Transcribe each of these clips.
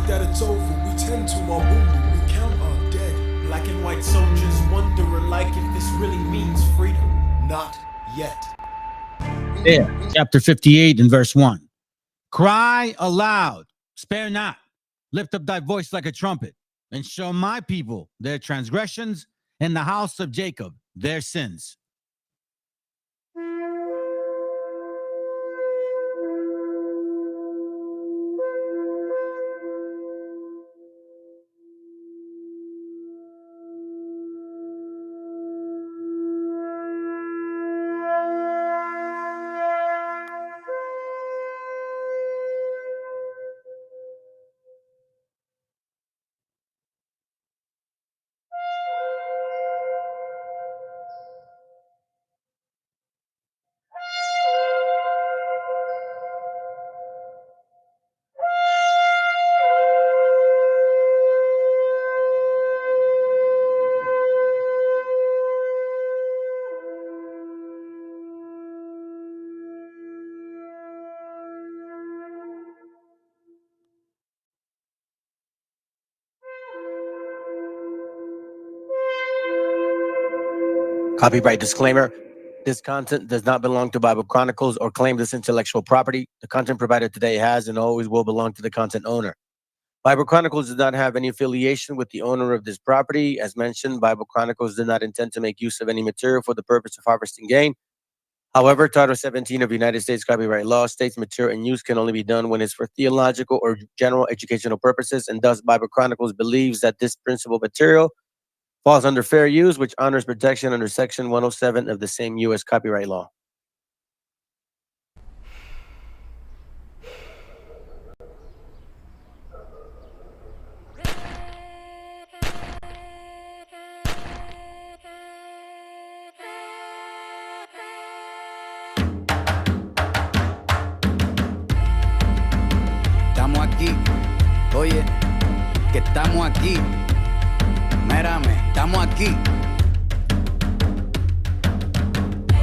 that it's over, we tend to our wounded, we count our dead. Black and white soldiers wonder alike if this really means freedom. Not yet. There, chapter 58 and verse 1. Cry aloud, spare not, lift up thy voice like a trumpet, and show my people their transgressions, and the house of Jacob their sins. Copyright disclaimer. This content does not belong to Bible Chronicles or claim this intellectual property. The content provided today has and always will belong to the content owner. Bible Chronicles does not have any affiliation with the owner of this property. As mentioned, Bible Chronicles did not intend to make use of any material for the purpose of harvesting gain. However, Title 17 of United States copyright law states material in use can only be done when it's for theological or general educational purposes, and thus Bible Chronicles believes that this principal material falls under fair use, which honors protection under Section 107 of the same U.S. copyright law. Estamos aquí, oye, que estamos aquí. Mírame, estamos aquí.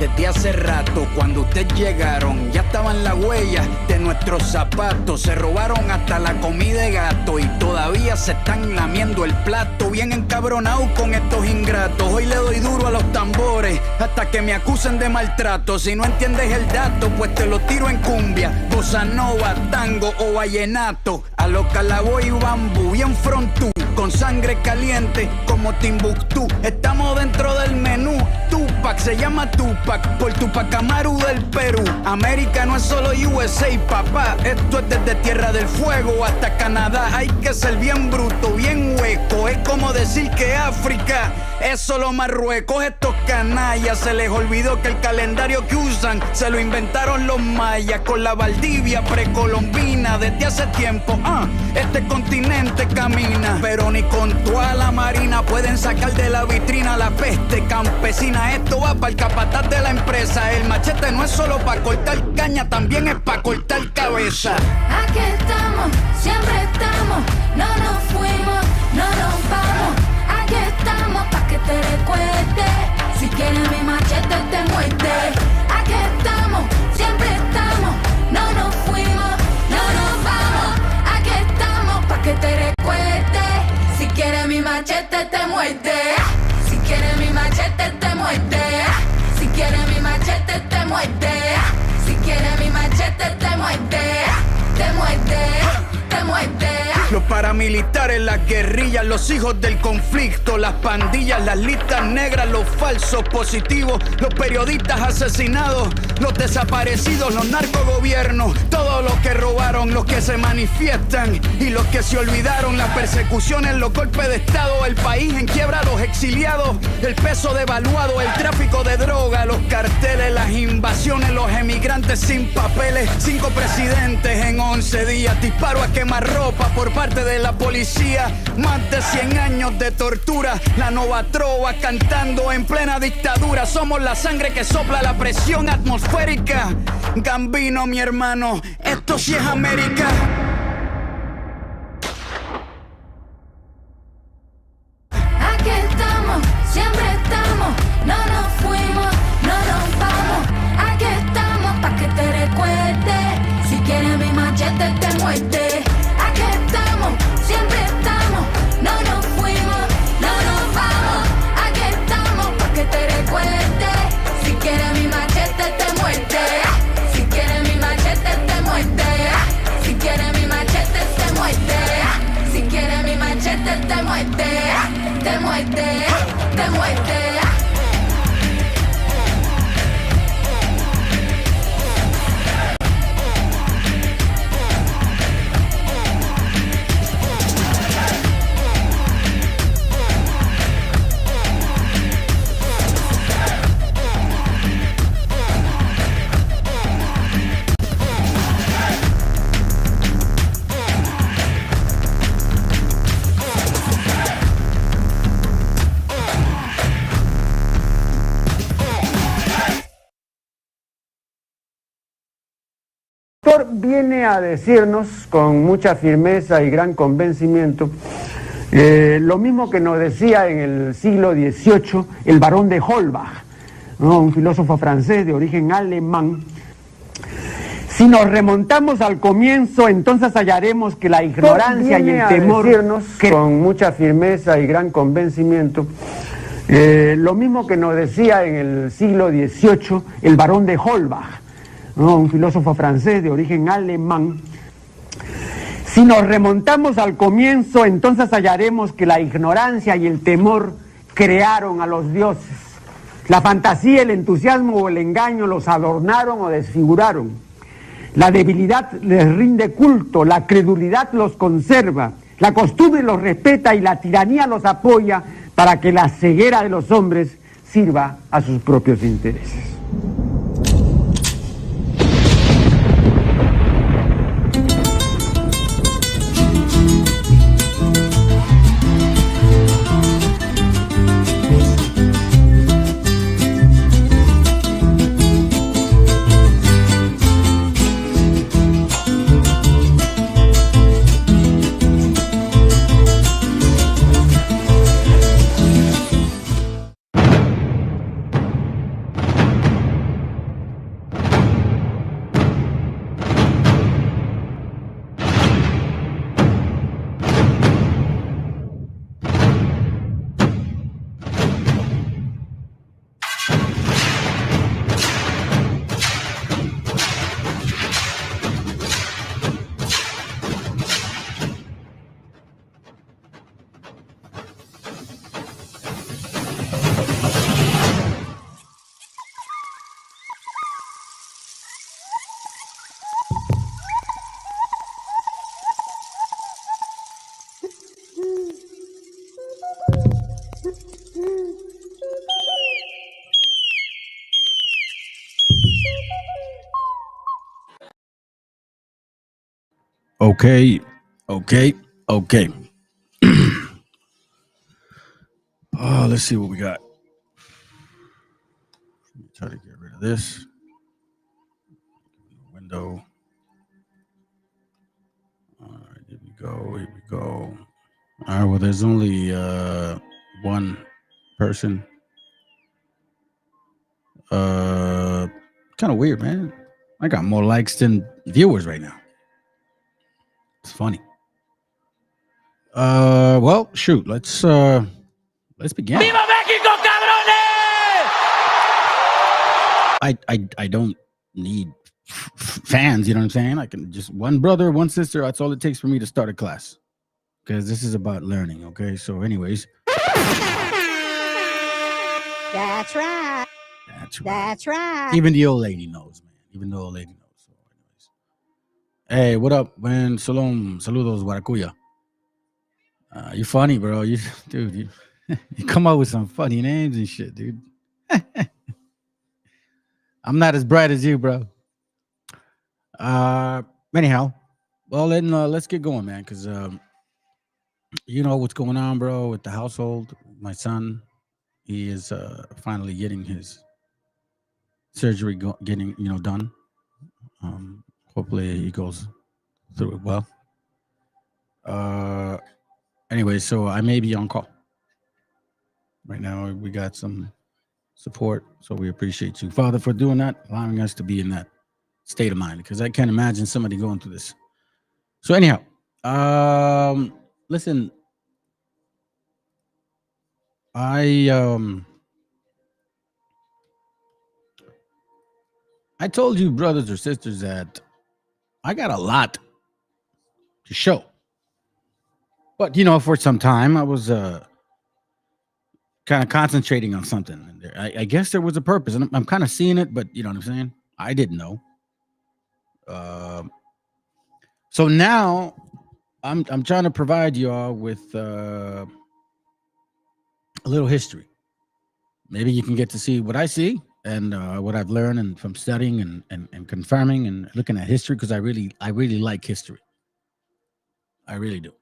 Desde hace rato, cuando ustedes llegaron, ya estaban las huellas de nuestros zapatos. Se robaron hasta la comida de gato y todavía se están lamiendo el plato. Bien encabronados con estos ingratos. Hoy le doy duro a los tambores hasta que me acusen de maltrato. Si no entiendes el dato, pues te lo tiro en cumbia, bossa nova, tango o vallenato. A lo calaboy y bambú, bien frontú, con sangre caliente como Timbuktu. Estamos dentro del menú. Tupac se llama Tupac por Tupac Amaru del Perú. América no es solo USA, papá. Esto es desde Tierra del Fuego hasta Canadá. Hay que ser bien bruto, bien hueco. Es como decir que África es solo Marruecos. Estos canallas se les olvidó que el calendario que usan se lo inventaron los mayas con la Valdivia precolombina. Desde hace tiempo, este continente camina, pero ni con toda la marina pueden sacar de la vitrina la peste campesina. Esto va para el capataz de la empresa. El machete no es solo para cortar caña, también es para cortar cabeza. Aquí estamos, siempre estamos, no nos fuimos, no nos vamos. Aquí estamos pa' que te recuerdes. Si quieres mi machete te muerde. Aquí estamos, siempre estamos, no nos fuimos, no nos vamos. Aquí estamos pa' que te recuerdes. Si quieres mi machete te muerde. Si quieres mi machete te muerde. Si quieres mi machete te muerde. Si quieres mi machete te muerde. Te muerde, te muerde. Los paramilitares, las guerrillas, los hijos del conflicto, las pandillas, las listas negras, los falsos positivos, los periodistas asesinados, los desaparecidos, los narcogobiernos, todos los que robaron, los que se manifiestan y los que se olvidaron, las persecuciones, los golpes de estado, el país en quiebra, los exiliados, el peso devaluado, el tráfico de droga, los carteles, las invasiones, los emigrantes sin papeles, 5 presidentes en 11 días, disparo a quemarropa por parte de la policía, más de 100 años de tortura, la nova trova cantando en plena dictadura. Somos la sangre que sopla la presión atmosférica. Gambino, mi hermano, esto sí es América. Aquí estamos, siempre estamos, no nos fuimos, no nos vamos. Aquí estamos pa' que te recuerdes. Si quieres mi machete te muerde. Aquí estamos, siempre estamos, no nos fuimos, no nos vamos. Aquí estamos pa' que te recuerdes. Si quieres mi machete te muerde. Si quieres mi machete te muerde. Si quieres mi machete te muerde. Si quieres mi machete te muerde. Te muerde, te muerde. Viene a decirnos con mucha firmeza y gran convencimiento lo mismo que nos decía en el siglo XVIII el barón de Holbach, ¿no? Un filósofo francés de origen alemán. Si nos remontamos al comienzo, entonces hallaremos que la ignorancia y el temor, con mucha firmeza y gran convencimiento, Lo mismo que nos decía en el siglo XVIII el barón de Holbach, ¿no? Un filósofo francés de origen alemán. Si nos remontamos al comienzo, entonces hallaremos que la ignorancia y el temor crearon a los dioses. La fantasía, el entusiasmo o el engaño los adornaron o desfiguraron. La debilidad les rinde culto, la credulidad los conserva, la costumbre los respeta y la tiranía los apoya para que la ceguera de los hombres sirva a sus propios intereses. Okay. Oh, let's see what we got. Let me try to get rid of this window. All right, here we go. All right, well, there's only one person. Kind of weird, man. I got more likes than viewers right now. It's funny. Well, shoot, let's begin. ¡Viva México, cabrones! I don't need fans, you know what I'm saying? I can just one brother, one sister, that's all it takes for me to start a class. Because this is about learning, okay? So anyways. That's right. That's right. Even the old lady knows, man. So anyways. Hey, what up, man? Saludos, Guaracuya. You're funny, bro. You come up with some funny names and shit, dude. I'm not as bright as you, bro. Anyhow, well then let's get going, man, because you know what's going on, bro, with the household. My son, he is finally getting his surgery done. Hopefully he goes through it well. Anyway, so I may be on call. Right now, we got some support, so we appreciate you, Father, for doing that, allowing us to be in that state of mind, because I can't imagine somebody going through this. So anyhow, listen, I told you, brothers or sisters, that I got a lot to show. But, for some time, I was kind of concentrating on something. I guess there was a purpose, and I'm kind of seeing it, but you know what I'm saying? I didn't know. So now I'm trying to provide y'all with a little history. Maybe you can get to see what I see and what I've learned and from studying and confirming and looking at history, because I really like history. I really do.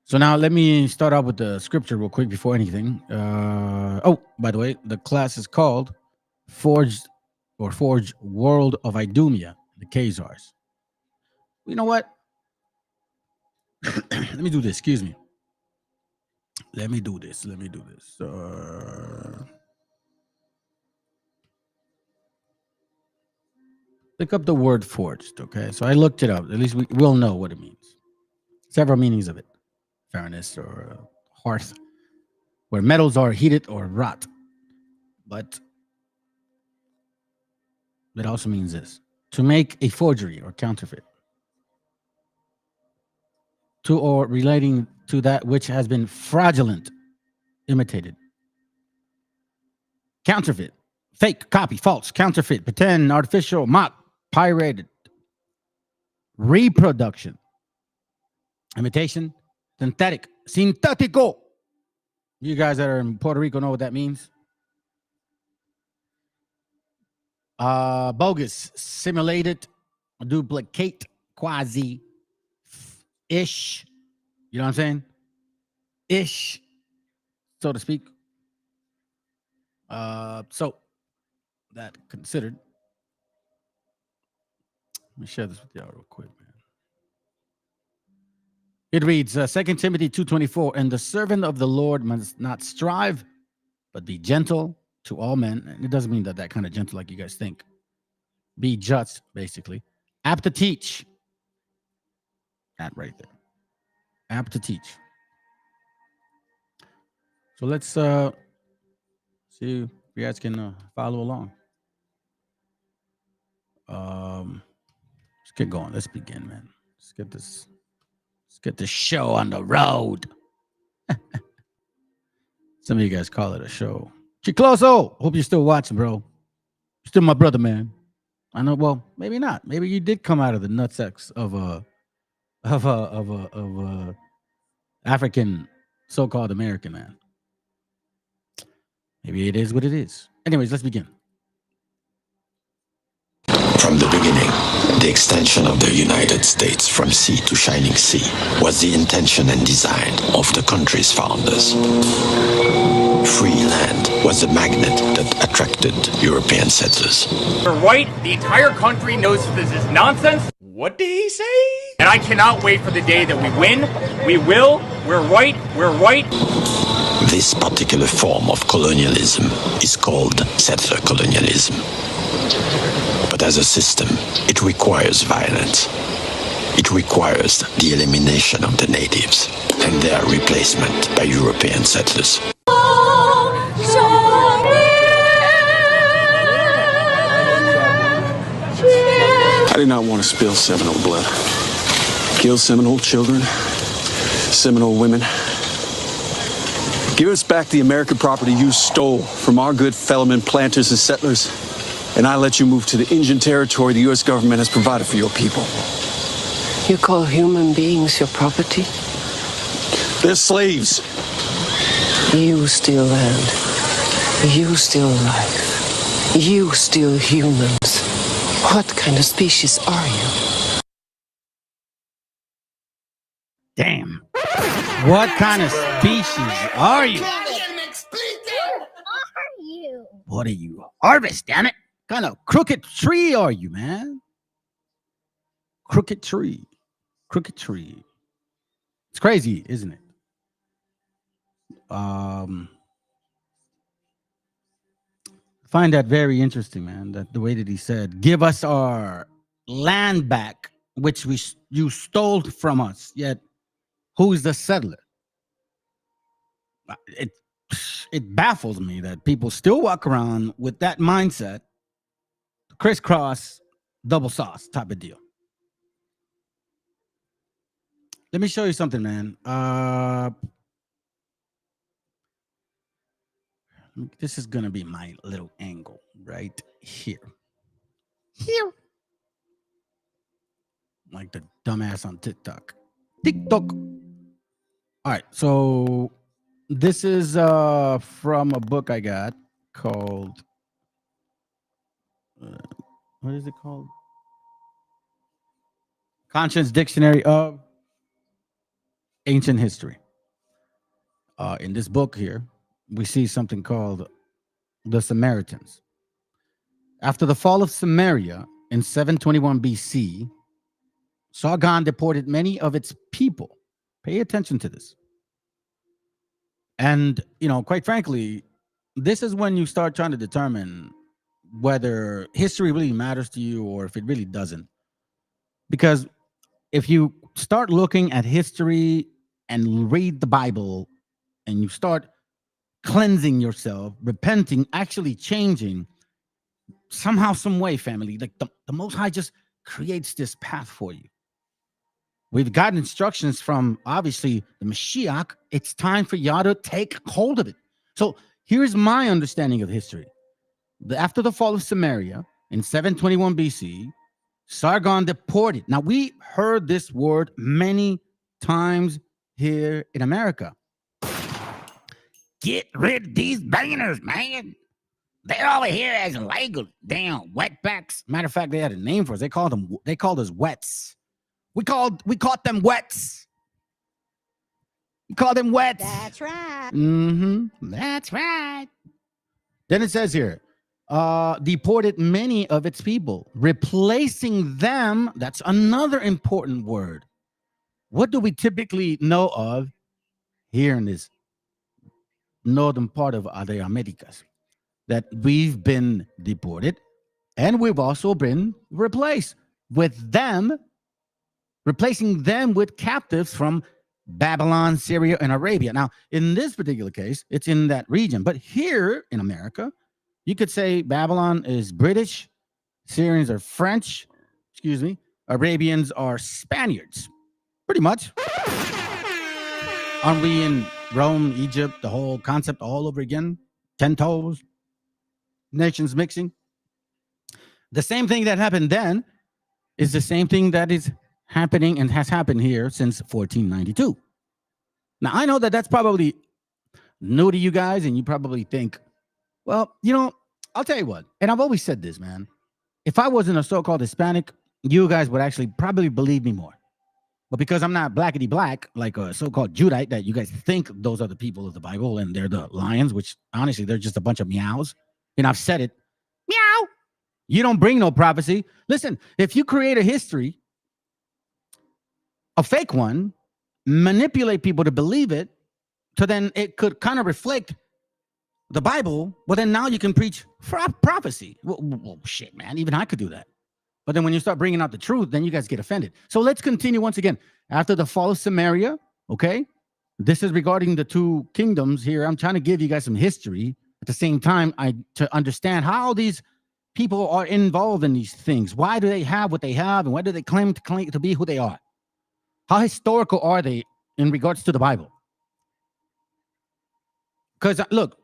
So now let me start out with the scripture real quick before anything. By the way, the class is called Forged World of IDUMEA, the Khazars. You know what? Let me do this. Excuse me. Let me do this. Look up the word forged, okay? So I looked it up. At least we'll know what it means. Several meanings of it. Furnace or hearth. where metals are heated or rot. But it also means this: to make a forgery or counterfeit, to or relating to that which has been fraudulent, imitated. Counterfeit, fake, copy, false, counterfeit, pretend, artificial, mock, pirated. Reproduction, imitation, synthetic, sintético. You guys that are in Puerto Rico know what that means. Bogus, simulated, duplicate, quasi, ish. You know what I'm saying? Ish, so to speak. So that considered. Let me share this with y'all real quick, man. It reads 2 Timothy 2:24, and the servant of the Lord must not strive, but be gentle to all men. And it doesn't mean that kind of gentle like you guys think. Be just, basically. Apt to teach. That right there. Apt to teach. So let's see if you guys can follow along. Let's get going. Let's begin, man. Let's get this show on the road. Some of you guys call it a show. Chicloso, hope you're still watching, bro. You're still my brother, man. I know. Well, maybe not. Maybe you did come out of the nutsack of a African so-called American man. Maybe it is what it is. Anyways, let's begin. From the beginning, the extension of the United States from sea to shining sea was the intention and design of the country's founders. Free land was the magnet that attracted European settlers. We're white. The entire country knows this is nonsense. What did he say? And I cannot wait for the day that we win. We will. We're white. We're white. This particular form of colonialism is called settler colonialism. But as a system, it requires violence. It requires the elimination of the natives and their replacement by European settlers. I did not want to spill Seminole blood. Kill Seminole children, Seminole women. Give us back the American property you stole from our good fellowmen, planters, and settlers, and I let you move to the Indian territory the U.S. government has provided for your people. You call human beings your property? They're slaves. You steal land. You steal life. You steal humans. What kind of species are you? Damn. What kind of species are you? What are you? Harvest, damn it. What kind of crooked tree are you, man? Crooked tree. Crooked tree. It's crazy, isn't it? Find that very interesting, man. That the way that he said, "Give us our land back, which you stole from us." Yet, who's the settler? It baffles me that people still walk around with that mindset, crisscross, double sauce type of deal. Let me show you something, man. This is gonna be my little angle right here. Here. Like the dumbass on TikTok. TikTok. All right, so this is from a book I got called what is it called? Conscience Dictionary of Ancient History. In this book here, we see something called the Samaritans. After the fall of Samaria in 721 BC, Sargon deported many of its people. Pay attention to this. And, quite frankly, this is when you start trying to determine whether history really matters to you or if it really doesn't. Because if you start looking at history and read the Bible and you start cleansing yourself, repenting, actually changing somehow, some way, family. Like the Most High just creates this path for you. We've got instructions from, obviously, the Meshiach. It's time for y'all to take hold of it. So here's my understanding of history. After the fall of Samaria in 721 BC, Sargon deported. Now, we heard this word many times here in America. Get rid of these banners, man. They're over here as illegal. Damn, wetbacks. Matter of fact, they had a name for us. They called us wets. We caught them wets. We called them wets. That's right. That's right. Then it says here, deported many of its people, replacing them. That's another important word. What do we typically know of here in this northern part of the Americas? That we've been deported and we've also been replaced with them, replacing them with captives from Babylon, Syria, and Arabia. Now, in this particular case, it's in that region. But here in America, you could say Babylon is British, Syrians are French, Arabians are Spaniards, pretty much. Aren't we in Rome, Egypt, the whole concept all over again? 10 toes, nations mixing. The same thing that happened then is the same thing that is happening and has happened here since 1492. Now, I know that that's probably new to you guys, and you probably think, well, I'll tell you what, and I've always said this, man. If I wasn't a so-called Hispanic, you guys would actually probably believe me more. But because I'm not blackety black, like a so-called Judite, that you guys think those are the people of the Bible and they're the lions, which honestly, they're just a bunch of meows. And I've said it. Meow. You don't bring no prophecy. Listen, if you create a history, a fake one, manipulate people to believe it, so then it could kind of reflect the Bible, well, then now you can preach prophecy. Well, shit, man, even I could do that. But then when you start bringing out the truth, then you guys get offended. So let's continue once again. After the fall of Samaria, okay, this is regarding the two kingdoms here. I'm trying to give you guys some history. At the same time, to understand how these people are involved in these things. Why do they have what they have, and why do they claim to be who they are? How historical are they in regards to the Bible? Because look,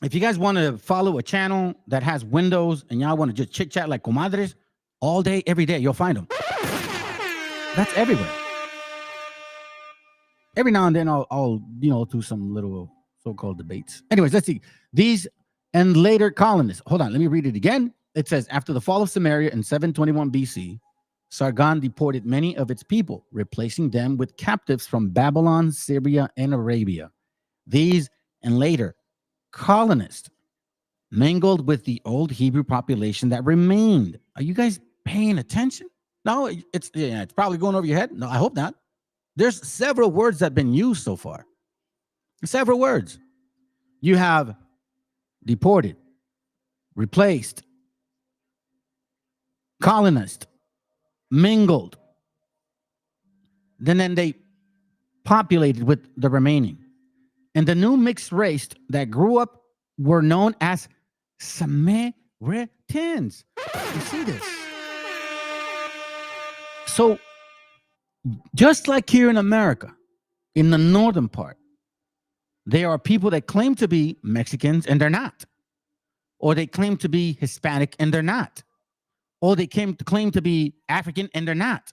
if you guys want to follow a channel that has windows and y'all want to just chit chat like comadres all day, every day, you'll find them. That's everywhere. Every now and then I'll do some little so-called debates. Anyways, let's see. These and later colonists. Hold on, let me read it again. It says, after the fall of Samaria in 721 BC, Sargon deported many of its people, replacing them with captives from Babylon, Syria, and Arabia. These and later colonists mingled with the old Hebrew population that remained. Are you guys paying attention? No, it's probably going over your head. No, I hope not. There's several words that have been used so far. Several words. You have deported, replaced, colonist, mingled. Then they populated with the remaining. And the new mixed race that grew up were known as Samaritans. You see this? So, just like here in America, in the northern part, there are people that claim to be Mexicans and they're not. Or they claim to be Hispanic and they're not. Or they claim to be African and they're not.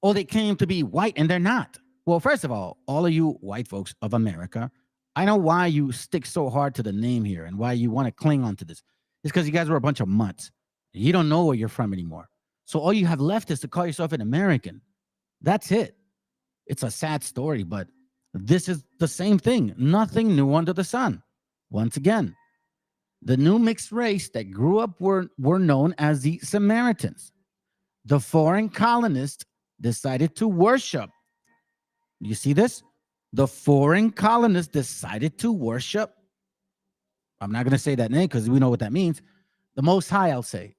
Or they claim to be white and they're not. Well, first of all of you white folks of America, I know why you stick so hard to the name here and why you want to cling on to this. It's because you guys were a bunch of mutts. You don't know where you're from anymore. So all you have left is to call yourself an American. That's it. It's a sad story, but this is the same thing. Nothing new under the sun. Once again, the new mixed race that grew up were known as the Samaritans. The foreign colonists decided to worship. You see this? The foreign colonists decided to worship. I'm not going to say that name because we know what that means. The Most High, I'll say.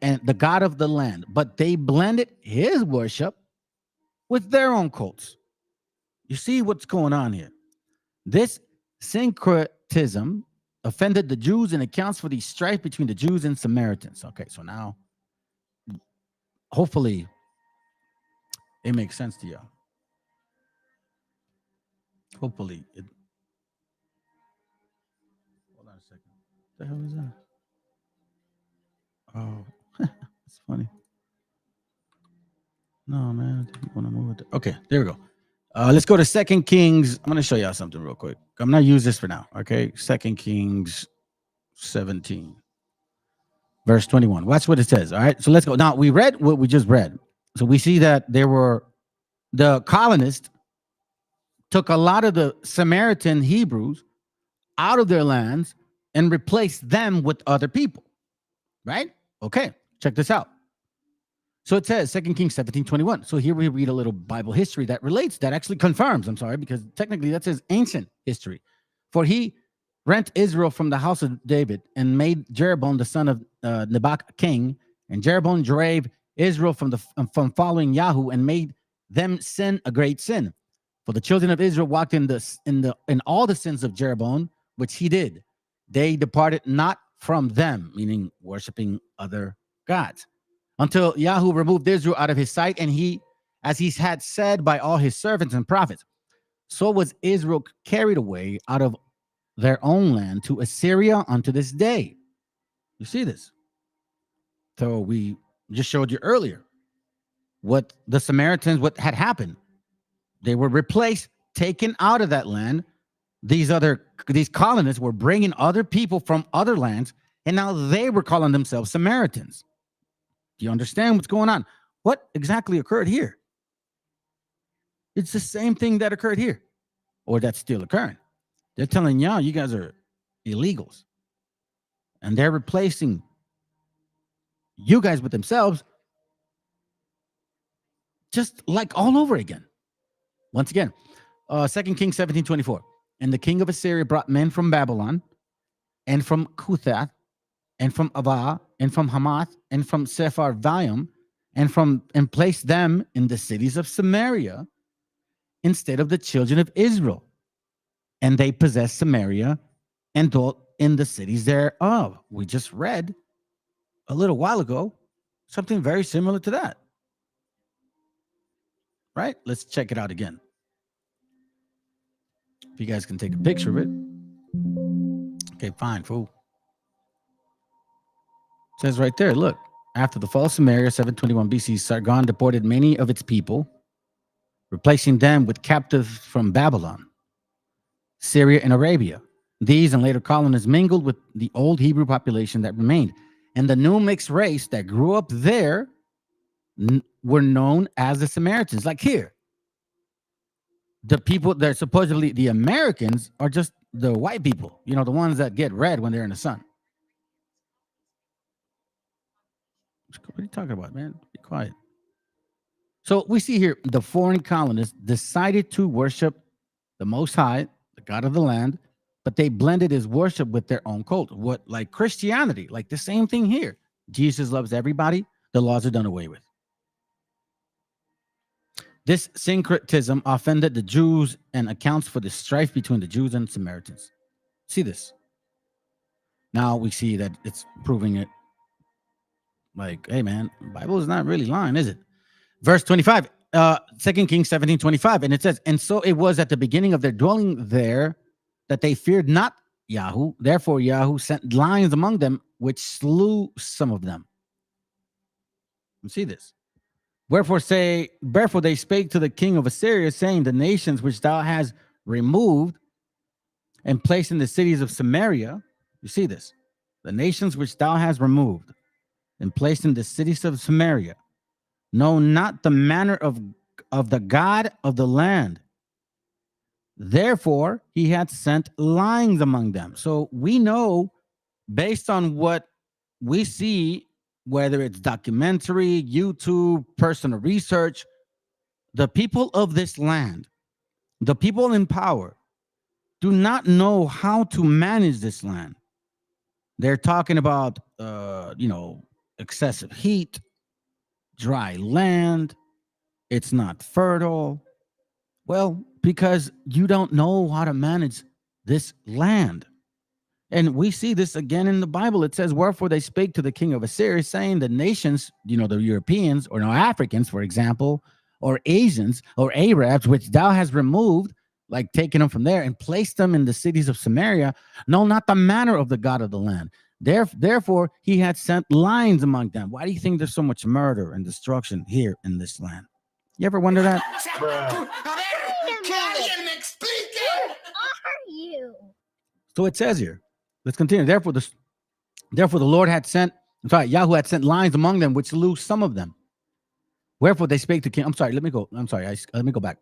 The God of the land. But they blended his worship with their own cults. You see what's going on here. This syncretism offended the Jews and accounts for the strife between the Jews and Samaritans. Okay, so now hopefully it makes sense to you. Hopefully it. Hold on a second. What the hell is that? Oh, it's funny. No, man, I didn't want to move it. Okay, there we go. Let's go to 2 Kings. I'm going to show y'all something real quick. I'm going to use this for now. Okay, 2 Kings 17, verse 21. Watch what it says. All right, so let's go. Now, we read what we just read. So we see that the colonists took a lot of the Samaritan Hebrews out of their lands and replaced them with other people, right? Okay, check this out. So it says 2 Kings 17:21. So here we read a little Bible history that relates, that actually confirms, I'm sorry, because technically that says ancient history. For he rent Israel from the house of David and made Jeroboam the son of Nebat king, and Jeroboam drave Israel from following Yahoo and made them sin a great sin. For the children of Israel walked in all the sins of Jeroboam, which he did. They departed not from them, meaning worshiping other gods, until Yahoo removed Israel out of his sight, and he, as he had said by all his servants and prophets, so was Israel carried away out of their own land to Assyria unto this day. You see this? So we just showed you earlier what the Samaritans, what had happened. They were replaced, taken out of that land. These colonists were bringing other people from other lands, and now they were calling themselves Samaritans. Do you understand what's going on? What exactly occurred here? It's the same thing that occurred here, or that's still occurring. They're telling y'all, you guys are illegals, and they're replacing you guys with themselves, just like all over again. Once again, 2 Kings 17:24. And the king of Assyria brought men from Babylon, and from Cuthath, and from Avah, and from Hamath, and from Sepharvaim, and placed them in the cities of Samaria instead of the children of Israel. And they possessed Samaria and dwelt in the cities thereof. We just read a little while ago something very similar to that. Right? Let's check it out again. If you guys can take a picture of it. Okay, fine, fool. It says right there, look. After the fall of Samaria, 721 BC, Sargon deported many of its people, replacing them with captives from Babylon, Syria, and Arabia. These and later colonists mingled with the old Hebrew population that remained. And the new mixed race that grew up there were known as the Samaritans. Like here, the people that are supposedly the Americans are just the white people, the ones that get red when they're in the sun. What are you talking about, man? Be quiet. So we see here the foreign colonists decided to worship the Most High, the God of the land, but they blended his worship with their own cult. What, like Christianity, like the same thing here. Jesus loves everybody. The laws are done away with. This syncretism offended the Jews and accounts for the strife between the Jews and Samaritans. See this? Now we see that it's proving it. Like, hey, man, the Bible is not really lying, is it? Verse 25, 2 Kings 17:25, and it says, and so it was at the beginning of their dwelling there that they feared not Yahoo. Therefore, Yahoo sent lions among them, which slew some of them. You see this? Wherefore they spake to the king of Assyria, saying, the nations which thou hast removed and placed in the cities of Samaria. You see this? The nations which thou hast removed and placed in the cities of Samaria know not the manner of the God of the land. Therefore, he hath sent lions among them. So we know, based on what we see, whether it's documentary, YouTube, personal research, the people of this land, the people in power, do not know how to manage this land. They're talking about, excessive heat, dry land, it's not fertile. Well, because you don't know how to manage this land. And we see this again in the Bible. It says, wherefore they spake to the king of Assyria, saying, the nations, the Europeans, or no Africans, for example, or Asians, or Arabs, which thou hast removed, like taking them from there and placed them in the cities of Samaria, know not the manner of the God of the land. Therefore, he had sent lions among them. Why do you think there's so much murder and destruction here in this land? You ever wonder that? Are you? So it says here, let's continue. Therefore, the Lord had sent, Yahweh had sent lions among them, which slew some of them. Wherefore they spake to king. Let me go back.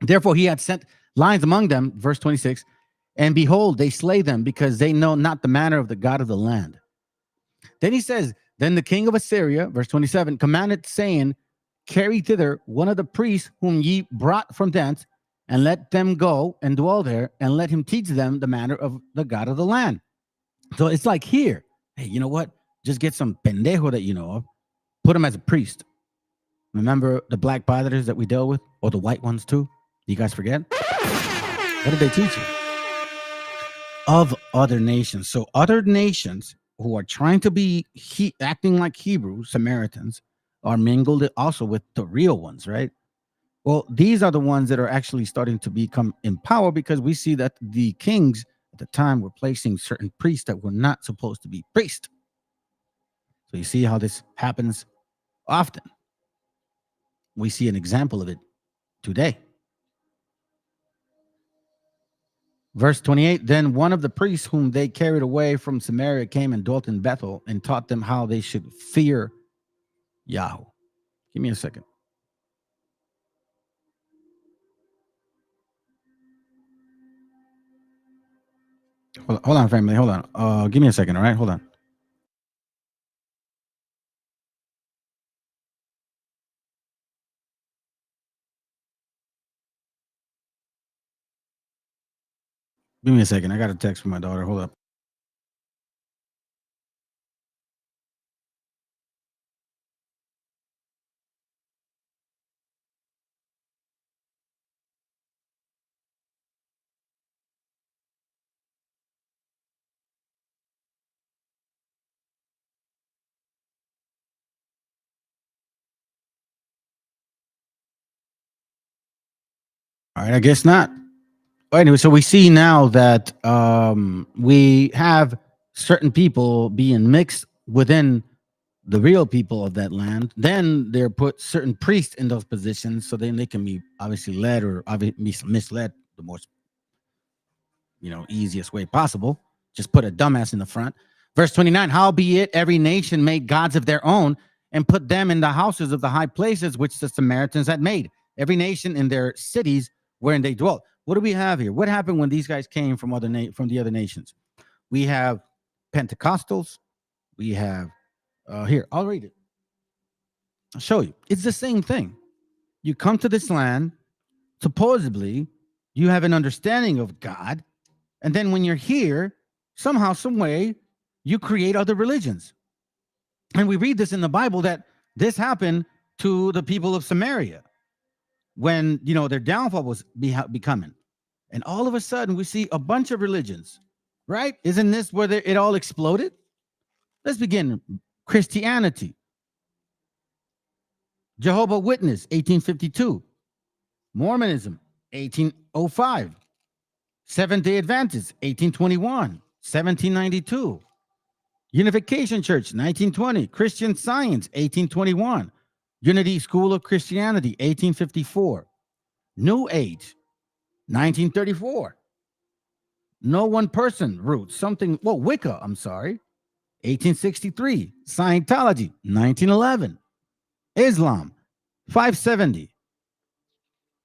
Therefore he had sent lions among them, verse 26, and behold, they slay them because they know not the manner of the God of the land. Then he says, then the king of Assyria, verse 27, commanded, saying, carry thither one of the priests whom ye brought from thence, and let them go and dwell there, and let him teach them the manner of the God of the land. So it's like here, hey, you know what? Just get some pendejo that you know of, put him as a priest. Remember the black padres that we dealt with, or the white ones too? You guys forget? What did they teach you? Of other nations. So other nations who are trying to be acting like Hebrews, Samaritans, are mingled also with the real ones, right? Well, these are the ones that are actually starting to become in power, because we see that the kings at the time were placing certain priests that were not supposed to be priests. So you see how this happens often. We see an example of it today. Verse 28, then one of the priests whom they carried away from Samaria came and dwelt in Bethel and taught them how they should fear Yahweh. Give me a second. Hold on, family. Hold on. Give me a second, all right? Hold on. Give me a second. I got a text from my daughter. Hold up. All right, I guess not. Anyway, so we see now that we have certain people being mixed within the real people of that land. Then they're put certain priests in those positions, so then they can be obviously led or obviously misled the most, easiest way possible. Just put a dumbass in the front. Verse 29, howbeit every nation made gods of their own and put them in the houses of the high places which the Samaritans had made. Every nation in their cities wherein they dwelt. What do we have here? What happened when these guys came from the other nations? We have Pentecostals. We have here. I'll read it. I'll show you. It's the same thing. You come to this land, supposedly you have an understanding of God, and then when you're here, somehow, some way, you create other religions. And we read this in the Bible that this happened to the people of Samaria when their downfall was becoming. And all of a sudden, we see a bunch of religions, right? Isn't this where it all exploded? Let's begin. Christianity. Jehovah's Witness, 1852. Mormonism, 1805. Seventh-day Adventists, 1821. 1792. Unification Church, 1920. Christian Science, 1821. Unity School of Christianity, 1854. New Age, 1934. No One Person Roots, Wicca, 1863. Scientology, 1911. Islam, 570.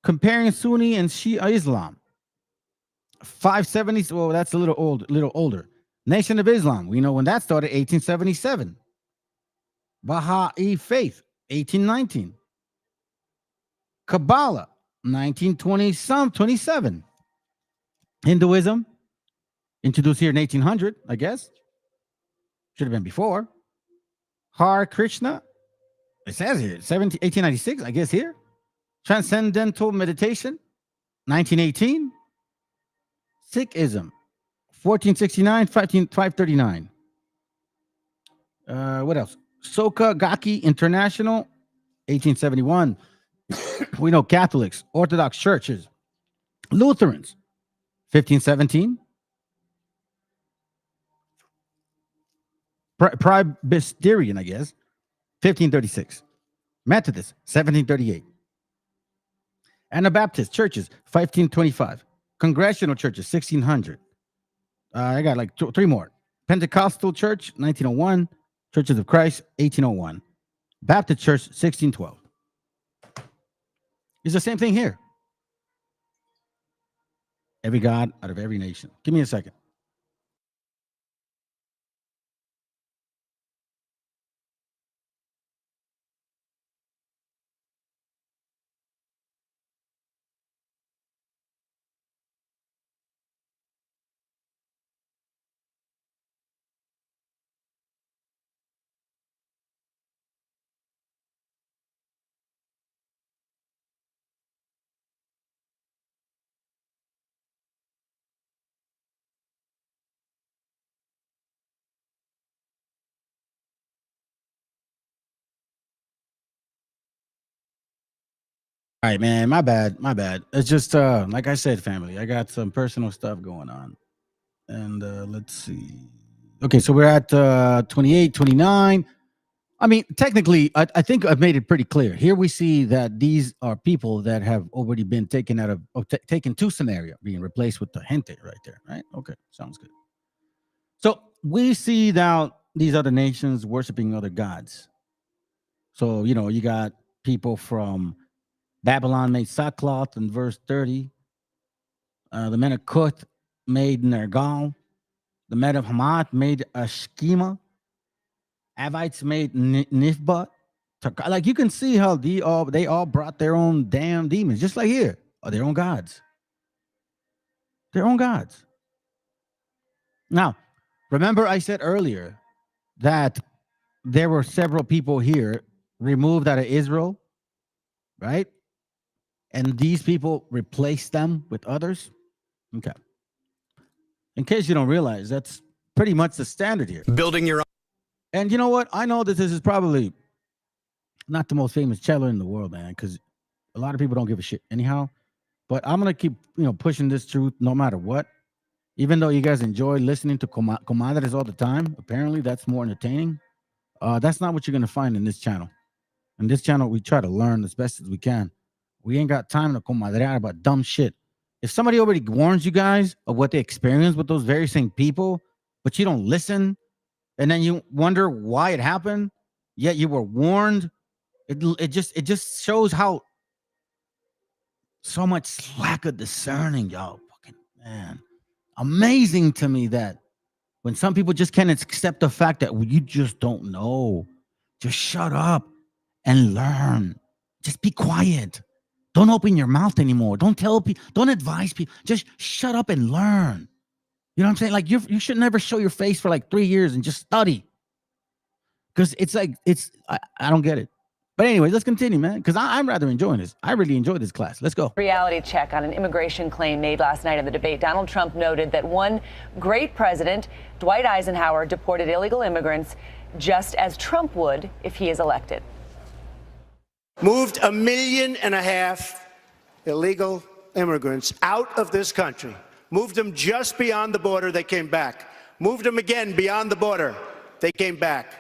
Comparing Sunni and Shia Islam, 570. Well, that's a little older. Nation of Islam, we know when that started, 1877. Baha'i Faith, 1819. Kabbalah, 1927. Hinduism, introduced here in 1800, I guess. Should have been before. Hare Krishna, it says here, 1896, I guess here. Transcendental Meditation, 1918. Sikhism, 1469, 539. What else? Soka Gakki International, 1871. We know Catholics, Orthodox churches, Lutherans, 1517. Presbyterian, I guess, 1536. Methodist, 1738. Anabaptist churches, 1525. Congregational churches, 1600. I got like three more. Pentecostal Church, 1901. Churches of Christ, 1801. Baptist Church, 1612. It's the same thing here. Every God out of every nation. Give me a second. All right, man. My bad. It's just like I said, family. I got some personal stuff going on. And let's see. Okay, so we're at 28, 29. I mean, technically, I think I've made it pretty clear. Here we see that these are people that have already been taken out of taken to scenario, being replaced with the gente right there, right? Okay, sounds good. So we see now these other nations worshiping other gods. So, you know, you got people from Babylon made sackcloth in verse 30. The men of Cuth made Nergal. The men of Hamath made a schema. Avites made Nifbat. Like you can see how they all brought their own damn demons, just like here, or their own gods. Their own gods. Now, remember I said earlier that there were several people here removed out of Israel, right? And these people replaced them with others. Okay. In case you don't realize, that's pretty much the standard here. Building your own. And you know what? I know that this is probably not the most famous cello in the world, man, because a lot of people don't give a shit anyhow. But I'm gonna keep, pushing this truth no matter what. Even though you guys enjoy listening to comadres all the time, apparently that's more entertaining. That's not what you're gonna find in this channel. In this channel, we try to learn as best as we can. We ain't got time to comadrear about dumb shit. If somebody already warns you guys of what they experienced with those very same people, but you don't listen, and then you wonder why it happened, yet you were warned, it just shows how so much lack of discerning, y'all. Fucking man. Amazing to me that when some people just can't accept the fact that you just don't know, just shut up and learn. Just be quiet. Don't open your mouth anymore. Don't tell people, don't advise people. Just shut up and learn. You know what I'm saying? Like you should never show your face for like 3 years and just study. Because I don't get it. But anyway, let's continue, man, because I'm rather enjoying this. I really enjoyed this class. Let's go. Reality check on an immigration claim made last night in the debate. Donald Trump noted that one great president, Dwight Eisenhower, deported illegal immigrants just as Trump would if he is elected. Moved 1.5 million illegal immigrants out of this country. Moved them just beyond the border, they came back. Moved them again beyond the border, they came back.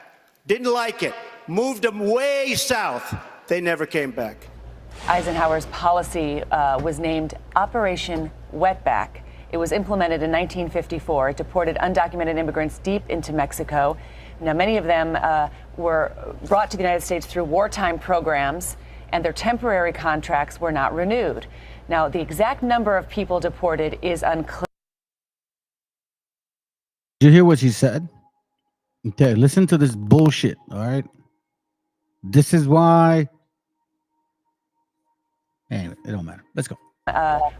Didn't like it. Moved them way south, they never came back. Eisenhower's policy was named Operation Wetback. It was implemented in 1954. It deported undocumented immigrants deep into Mexico. Now, many of them were brought to the United States through wartime programs, and their temporary contracts were not renewed. Now, the exact number of people deported is unclear. Did you hear what she said? Okay, listen to this bullshit, all right? This is why. Anyway, it don't matter. Let's go.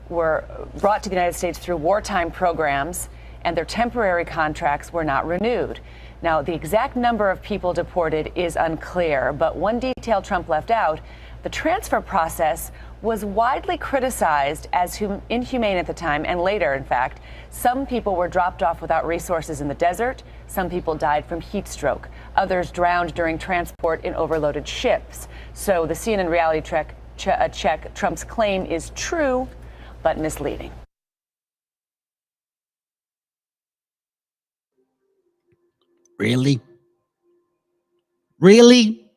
Were brought to the United States through wartime programs, and their temporary contracts were not renewed. Now, the exact number of people deported is unclear, but one detail Trump left out: the transfer process was widely criticized as inhumane at the time, and later, in fact. Some people were dropped off without resources in the desert. Some people died from heat stroke. Others drowned during transport in overloaded ships. So the CNN reality check, Trump's claim is true, but misleading. Really? Really?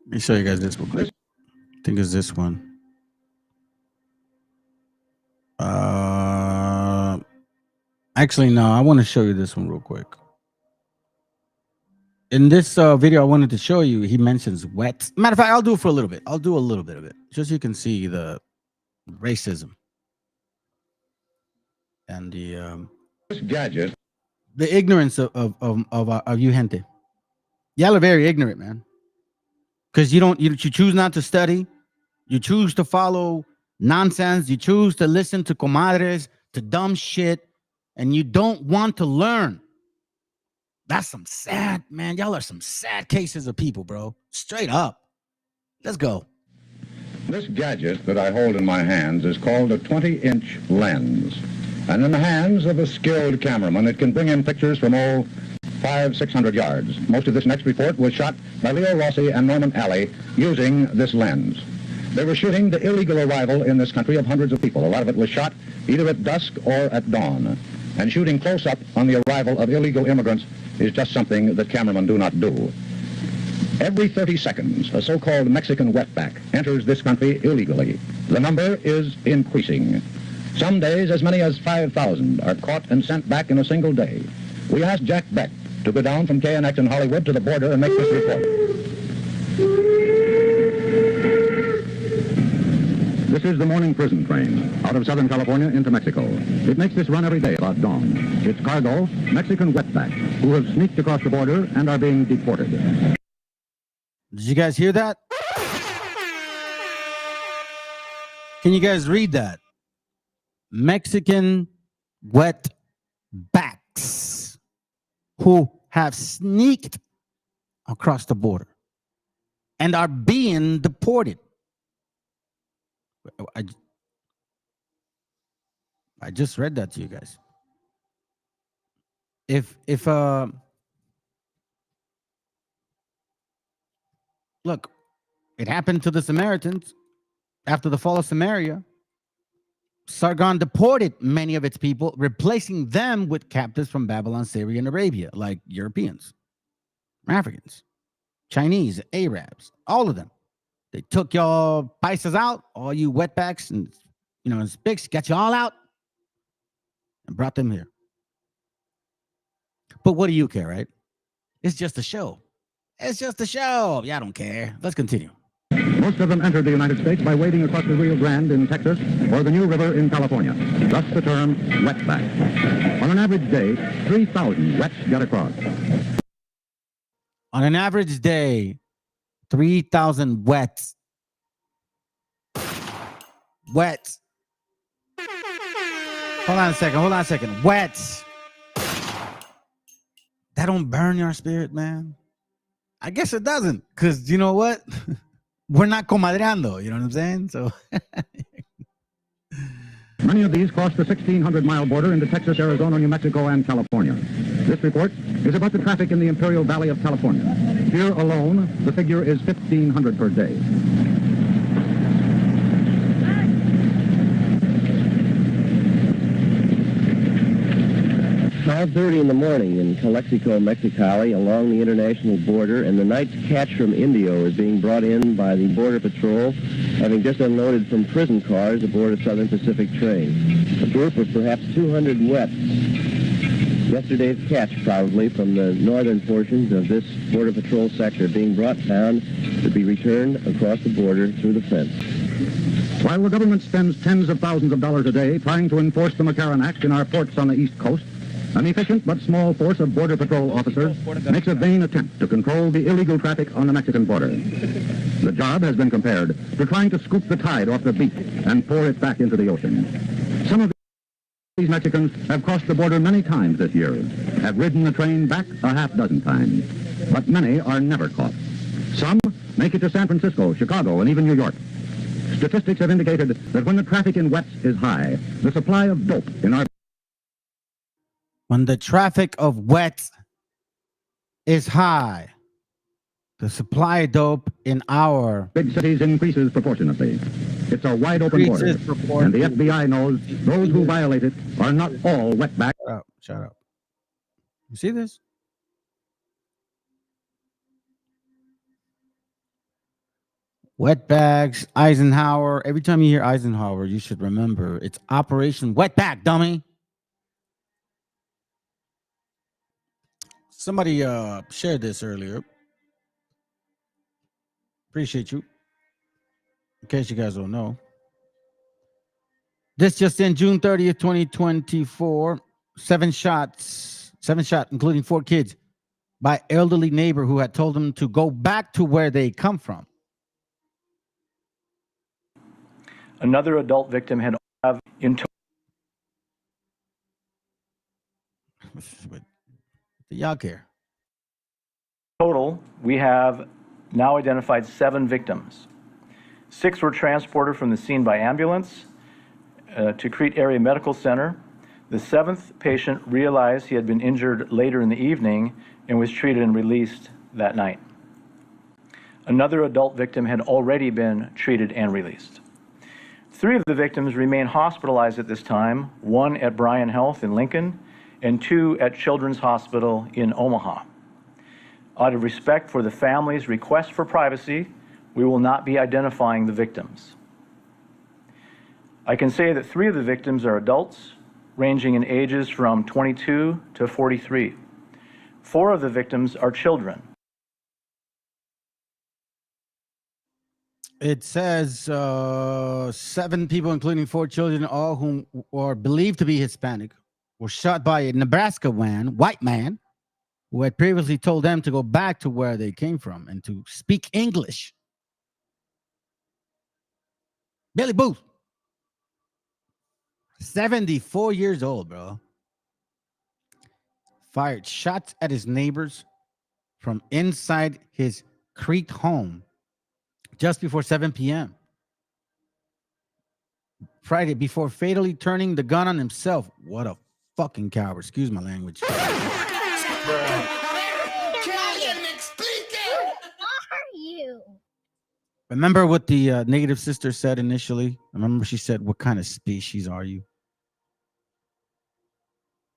Let me show you guys this real quick. I think it's this one. Actually, no, I want to show you this one real quick. In this video I wanted to show you, he mentions wet. Matter of fact, I'll do it for a little bit. I'll do a little bit of it, just so you can see the racism and the gadget, the ignorance of you gente. Y'all are very ignorant, man. Because you choose not to study, you choose to follow nonsense, you choose to listen to comadres, to dumb shit, and you don't want to learn. That's some sad, man. Y'all are some sad cases of people, bro. Straight up. Let's go. This gadget that I hold in my hands is called a 20-inch lens. And in the hands of a skilled cameraman, it can bring in pictures from 500-600 yards. Most of this next report was shot by Leo Rossi and Norman Alley using this lens. They were shooting the illegal arrival in this country of hundreds of people. A lot of it was shot either at dusk or at dawn. And shooting close up on the arrival of illegal immigrants is just something that cameramen do not do. Every 30 seconds, a so-called Mexican wetback enters this country illegally. The number is increasing. Some days, as many as 5,000 are caught and sent back in a single day. We asked Jack Beck to go down from KNX in Hollywood to the border and make this report. This is the morning prison train out of Southern California into Mexico. It makes this run every day about dawn. Its cargo, Mexican wetbacks, who have sneaked across the border and are being deported. Did you guys hear that? Can you guys read that? Mexican wetbacks who have sneaked across the border and are being deported. I just read that to you guys. Look, it happened to the Samaritans after the fall of Samaria. Sargon deported many of its people, replacing them with captives from Babylon, Syria, and Arabia, like Europeans, Africans, Chinese, Arabs, all of them. They took your paisas out, all you wetbacks and and spics, got you all out and brought them here. But what do you care, right? It's just a show. It's just a show. Yeah, I don't care. Let's continue. Most of them entered the United States by wading across the Rio Grande in Texas or the New River in California. Thus the term wetback. On an average day, 3,000 wets get across. On an average day, 3,000 wets. Wets. Hold on a second. Wets. That don't burn your spirit, man. I guess it doesn't, because you know what? We're not comadreando, you know what I'm saying? So many of these cross the 1,600-mile border into Texas, Arizona, New Mexico, and California. This report is about the traffic in the Imperial Valley of California. Here alone, the figure is 1,500 per day. 5:30 in the morning in Calexico, Mexicali, along the international border, and the night's catch from Indio is being brought in by the Border Patrol, having just unloaded from prison cars aboard a Southern Pacific train. A group of perhaps 200 wets. Yesterday's catch, probably, from the northern portions of this Border Patrol sector, being brought down to be returned across the border through the fence. While the government spends tens of thousands of dollars a day trying to enforce the McCarran Act in our ports on the East Coast, an efficient but small force of Border Patrol officers makes a vain attempt to control the illegal traffic on the Mexican border. The job has been compared to trying to scoop the tide off the beach and pour it back into the ocean. Some of these Mexicans have crossed the border many times this year, have ridden the train back a half dozen times, but many are never caught. Some make make it to San Francisco, Chicago, and even New York. Statistics have indicated that when the traffic in wets is high, the supply of dope in our... When the traffic of wets is high, the supply of dope in our big cities increases proportionately. It's a wide open border, and the FBI knows those who violate it are not all wetbacks. Shut up. You see this? Wetbags, Eisenhower. Every time you hear Eisenhower, you should remember it's Operation Wetback, dummy. Somebody shared this earlier. Appreciate you. In case you guys don't know. This just in June 30th, 2024. 7 shots, including 4 kids, by elderly neighbor who had told them to go back to where they come from. Another adult victim had in y'all care. Total, we have now identified 7 victims. 6 were transported from the scene by ambulance to Crete Area Medical Center. The 7th patient realized he had been injured later in the evening and was treated and released that night. Another adult victim had already been treated and released. 3 of the victims remain hospitalized at this time, 1 at Bryan Health in Lincoln and 2 at Children's Hospital in Omaha. Out of respect for the family's request for privacy, we will not be identifying the victims. I can say that 3 of the victims are adults, ranging in ages from 22 to 43. 4 of the victims are children. It says 7 people, including 4 children, all whom are believed to be Hispanic, were shot by a Nebraska white man, who had previously told them to go back to where they came from and to speak English. Billy Booth, 74 years old, bro, fired shots at his neighbors from inside his Crete home just before 7 p.m. Friday, before fatally turning the gun on himself. What a fucking coward. Excuse my language. Remember what the native sister said initially? Remember she said, what kind of species are you?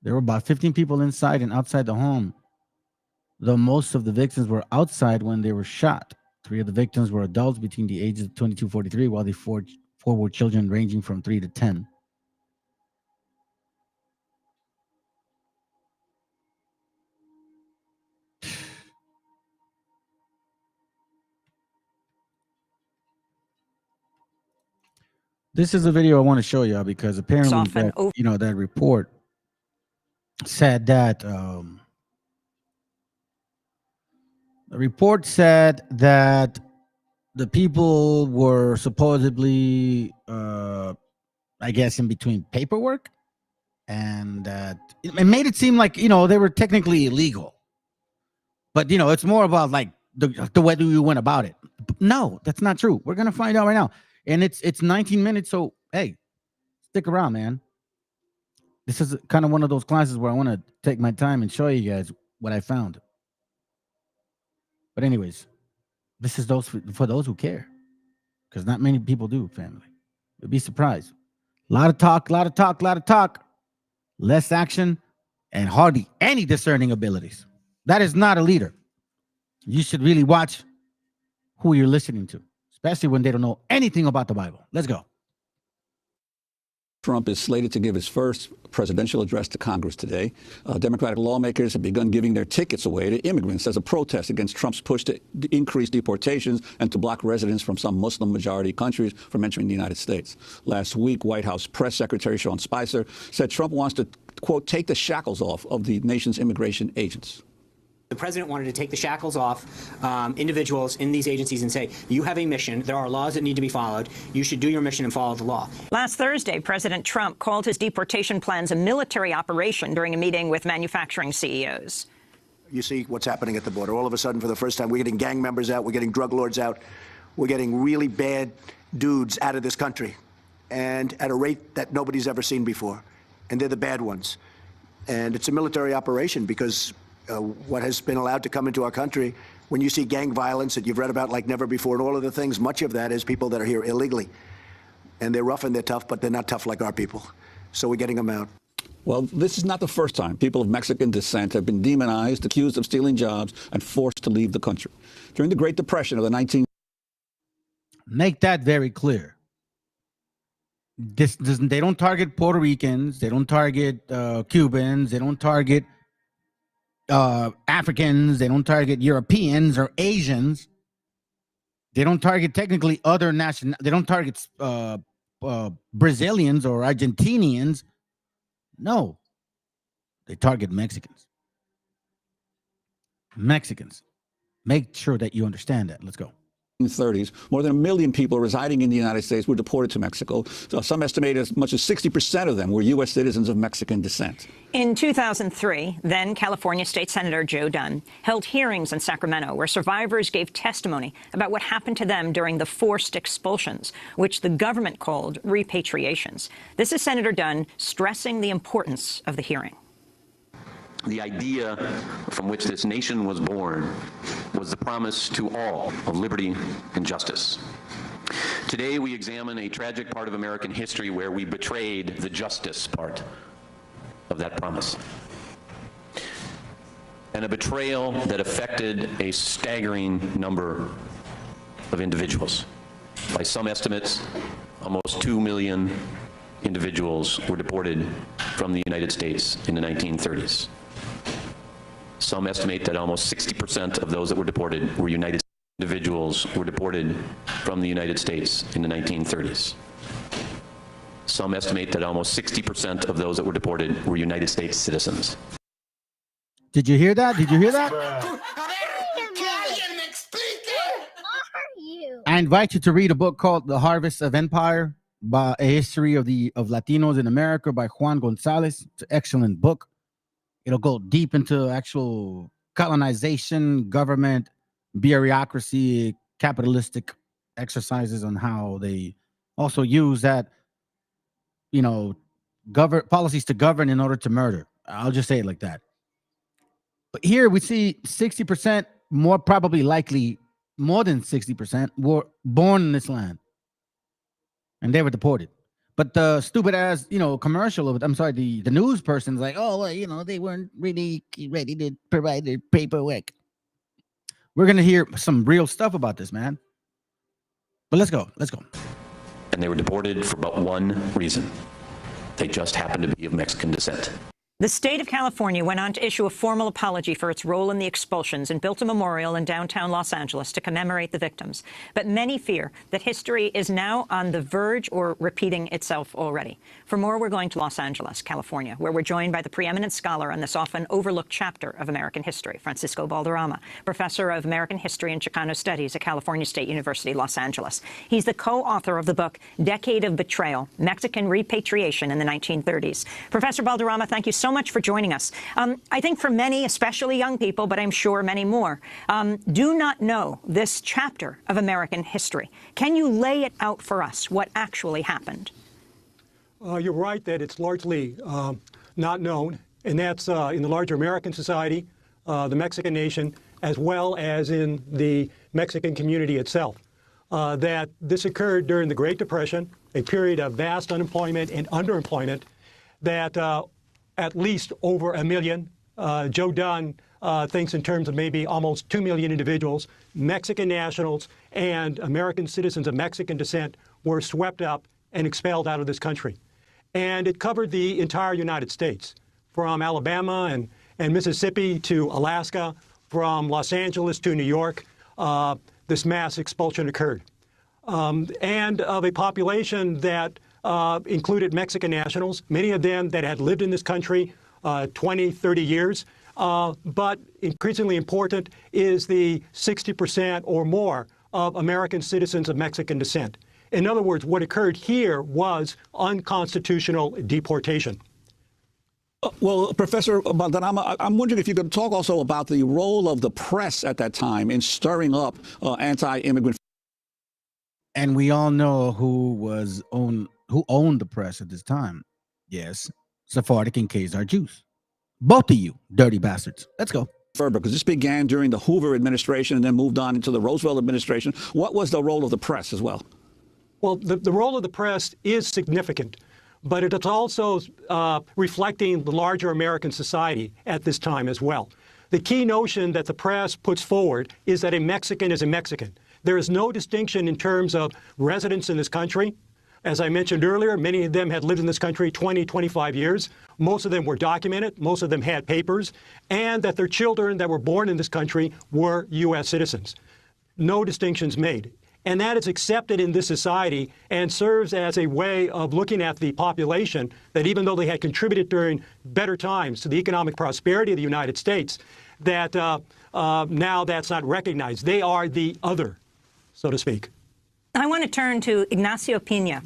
There were about 15 people inside and outside the home, though most of the victims were outside when they were shot. 3 of the victims were adults between the ages of 22 and 43, while the 4 were children ranging from 3 to 10. This is a video I want to show y'all because apparently that, that report said that the report said that the people were supposedly I guess in between paperwork, and that it made it seem like they were technically illegal, but it's more about like the way you went about it. No, that's not true. We're gonna find out right now. And it's 19 minutes, so hey, stick around, man. This is kind of one of those classes where I want to take my time and show you guys what I found. But anyways, this is for those who care, because not many people do, family. You'll be surprised. A lot of talk, less action, and hardly any discerning abilities. That is not a leader. You should really watch who you're listening to, especially when they don't know anything about the Bible. Let's go. Trump is slated to give his first presidential address to Congress today. Democratic lawmakers have begun giving their tickets away to immigrants as a protest against Trump's push to increase deportations and to block residents from some Muslim-majority countries from entering the United States. Last week, White House Press Secretary Sean Spicer said Trump wants to, quote, take the shackles off of the nation's immigration agents. The president wanted to take the shackles off individuals in these agencies and say, you have a mission. There are laws that need to be followed. You should do your mission and follow the law. Last Thursday, President Trump called his deportation plans a military operation during a meeting with manufacturing CEOs. You see what's happening at the border. All of a sudden, for the first time, we're getting gang members out, we're getting drug lords out, we're getting really bad dudes out of this country, and at a rate that nobody's ever seen before. And they're the bad ones. And it's a military operation because what has been allowed to come into our country, when you see gang violence that you've read about like never before, and all of the things, much of that is people that are here illegally. And they're rough and they're tough, but they're not tough like our people. So we're getting them out. Well, this is not the first time people of Mexican descent have been demonized, accused of stealing jobs, and forced to leave the country. During the Great Depression of the Make that very clear. They don't target Puerto Ricans. They don't target Cubans. They don't target Africans. They don't target Europeans or Asians. They don't target technically other They don't target Brazilians or Argentinians. No, they target Mexicans. Mexicans. Make sure that you understand that. Let's go. 1930s, more than 1 million people residing in the United States were deported to Mexico. So some estimate as much as 60% of them were U.S. citizens of Mexican descent. In 2003, then California State Senator Joe Dunn held hearings in Sacramento where survivors gave testimony about what happened to them during the forced expulsions, which the government called repatriations. This is Senator Dunn stressing the importance of the hearing. The idea from which this nation was born was the promise to all of liberty and justice. Today we examine a tragic part of American history where we betrayed the justice part of that promise. And a betrayal that affected a staggering number of individuals. By some estimates, almost 2 million individuals were deported from the United States in the 1930s. Some estimate that almost 60% of those that were deported were United States individuals were deported from the United States in the 1930s. Some estimate that almost 60% of those that were deported were United States citizens. Did you hear that? Did you hear that? I invite you to read a book called The Harvest of Empire, by a history of Latinos in America by Juan Gonzalez. It's an excellent book. It'll go deep into actual colonization, government, bureaucracy, capitalistic exercises on how they also use that, policies to govern in order to murder. I'll just say it like that. But here we see 60% more, probably likely more than 60% were born in this land. And they were deported. But the stupid ass, commercial of it, the news person's like, oh, well, they weren't really ready to provide their paperwork. We're going to hear some real stuff about this, man. But let's go. And they were deported for but one reason. They just happened to be of Mexican descent. The state of California went on to issue a formal apology for its role in the expulsions and built a memorial in downtown Los Angeles to commemorate the victims. But many fear that history is now on the verge or repeating itself already. For more, we're going to Los Angeles, California, where we're joined by the preeminent scholar on this often overlooked chapter of American history, Francisco Valderrama, professor of American history and Chicano studies at California State University, Los Angeles. He's the co-author of the book, Decade of Betrayal, Mexican Repatriation in the 1930s. Professor Valderrama, thank you so much for joining us. I think for many, especially young people, but I'm sure many more, do not know this chapter of American history. Can you lay it out for us, what actually happened? You're right that it's largely not known, and that's in the larger American society, the Mexican nation, as well as in the Mexican community itself. That this occurred during the Great Depression, a period of vast unemployment and underemployment, that at least over 1 million. Joe Dunn thinks in terms of maybe almost 2 million individuals, Mexican nationals and American citizens of Mexican descent were swept up and expelled out of this country. And it covered the entire United States, from Alabama and Mississippi to Alaska, from Los Angeles to New York. This mass expulsion occurred. And of a population that included Mexican nationals, many of them that had lived in this country 20, 30 years. But increasingly important is the 60% or more of American citizens of Mexican descent. In other words, what occurred here was unconstitutional deportation. Well, Professor Balderrama, I'm wondering if you could talk also about the role of the press at that time in stirring up anti-immigrant. And we all know who owned the press at this time. Yes, Sephardic and Khazar Jews. Both of you, dirty bastards. Let's go. Because this began during the Hoover administration and then moved on into the Roosevelt administration. What was the role of the press as well? Well, the role of the press is significant, but it is also reflecting the larger American society at this time as well. The key notion that the press puts forward is that a Mexican is a Mexican. There is no distinction in terms of residence in this country. As I mentioned earlier, many of them had lived in this country 20, 25 years. Most of them were documented. Most of them had papers, and that their children that were born in this country were U.S. citizens. No distinctions made. And that is accepted in this society and serves as a way of looking at the population that even though they had contributed during better times to the economic prosperity of the United States, that now that's not recognized. They are the other, so to speak. I want to turn to Ignacio Pina,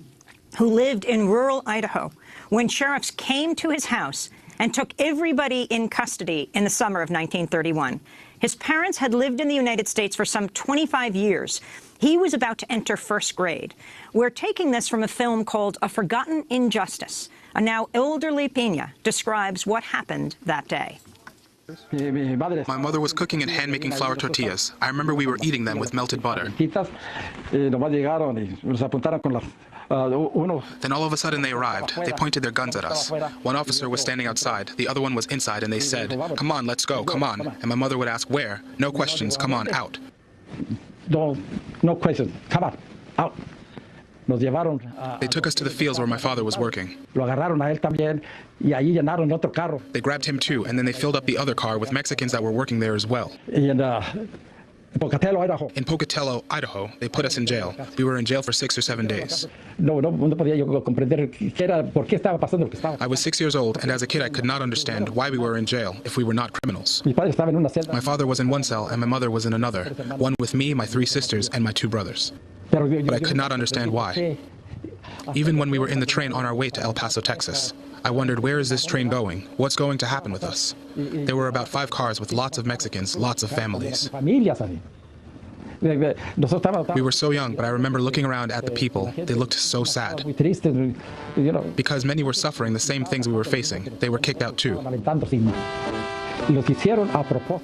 who lived in rural Idaho when sheriffs came to his house and took everybody in custody in the summer of 1931. His parents had lived in the United States for some 25 years. He was about to enter first grade. We're taking this from a film called A Forgotten Injustice. A now elderly Pina describes what happened that day. My mother was cooking and hand-making flour tortillas. I remember we were eating them with melted butter. Then all of a sudden they arrived. They pointed their guns at us. One officer was standing outside, the other one was inside, and they said, "Come on, let's go, come on." And my mother would ask, "Where?" "No questions, come on, out." No questions, come on, out. They took us to the fields where my father was working. They grabbed him too, and then they filled up the other car with Mexicans that were working there as well. In Pocatello, Idaho, they put us in jail. We were in jail for 6 or 7 days. I was 6 years old, and as a kid I could not understand why we were in jail if we were not criminals. My father was in one cell and my mother was in another, one with me, my 3 sisters, and my 2 brothers. But I could not understand why. Even when we were in the train on our way to El Paso, Texas, I wondered, where is this train going? What's going to happen with us? There were about 5 cars with lots of Mexicans, lots of families. We were so young, but I remember looking around at the people. They looked so sad. Because many were suffering the same things we were facing. They were kicked out too.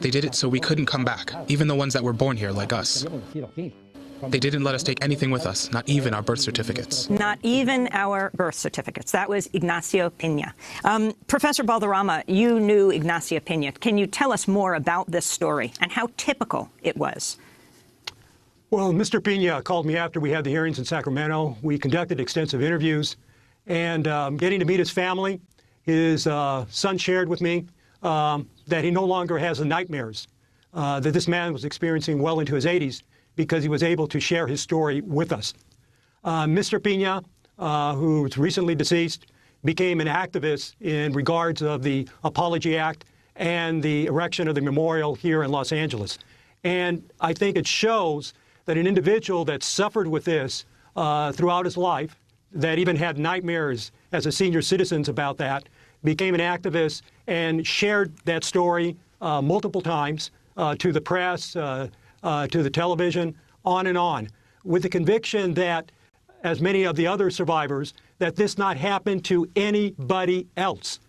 They did it so we couldn't come back, even the ones that were born here like us. They didn't let us take anything with us, not even our birth certificates. Not even our birth certificates. That was Ignacio Pina. Professor Balderrama, you knew Ignacio Pina. Can you tell us more about this story and how typical it was? Well, Mr. Pina called me after we had the hearings in Sacramento. We conducted extensive interviews, and getting to meet his family, his son shared with me that he no longer has the nightmares that this man was experiencing well into his 80s because he was able to share his story with us. Mr. Pina, who's recently deceased, became an activist in regards of the Apology Act and the erection of the memorial here in Los Angeles. And I think it shows that an individual that suffered with this throughout his life, that even had nightmares as a senior citizen about that, became an activist and shared that story multiple times to the press, to the television, on, with the conviction that, as many of the other survivors, that this not happen to anybody else.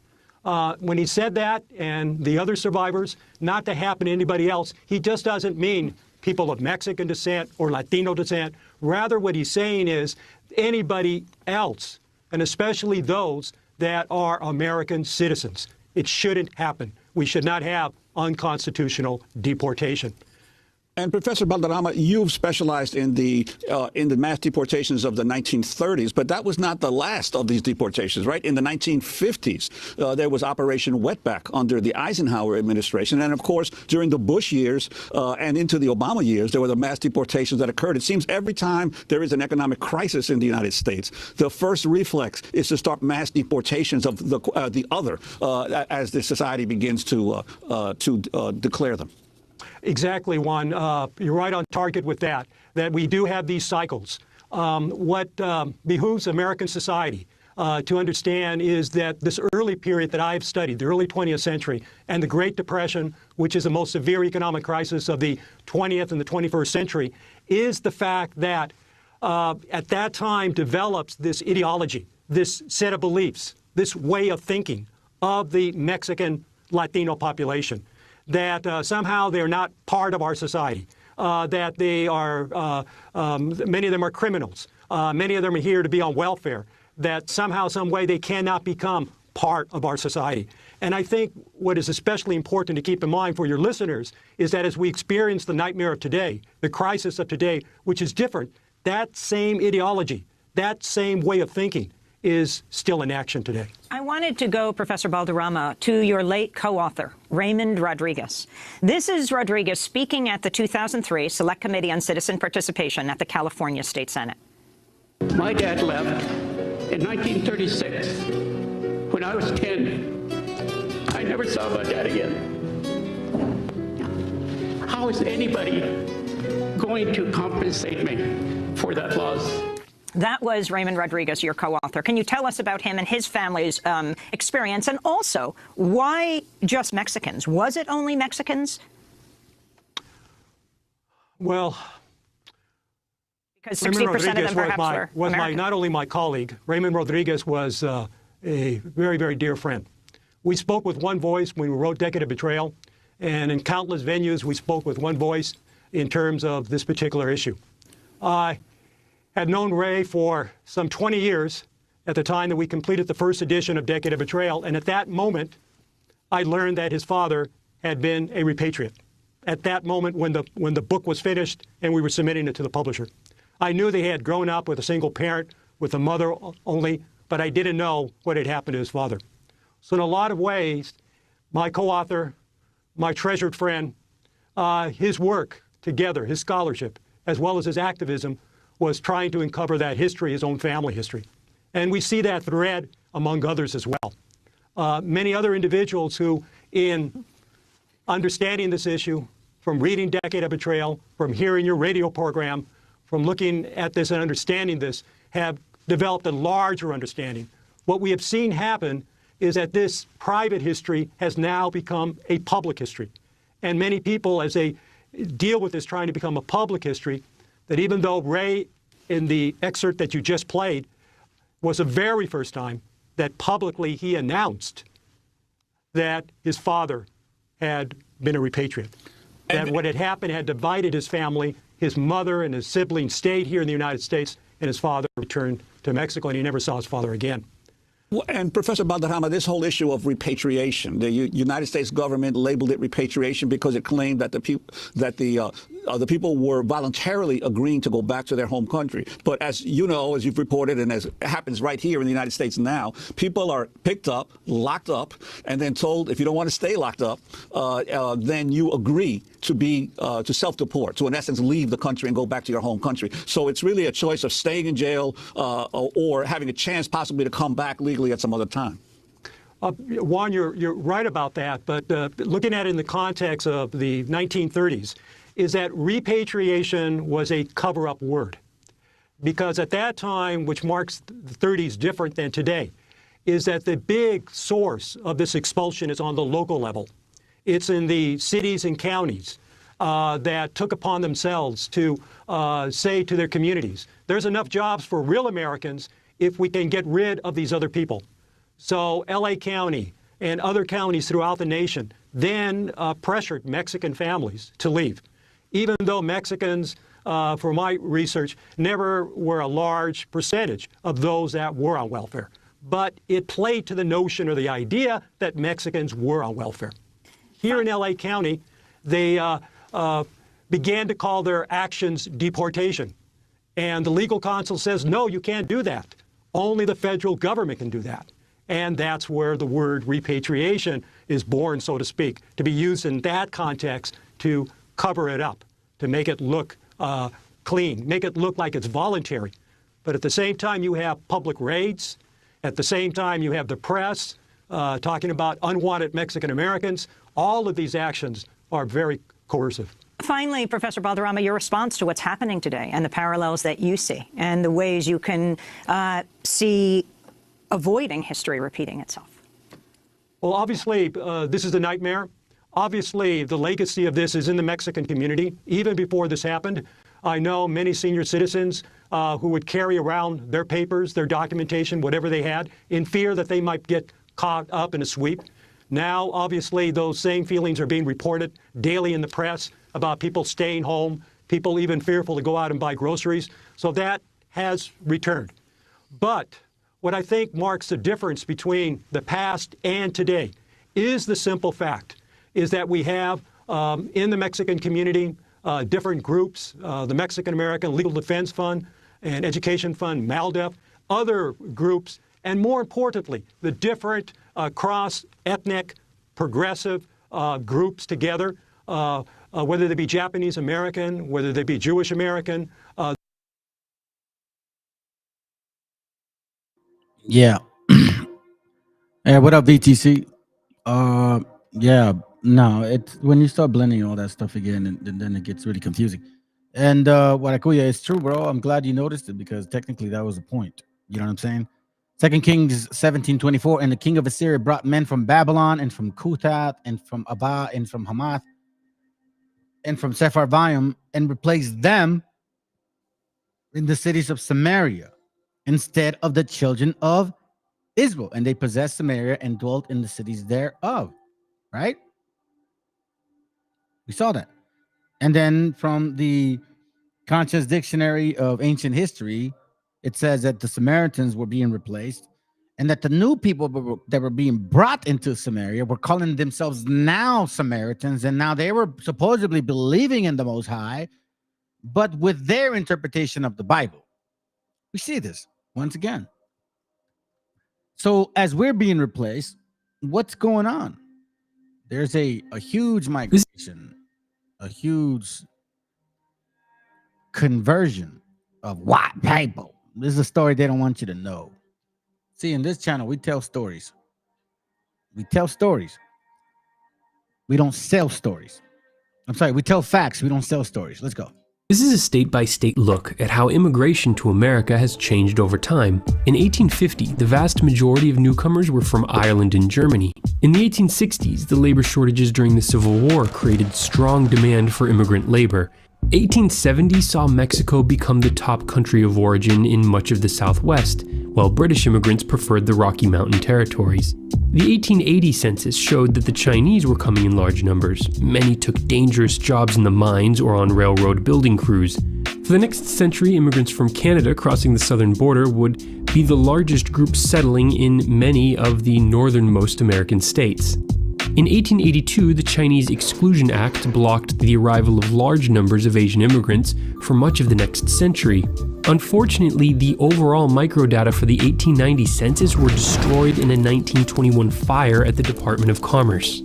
When he said that, and the other survivors, not to happen to anybody else, he just doesn't mean people of Mexican descent or Latino descent. Rather, what he's saying is anybody else, and especially those that are American citizens. It shouldn't happen. We should not have unconstitutional deportation. And Professor Balderrama, you've specialized in the mass deportations of the 1930s, but that was not the last of these deportations, right? In the 1950s, there was Operation Wetback under the Eisenhower administration. And of course, during the Bush years and into the Obama years, there were the mass deportations that occurred. It seems every time there is an economic crisis in the United States, the first reflex is to start mass deportations of the other as the society begins to declare them. Exactly, Juan. You're right on target with that we do have these cycles. What behooves American society to understand is that this early period that I've studied, the early 20th century, and the Great Depression, which is the most severe economic crisis of the 20th and the 21st century, is the fact that at that time develops this ideology, this set of beliefs, this way of thinking of the Mexican Latino population, that somehow they're not part of our society, that they are, many of them are criminals, many of them are here to be on welfare, that somehow, some way they cannot become part of our society. And I think what is especially important to keep in mind for your listeners is that as we experience the nightmare of today, the crisis of today, which is different, that same ideology, that same way of thinking is still in action today. I wanted to go, Professor Balderrama, to your late co-author, Raymond Rodriguez. This is Rodriguez speaking at the 2003 Select Committee on Citizen Participation at the California State Senate. My dad left in 1936. When I was 10, I never saw my dad again. How is anybody going to compensate me for that loss? That was Raymond Rodriguez, your co-author. Can you tell us about him and his family's experience, and also why just Mexicans? Was it only Mexicans? Well, because 60% of them perhaps was not only my colleague. Raymond Rodriguez was a very, very dear friend. We spoke with one voice when we wrote Decade of Betrayal, and in countless venues we spoke with one voice in terms of this particular issue. I had known Ray for some 20 years at the time that we completed the first edition of Decade of Betrayal, and at that moment I learned that his father had been a repatriate. At that moment when the book was finished and we were submitting it to the publisher. I knew that he had grown up with a single parent, with a mother only, but I didn't know what had happened to his father. So in a lot of ways, my co-author, my treasured friend, his work together, his scholarship, as well as his activism, was trying to uncover that history, his own family history. And we see that thread among others as well. Many other individuals who, in understanding this issue, from reading Decade of Betrayal, from hearing your radio program, from looking at this and understanding this, have developed a larger understanding. What we have seen happen is that this private history has now become a public history. And many people, as they deal with this trying to become a public history, that even though Ray, in the excerpt that you just played, was the very first time that publicly he announced that his father had been a repatriate. That what had happened had divided his family. His mother and his siblings stayed here in the United States, and his father returned to Mexico, and he never saw his father again. Well, and Professor Balderrama, this whole issue of repatriation, the United States government labeled it repatriation because it claimed that the people were voluntarily agreeing to go back to their home country. But as you know, as you've reported, and as happens right here in the United States now, people are picked up, locked up, and then told if you don't want to stay locked up, then you agree to be to self-deport, to in essence leave the country and go back to your home country. So it's really a choice of staying in jail or having a chance possibly to come back legally at some other time. Juan, you're right about that, but looking at it in the context of the 1930s, is that repatriation was a cover-up word. Because at that time, which marks the 30s different than today, is that the big source of this expulsion is on the local level. It's in the cities and counties that took upon themselves to say to their communities, there's enough jobs for real Americans if we can get rid of these other people. So LA County and other counties throughout the nation then pressured Mexican families to leave. Even though Mexicans, for my research, never were a large percentage of those that were on welfare. But it played to the notion or the idea that Mexicans were on welfare. Here in LA County, they began to call their actions deportation. And the legal counsel says, no, you can't do that. Only the federal government can do that. And that's where the word repatriation is born, so to speak, to be used in that context to cover it up, to make it look clean, make it look like it's voluntary. But at the same time, you have public raids. At the same time, you have the press talking about unwanted Mexican Americans. All of these actions are very coercive. Finally, Professor Balderrama, your response to what's happening today and the parallels that you see and the ways you can see avoiding history repeating itself? Well, obviously, this is a nightmare. Obviously, the legacy of this is in the Mexican community. Even before this happened, I know many senior citizens who would carry around their papers, their documentation, whatever they had, in fear that they might get caught up in a sweep. Now, obviously, those same feelings are being reported daily in the press about people staying home, people even fearful to go out and buy groceries. So that has returned. But what I think marks the difference between the past and today is the simple fact is that we have in the Mexican community different groups, the Mexican American Legal Defense Fund and Education Fund, MALDEF, other groups, and more importantly, the different cross-ethnic progressive groups together, whether they be Japanese American, whether they be Jewish American. Yeah. Hey, what up, VTC? Yeah, no, it's when you start blending all that stuff again, and then it gets really confusing. And Warakuya, it's true, bro. I'm glad you noticed it because technically that was the point. You know what I'm saying? 2 Kings 17:24, and the king of Assyria brought men from Babylon and from Kuthath and from Abba and from Hamath and from Sepharvaim and replaced them in the cities of Samaria instead of the children of Israel. And they possessed Samaria and dwelt in the cities thereof. Right? We saw that. And then from the Conscious Dictionary of Ancient History, it says that the Samaritans were being replaced and that the new people that were being brought into Samaria were calling themselves now Samaritans, and now they were supposedly believing in the Most High, but with their interpretation of the Bible. We see this once again. So as we're being replaced, what's going on? There's a huge migration, a huge conversion of white people. This is a story they don't want you to know. See, in this channel, we tell stories. We tell stories. We don't sell stories. I'm sorry, we tell facts. We don't sell stories. Let's go. This is a state-by-state look at how immigration to America has changed over time. In 1850, the vast majority of newcomers were from Ireland and Germany. In the 1860s, the labor shortages during the Civil War created strong demand for immigrant labor. 1870 saw Mexico become the top country of origin in much of the Southwest, while British immigrants preferred the Rocky Mountain territories. The 1880 census showed that the Chinese were coming in large numbers. Many took dangerous jobs in the mines or on railroad building crews. For the next century, immigrants from Canada crossing the southern border would be the largest group settling in many of the northernmost American states. In 1882, the Chinese Exclusion Act blocked the arrival of large numbers of Asian immigrants for much of the next century. Unfortunately, the overall microdata for the 1890 census were destroyed in a 1921 fire at the Department of Commerce.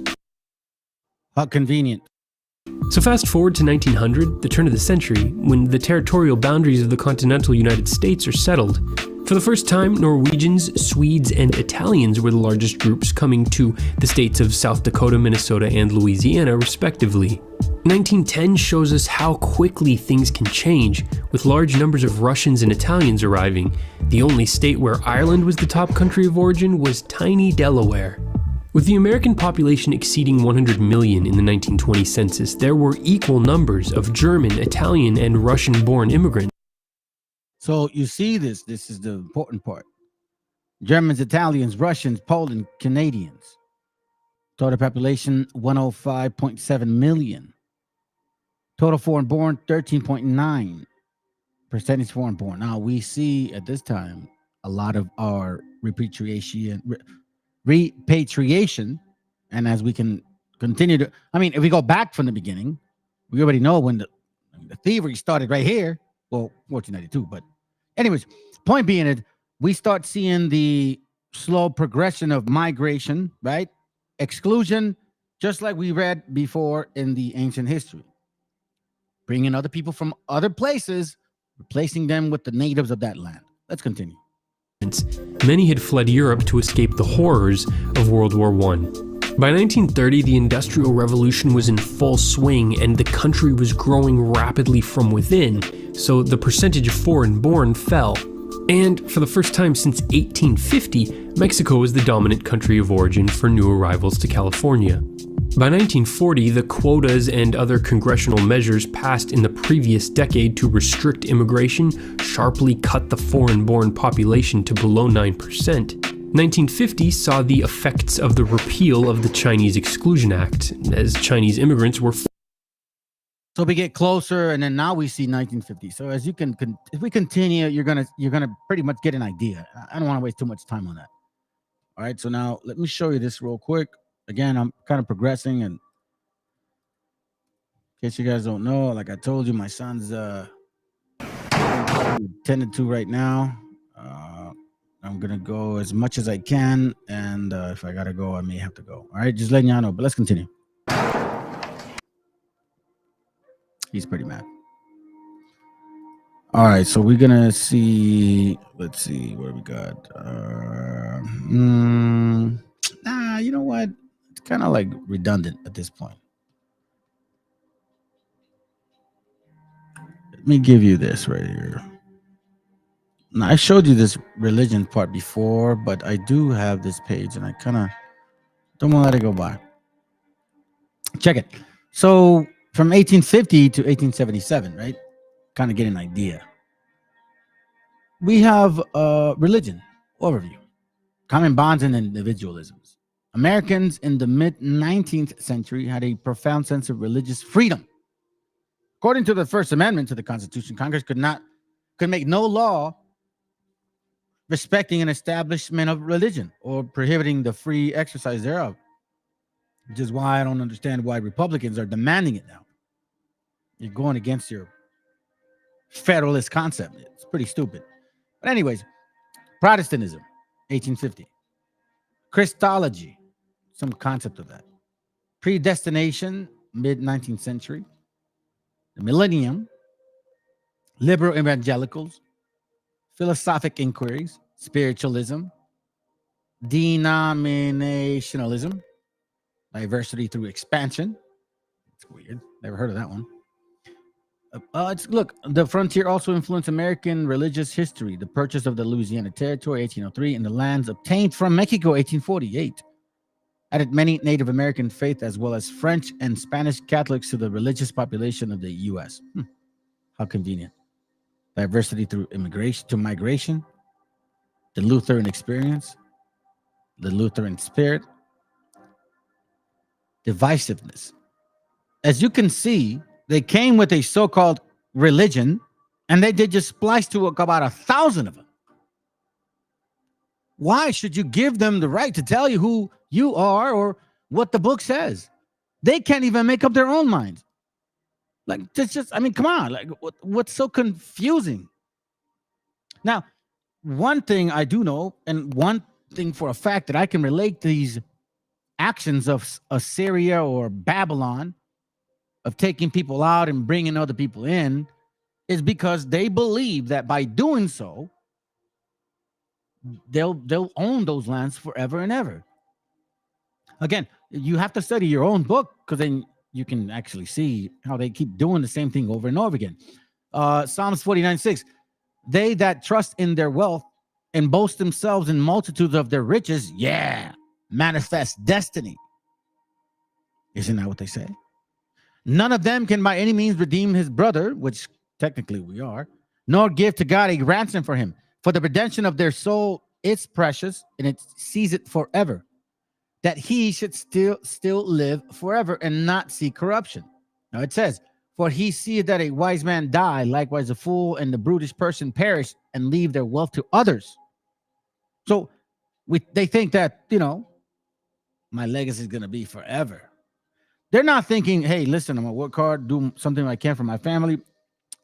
How convenient. So fast forward to 1900, the turn of the century, when the territorial boundaries of the continental United States are settled. For the first time, Norwegians, Swedes, and Italians were the largest groups coming to the states of South Dakota, Minnesota, and Louisiana, respectively. 1910 shows us how quickly things can change, with large numbers of Russians and Italians arriving. The only state where Ireland was the top country of origin was tiny Delaware. With the American population exceeding 100 million in the 1920 census, there were equal numbers of German, Italian, and Russian-born immigrants. So you see this is the important part. Germans, Italians, Russians, Poland, Canadians. Total population 105.7 million. Total foreign born 13.9%. Foreign born. Now we see at this time a lot of our repatriation, and as we can continue to, I mean, if we go back from the beginning, we already know when the thievery started right here. Well, 1492, but anyways, point being it, we start seeing the slow progression of migration, right? Exclusion, just like we read before in the ancient history. Bringing other people from other places, replacing them with the natives of that land. Let's continue. Many had fled Europe to escape the horrors of World War I. By 1930, the Industrial Revolution was in full swing and the country was growing rapidly from within, so the percentage of foreign-born fell. And for the first time since 1850, Mexico is the dominant country of origin for new arrivals to California. By 1940, the quotas and other congressional measures passed in the previous decade to restrict immigration sharply cut the foreign-born population to below 9%. 1950 saw the effects of the repeal of the Chinese Exclusion Act, as Chinese immigrants were. So we get closer, and then now we see 1950. So as you can, if we continue, you're gonna pretty much get an idea. I don't want to waste too much time on that. All right. So now let me show you this real quick. Again, I'm kind of progressing, and in case you guys don't know, like I told you, my son's tended to right now. I'm gonna go as much as I can, and if I gotta go, I may have to go. All right, just letting y'all know. But let's continue. He's pretty mad. All right, so we're gonna see. Let's see what we got. You know what? It's kind of like redundant at this point. Let me give you this right here. Now, I showed you this religion part before, but I do have this page, and I kind of don't want to let it go by. Check it. So from 1850 to 1877, right? Kind of get an idea. We have religion overview, common bonds and individualisms. Americans in the mid-19th century had a profound sense of religious freedom. According to the First Amendment to the Constitution, Congress could make no law respecting an establishment of religion or prohibiting the free exercise thereof, which is why I don't understand why Republicans are demanding it now. You're going against your federalist concept. It's pretty stupid. But anyways, Protestantism, 1850. Christology, some concept of that. Predestination, mid-19th century. The millennium. Liberal evangelicals. Philosophic inquiries. Spiritualism. Denominationalism. Diversity through expansion. It's weird. Never heard of that one. Look, the frontier also influenced American religious history. The purchase of the Louisiana Territory, 1803, and the lands obtained from Mexico, 1848, added many Native American faith as well as French and Spanish Catholics to the religious population of the U.S. How convenient. Diversity through immigration to migration, the Lutheran experience, the Lutheran spirit, divisiveness. As you can see, they came with a so-called religion, and they did just splice to about 1,000 of them. Why should you give them the right to tell you who you are or what the book says? They can't even make up their own minds. Like, I mean, come on. Like, what's so confusing? Now, one thing I do know, and one thing for a fact that I can relate these actions of Assyria or Babylon, of taking people out and bringing other people in, is because they believe that by doing so, they'll own those lands forever and ever. Again, you have to study your own book, because then you can actually see how they keep doing the same thing over and over again. Psalms 49:6, they that trust in their wealth and boast themselves in multitudes of their riches, manifest destiny. Isn't that what they say? None of them can by any means redeem his brother, which technically we are, nor give to God a ransom for him. For the redemption of their soul, it's precious, and it sees it forever, that he should still live forever and not see corruption. Now it says, for he seeth that a wise man die, likewise a fool and the brutish person perish and leave their wealth to others. So they think that, my legacy is going to be forever. They're not thinking, hey, listen, I'm going to work hard, do something I can for my family,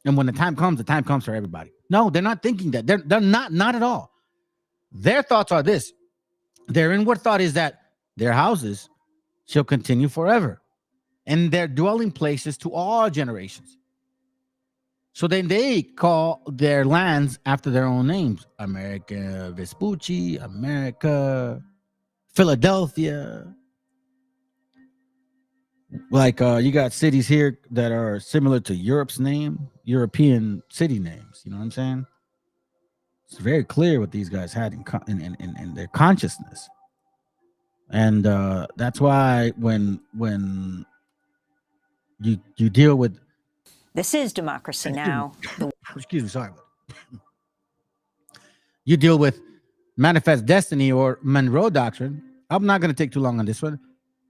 and when the time comes for everybody. No, they're not thinking that. They're not at all. Their thoughts are this. Their inward thought is that their houses shall continue forever, and their dwelling places to all generations. So then they call their lands after their own names. America Vespucci, America, Philadelphia. Like you got cities here that are similar to Europe's name, European city names. You know what I'm saying? It's very clear what these guys had in their consciousness. And that's why when you deal with... This is Democracy Now! Excuse me, sorry. You deal with manifest destiny or Monroe Doctrine. I'm not going to take too long on this one.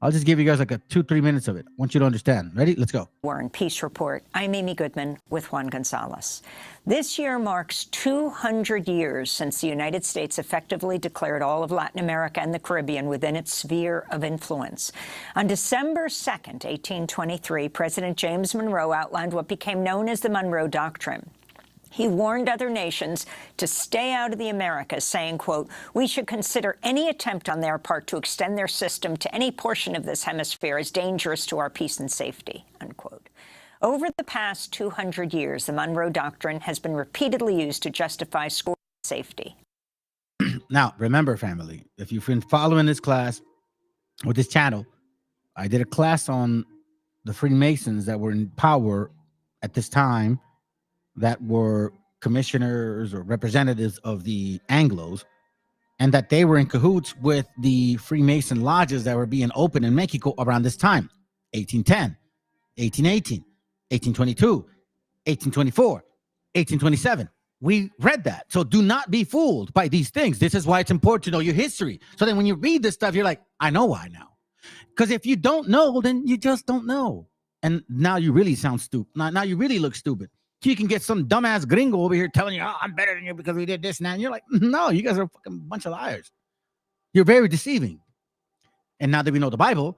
I'll just give you guys like a 2-3 minutes of it. I want you to understand. Ready? Let's go. War and Peace Report. I'm Amy Goodman with Juan Gonzalez. This year marks 200 years since the United States effectively declared all of Latin America and the Caribbean within its sphere of influence. On December 2nd, 1823, President James Monroe outlined what became known as the Monroe Doctrine. He warned other nations to stay out of the Americas, saying, quote, "We should consider any attempt on their part to extend their system to any portion of this hemisphere as dangerous to our peace and safety," unquote. Over the past 200 years, the Monroe Doctrine has been repeatedly used to justify scores of safety. Now, remember, family, if you've been following this class or this channel, I did a class on the Freemasons that were in power at this time, that were commissioners or representatives of the Anglos, and that they were in cahoots with the Freemason lodges that were being opened in Mexico around this time, 1810, 1818, 1822, 1824, 1827. We read that. So do not be fooled by these things. This is why it's important to know your history. So then when you read this stuff, you're like, I know why now. Because if you don't know, then you just don't know. And now you really sound stupid. Now you really look stupid. You can get some dumbass gringo over here telling you, oh, I'm better than you because we did this and that. And you're like, no, you guys are a fucking bunch of liars. You're very deceiving. And now that we know the Bible,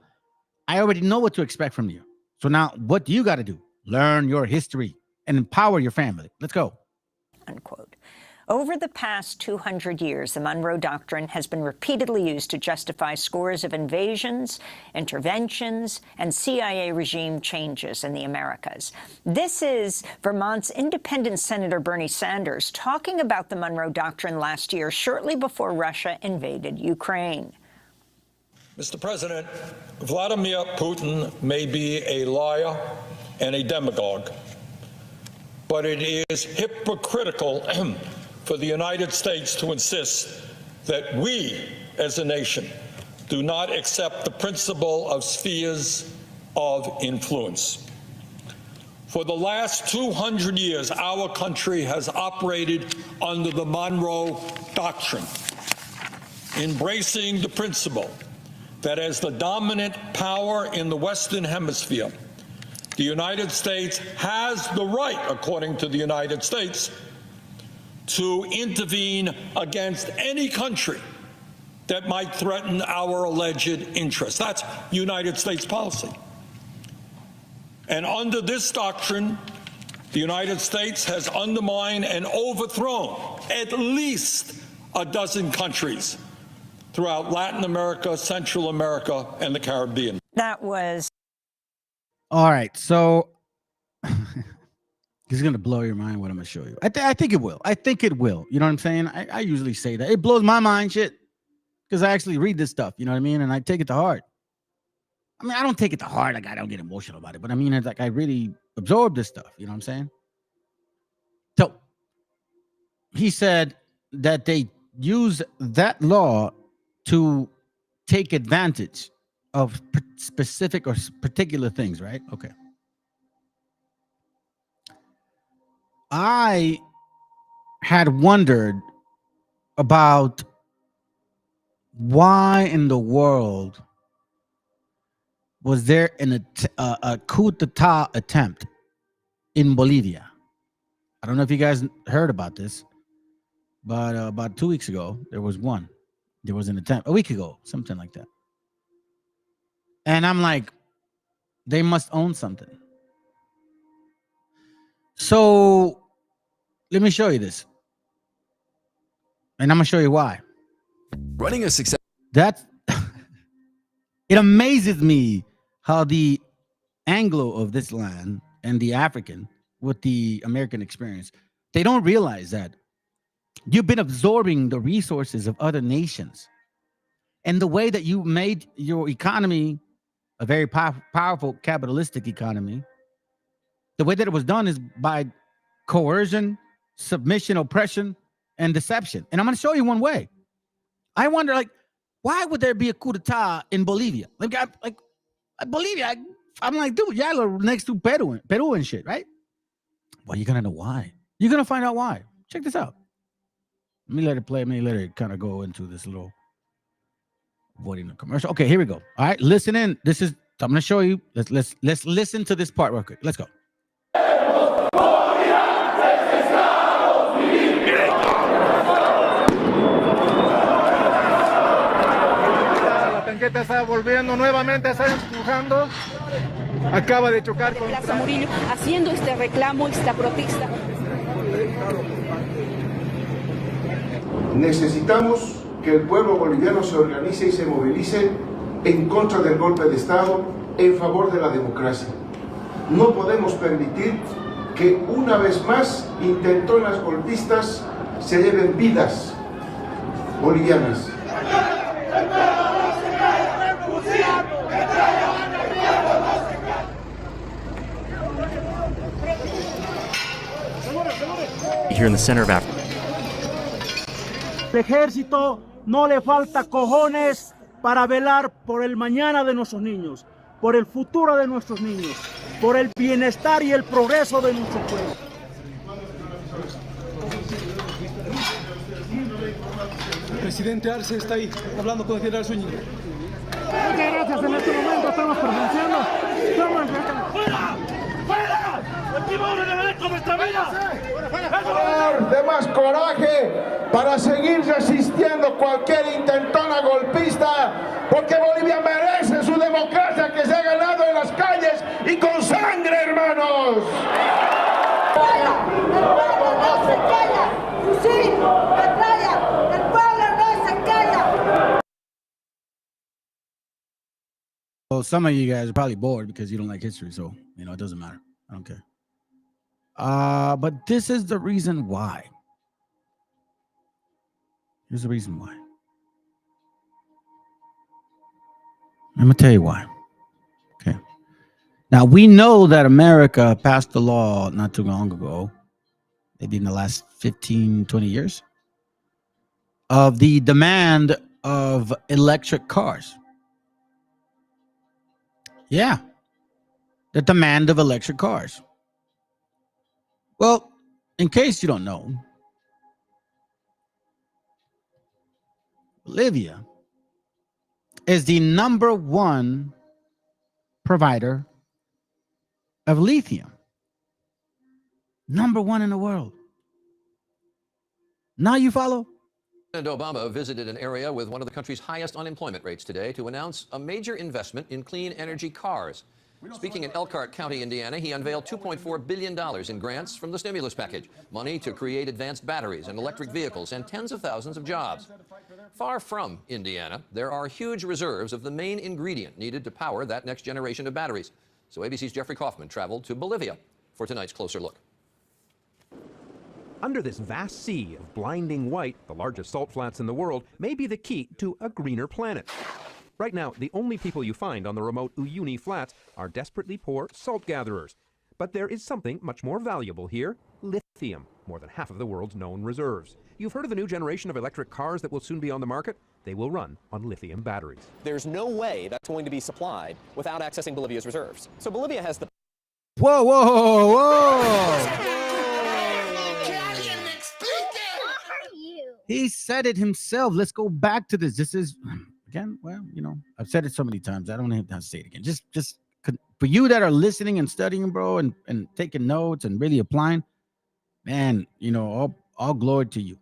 I already know what to expect from you. So now what do you got to do? Learn your history and empower your family. Let's go. Unquote. Over the past 200 years, the Monroe Doctrine has been repeatedly used to justify scores of invasions, interventions, and CIA regime changes in the Americas. This is Vermont's independent Senator Bernie Sanders talking about the Monroe Doctrine last year, shortly before Russia invaded Ukraine. Mr. President, Vladimir Putin may be a liar and a demagogue, but it is hypocritical for the United States to insist that we, as a nation, do not accept the principle of spheres of influence. For the last 200 years, our country has operated under the Monroe Doctrine, embracing the principle that as the dominant power in the Western Hemisphere, the United States has the right, according to the United States, to intervene against any country that might threaten our alleged interests. That's United States policy. And under this doctrine, the United States has undermined and overthrown at least a dozen countries throughout Latin America, Central America, and the Caribbean. That was... All right, so... This is going to blow your mind what I'm going to show you. I think it will. I think it will. You know what I'm saying? I usually say that. It blows my mind, shit. Because I actually read this stuff, you know what I mean? And I take it to heart. I mean, I don't take it to heart. Like, I don't get emotional about it. But I mean, it's like I really absorb this stuff. You know what I'm saying? So, he said that they use that law to take advantage of specific or particular things, right? Okay. I had wondered about why in the world was there a coup d'etat attempt in Bolivia. I don't know if you guys heard about this, but about 2 weeks ago, there was one. There was an attempt, a week ago, something like that. And I'm like, they must own something. So let me show you this. And I'm going to show you why. Running a success. That it amazes me how the Anglo of this land and the African with the American experience, they don't realize that you've been absorbing the resources of other nations. And the way that you made your economy a very powerful capitalistic economy, the way that it was done is by coercion, submission, oppression, and deception. And I'm going to show you one way. I wonder, like, why would there be a coup d'etat in Bolivia? Bolivia, I'm like, dude, y'all are next to Peru and shit, right? Well, you're going to know why. You're going to find out why. Check this out. Let me let it play. Let me let it kind of go into this little avoiding the commercial. Okay, here we go. All right, listen in. I'm going to show you. Let's listen to this part real quick. Let's go. La tanqueta está volviendo nuevamente, está empujando. Acaba de chocar con Plaza Murillo haciendo este reclamo, esta protesta. Necesitamos que el pueblo boliviano se organice y se movilice en contra del golpe de Estado, en favor de la democracia. No podemos permitir que una vez más intentonas golpistas se lleven vidas bolivianas. Here in the center of Africa. El ejército no le falta cojones para velar por el mañana de nuestros niños, por el futuro de nuestros niños, por el bienestar y el progreso de nuestro pueblo. El presidente Arce está ahí, hablando con el general Zúñiga. Muchas gracias, en este momento estamos presenciando. ¡Fuera! ¡Fuera! ¡Aquí va un elemento de nuestra vida! De más coraje para seguir resistiendo cualquier intentona golpista, porque Bolivia merece su democracia que se ha ganado en las calles y con sangre, hermanos. El pueblo no se calla. Sí, batalla. El pueblo no se calla. Well, some of you guys are probably bored because you don't like history, so it doesn't matter. I don't care. But this is the reason why. Here's the reason why. I'm gonna tell you why. Okay. Now we know that America passed a law not too long ago, maybe in the last 15, 20 years, of the demand of electric cars. Yeah. The demand of electric cars. Well, in case you don't know, Bolivia is the #1 provider of lithium. #1 in the world. Now you follow? President Obama visited an area with one of the country's highest unemployment rates today to announce a major investment in clean energy cars. Speaking in Elkhart County, Indiana, he unveiled $2.4 billion in grants from the stimulus package, money to create advanced batteries and electric vehicles, and tens of thousands of jobs. Far from Indiana, there are huge reserves of the main ingredient needed to power that next generation of batteries. So ABC's Jeffrey Kaufman traveled to Bolivia for tonight's Closer Look. Under this vast sea of blinding white, the largest salt flats in the world may be the key to a greener planet. Right now, the only people you find on the remote Uyuni Flats are desperately poor salt gatherers. But there is something much more valuable here: lithium, more than half of the world's known reserves. You've heard of the new generation of electric cars that will soon be on the market? They will run on lithium batteries. There's no way that's going to be supplied without accessing Bolivia's reserves. So Bolivia has the... Whoa, whoa, whoa! He said it himself. Let's go back to this. This is... Again, well, I've said it so many times. I don't have to say it again. Just for you that are listening and studying, bro, and taking notes and really applying, man, all glory to you.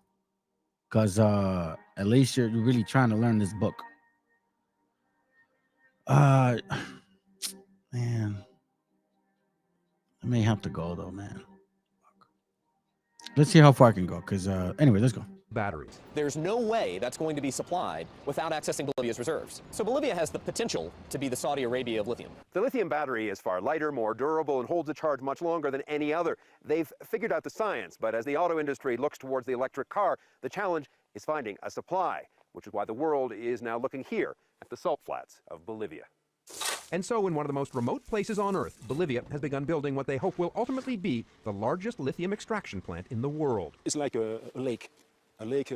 Because at least you're really trying to learn this book. Man, I may have to go, though, man. Let's see how far I can go. Because anyway, let's go. Batteries. There's no way that's going to be supplied without accessing Bolivia's reserves. So Bolivia has the potential to be the Saudi Arabia of lithium. The lithium battery is far lighter, more durable, and holds a charge much longer than any other. They've figured out the science, but as the auto industry looks towards the electric car, the challenge is finding a supply, which is why the world is now looking here at the salt flats of Bolivia. And so, in one of the most remote places on Earth, Bolivia has begun building what they hope will ultimately be the largest lithium extraction plant in the world. It's like a lake. a lake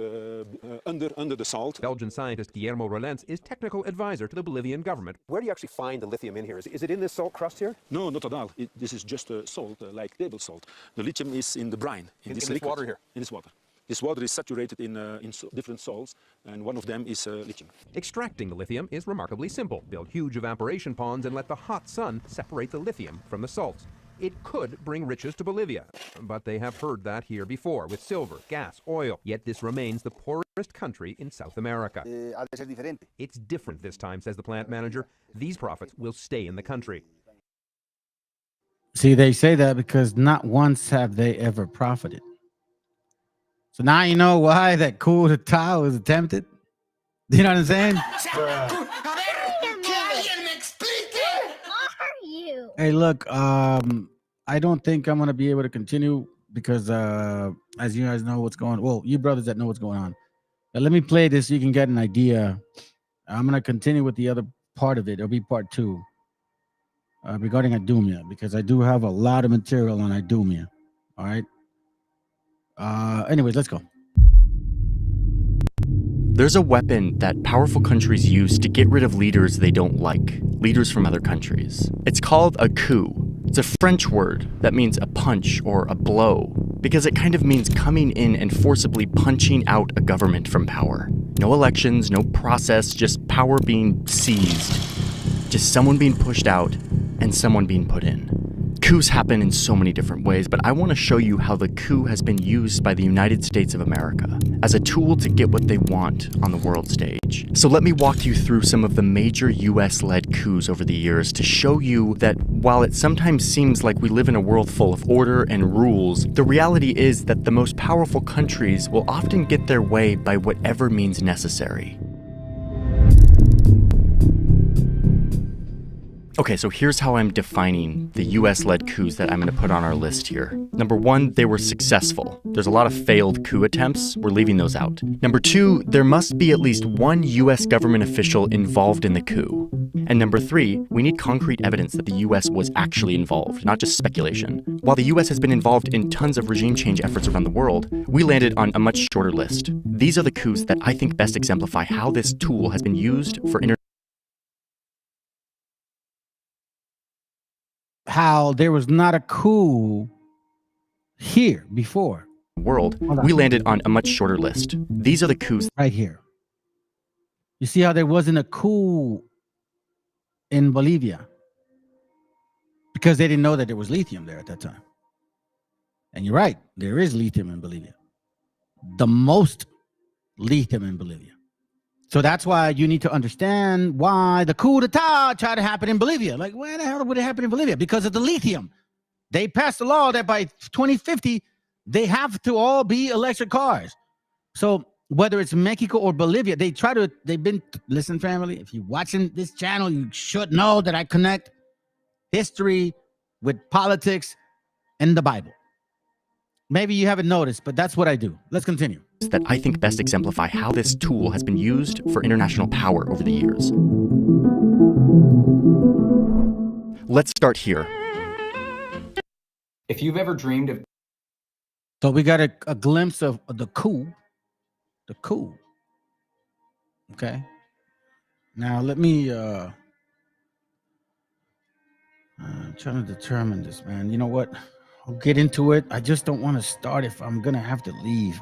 under the salt. Belgian scientist Guillermo Rolens is technical advisor to the Bolivian government. Where do you actually find the lithium in here? Is it in this salt crust here? No, not at all. This is just salt, like table salt. The lithium is in the brine, in this liquid. Water here? In this water. This water is saturated in different salts, and one of them is lithium. Extracting the lithium is remarkably simple. Build huge evaporation ponds and let the hot sun separate the lithium from the salts. It could bring riches to Bolivia, but they have heard that here before with silver, gas, oil. Yet this remains the poorest country in South America. It's different this time, says the plant manager. These profits will stay in the country. See, they say that because not once have they ever profited. So now you know why that coup d'etat was attempted. You know what I'm saying? Hey, look, I don't think I'm going to be able to continue because as you guys know what's going on. Well, you brothers that know what's going on. Now, let me play this so you can get an idea. I'm going to continue with the other part of it. It'll be part 2 regarding IDUMEA because I do have a lot of material on IDUMEA. All right. Anyways, let's go. There's a weapon that powerful countries use to get rid of leaders they don't like, leaders from other countries. It's called a coup. It's a French word that means a punch or a blow, because it kind of means coming in and forcibly punching out a government from power. No elections, no process, just power being seized. Just someone being pushed out and someone being put in. Coups happen in so many different ways, but I want to show you how the coup has been used by the United States of America as a tool to get what they want on the world stage. So let me walk you through some of the major US-led coups over the years to show you that while it sometimes seems like we live in a world full of order and rules, the reality is that the most powerful countries will often get their way by whatever means necessary. Okay, so here's how I'm defining the US-led coups that I'm going to put on our list here. Number 1, they were successful. There's a lot of failed coup attempts. We're leaving those out. Number 2, there must be at least one US government official involved in the coup. And number 3, we need concrete evidence that the US was actually involved, not just speculation. While the US has been involved in tons of regime change efforts around the world, we landed on a much shorter list. These are the coups that I think best exemplify how this tool has been used for how there was not a coup here before. World, we landed on a much shorter list. These are the coups right here. You see how there wasn't a coup in Bolivia because they didn't know that there was lithium there at that time. And you're right, there is lithium in Bolivia. The most lithium in Bolivia. So that's why you need to understand why the coup d'etat tried to happen in Bolivia. Like, where the hell would it happen in Bolivia? Because of the lithium. They passed a law that by 2050, they have to all be electric cars. So whether it's Mexico or Bolivia, listen, family, if you're watching this channel, you should know that I connect history with politics and the Bible. Maybe you haven't noticed, but that's what I do. Let's continue. That I think best exemplify how this tool has been used for international power over the years. Let's start here. If you've ever dreamed of... So we got a glimpse of the coup. The coup. Okay. Now let me... I'm trying to determine this, man. You know what? I'll get into it. I just don't want to start if I'm going to have to leave.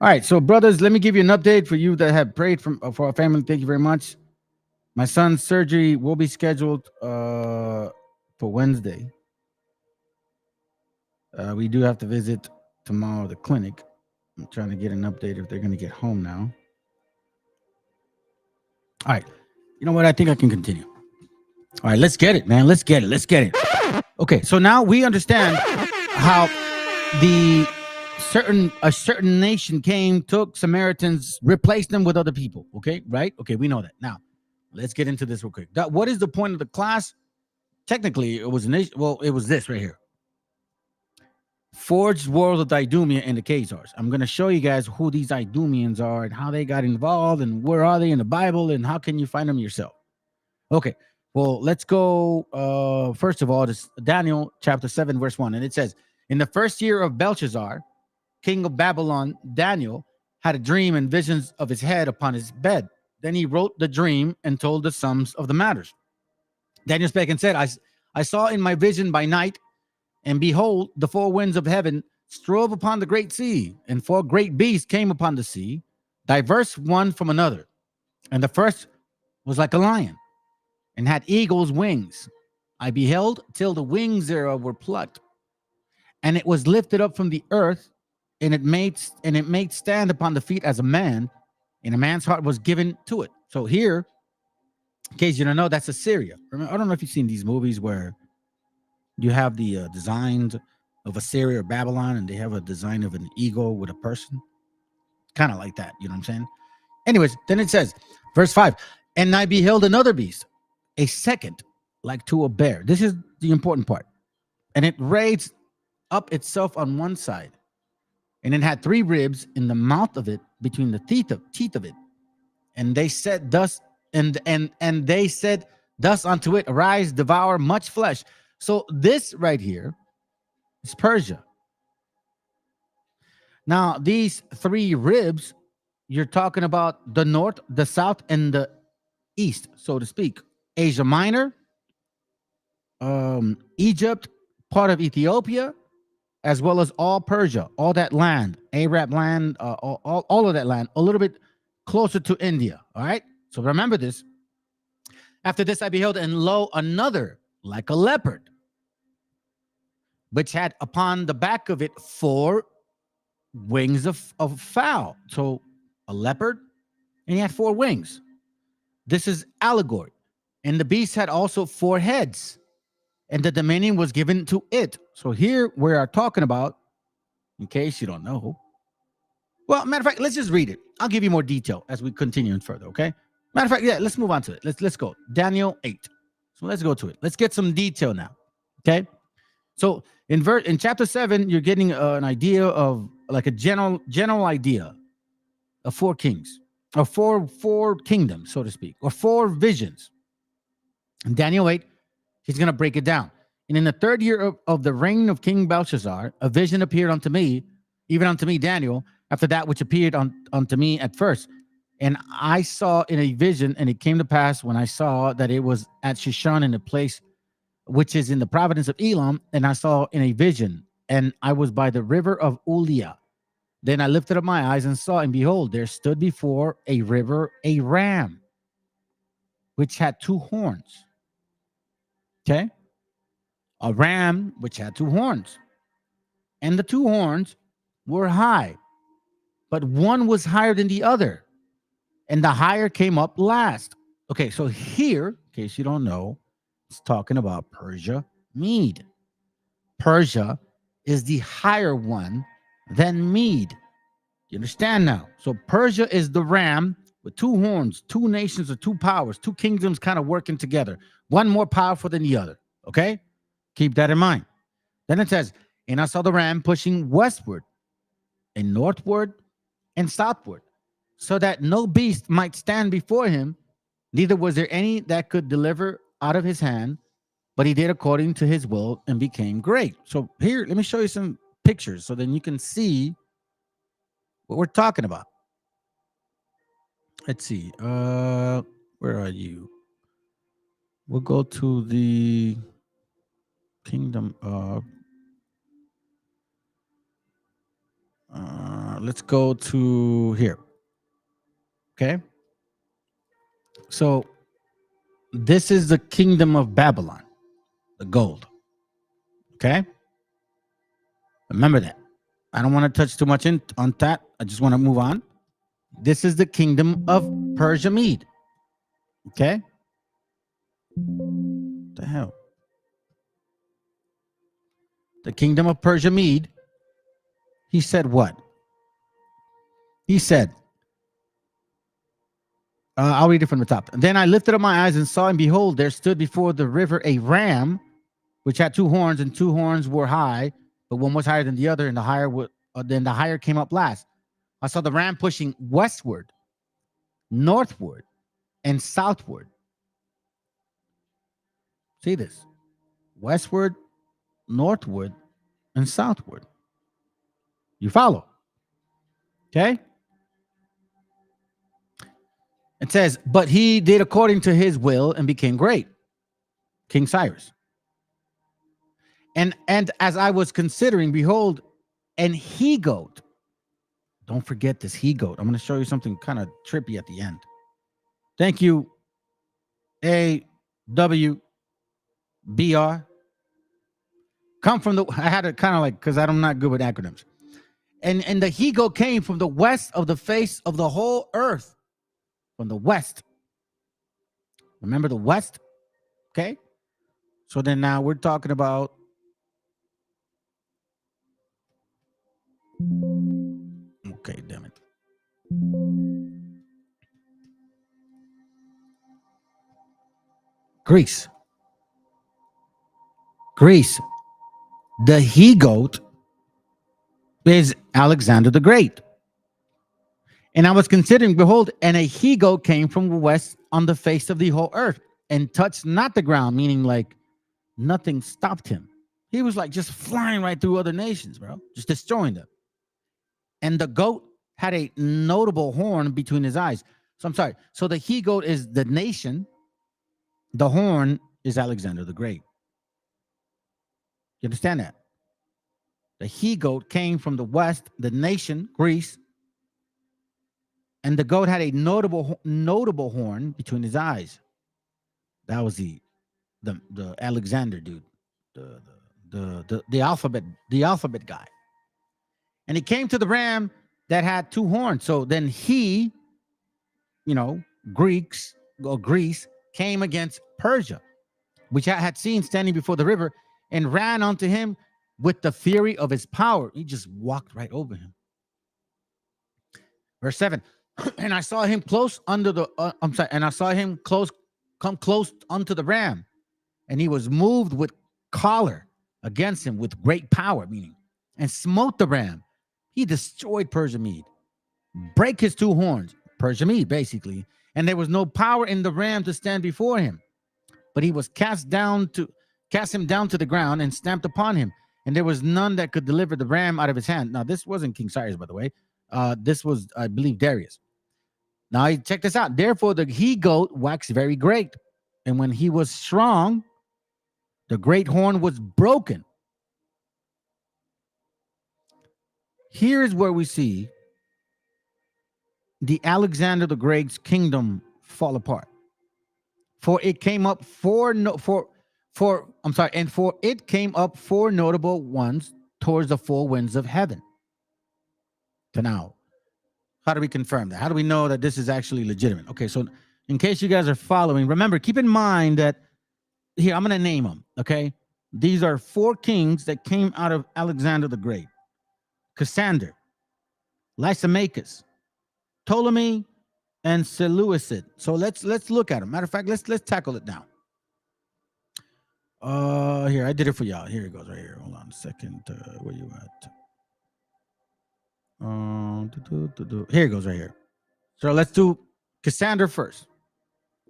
All right, so brothers, let me give you an update for you that have prayed for our family. Thank you very much. My son's surgery will be scheduled for Wednesday. We do have to visit tomorrow the clinic. I'm trying to get an update if they're going to get home now. All right, you know what? I think I can continue. All right, let's get it, man. Let's get it. Okay, so now we understand how a certain nation came, took Samaritans, replaced them with other people. Okay, right? Okay, we know that. Now, let's get into this real quick. What is the point of the class? Technically, it was it was this right here. Forged World of IDUMEA and the Khazars. I'm going to show you guys who these IDUMEans are and how they got involved and where are they in the Bible and how can you find them yourself. Okay, well, let's go first of all to Daniel chapter 7, verse 1. And it says, in the first year of Belshazzar, king of Babylon, Daniel, had a dream and visions of his head upon his bed. Then he wrote the dream and told the sums of the matters. Daniel spake and said, I saw in my vision by night, and behold, the four winds of heaven strove upon the great sea, and four great beasts came upon the sea, diverse one from another. And the first was like a lion, and had eagle's wings. I beheld till the wings thereof were plucked, and it was lifted up from the earth, and it made stand upon the feet as a man, and a man's heart was given to it. So here, in case you don't know, that's Assyria. Remember, I don't know if you've seen these movies where you have the designs of Assyria or Babylon, and they have a design of an eagle with a person. Kind of like that, you know what I'm saying? Anyways, then it says, verse 5, and I beheld another beast, a second, like to a bear. This is the important part. And it raised up itself on one side, and it had three ribs in the mouth of it, between the teeth of it. And they said thus, and they said thus unto it, arise, devour much flesh. So this right here is Persia. Now, these three ribs, you're talking about the north, the south, and the east, so to speak. Asia Minor, Egypt, part of Ethiopia, as well as all Persia, all that land, Arab land, all of that land, a little bit closer to India. All right. So remember this. After this, I beheld, and lo, another like a leopard, which had upon the back of it four wings of fowl. So a leopard, and he had four wings. This is allegory. And the beast had also four heads, and the dominion was given to it. So here we are talking about, in case you don't know. Well, matter of fact, let's just read it. I'll give you more detail as we continue further, okay? Matter of fact, yeah, let's move on to it. Let's go. Daniel 8. So let's go to it. Let's get some detail now, okay? So in chapter 7, you're getting an idea of like a general idea of four kings, or four kingdoms, so to speak, or four visions. In Daniel 8, he's going to break it down. And in the third year of the reign of King Belshazzar, a vision appeared unto me, even unto me, Daniel, after that which appeared unto me at first. And I saw in a vision, and it came to pass when I saw that it was at Shushan, in a place which is in the province of Elam, and I saw in a vision, and I was by the river of Ulia. Then I lifted up my eyes and saw, and behold, there stood before a river a ram, which had two horns. Okay? A ram which had two horns. And the two horns were high, but one was higher than the other, and the higher came up last. Okay, so here, in case you don't know, it's talking about Persia Mede. Persia is the higher one than Mede. You understand now? So Persia is the ram with two horns, two nations or two powers, two kingdoms kind of working together, one more powerful than the other. Okay? Keep that in mind. Then it says, and I saw the ram pushing westward and northward and southward, so that no beast might stand before him, neither was there any that could deliver out of his hand, but he did according to his will and became great. So here, let me show you some pictures so then you can see what we're talking about. Let's see. Where are you? We'll go to the kingdom of. Let's go to here. Okay. So this is the kingdom of Babylon, the gold. Okay. Remember that. I don't want to touch too much on that. I just want to move on. This is the kingdom of Persia Mede. Okay. What the hell? The kingdom of Persia Mede. He said what? He said, I'll read it from the top. Then I lifted up my eyes and saw, and behold, there stood before the river a ram, which had two horns, and two horns were high, but one was higher than the other, and the higher came up last. I saw the ram pushing westward, northward, and southward. See this? Westward, northward, and southward. You follow? Okay? It says, but he did according to his will and became great. King Cyrus. And as I was considering, behold, an he-goat. Don't forget this he-goat. I'm going to show you something kind of trippy at the end. Thank you, AWBR. Come from the, I had to kind of like, because I'm not good with acronyms. And the he-goat came from the west of the face of the whole earth. From the west. Remember the west? Okay. So then now we're talking about okay, damn it. Greece. Greece. The he-goat is Alexander the Great. And I was considering, behold, and a he-goat came from the west on the face of the whole earth and touched not the ground, meaning like nothing stopped him. He was like just flying right through other nations, bro, just destroying them. And the goat had a notable horn between his eyes. So I'm sorry. So the he-goat is the nation. The horn is Alexander the Great. You understand that? The he-goat came from the west, the nation, Greece, and the goat had a notable horn between his eyes. That was the Alexander dude, the alphabet guy. And he came to the ram that had two horns. So then he, Greece came against Persia, which I had seen standing before the river, and ran onto him with the fury of his power. He just walked right over him. Verse 7. And I saw him close under the and I saw him come close unto the ram, and he was moved with choler against him with great power, meaning, and smote the ram. He destroyed Persia Mede, break his two horns, Persia Mede basically, and there was no power in the ram to stand before him, but he was cast him down to the ground and stamped upon him, and there was none that could deliver the ram out of his hand. Now this wasn't King Cyrus, by the way. This was, I believe, Darius. Now, check this out. Therefore, the he-goat waxed very great. And when he was strong, the great horn was broken. Here's where we see the Alexander the Great's kingdom fall apart. For it came up four notable ones towards the four winds of heaven. So now, how do we confirm that? How do we know that this is actually legitimate? Okay, so in case you guys are following, remember, keep in mind that here, I'm going to name them, okay? These are four kings that came out of Alexander the Great. Cassander, Lysimachus, Ptolemy, and Seleucid. So let's look at them. Matter of fact, let's tackle it now. Here, I did it for y'all. Here it goes right here. Hold on a second. Where you at? Here it goes right here. So let's do Cassander first.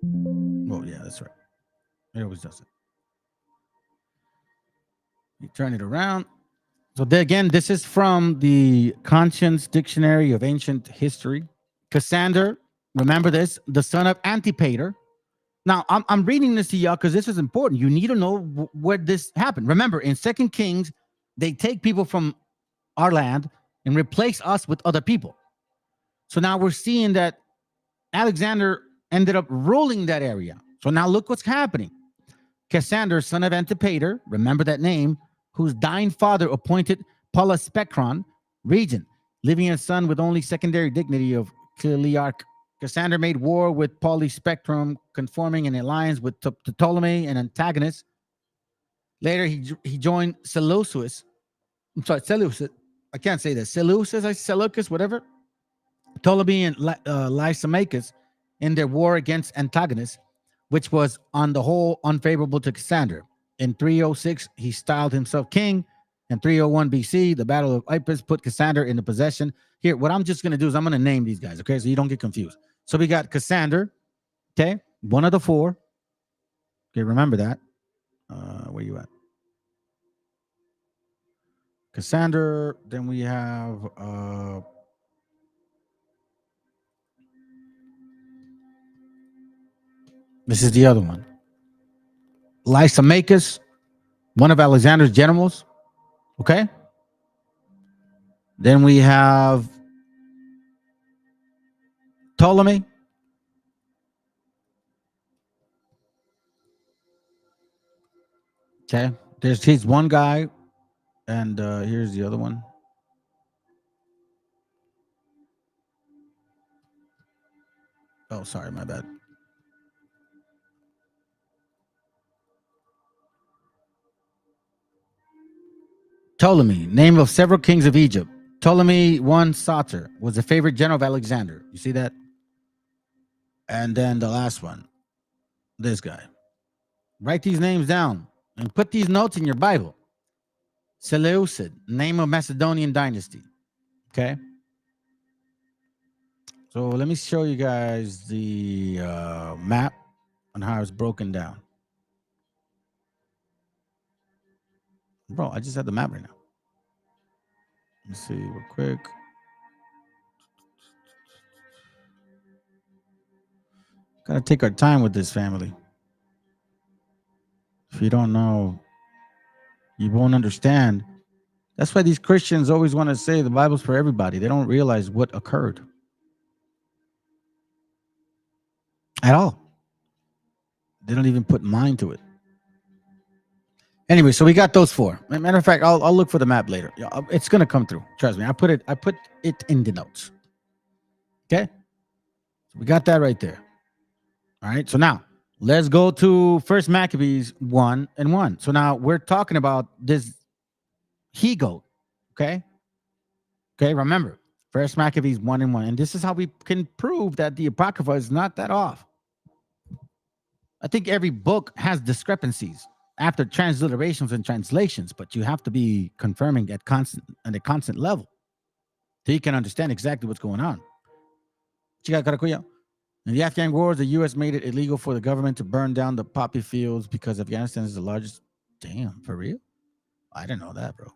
Oh, yeah, that's right. It always does it. You turn it around. So again, this is from the Conscience Dictionary of Ancient History. Cassander, remember this, the son of Antipater. Now, I'm reading this to y'all because this is important. You need to know where this happened. Remember, in 2 Kings, they take people from our land and replace us with other people. So now we're seeing that Alexander ended up ruling that area. So now look what's happening. Cassander, son of Antipater, remember that name, whose dying father appointed Polyspectron regent, leaving a son with only secondary dignity of Clearch. Cassander made war with Polyspectrum, conforming an alliance with Ptolemy and Antagonist. Later, he joined Seleucus. I'm sorry, Seleucus. I can't say that. Seleucus, whatever. Ptolemy and Lysimachus in their war against Antagonist, which was on the whole unfavorable to Cassander. In 306, he styled himself king. In 301 BC, the Battle of Ypres put Cassander into possession. Here, what I'm just going to do is I'm going to name these guys, okay, so you don't get confused. So we got Cassander, okay, one of the four. Okay, remember that. Where you at? Cassander, then we have This is the other one. Lysimachus, one of Alexander's generals. Okay. Then we have Ptolemy. Okay. He's one guy. And here's the other one. Oh, sorry, my bad. Ptolemy, name of several kings of Egypt. Ptolemy I Soter was a favorite general of Alexander. You see that? And then the last one, this guy. Write these names down and put these notes in your Bible. Seleucid, name of Macedonian dynasty. Okay. So let me show you guys the map on how it's broken down. Bro, I just had the map right now. Let's see real quick. Gotta take our time with this, family. If you don't know, you won't understand. That's why these Christians always want to say the Bible's for everybody. They don't realize what occurred at all. They don't even put mind to it. Anyway, so we got those four. Matter of fact, I'll look for the map later. It's gonna come through. Trust me. I put it in the notes. Okay. So we got that right there. All right. So now let's go to First Maccabees 1:1. So now we're talking about this he-goat. Okay. Okay. Remember, First Maccabees 1:1. And this is how we can prove that the Apocrypha is not that off. I think every book has discrepancies after transliterations and translations, but you have to be confirming at a constant level so you can understand exactly what's going on. In the Afghan wars, the U.S. made it illegal for the government to burn down the poppy fields because Afghanistan is the largest. Damn, for real? I didn't know that, bro.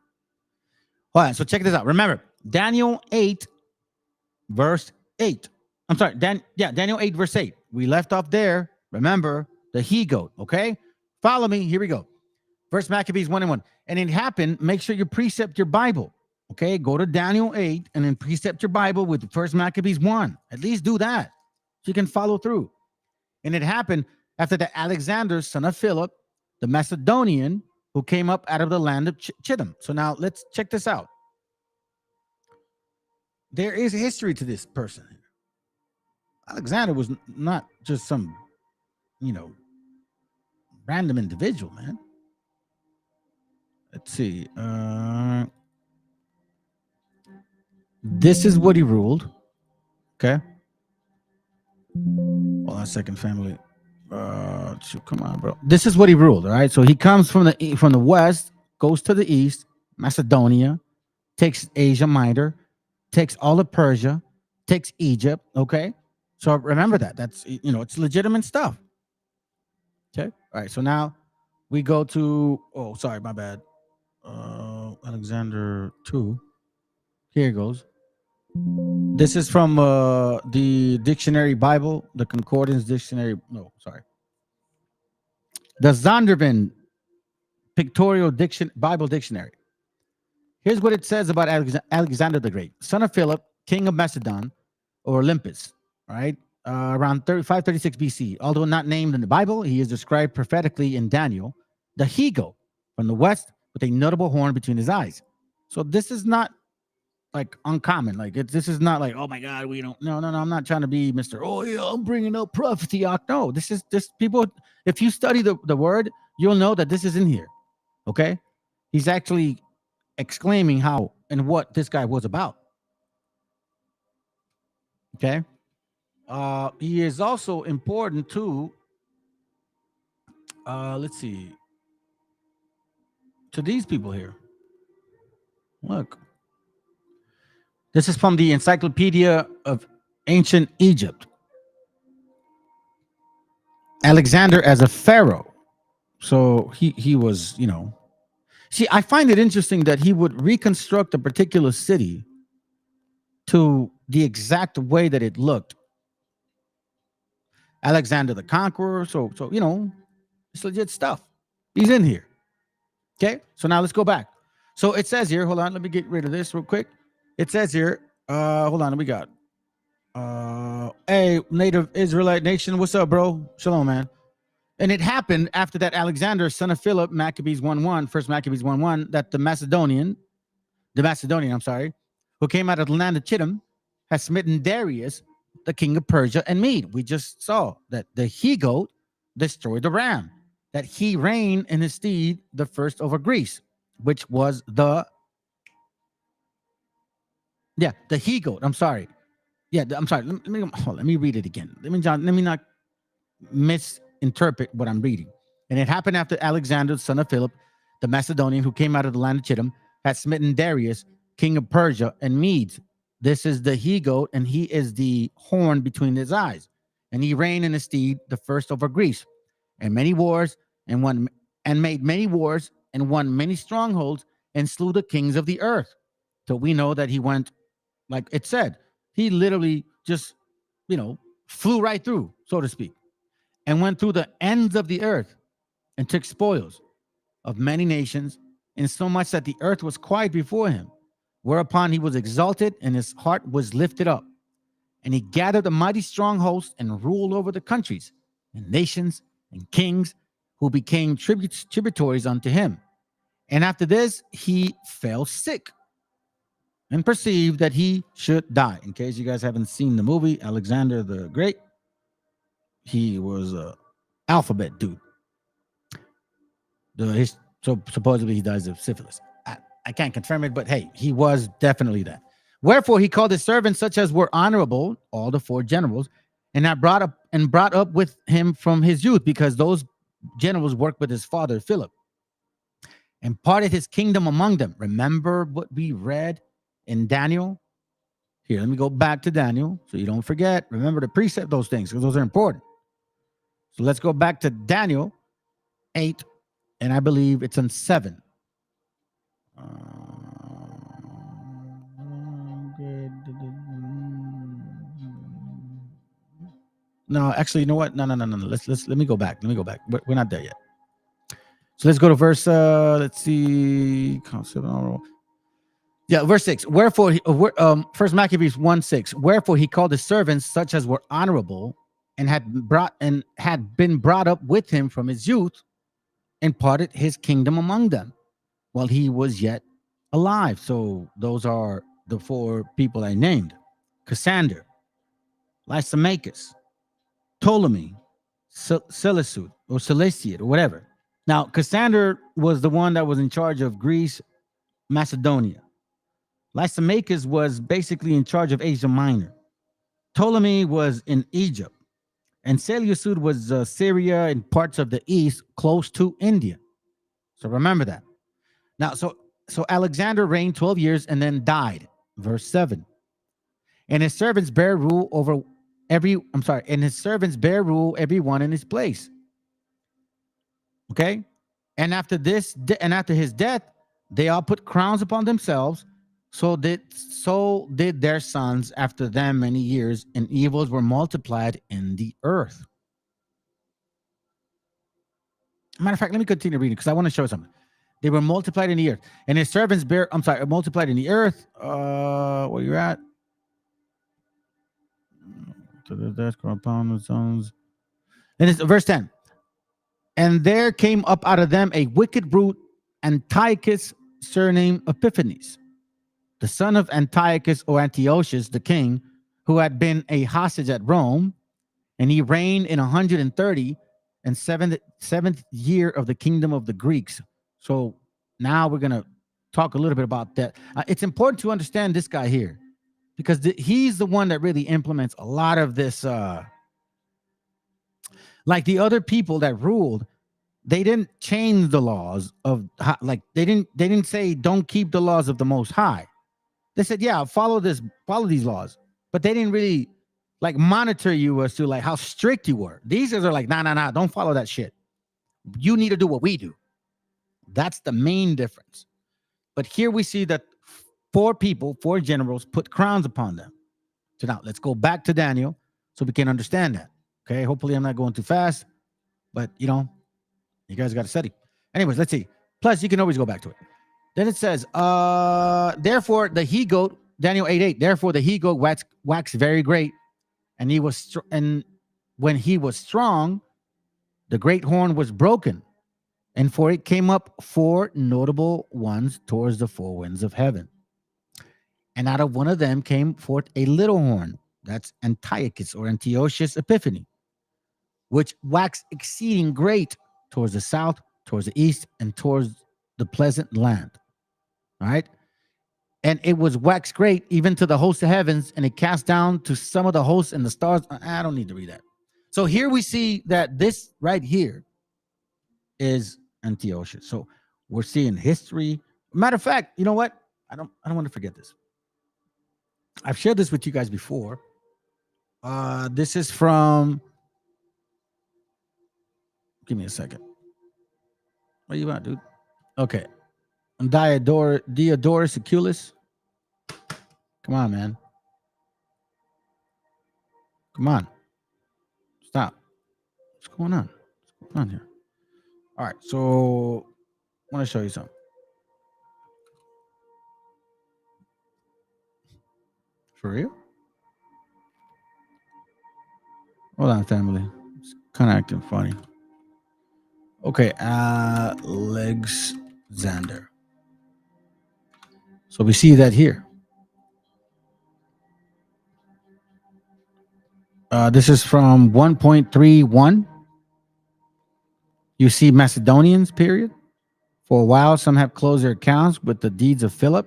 All right, so check this out. Remember, Daniel 8, verse 8. I'm sorry, Daniel 8, verse 8. We left off there. Remember, the he-goat, okay? Follow me. Here we go. First Maccabees 1:1. And it happened, make sure you precept your Bible, okay? Go to Daniel 8 and then precept your Bible with First Maccabees 1. At least do that so you can follow through. And it happened after the Alexander, son of Philip, the Macedonian, who came up out of the land of Chittim. So now let's check this out. There is history to this person. Alexander was not just some, random individual, man. Let's see. This is what he ruled. Okay. Hold on a second, family. Come on, bro. This is what he ruled. All right. So he comes from the west, goes to the east, Macedonia, takes Asia Minor, takes all of Persia, takes Egypt. Okay. So remember that. That's it's legitimate stuff. Okay. All right. So now we go to. Oh, sorry, my bad. Alexander 2. Here it goes. This is from the dictionary Bible, the Concordance Dictionary. No, sorry. The Zondervan Pictorial Bible Dictionary. Here's what it says about Alexander the Great, son of Philip, king of Macedon, or Olympus, right? Around 536 BC. Although not named in the Bible, he is described prophetically in Daniel, the he-goat from the west with a notable horn between his eyes. So this is not like uncommon. Like this is not like, oh my God, we don't. No. I'm not trying to be Mr. Oh yeah, I'm bringing up prophecy. No, this is people. If you study the word, you'll know that this is in here. Okay, he's actually exclaiming how and what this guy was about. Okay, he is also important to. Let's see. To these people here. Look. This is from the Encyclopedia of Ancient Egypt. Alexander as a pharaoh. So he was, See, I find it interesting that he would reconstruct a particular city to the exact way that it looked Alexander the Conqueror. So you know, it's legit stuff. He's in here. Okay, so now let's go back. So it says here, hold on, let me get rid of this real quick. It says here, hold on, we got hey, native Israelite nation, what's up, bro? Shalom, man. And it happened after that Alexander, son of Philip, Maccabees 1:1, first Maccabees 1:1, that the Macedonian, I'm sorry, who came out of the land of Chittim, has smitten Darius, the king of Persia and Mede. We just saw that the he-goat destroyed the ram, that he reigned in his stead the first over Greece, which was the he-goat. I'm sorry. Yeah, I'm sorry. Let me read it again. Let me not misinterpret what I'm reading. And it happened after Alexander, son of Philip, the Macedonian, who came out of the land of Chittim, had smitten Darius, king of Persia and Medes. This is the he-goat, and he is the horn between his eyes. And he reigned in his stead the first over Greece, and many wars, and made many wars, and won many strongholds, and slew the kings of the earth. So we know that he went, like it said, he literally just, you know, flew right through, so to speak, and went through the ends of the earth and took spoils of many nations, insomuch that the earth was quiet before him. Whereupon he was exalted, and his heart was lifted up. And he gathered a mighty strong host and ruled over the countries and nations and kings, who became tributaries unto him. And after this, he fell sick and perceived that he should die. In case you guys haven't seen the movie, Alexander the Great, he was a alphabet dude. So supposedly he dies of syphilis. I can't confirm it, but hey, he was definitely that. Wherefore he called his servants, such as were honorable, all the four generals, and had brought up with him from his youth, because those generals worked with his father Philip, and parted his kingdom among them. Remember what we read in Daniel? Here, let me go back to Daniel so you don't forget. Remember to precept those things, because those are important. So let's go back to Daniel 8, and I believe it's on 7. No, actually, you know what? No. Let me go back. We're not there yet. So let's go to verse. Let's see. Yeah, verse 6. Wherefore, First Maccabees 1:6. Wherefore he called his servants, such as were honorable, and had been brought up with him from his youth, and parted his kingdom among them, while he was yet alive. So those are the four people I named: Cassander, Lysimachus, Ptolemy, Seleucid or Seleucid or whatever. Now, Cassander was the one that was in charge of Greece, Macedonia. Lysimachus was basically in charge of Asia Minor. Ptolemy was in Egypt, and Seleucid was Syria and parts of the east, close to India. So remember that. Now, so Alexander reigned 12 years and then died. Verse 7. And his servants bear rule over everyone in his place. Okay? And after his death, they all put crowns upon themselves. So did their sons after them many years, and evils were multiplied in the earth. Matter of fact, let me continue reading, because I want to show something. They were multiplied in the earth, and his servants multiplied in the earth. Where you at? And it's verse 10. And there came up out of them a wicked brute, Antiochus, surnamed Epiphanes, the son of Antiochus or Antiochus the king, who had been a hostage at Rome, and he reigned in 130 and seventh year of the kingdom of the Greeks. So now we're going to talk a little bit about that. It's important to understand this guy here, because he's the one that really implements a lot of this. Like the other people that ruled, they didn't change the laws of, like they didn't say don't keep the laws of the Most High. They said, yeah, follow these laws, but they didn't really like monitor you as to like how strict you were. These guys are like, nah, don't follow that shit. You need to do what we do. That's the main difference. But here we see that four generals put crowns upon them. So now let's go back to Daniel so we can understand that. Okay, hopefully I'm not going too fast, but you guys got to study. Anyways, let's see. Plus, you can always go back to it. Then it says, therefore the he-goat, Daniel 8:8, therefore the he-goat waxed very great, and and when he was strong, the great horn was broken, and for it came up 4 notable ones towards the 4 winds of heaven. And out of one of them came forth a little horn, that's Antiochus or Antiochus Epiphany, which waxed exceeding great towards the south, towards the east, and towards the pleasant land. All right. And it was waxed great even to the host of heavens, and it cast down to some of the hosts and the stars. I don't need to read that. So here we see that this right here is Antiochus. So we're seeing history. Matter of fact, you know what? I don't want to forget this. I've shared this with you guys before. This is from. Give me a second. What you want, dude? Okay. Diodorus Siculus. Come on, man. Come on. Stop. What's going on? What's going on here? All right. So I want to show you something. For real? Hold on, family. It's kind of acting funny. Okay. Alexander. So we see that here. This is from 1.31. You see Macedonians, period. For a while, some have closed their accounts with the deeds of Philip,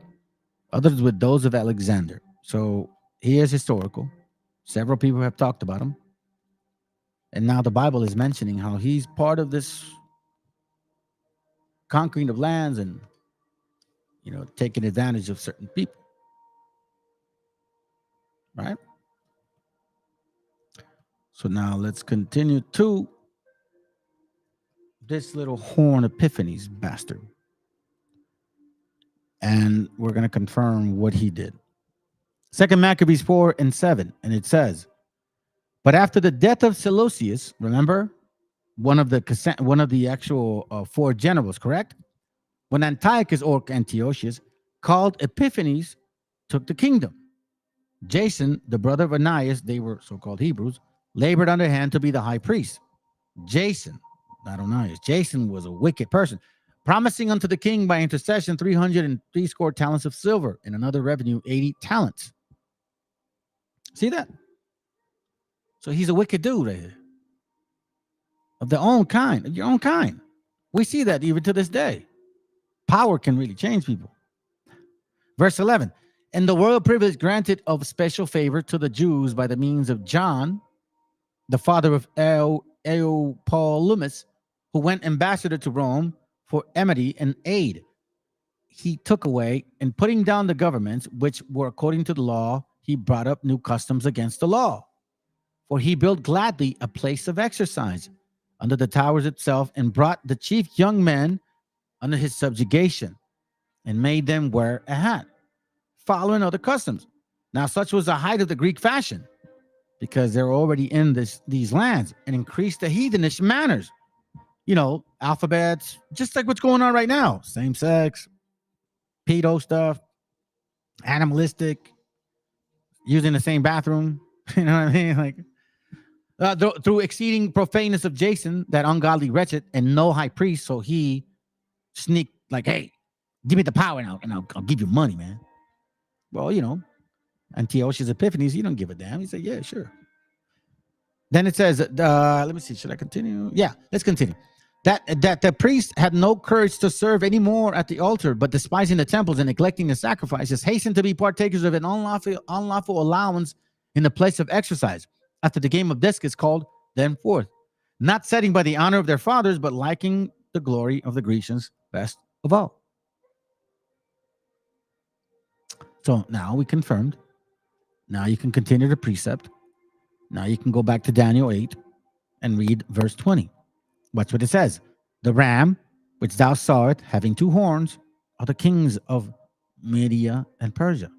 others with those of Alexander. So he is historical. Several people have talked about him. And now the Bible is mentioning how he's part of this conquering of lands and, taking advantage of certain people. Right? So now let's continue to this little horn Epiphanies bastard. And we're going to confirm what he did. 2 Maccabees 4:7, and it says, but after the death of Seleucus, remember, one of the actual 4 generals, correct? When Antiochus or Antiochus called Epiphanes took the kingdom. Jason, the brother of Ananias, they were so-called Hebrews, labored underhand to be the high priest. Jason, not Ananias, Jason was a wicked person, promising unto the king by intercession 360 talents of silver and another revenue 80 talents. See that? So he's a wicked dude right here. Of their own kind, of your own kind. We see that even to this day. Power can really change people. Verse 11, and the royal privilege granted of special favor to the Jews by the means of John, the father of Eupolemus, who went ambassador to Rome for enmity and aid. He took away, and putting down the governments, which were according to the law, he brought up new customs against the law. For he built gladly a place of exercise under the towers itself, and brought the chief young men under his subjugation, and made them wear a hat, following other customs. Now such was the height of the Greek fashion, because they're already in these lands, and increased the heathenish manners. Alphabets, just like what's going on right now. Same sex, pedo stuff, animalistic, using the same bathroom. You know what I mean? Like, through exceeding profaneness of Jason, that ungodly wretched, and no high priest, so he sneaked like, hey, give me the power now, and I'll give you money, man. Well, Antiochus Epiphanes, he don't give a damn. He said, yeah, sure. Then it says, let me see, should I continue? Yeah, let's continue. That the priest had no courage to serve anymore at the altar, but despising the temples and neglecting the sacrifices, hastened to be partakers of an unlawful allowance in the place of exercise, after the game of discus called then forth, not setting by the honor of their fathers, but liking the glory of the Grecians best of all. So now we confirmed. Now you can continue the precept. Now you can go back to Daniel 8 and read verse 20. Watch what it says. The ram, which thou sawest, having 2 horns, are the kings of Media and Persia.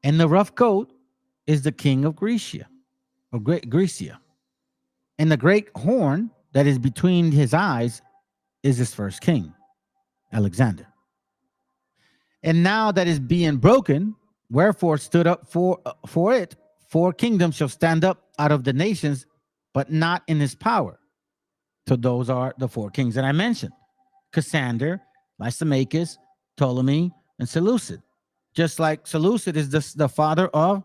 And the rough coat is the king of Grecia. And the great horn that is between his eyes is his first king, Alexander. And now that is being broken, wherefore stood up for it, 4 kingdoms shall stand up out of the nations, but not in his power. So those are the 4 kings that I mentioned: Cassander, Lysimachus, Ptolemy, and Seleucid. Just like Seleucid is the father of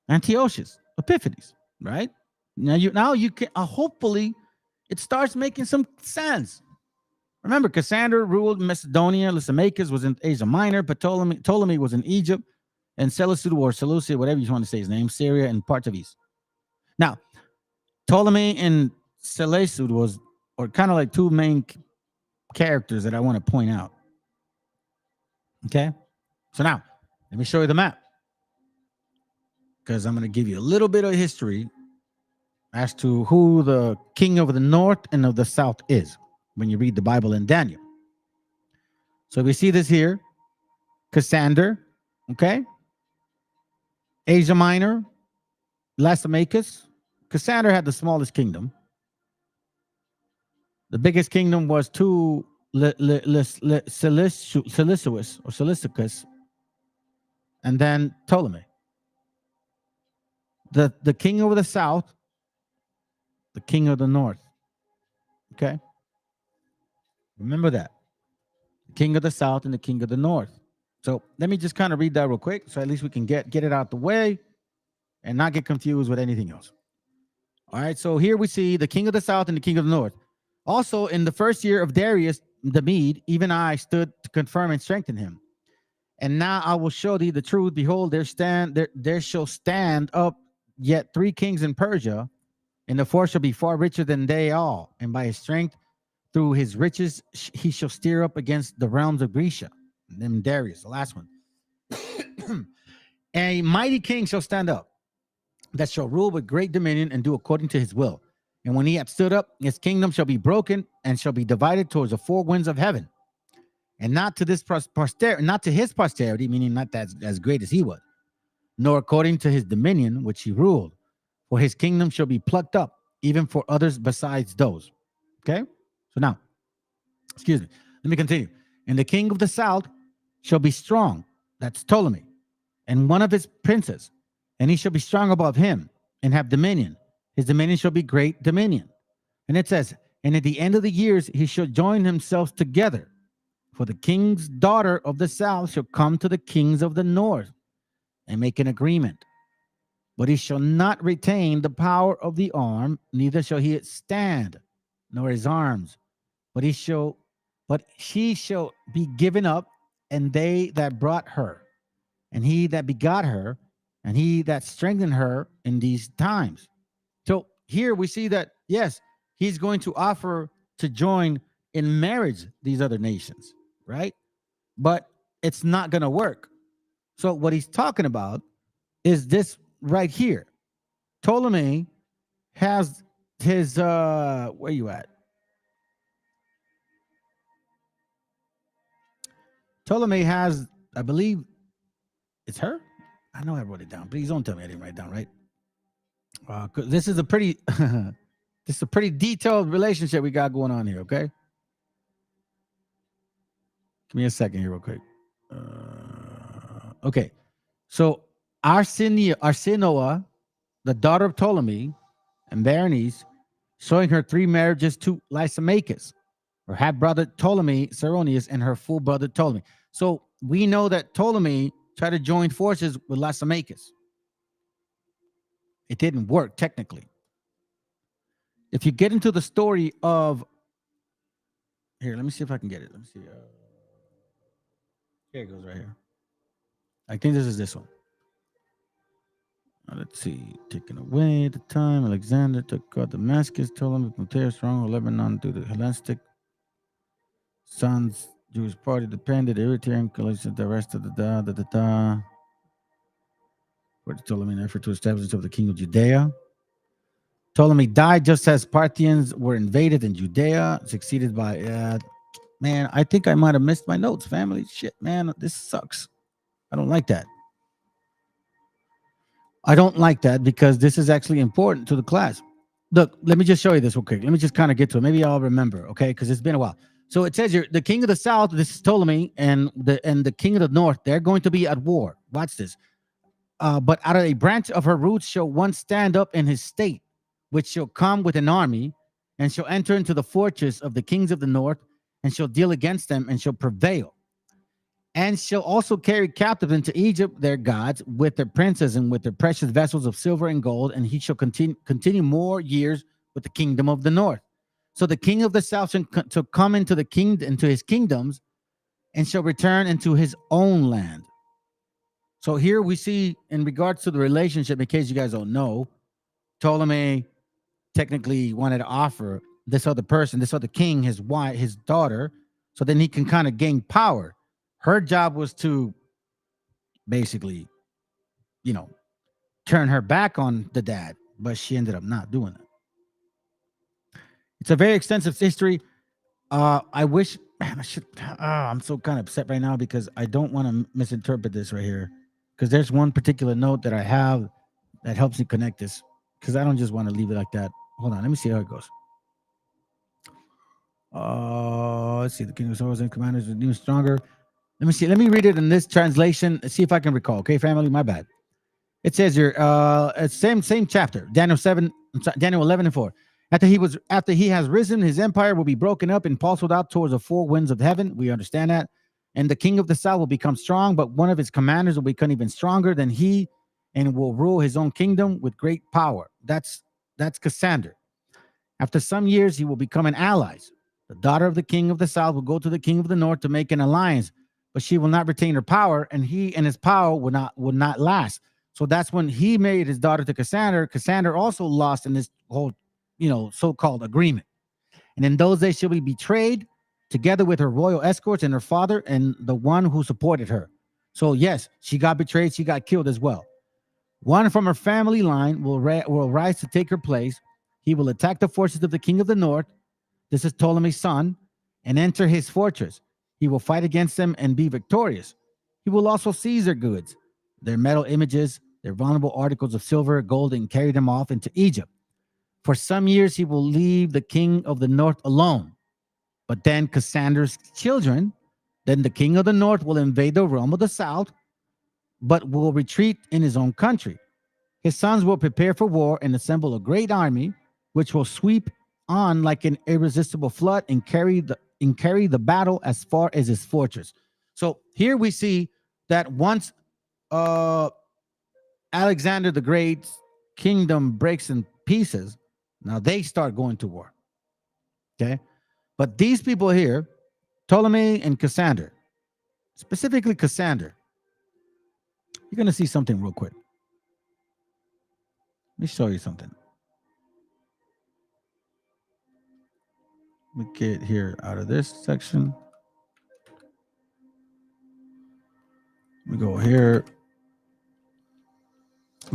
Antiochus Epiphanes, right? Now you can hopefully it starts making some sense. Remember, Cassander ruled Macedonia, Lysimachus was in Asia Minor, but Ptolemy was in Egypt, and Seleucid or Seleucid, whatever you want to say his name, Syria and parts of East. Now, Ptolemy and Seleucid are kind of like 2 main characters that I want to point out. Okay, so now let me show you the map, because I'm going to give you a little bit of history as to who the king of the north and of the south is when you read the Bible in Daniel. So we see this here: Cassander, okay, Asia Minor, Lysimachus. Cassander had the smallest kingdom. The biggest kingdom was Seleucus, and then Ptolemy. The king of the south, the king of the north. Okay, remember that: the king of the south and the king of the north. So let me just kind of read that real quick, so at least we can get it out the way and not get confused with anything else. All right, so here we see the king of the south and the king of the north. Also, in the first year of Darius the Mede, even I stood to confirm and strengthen him. And now I will show thee the truth. Behold, there shall stand up yet 3 kings in Persia, and the 4th shall be far richer than they all. And by his strength, through his riches, he shall steer up against the realms of Grecia. And then Darius, the last one. A mighty king shall stand up, that shall rule with great dominion and do according to his will. And when he hath stood up, his kingdom shall be broken and shall be divided towards the 4 winds of heaven. And not to this posterity, not to his posterity, meaning not that as great as he was, nor according to his dominion which he ruled. For his kingdom shall be plucked up, even for others besides those. Okay? So now, excuse me, let me continue. And the king of the south shall be strong, that's Ptolemy, and one of his princes, and he shall be strong above him and have dominion. His dominion shall be great dominion. And it says, and at the end of the years he shall join himself together. For the king's daughter of the south shall come to the kings of the north and make an agreement. But he shall not retain the power of the arm, neither shall he stand, nor his arms. But she shall be given up, and they that brought her, and he that begot her, and he that strengthened her in these times. So here we see that, yes, he's going to offer to join in marriage these other nations, right? But it's not going to work. So what he's talking about is this right here. Ptolemy has his, where you at? Ptolemy has, I believe, it's her? I know I wrote it down. Please don't tell me I didn't write it down, right? This is a pretty, this is a pretty detailed relationship we got going on here, okay? Give me a second here real quick. Okay. So Arsinoe, the daughter of Ptolemy, and Berenice, showing her 3 marriages to Lysimachus, her half-brother Ptolemy, Ceronius, and her full brother Ptolemy. So we know that Ptolemy tried to join forces with Lysimachus. It didn't work technically. If you get into the story of, here, let me see if I can get it. Let me see. Here it goes right here. I think this is this one. Let's see. Taken away at the time, Alexander took Damascus, Ptolemy from Tyre, stronghold Lebanon, to the Hellenistic sons, Jewish party depended, Eritrean collection, the rest of the where Ptolemy an effort to establish of the king of Judea. Ptolemy died just as Parthians were invaded in Judea, succeeded by man, I think I might have missed my notes, family. Shit, man, this sucks. I don't like that. I don't like that because this is actually important to the class. Look, let me just show you this real quick. Let me just kind of get to it. Maybe I'll remember, okay? Because it's been a while. So it says here, the king of the south, this is Ptolemy, and the king of the north, they're going to be at war. Watch this. But out of a branch of her roots shall one stand up in his state, which shall come with an army, and shall enter into the fortress of the kings of the north, and shall deal against them, and shall prevail. And shall also carry captive into Egypt their gods with their princes and with their precious vessels of silver and gold, and he shall continue more years with the kingdom of the north. So the king of the south shall come into his kingdoms, and shall return into his own land. So here we see, in regards to the relationship, in case you guys don't know, Ptolemy technically wanted to offer this other person, this other king, his wife, his daughter, so then he can kind of gain power. Her job was to basically, turn her back on the dad, but she ended up not doing that. It's a very extensive history. I wish, man, I'm so kind of upset right now because I don't want to misinterpret this right here. Because there's one particular note that I have that helps me connect this. Because I don't just want to leave it like that. Hold on, let me see how it goes. Let's see. The king of swords and commanders is even stronger. Let me see. Let me read it in this translation. See if I can recall. Okay, family, my bad. It says here, same chapter, Daniel 11:4. After he has risen, his empire will be broken up and parceled out towards the four winds of heaven. We understand that. And the king of the south will become strong, but one of his commanders will become even stronger than he, and will rule his own kingdom with great power. That's Cassander. After some years, he will become an ally. The daughter of the king of the south will go to the king of the north to make an alliance, but she will not retain her power, and he and his power will not last. So that's when he made his daughter to Cassander. Cassander also lost in this whole, so-called agreement. And in those days she'll be betrayed together with her royal escorts and her father and the one who supported her. So yes, she got betrayed. She got killed as well. One from her family line will rise to take her place. He will attack the forces of the king of the north. This is Ptolemy's son, and enter his fortress. He will fight against them and be victorious. He will also seize their goods, their metal images, their vulnerable articles of silver, gold, and carry them off into Egypt. For some years, he will leave the king of the north alone. But then Cassander's children, then the king of the north will invade the realm of the south, but will retreat in his own country. His sons will prepare for war and assemble a great army, which will sweep on like an irresistible flood and carry the battle as far as his fortress. So here we see that once Alexander the Great's kingdom breaks in pieces, now they start going to war. Okay, but these people here, Ptolemy and Cassander, specifically Cassander, you're going to see something real quick. Let me show you something. Let me get here out of this section. We go here.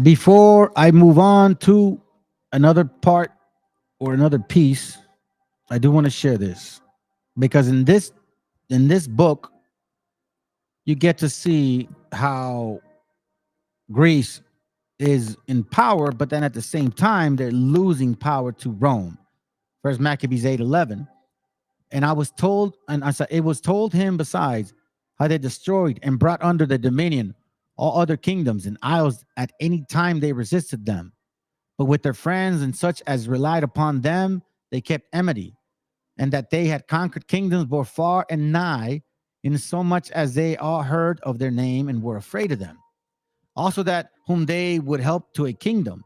Before I move on to another part or another piece, I do want to share this, because in this book, you get to see how Greece is in power, but then at the same time, they're losing power to Rome. First Maccabees 8:11. And I was told, and I said, it was told him besides how they destroyed and brought under their dominion all other kingdoms and isles at any time they resisted them. But with their friends and such as relied upon them, they kept enmity, and that they had conquered kingdoms both far and nigh, in so much as they all heard of their name and were afraid of them. Also that whom they would help to a kingdom,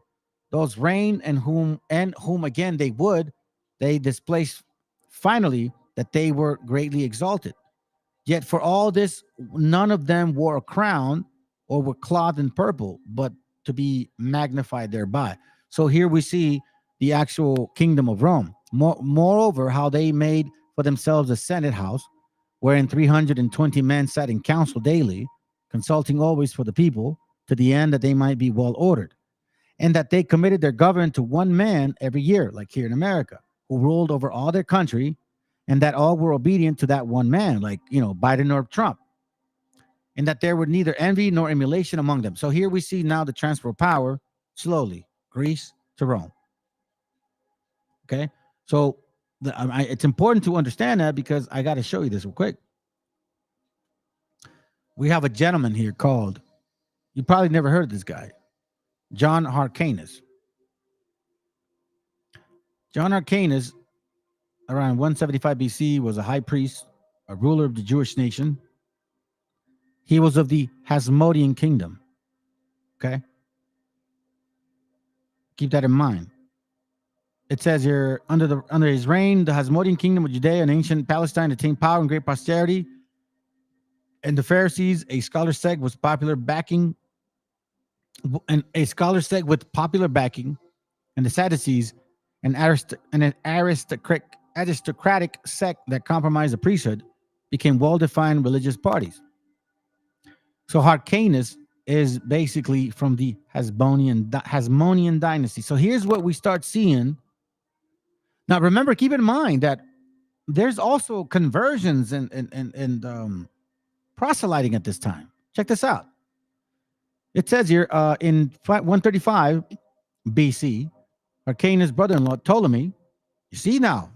those reign and whom again they displaced finally, that they were greatly exalted. Yet for all this, none of them wore a crown or were clothed in purple, but to be magnified thereby. So here we see the actual kingdom of Rome. Moreover, how they made for themselves a senate house, wherein 320 men sat in council daily, consulting always for the people, to the end that they might be well ordered, and that they committed their government to one man every year, like here in America, who ruled over all their country, and that all were obedient to that one man, like, Biden or Trump, and that there were neither envy nor emulation among them. So here we see now the transfer of power slowly, Greece to Rome. Okay, so it's important to understand that because I got to show you this real quick. We have a gentleman here called, you probably never heard of this guy, John Hyrcanus. John Hyrcanus, around 175 BC, was a high priest, a ruler of the Jewish nation. He was of the Hasmonean kingdom. Okay? Keep that in mind. It says here, under his reign, the Hasmonean kingdom of Judea and ancient Palestine attained power and great prosperity. And the Pharisees, a scholar sect with popular backing, and the Sadducees, an aristocratic sect that compromised the priesthood, became well-defined religious parties. So Hyrcanus is basically from the Hasmonean dynasty. So here's what we start seeing. Now, remember, keep in mind that there's also conversions and proselyting at this time. Check this out. It says here in 135 BC, Hyrcanus' brother-in-law Ptolemy. You see that?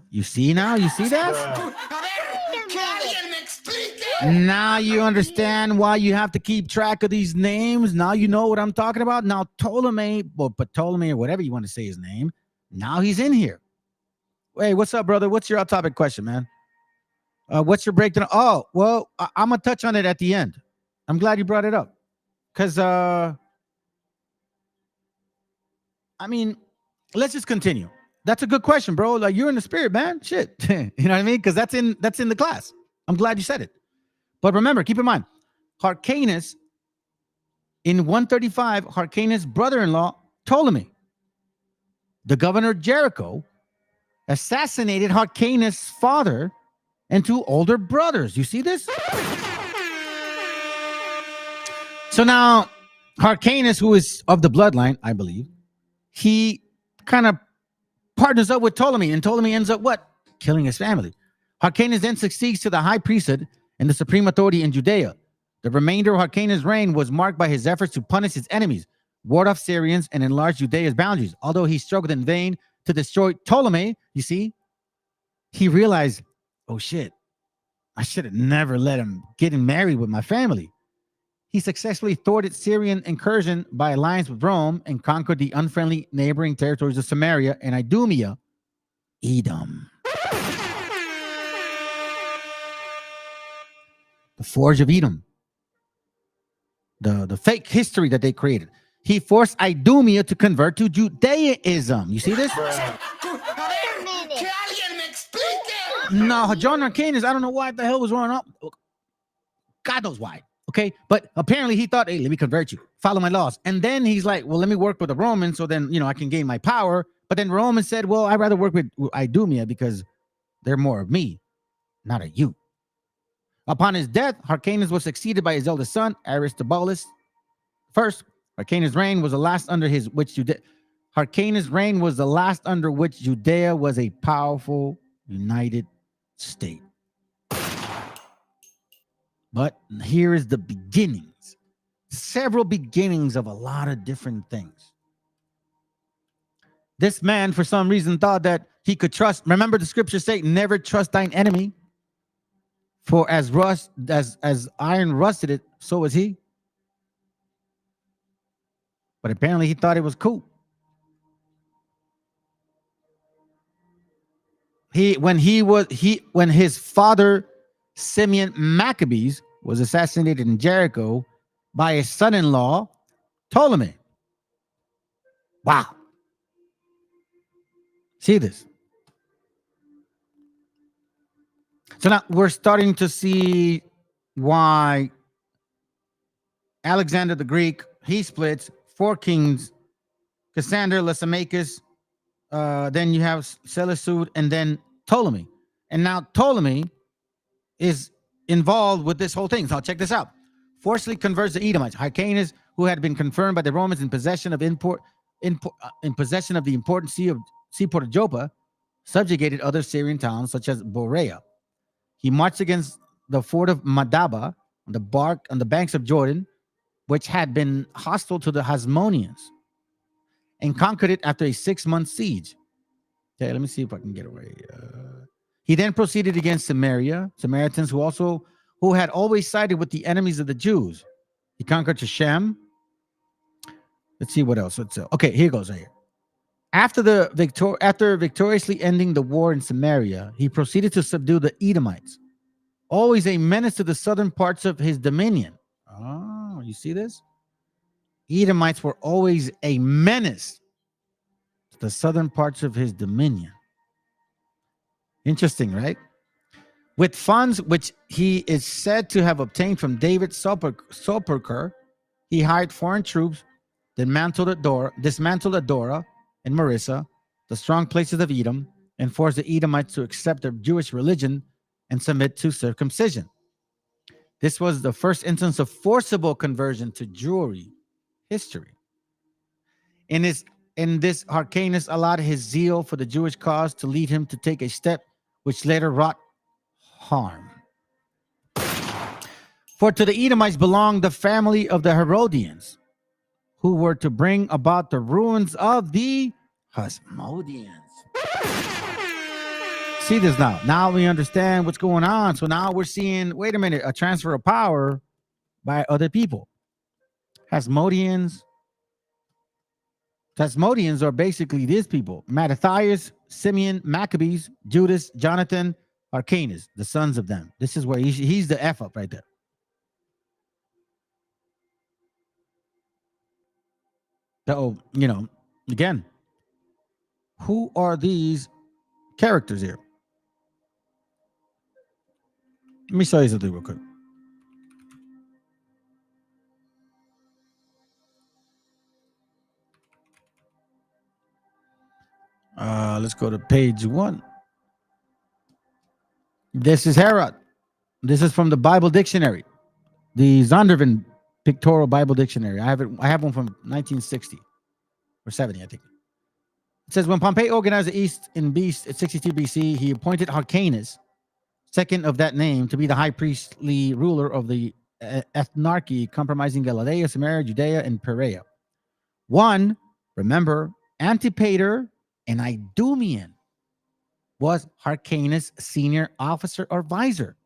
Now you understand why you have to keep track of these names. Now you know what I'm talking about. Now Ptolemy, or whatever you want to say his name, now he's in here. Hey, what's up, brother? What's your off-topic question, man? What's your breakdown? Oh, well, I'm going to touch on it at the end. I'm glad you brought it up. Because, I mean, let's just continue. That's a good question, bro. Like, you're in the spirit, man. Shit. You know what I mean? Because that's in the class. I'm glad you said it. But remember, keep in mind, Hyrcanus, in 135, Hyrcanus' brother-in-law, Ptolemy, the governor of Jericho, assassinated Hyrcanus' father and two older brothers. You see this? So now, Hyrcanus, who is of the bloodline, I believe, he kind of partners up with Ptolemy, and Ptolemy ends up what? Killing his family. Hyrcanus then succeeds to the high priesthood and the supreme authority in Judea. The remainder of Hyrcanus' reign was marked by his efforts to punish his enemies, ward off Syrians, and enlarge Judea's boundaries. Although he struggled in vain to destroy Ptolemy, you see, he realized, oh shit, I should have never let him get married with my family. He successfully thwarted Syrian incursion by alliance with Rome and conquered the unfriendly neighboring territories of Samaria and IDUMEA, Edom. The Forge of Edom. The fake history that they created. He forced IDUMEA to convert to Judaism. You see this? No, John Hyrcanus, I don't know why the hell was wrong up. God knows why. Okay, but apparently he thought, hey, let me convert you, follow my laws. And then he's like, well, let me work with the Romans so then, I can gain my power. But then Romans said, well, I'd rather work with IDUMEA because they're more of me, not of you. Upon his death, Hyrcanus was succeeded by his eldest son, Aristobulus. First, Hyrcanus' reign was the last under which Judea was a powerful, united state. But here is the beginnings, several beginnings of a lot of different things. This man, for some reason, thought that he could trust. Remember, the scriptures say, "Never trust thine enemy, for as iron rusted it, so is he." But apparently, he thought it was cool. When his father Simeon Maccabees was assassinated in Jericho by his son-in-law Ptolemy. Wow. See this? So now we're starting to see why Alexander the Greek, he splits 4 kings, Cassander, Lysimachus, then you have Seleucid, and then Ptolemy. And now Ptolemy is involved with this whole thing. So check this out. Forcibly converts the Edomites. Hyrcanus, who had been confirmed by the Romans in possession of the important seaport of Joppa, subjugated other Syrian towns such as Borea. He marched against the fort of Madaba on the banks of Jordan, which had been hostile to the Hasmoneans, and conquered it after a 6-month siege. Okay, let me see if I can get away. He then proceeded against Samaritans who had always sided with the enemies of the Jews. He conquered Shechem. Let's see what else. Okay, here goes right here. After victoriously ending the war in Samaria, he proceeded to subdue the Edomites, always a menace to the southern parts of his dominion. Oh, you see this? Edomites were always a menace to the southern parts of his dominion. Interesting, right? With funds which he is said to have obtained from David Sepulchre, he hired foreign troops, dismantled Adora and Marissa, the strong places of Edom, and forced the Edomites to accept their Jewish religion and submit to circumcision. This was the first instance of forcible conversion to Jewry history. In this, Hyrcanus allowed his zeal for the Jewish cause to lead him to take a step which later wrought harm. For to the Edomites belonged the family of the Herodians, who were to bring about the ruins of the Hasmodeans. See this now. Now we understand what's going on. So now we're seeing, wait a minute, a transfer of power by other people. Hasmodeans are basically these people: Mattathias, Simeon, Maccabees, Judas, Jonathan, Hyrcanus, the sons of them. This is where he's the F up right there. So, again, who are these characters here? Let me show you something real quick. Let's go to page 1. This is Herod. This is from the Bible Dictionary, the Zondervan Pictorial Bible Dictionary. I have one from 1960 or 70, I think. It says, when Pompey organized the East in 62 BC, he appointed Hyrcanus, second of that name, to be the high priestly ruler of the ethnarchy comprising Galilee, Samaria, Judea, and Perea. One, remember, Antipater and Idumean was Hyrcanus' senior officer or advisor.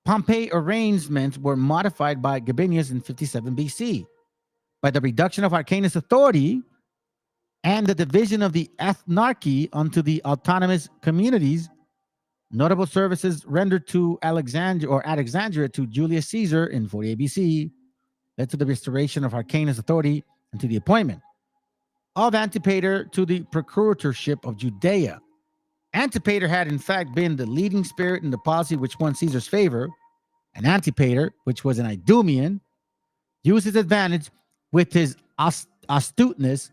Pompey arrangements were modified by Gabinius in 57 BC. By the reduction of Hyrcanus' authority and the division of the ethnarchy unto the autonomous communities, notable services rendered to Alexandria to Julius Caesar in 48 BC led to the restoration of Hyrcanus' authority and to the appointment of Antipater to the procuratorship of Judea. Antipater had in fact been the leading spirit in the policy which won Caesar's favor, and Antipater, which was an Idumean, used his advantage with his astuteness,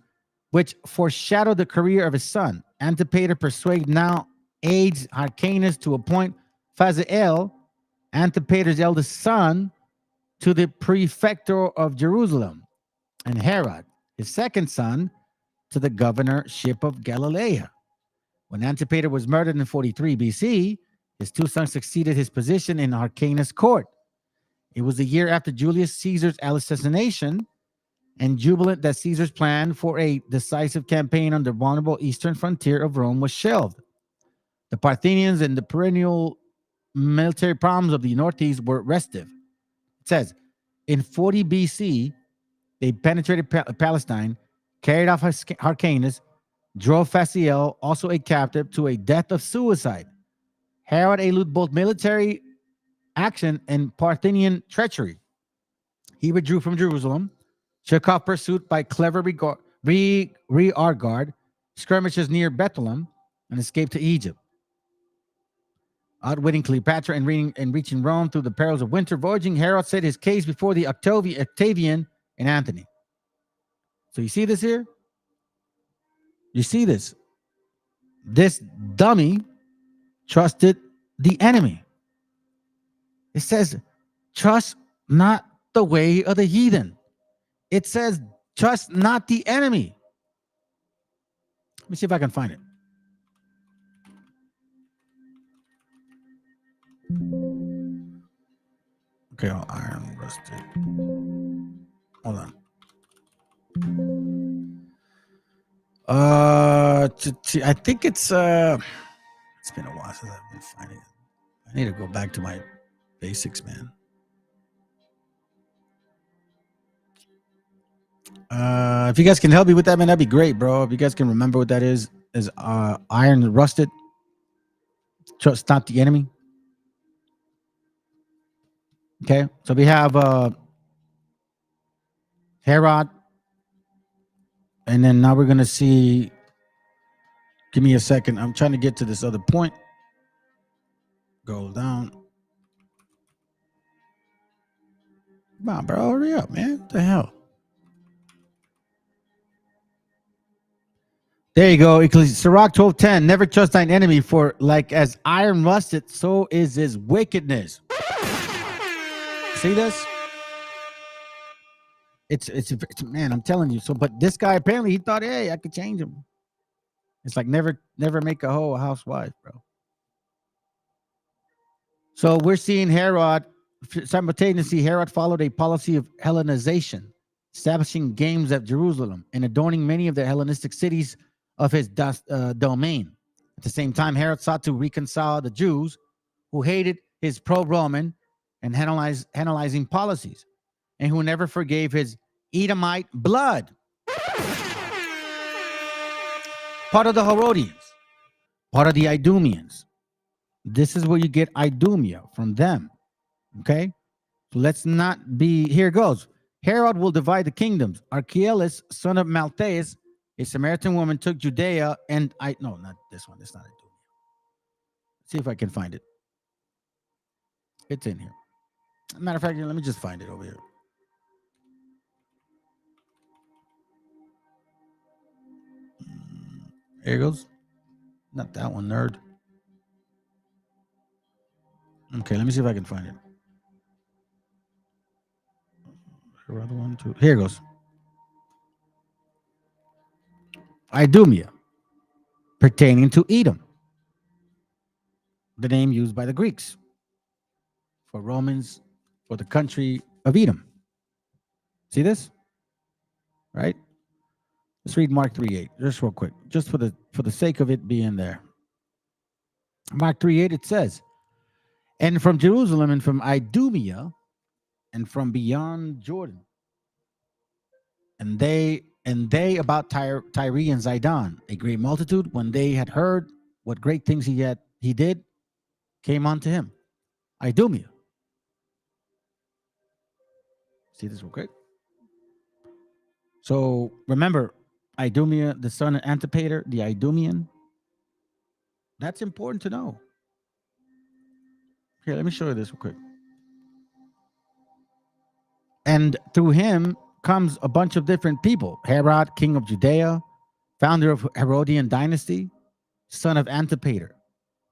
which foreshadowed the career of his son. Antipater persuaded now aged Hyrcanus to appoint Phasael, Antipater's eldest son, to the prefecture of Jerusalem, and Herod, his second son, to the governorship of Galilee. When Antipater was murdered in 43 BC, his two sons succeeded his position in Hyrcanus' court. It was the year after Julius Caesar's assassination, and jubilant that Caesar's plan for a decisive campaign on the vulnerable eastern frontier of Rome was shelved. The Parthians and the perennial military problems of the Northeast were restive. It says, in 40 BC, they penetrated Palestine, carried off Hyrcanus, drove Phasael, also a captive, to a death of suicide. Herod eluded both military action and Parthian treachery. He withdrew from Jerusalem, shook off pursuit by clever rear guard, skirmishes near Bethlehem, and escaped to Egypt. Outwitting Cleopatra and reaching Rome through the perils of winter voyaging, Herod set his case before the Octavian and Antony. So you see this here? You see this? This dummy trusted the enemy. It says, trust not the way of the heathen. It says, trust not the enemy. Let me see if I can find it. Okay, iron rusted. Hold on. I think it's been a while since I've been finding it. I need to go back to my basics, man. If you guys can help me with that, man, that'd be great, bro. If you guys can remember what that is iron rusted. Trust not the enemy. Okay, so we have Herod, and then now we're gonna see. Give me a second. I'm trying to get to this other point. Go down. Come on, bro. Hurry up, man. What the hell? There you go. Sirach 12:10. Never trust thine enemy, for like as iron rusted, so is his wickedness. See this? It's man, I'm telling you. So, but this guy apparently he thought, hey, I could change him. It's like never make a hoe a housewife, bro. So we're seeing Herod simultaneously. Herod followed a policy of Hellenization, establishing games at Jerusalem and adorning many of the Hellenistic cities of his domain. At the same time, Herod sought to reconcile the Jews who hated his pro-Roman and Hellenizing policies, and who never forgave his Edomite blood. Part of the Herodians, part of the Idumeans. This is where you get Idumea from them. Okay? So let's not be, here it goes. Herod will divide the kingdoms. Archelaus, son of Maltheus, a Samaritan woman, took Judea and no, not this one. It's not Idumea. See if I can find it. It's in here. Matter of fact, let me just find it over here. Here it goes. Not that one, nerd. Okay, let me see if I can find it. Here it goes. Idumea, pertaining to Edom, the name used by the Greeks for Romans, for the country of Edom. See this? Right? Let's read Mark 3:8, just real quick, just for the sake of it being there. Mark 3:8, it says, and from Jerusalem and from Idumea and from beyond Jordan, and they about Tyre and Zidon, a great multitude, when they had heard what great things he did, came unto him. Idumea. See this real quick? So remember, Idumea, the son of Antipater, the Idumean. That's important to know. Here, let me show you this real quick. And through him comes a bunch of different people. Herod, king of Judea, founder of Herodian dynasty, son of Antipater,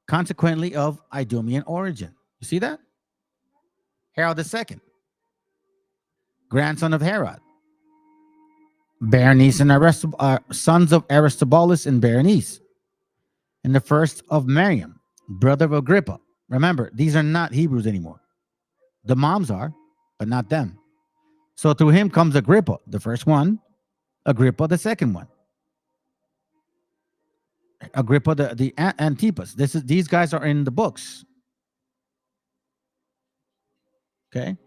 consequently of Idumean origin. You see that? Herod II, grandson of Herod. Berenice and sons of Aristobulus and Berenice. And the first of Miriam, brother of Agrippa. Remember, these are not Hebrews anymore. The moms are, but not them. So through him comes Agrippa, the first one, Agrippa, the second one. Agrippa, the Antipas. These guys are in the books. Okay?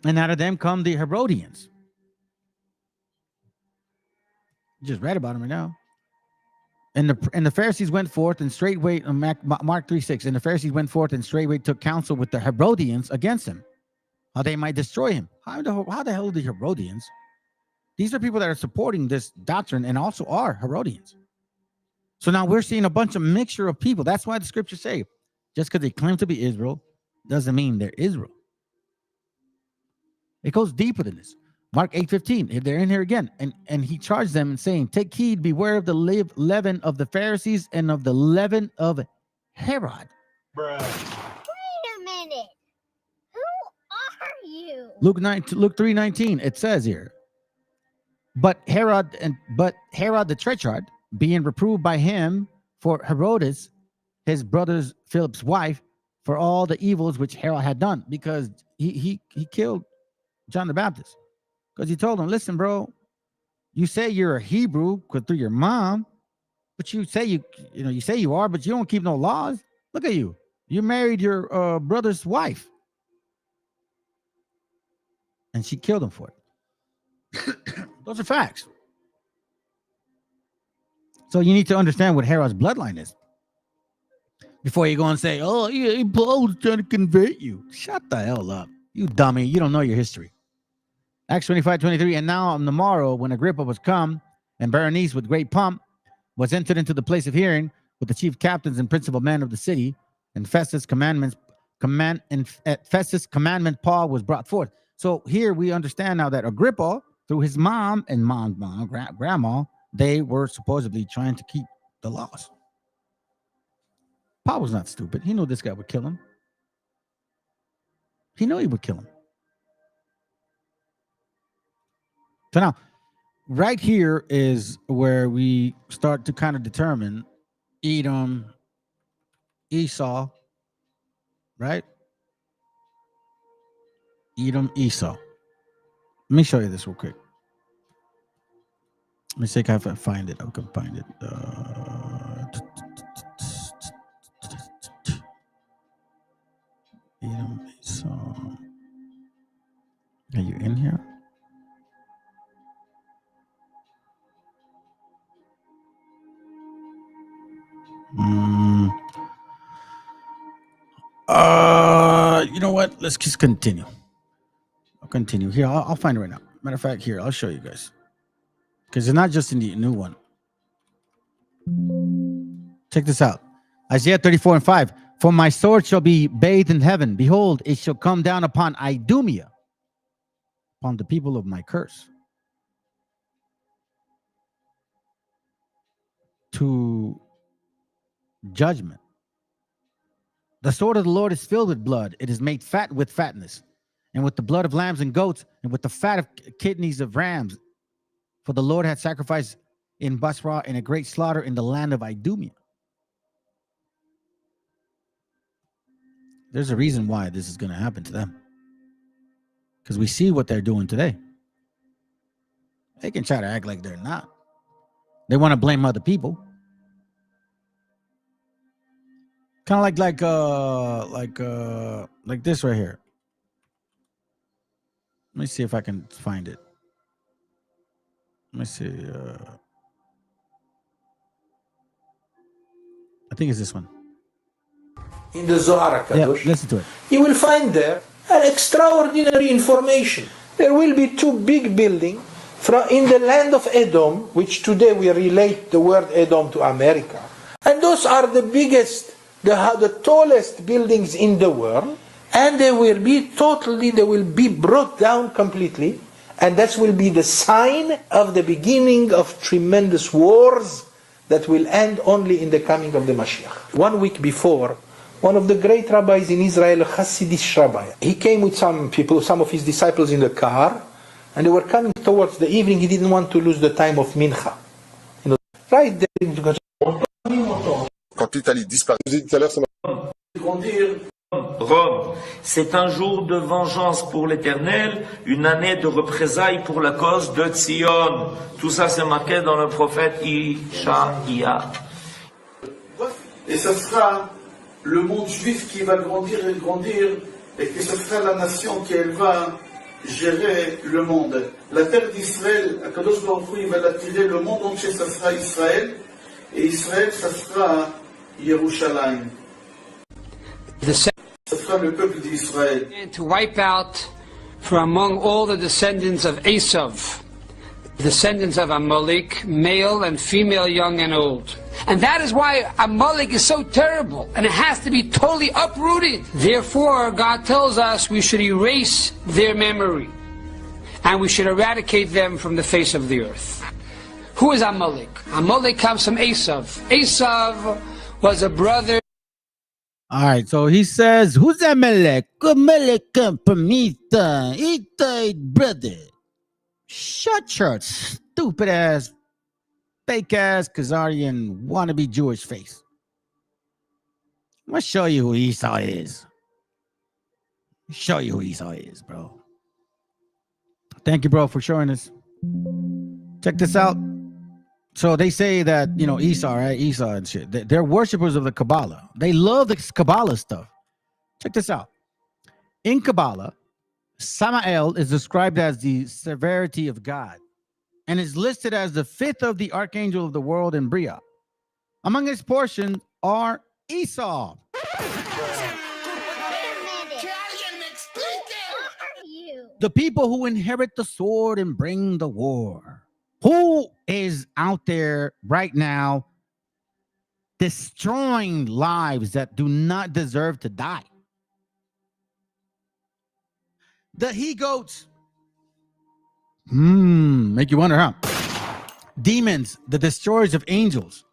And out of them come the Herodians. Just read about them right now. And the Pharisees went forth and straightway, Mark 3:6, and the Pharisees went forth and straightway took counsel with the Herodians against him, how they might destroy him. How the hell are the Herodians? These are people that are supporting this doctrine and also are Herodians. So now we're seeing a bunch of mixture of people. That's why the scriptures say, just because they claim to be Israel doesn't mean they're Israel. It goes deeper than this. Mark 8:15, they're in here again. And he charged them and saying, take heed, beware of the leaven of the Pharisees and of the leaven of Herod. Wait a minute. Who are you? Luke 3:19, it says here, but Herod the Tetrarch, being reproved by him for Herodias, his brother's Philip's wife, for all the evils which Herod had done, because he killed John the Baptist. Because he told him, listen, bro, You say you're a Hebrew through your mom, but you say you say you are, but you don't keep no laws. Look at you. You married your brother's wife, and she killed him for it. Those are facts. So you need to understand what Herod's bloodline is before you go and say, "Oh, yeah, Paul was trying to convert you." Shut the hell up, you dummy! You don't know your history. Acts 25:23. And now on the morrow, when Agrippa was come, and Berenice with great pomp was entered into the place of hearing with the chief captains and principal men of the city, and Festus' commandment Paul was brought forth. So here we understand now that Agrippa, through his mom and grandma, they were supposedly trying to keep the laws. Paul was not stupid. He knew this guy would kill him. He knew he would kill him. So now, right here is where we start to kind of determine Edom, Esau, right? Edom, Esau. Let me show you this real quick. Let me see if I can find it. I can find it. Edom, Esau. Are you in here? You know what? Let's just continue. I'll continue here. I'll find it right now. Matter of fact, here I'll show you guys because it's not just in the new one. Check this out. Isaiah 34:5. For my sword shall be bathed in heaven. Behold, it shall come down upon IDUMEA, upon the people of my curse, to judgment. The sword of the Lord is filled with blood. It is made fat with fatness, and with the blood of lambs and goats, and with the fat of kidneys of rams. For the Lord had sacrificed in Basra in a great slaughter in the land of Idumea. There's a reason why this is going to happen to them. Because we see what they're doing today. They can try to act like they're not. They want to blame other people. Kind of like this right here. Let me see if I can find it. Let me see. I think it's this one. In the Zohar Kadosh, listen to it. You will find there an extraordinary information. There will be two big buildings in the land of Edom, which today we relate the word Edom to America. And those are the biggest, the tallest buildings in the world. And they will be brought down completely. And that will be the sign of the beginning of tremendous wars that will end only in the coming of the Mashiach. 1 week before, one of the great rabbis in Israel, a Hasidic rabbi, he came with some people, some of his disciples in the car, and they were coming towards the evening. He didn't want to lose the time of Mincha. Right there. Quand l'Italie disparaît, je vous ai dit tout à l'heure, ça Rome, c'est un jour de vengeance pour l'Éternel, une année de représailles pour la cause de Tzion. Tout ça c'est marqué dans le prophète Ishaïa. Et ce sera le monde juif qui va grandir et grandir, et que ce sera la nation qui elle va gérer le monde. La terre d'Israël, Akadosh Baruch Hu, il va l'attirer, le monde entier, ça sera Israël, et Israël, ça sera Yerushalayim. To wipe out from among all the descendants of Esav, descendants of Amalek, male and female, young and old. And that is why Amalek is so terrible, and it has to be totally uprooted. Therefore, God tells us we should erase their memory, and we should eradicate them from the face of the earth. Who is Amalek? Amalek comes from Esav. Esav was a brother. All right, so he says, who's Amalek? Amalek come from Ethan. Ethan, brother. Shut your stupid ass, fake ass, Khazarian, wannabe Jewish face. I'm going to show you who Esau is. Show you who Esau is, bro. Thank you, bro, for showing us. Check this out. So they say that, Esau, right? Esau and shit. They're worshipers of the Kabbalah. They love the Kabbalah stuff. Check this out. In Kabbalah, Samael is described as the severity of God and is listed as the fifth of the archangel of the world in Bria. Among his portions are Esau. The people who inherit the sword and bring the war. Who is out there right now destroying lives that do not deserve to die? The he-goats. Make you wonder, huh? Demons, the destroyers of angels.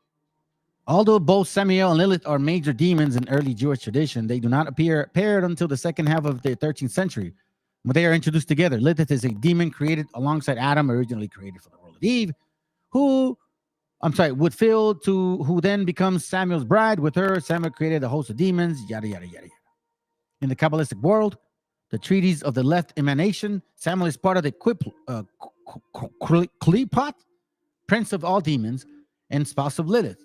Although both Samael and Lilith are major demons in early Jewish tradition, they do not appear paired until the second half of the 13th century, when they are introduced together. Lilith is a demon created alongside Adam, originally created for the role of Eve, who then becomes Samuel's bride. With her, Samuel created a host of demons, yada, yada, yada, yada. In the Kabbalistic world, the treaties of the left emanation, Samuel is part of the Klipot, prince of all demons, and spouse of Lilith.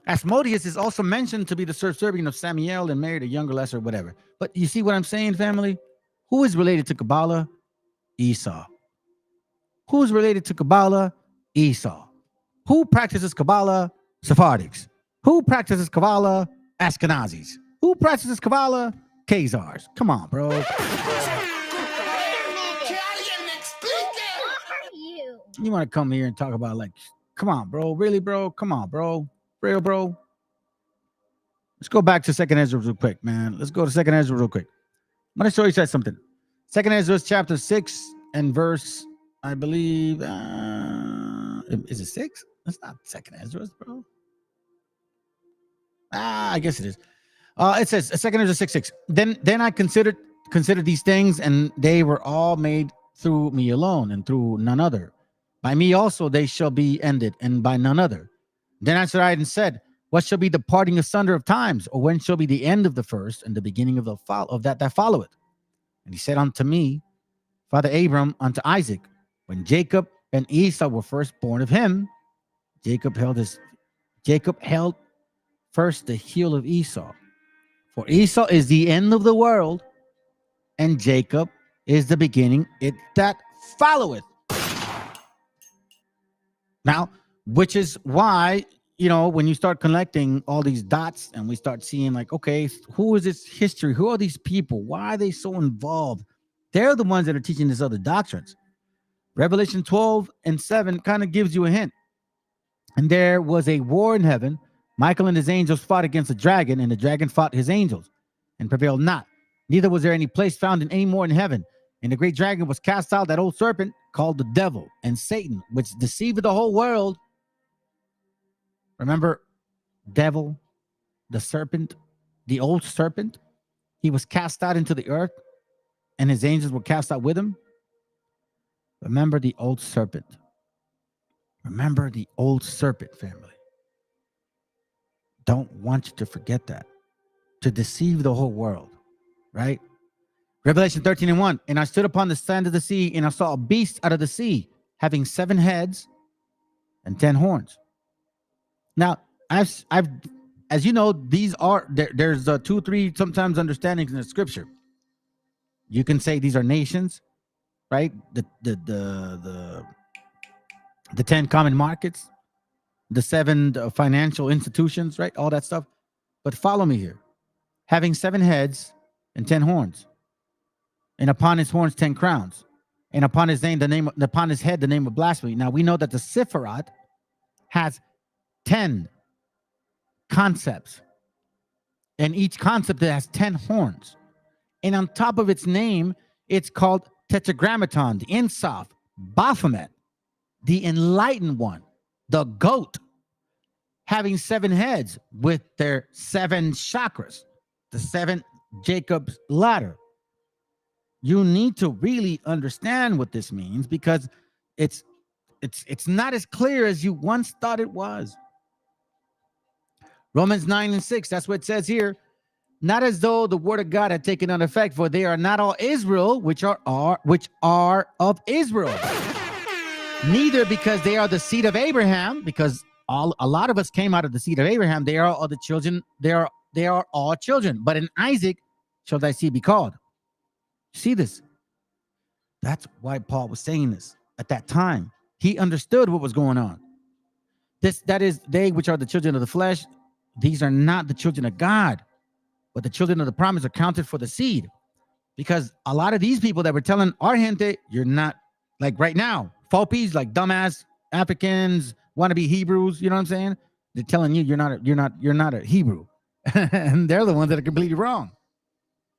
Asmodeus is also mentioned to be the subservient of Samael and married a younger, lesser, whatever. But you see what I'm saying, family? Who is related to Kabbalah? Esau. Who is related to Kabbalah? Esau. Who practices Kabbalah? Sephardics. Who practices Kabbalah? Ashkenazis. Who practices Kabbalah? Khazars. Come on, bro. You want to come here and talk about, like, come on, bro. Really, bro? Come on, bro. Real, bro. Let's go back to 2nd Ezra real quick, man. Let's go to 2nd Ezra real quick. I'm going to show you something. 2nd Ezra chapter 6 and verse, I believe, is it 6? That's not 2nd Ezra, bro. I guess it is. It says 2nd Ezra 6:6. Then I considered these things, and they were all made through me alone and through none other. By me also they shall be ended, and by none other. Then answered I and said, what shall be the parting asunder of times, or when shall be the end of the first and the beginning of that followeth? And he said unto me, Father Abram, unto Isaac, when Jacob and Esau were first born of him, Jacob held first the heel of Esau. For Esau is the end of the world, and Jacob is the beginning it that followeth. Now, which is why, when you start collecting all these dots and we start seeing, like, okay, who is this history? Who are these people? Why are they so involved? They're the ones that are teaching these other doctrines. Revelation 12:7 kind of gives you a hint. And there was a war in heaven. Michael and his angels fought against the dragon, and the dragon fought his angels and prevailed not. Neither was there any place found in any more in heaven. And the great dragon was cast out, that old serpent called the devil and Satan, which deceived the whole world. Remember, devil, the serpent, the old serpent, he was cast out into the earth, and his angels were cast out with him. Remember the old serpent. Remember the old serpent, family. Don't want you to forget that. To deceive the whole world, right? Revelation 13:1. And I stood upon the sand of the sea, and I saw a beast out of the sea, having 7 heads and 10 horns. Now, as you know, these are there's 2, 3 sometimes understandings in the scripture. You can say these are nations, right? The 10 common markets, the 7 financial institutions, right? All that stuff. But follow me here. Having 7 heads and 10 horns, and upon his horns 10 crowns, and upon his head the name of blasphemy. Now we know that the Sephiroth has 10 concepts, and each concept has 10 horns, and on top of its name, it's called Tetragrammaton, the Insaf, Baphomet, the Enlightened One, the goat, having 7 heads with their 7 chakras, the 7 Jacob's ladder. You need to really understand what this means, because it's not as clear as you once thought it was. Romans 9:6, that's what it says here. Not as though the word of God had taken on effect, for they are not all Israel, which are of Israel. Neither because they are the seed of Abraham, because a lot of us came out of the seed of Abraham. They are all the children. They are all children. But in Isaac shall thy seed be called. See this? That's why Paul was saying this at that time. He understood what was going on. That is, they which are the children of the flesh, these are not the children of God, but the children of the promise are counted for the seed. Because a lot of these people that were telling our gente, you're not, like right now, Fopies, like dumbass Africans, want to be Hebrews, you know what I'm saying? They're telling you you're not a Hebrew. And they're the ones that are completely wrong.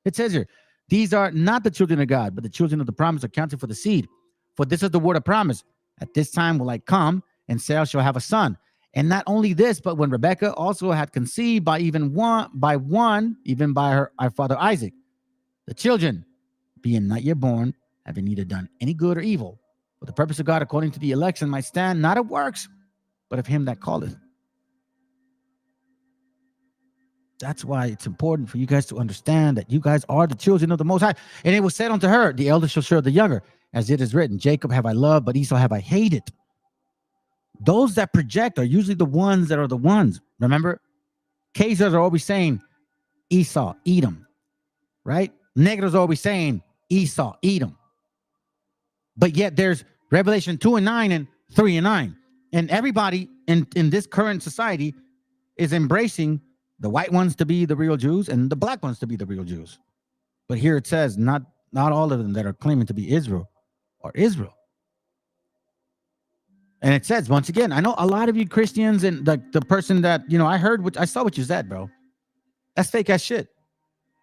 It says here, these are not the children of God, but the children of the promise are counted for the seed. For this is the word of promise. At this time will I come, and Sarah shall have a son. And not only this, but when Rebekah also had conceived by our father Isaac, the children, being not yet born, having neither done any good or evil, for the purpose of God according to the election might stand, not of works, but of him that calleth. That's why it's important for you guys to understand that you guys are the children of the Most High. And it was said unto her, the elder shall serve the younger, as it is written, Jacob have I loved, but Esau have I hated. Those that project are usually the ones that are the ones. Remember, Khazars are always saying Esau, Edom, right? Negros are always saying Esau, Edom. But yet there's Revelation 2:9 and 3:9. And everybody in this current society is embracing the white ones to be the real Jews and the black ones to be the real Jews. But here it says not all of them that are claiming to be Israel are Israel. And it says, once again, I know a lot of you Christians and the person that, I saw what you said, bro. That's fake ass shit.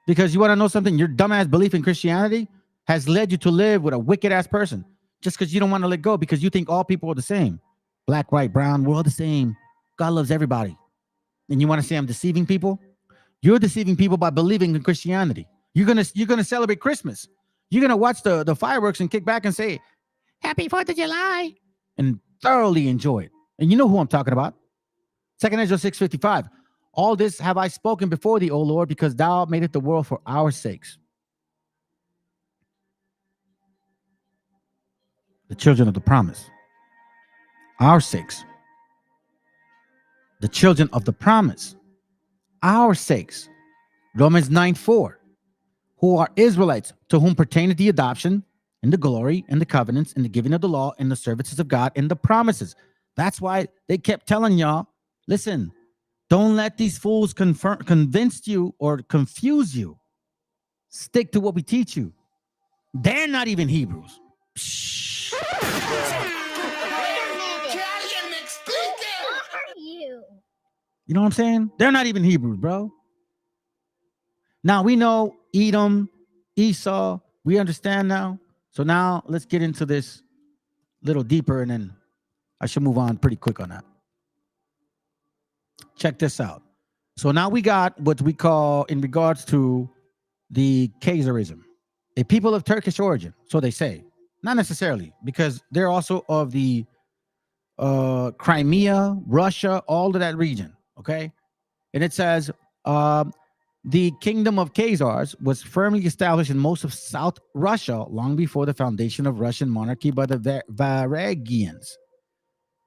Because you want to know something? Your dumbass belief in Christianity has led you to live with a wicked ass person just because you don't want to let go because you think all people are the same. Black, white, brown, we're all the same. God loves everybody. And you want to say I'm deceiving people? You're deceiving people by believing in Christianity. You're gonna celebrate Christmas. You're gonna watch the fireworks and kick back and say, Happy 4th of July, and thoroughly enjoy it. And you know who I'm talking about. 2 Ezra 6:55. All this have I spoken before thee, O Lord, because thou madest the world for our sakes. The children of the promise. Our sakes. The children of the promise. Our sakes. Romans 9:4. Who are Israelites, to whom pertaineth the adoption and the glory and the covenants and the giving of the law and the services of God and the promises. That's why they kept telling y'all, listen, don't let these fools convince you or confuse you. Stick to what we teach you. They're not even Hebrews. You know what I'm saying? They're not even Hebrews, bro. Now we know Edom, Esau, we understand now. So now let's get into this a little deeper, and then I should move on pretty quick on that. Check this out. So now we got what we call, in regards to the Khazarism, a people of Turkish origin, so they say. Not necessarily, because they're also of the Crimea, Russia, all of that region, okay? And it says, the kingdom of Khazars was firmly established in most of South Russia long before the foundation of Russian monarchy by the Varangians.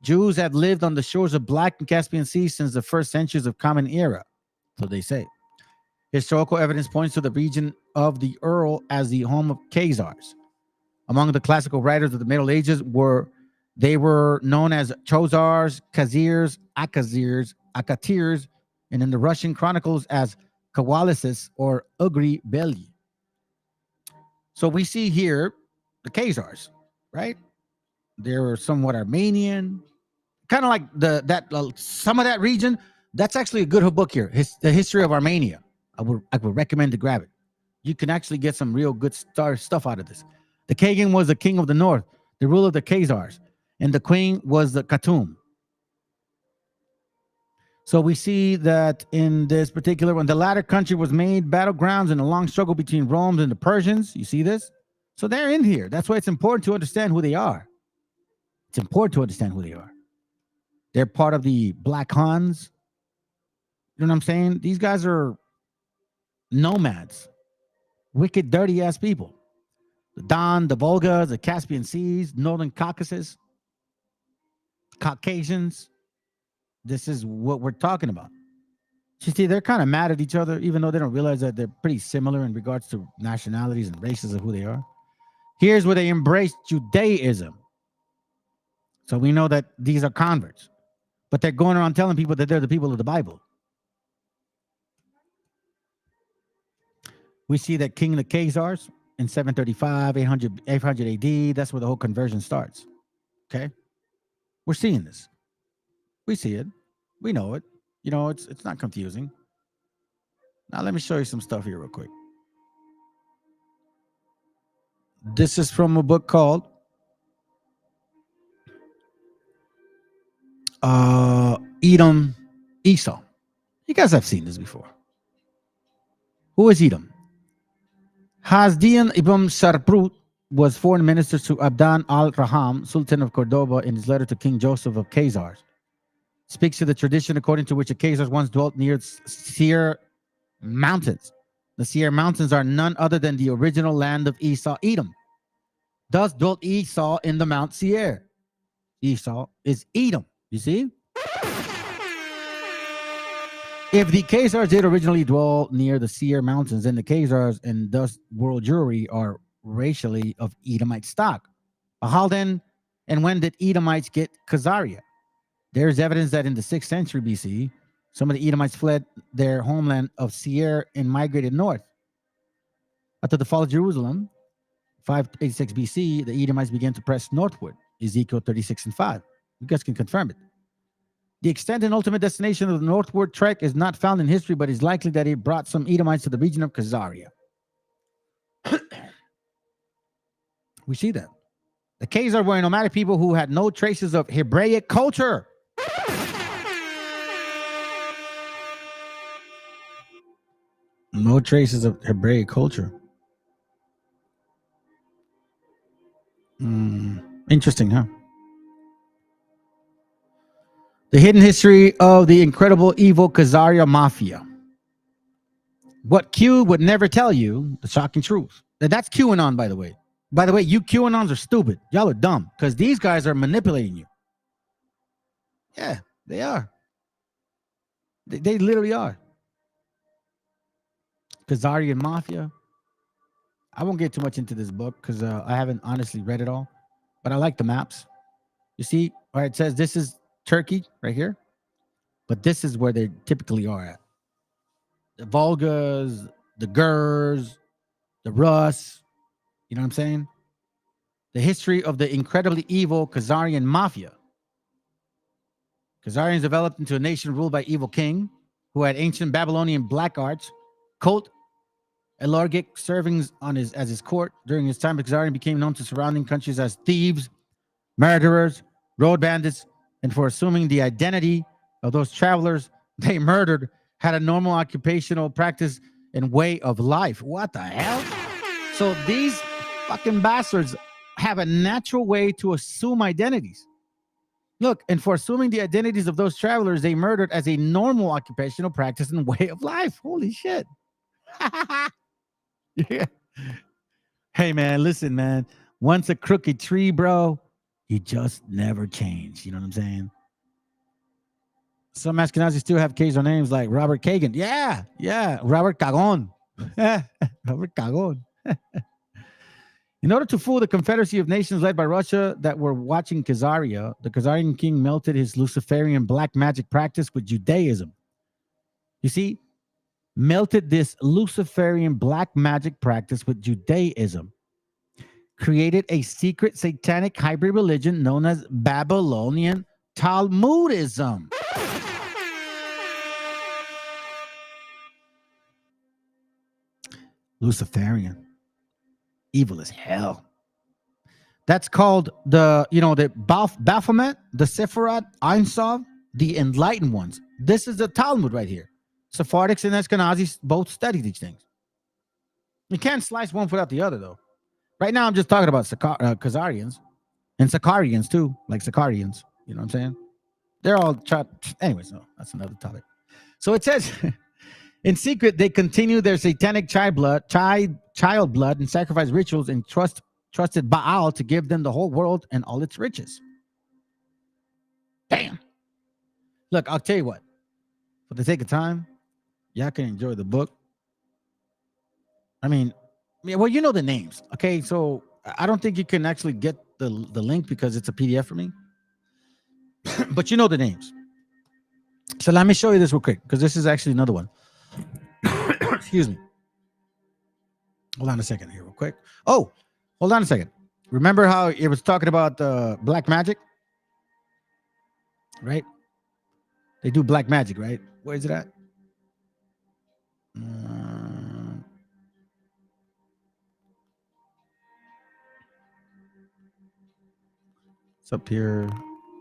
Jews have lived on the shores of Black and Caspian Sea since the first centuries of Common Era, so they say. Historical evidence points to the region of the Ural as the home of Khazars. Among the classical writers of the Middle Ages they were known as Chozars, Khazirs, Akatirs, and in the Russian chronicles as Kawalisis or Ugri Beli. So we see here the Khazars, right? They're somewhat Armenian, kind of like some of that region. That's actually a good book here, the history of Armenia. I would recommend to grab it. You can actually get some real good stuff out of this. The Kagan was the king of the north, the ruler of the Khazars, and the queen was the Khatum. So we see that in this particular one, the latter country was made battlegrounds in a long struggle between Rome and the Persians. You see this? So they're in here. That's why it's important to understand who they are. It's important to understand who they are. They're part of the Black Huns. You know what I'm saying? These guys are nomads, wicked, dirty ass people. The Don, the Volga, the Caspian Seas, Northern Caucasus. Caucasians. This is what we're talking about. You see, they're kind of mad at each other, even though they don't realize that they're pretty similar in regards to nationalities and races of who they are. Here's where they embrace Judaism. So we know that these are converts, but they're going around telling people that they're the people of the Bible. We see that King of the Khazars in 735, 800 AD, that's where the whole conversion starts. Okay? We're seeing this. We see it. We know it. You know, it's not confusing. Now, let me show you some stuff here real quick. This is from a book called Edom, Esau. You guys have seen this before. Who is Edom? Hasdian ibn Sarprut was foreign minister to Abdan al-Raham, Sultan of Cordoba, in his letter to King Joseph of Khazars. Speaks to the tradition according to which the Khazars once dwelt near Seir Mountains. The Seir Mountains are none other than the original land of Esau, Edom. Thus dwelt Esau in the Mount Seir. Esau is Edom, you see? If the Khazars did originally dwell near the Seir Mountains, then the Khazars and thus world Jewry are racially of Edomite stock. But how then and when did Edomites get Khazaria? There's evidence that in the 6th century BC, some of the Edomites fled their homeland of Seir and migrated north. After the fall of Jerusalem, 586 BC, the Edomites began to press northward. Ezekiel 36 and 5. You guys can confirm it. The extent and ultimate destination of the northward trek is not found in history, but it's likely that it brought some Edomites to the region of Khazaria. We see that. The Khazars were nomadic people who had no traces of Hebraic culture. No traces of Hebraic culture. Interesting, huh? The hidden history of the incredible evil Khazaria mafia. What Q would never tell you, the shocking truth. That's QAnon, by the way. By the way, you QAnons are stupid. Y'all are dumb because these guys are manipulating you. Yeah, they are. They literally are. Khazarian mafia. I won't get too much into this book because I haven't honestly read it all, but I like the maps. You see, where it says this is Turkey right here, but this is where they typically are at. The Volgas, the Gurs, the Rus. You know what I'm saying? The history of the incredibly evil Khazarian mafia. Khazarians developed into a nation ruled by evil king who had ancient Babylonian black arts, cult, Elargic servings on as his court. During his time, Khazarian became known to surrounding countries as thieves, murderers, road bandits, and for assuming the identity of those travelers they murdered, had a normal occupational practice and way of life. What the hell? So these fucking bastards have a natural way to assume identities. Look, and for assuming the identities of those travelers they murdered as a normal occupational practice and way of life. Holy shit. Yeah. Hey, man, listen, man. Once a crooked tree, bro, you just never change. You know what I'm saying? Some Ashkenazis still have Khazar names like Robert Kagan. Yeah. Robert Cagon. Robert Cagon. In order to fool the Confederacy of Nations led by Russia that were watching Khazaria, the Khazarian king melted his Luciferian black magic practice with Judaism. You see, melted this Luciferian black magic practice with Judaism, created a secret satanic hybrid religion known as Babylonian Talmudism. Luciferian. Evil as hell. That's called the Baphomet, the Sephiroth, Ein Sof, the enlightened ones. This is the Talmud right here. Sephardics and Ashkenazis both study these things. You can't slice one without the other, though. Right now, I'm just talking about Khazarians and Sakarians, too, like Sakarians. You know what I'm saying? They're all anyways, no, that's another topic. So it says, in secret, they continue their satanic child blood and sacrifice rituals and trusted Baal to give them the whole world and all its riches. Look, I'll tell you what. For the sake of time, y'all can enjoy the book. I mean, well, you know the names, okay? So I don't think you can actually get the link because it's a PDF for me. But you know the names. So let me show you this real quick because this is actually another one. Excuse me. Hold on a second here real quick. Oh, hold on a second. Remember how it was talking about black magic? Right? They do black magic, right? Where is it at? It's up here.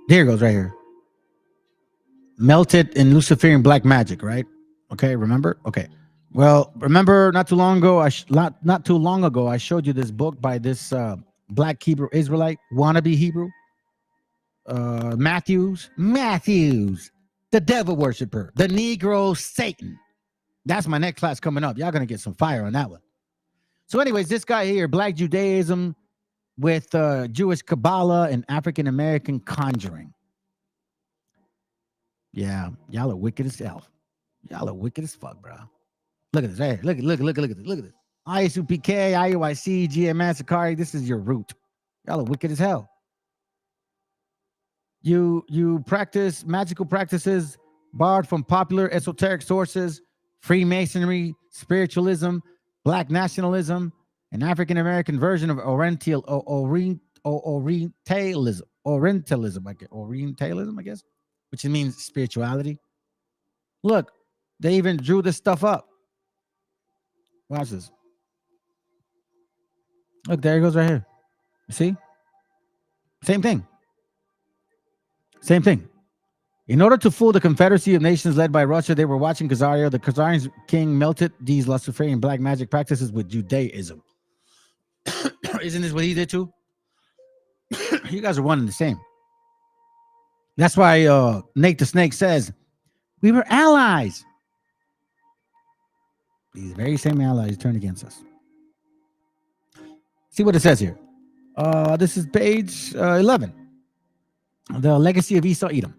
There it goes right here. Melted in Luciferian black magic, right? Okay, remember? Okay. Well, remember not too long ago, I showed you this book by this black Hebrew Israelite, wannabe Hebrew. Matthews, the devil worshiper, the Negro Satan. That's my next class coming up. Y'all gonna get some fire on that one. So, anyways, this guy here, Black Judaism with Jewish Kabbalah and African American conjuring. Yeah, y'all are wicked as hell. Y'all are wicked as fuck, bro. Look at this right here. Look at this. ISUPK, IUIC, GMS, Akari. This is your root. Y'all are wicked as hell. You practice magical practices borrowed from popular esoteric sources, Freemasonry, spiritualism, black nationalism, an African American version of Orientalism, I guess, which means spirituality. Look, they even drew this stuff up. Watch this. Look, there it goes right here. You see? Same thing. Same thing. In order to fool the Confederacy of Nations led by Russia, they were watching Khazaria. The Khazarian king melted these Luciferian black magic practices with Judaism. Isn't this what he did too? You guys are one and the same. That's why Nate the Snake says, we were allies. These very same allies turned against us. See what it says here. This is page 11. The legacy of Esau Edom.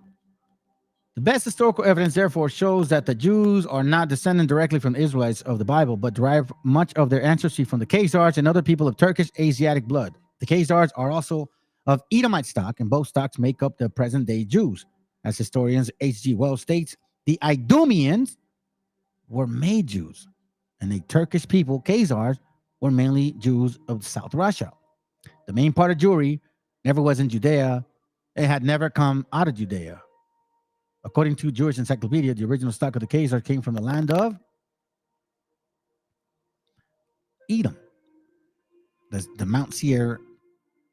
The best historical evidence, therefore, shows that the Jews are not descended directly from the Israelites of the Bible, but derive much of their ancestry from the Khazars and other people of Turkish Asiatic blood. The Khazars are also of Edomite stock, and both stocks make up the present-day Jews. As historians H.G. Wells states, the Idumeans were made Jews, and the Turkish people, Khazars, were mainly Jews of South Russia. The main part of Jewry never was in Judea. It had never come out of Judea. According to Jewish Encyclopedia, the original stock of the Khazars came from the land of Edom. The Mount Seir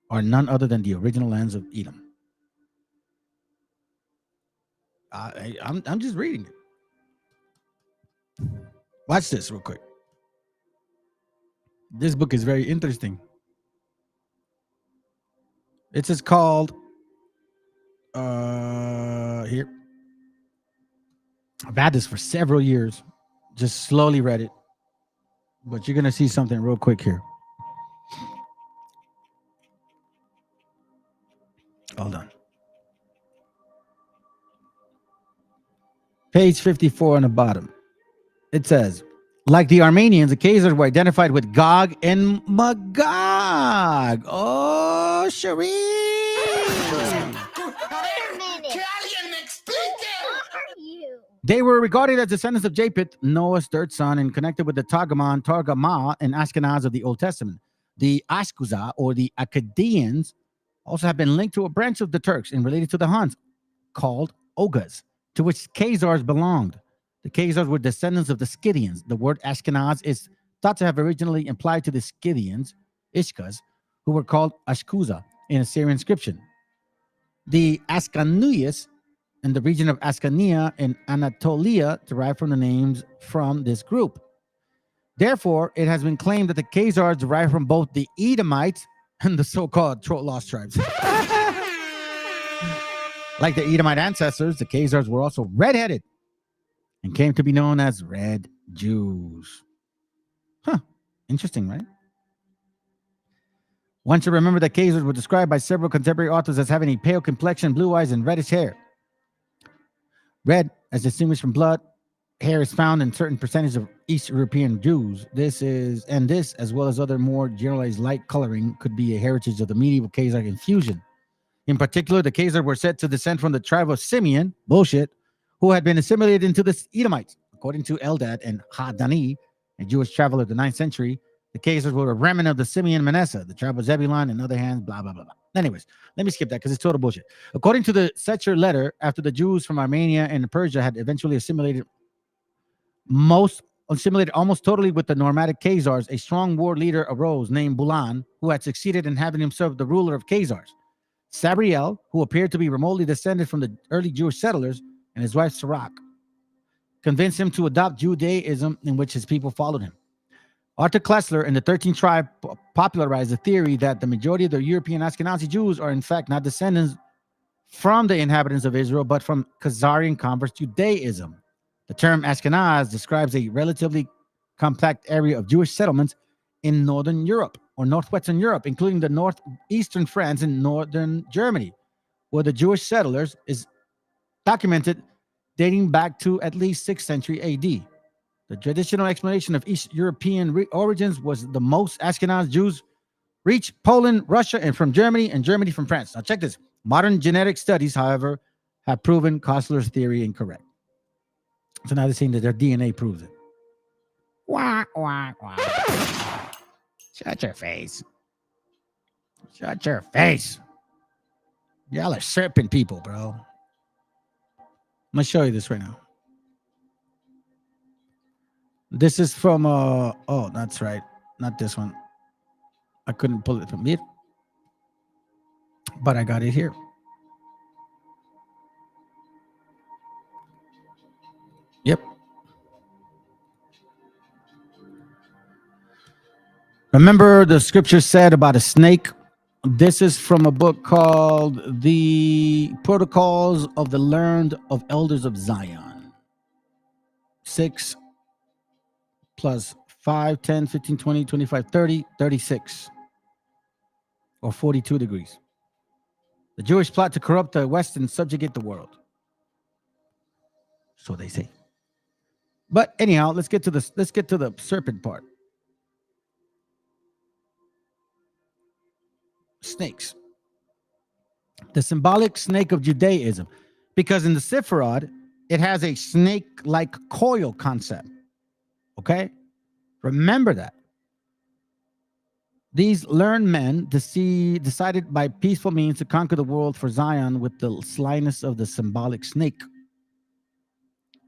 are none other than the original lands of Edom. I'm just reading it. Watch this real quick. This book is very interesting. It's just called here. I've had this for several years. Just slowly read it. But you're going to see something real quick here. Hold on. Page 54 on the bottom. It says, like the Armenians, the Khazars were identified with Gog and Magog. Oh, Sharif. They were regarded as descendants of Japheth, Noah's third son, and connected with the Targama and Ashkenaz of the Old Testament. The Ashkuza, or the Akkadians, also have been linked to a branch of the Turks and related to the Huns, called Oghuz, to which Khazars belonged. The Khazars were descendants of the Scythians. The word Ashkenaz is thought to have originally implied to the Scythians, Ishkas, who were called Ashkuza in Assyrian inscription. The Askanuyas and the region of Ascania in Anatolia derived from the names from this group. Therefore, it has been claimed that the Khazars derived from both the Edomites and the so-called lost tribes. Like the Edomite ancestors, the Khazars were also red-headed and came to be known as Red Jews. Huh. Interesting, right? One should remember that Khazars were described by several contemporary authors as having a pale complexion, blue eyes, and reddish hair. Red, as distinguished from blood, hair is found in certain percentage of East European Jews. This, as well as other more generalized light coloring, could be a heritage of the medieval Khazar infusion. In particular, the Khazar were said to descend from the tribe of Simeon, bullshit, who had been assimilated into the Edomites. According to Eldad and Hadani, a Jewish traveler of the 9th century, the Khazars were a remnant of the Simeon Manasseh, the tribe of Zebulun, and other hands, blah, blah, blah, blah. Anyways, let me skip that because it's total bullshit. According to the Secher letter, after the Jews from Armenia and Persia had eventually assimilated almost totally with the nomadic Khazars, a strong war leader arose named Bulan, who had succeeded in having himself the ruler of Khazars. Sabriel, who appeared to be remotely descended from the early Jewish settlers, and his wife Sirach, convinced him to adopt Judaism, in which his people followed him. Arthur Koestler and the 13th tribe popularized the theory that the majority of the European Ashkenazi Jews are in fact not descendants from the inhabitants of Israel, but from Khazarian converts to Judaism. The term Ashkenaz describes a relatively compact area of Jewish settlements in northern Europe or northwestern Europe, including the northeastern France and northern Germany, where the Jewish settlers is documented dating back to at least 6th century AD. The traditional explanation of East European origins was the most Ashkenaz Jews reached Poland, Russia, and from Germany, and Germany from France. Now check this. Modern genetic studies, however, have proven Koestler's theory incorrect. So now they're saying that their DNA proves it. Wah, wah, wah. Shut your face. Shut your face. Y'all are serpent people, bro. I'm going to show you this right now. This is from, oh, that's right. Not this one. I couldn't pull it from here, but I got it here. Yep. Remember the scripture said about a snake? This is from a book called The Protocols of the Learned of Elders of Zion. 6 plus 5, 10, 15, 20, 25, 30, 36. Or 42 degrees. The Jewish plot to corrupt the West and subjugate the world. So they say. But anyhow, let's get to the serpent part. Snakes. The symbolic snake of Judaism. Because in the Sephiroth, it has a snake-like coil concept. Okay? Remember that. These learned men decided by peaceful means to conquer the world for Zion with the slyness of the symbolic snake.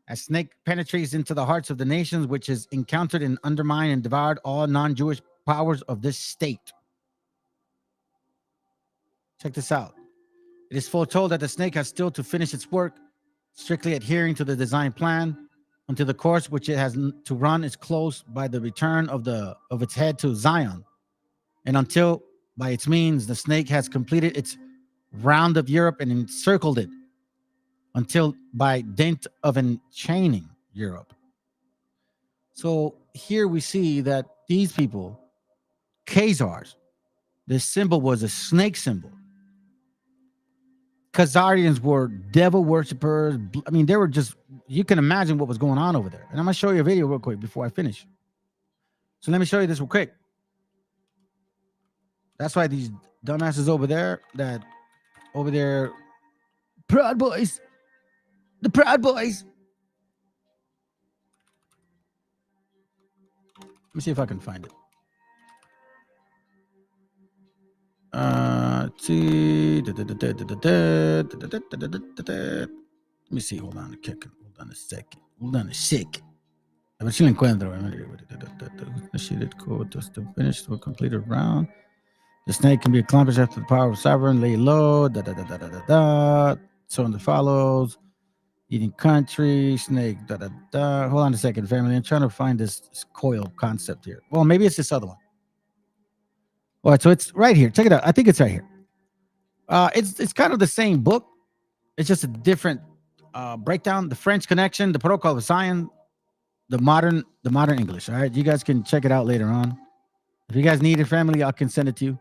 A snake penetrates into the hearts of the nations, which is encountered and undermined and devoured all non-Jewish powers of this state. Check this out. It is foretold that the snake has still to finish its work, strictly adhering to the design plan, until the course which it has to run is closed by the return of its head to Zion, and until, by its means, the snake has completed its round of Europe and encircled it, until by dint of enchaining Europe. So here we see that these people, Khazars, this symbol was a snake symbol. Khazarians were devil worshippers. I mean, they were just, you can imagine what was going on over there. And I'm going to show you a video real quick before I finish. So let me show you this real quick. That's why these dumbasses over there, Proud Boys, the Proud Boys. Let me see if I can find it. Let me see. Hold on a second. A ver si lo encuentro. Initiated code just to finish to a completed round. The snake can be accomplished after the power of sovereign, lay low, So on the follows. Eating country, snake, Hold on a second, family. I'm trying to find this coil concept here. Well, maybe it's this other one. All right, so it's right here. Check it out. I think it's right here. It's kind of the same book. It's just a different breakdown. The French Connection, the Protocol of Zion, the modern English. All right, you guys can check it out later on. If you guys need it, family, I can send it to you.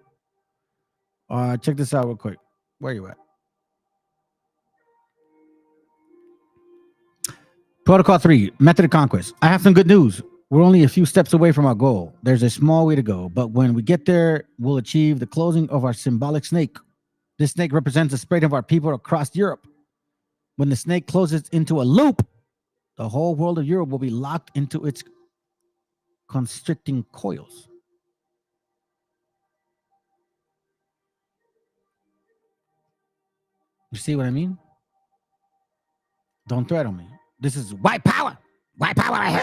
Check this out real quick. Where are you at? Protocol 3, method of conquest. I have some good news. We're only a few steps away from our goal. There's a small way to go, but when we get there, we'll achieve the closing of our symbolic snake. This snake represents the spread of our people across Europe. When the snake closes into a loop, the whole world of Europe will be locked into its constricting coils. You see what I mean? Don't threat on me. This is white power. White power right here.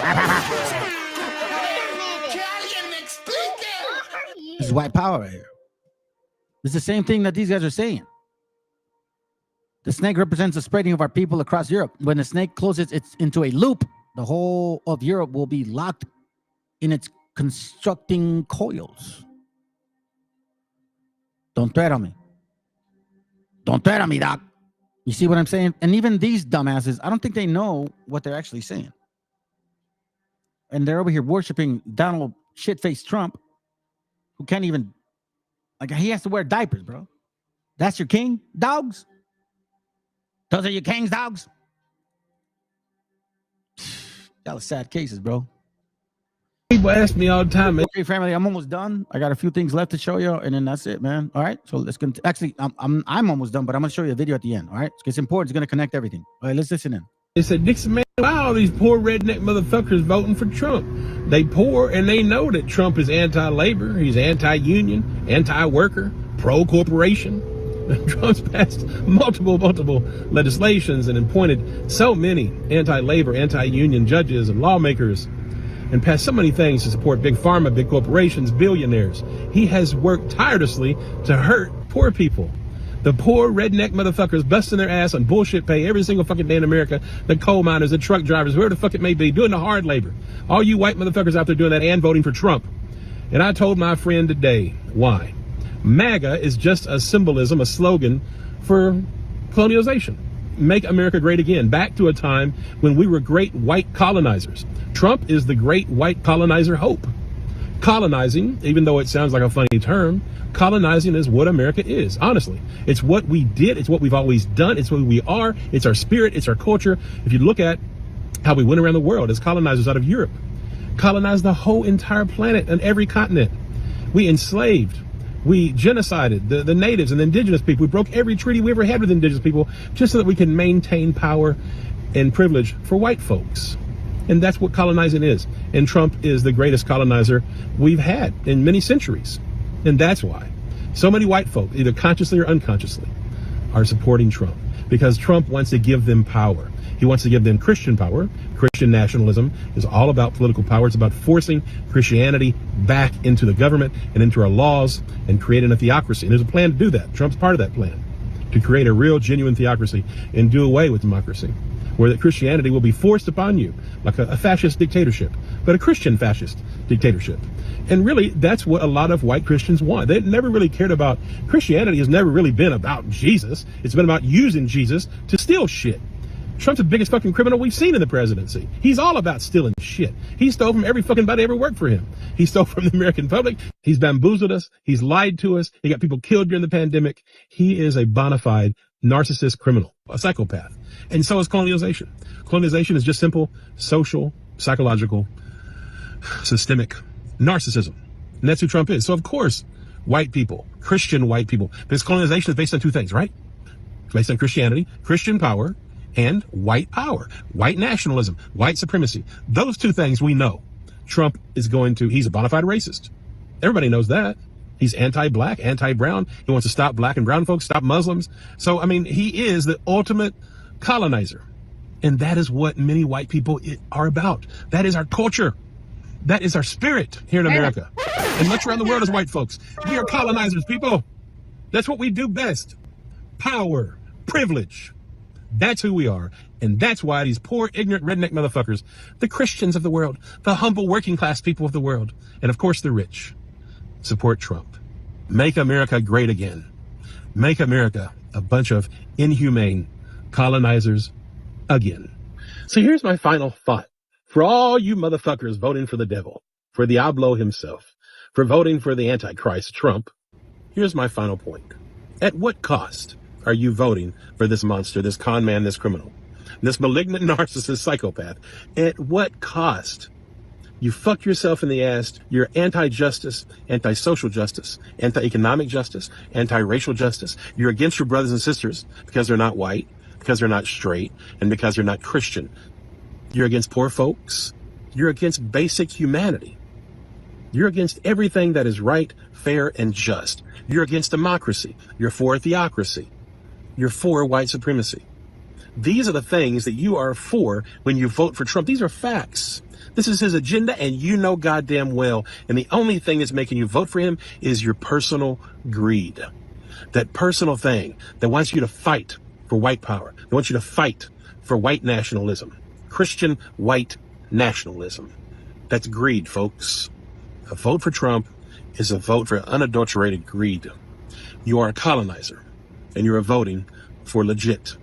This is white power right here. It's the same thing that these guys are saying. The snake represents the spreading of our people across Europe. When the snake closes into a loop, the whole of Europe will be locked in its constructing coils. Don't threat on me. Don't threat on me, Doc. You see what I'm saying? And even these dumbasses, I don't think they know what they're actually saying. And they're over here worshiping Donald shitface Trump, who can't even, like, he has to wear diapers, bro. That's your king, dogs? Those are your kings, dogs? Y'all are sad cases, bro. People ask me all the time. Okay, family, I'm almost done. I got a few things left to show you, and then that's it, man. All right, so let's continue. Actually, I'm almost done, but I'm gonna show you a video at the end. All right, it's important. It's gonna connect everything. All right, let's listen in. They said, Dixon, man, why all these poor redneck motherfuckers voting for Trump? They poor, and they know that Trump is anti-labor, he's anti-union, anti-worker, pro-corporation. Trump's passed multiple legislations and appointed so many anti-labor, anti-union judges and lawmakers, and passed so many things to support big pharma, big corporations, billionaires. He has worked tirelessly to hurt poor people. The poor redneck motherfuckers busting their ass on bullshit pay every single fucking day in America. The coal miners, the truck drivers, whoever the fuck it may be, doing the hard labor. All you white motherfuckers out there doing that and voting for Trump. And I told my friend today why. MAGA is just a symbolism, a slogan for colonialization. Make America great again, back to a time when we were great white colonizers. Trump is the great white colonizer hope. Colonizing, even though it sounds like a funny term, colonizing is what America is, honestly. It's what we did, it's what we've always done, it's what we are, it's our spirit, it's our culture. If you look at how we went around the world as colonizers out of Europe, colonized the whole entire planet and every continent. We enslaved. We genocided the natives and the indigenous people. We broke every treaty we ever had with indigenous people just so that we can maintain power and privilege for white folks. And that's what colonizing is. And Trump is the greatest colonizer we've had in many centuries. And that's why so many white folk, either consciously or unconsciously, are supporting Trump. Because Trump wants to give them power. He wants to give them Christian power. Christian nationalism is all about political power. It's about forcing Christianity back into the government and into our laws and creating a theocracy. And there's a plan to do that. Trump's part of that plan, to create a real, genuine theocracy and do away with democracy, where that Christianity will be forced upon you like a fascist dictatorship, but a Christian fascist dictatorship. And really, that's what a lot of white Christians want. They never really cared about, Christianity has never really been about Jesus. It's been about using Jesus to steal shit. Trump's the biggest fucking criminal we've seen in the presidency. He's all about stealing shit. He stole from every fucking body ever worked for him. He stole from the American public. He's bamboozled us. He's lied to us. He got people killed during the pandemic. He is a bona fide narcissist criminal, a psychopath. And so is colonialization. Colonization is just simple, social, psychological, systemic narcissism. And that's who Trump is. So of course, white people, Christian white people, because colonization is based on two things, right? It's based on Christianity, Christian power, and white power, white nationalism, white supremacy. Those two things we know. Trump is he's a bona fide racist. Everybody knows that. He's anti-black, anti-brown. He wants to stop black and brown folks, stop Muslims. So, I mean, he is the ultimate colonizer. And that is what many white people are about. That is our culture. That is our spirit here in America. And much around the world as white folks. We are colonizers, people. That's what we do best. Power, privilege. That's who we are. And that's why these poor, ignorant, redneck motherfuckers, the Christians of the world, the humble working class people of the world, and of course the rich, support Trump. Make America great again. Make America a bunch of inhumane colonizers again. So here's my final thought. For all you motherfuckers voting for the devil, for Diablo himself, for voting for the Antichrist, Trump, here's my final point. At what cost are you voting for this monster, this con man, this criminal? this malignant narcissist psychopath. At what cost? You fuck yourself in the ass. You're anti-justice, anti-social justice, anti-economic justice, anti-racial justice. You're against your brothers and sisters because they're not white, because they're not straight, and because they're not Christian. You're against poor folks. You're against basic humanity. You're against everything that is right, fair, and just. You're against democracy. You're for theocracy. You're for white supremacy. These are the things that you are for when you vote for Trump. These are facts. This is his agenda, and you know goddamn well. And the only thing that's making you vote for him is your personal greed. That personal thing that wants you to fight for white power. That wants you to fight for white nationalism. Christian white nationalism. That's greed, folks. A vote for Trump is a vote for unadulterated greed. You are a colonizer, and you are voting for legit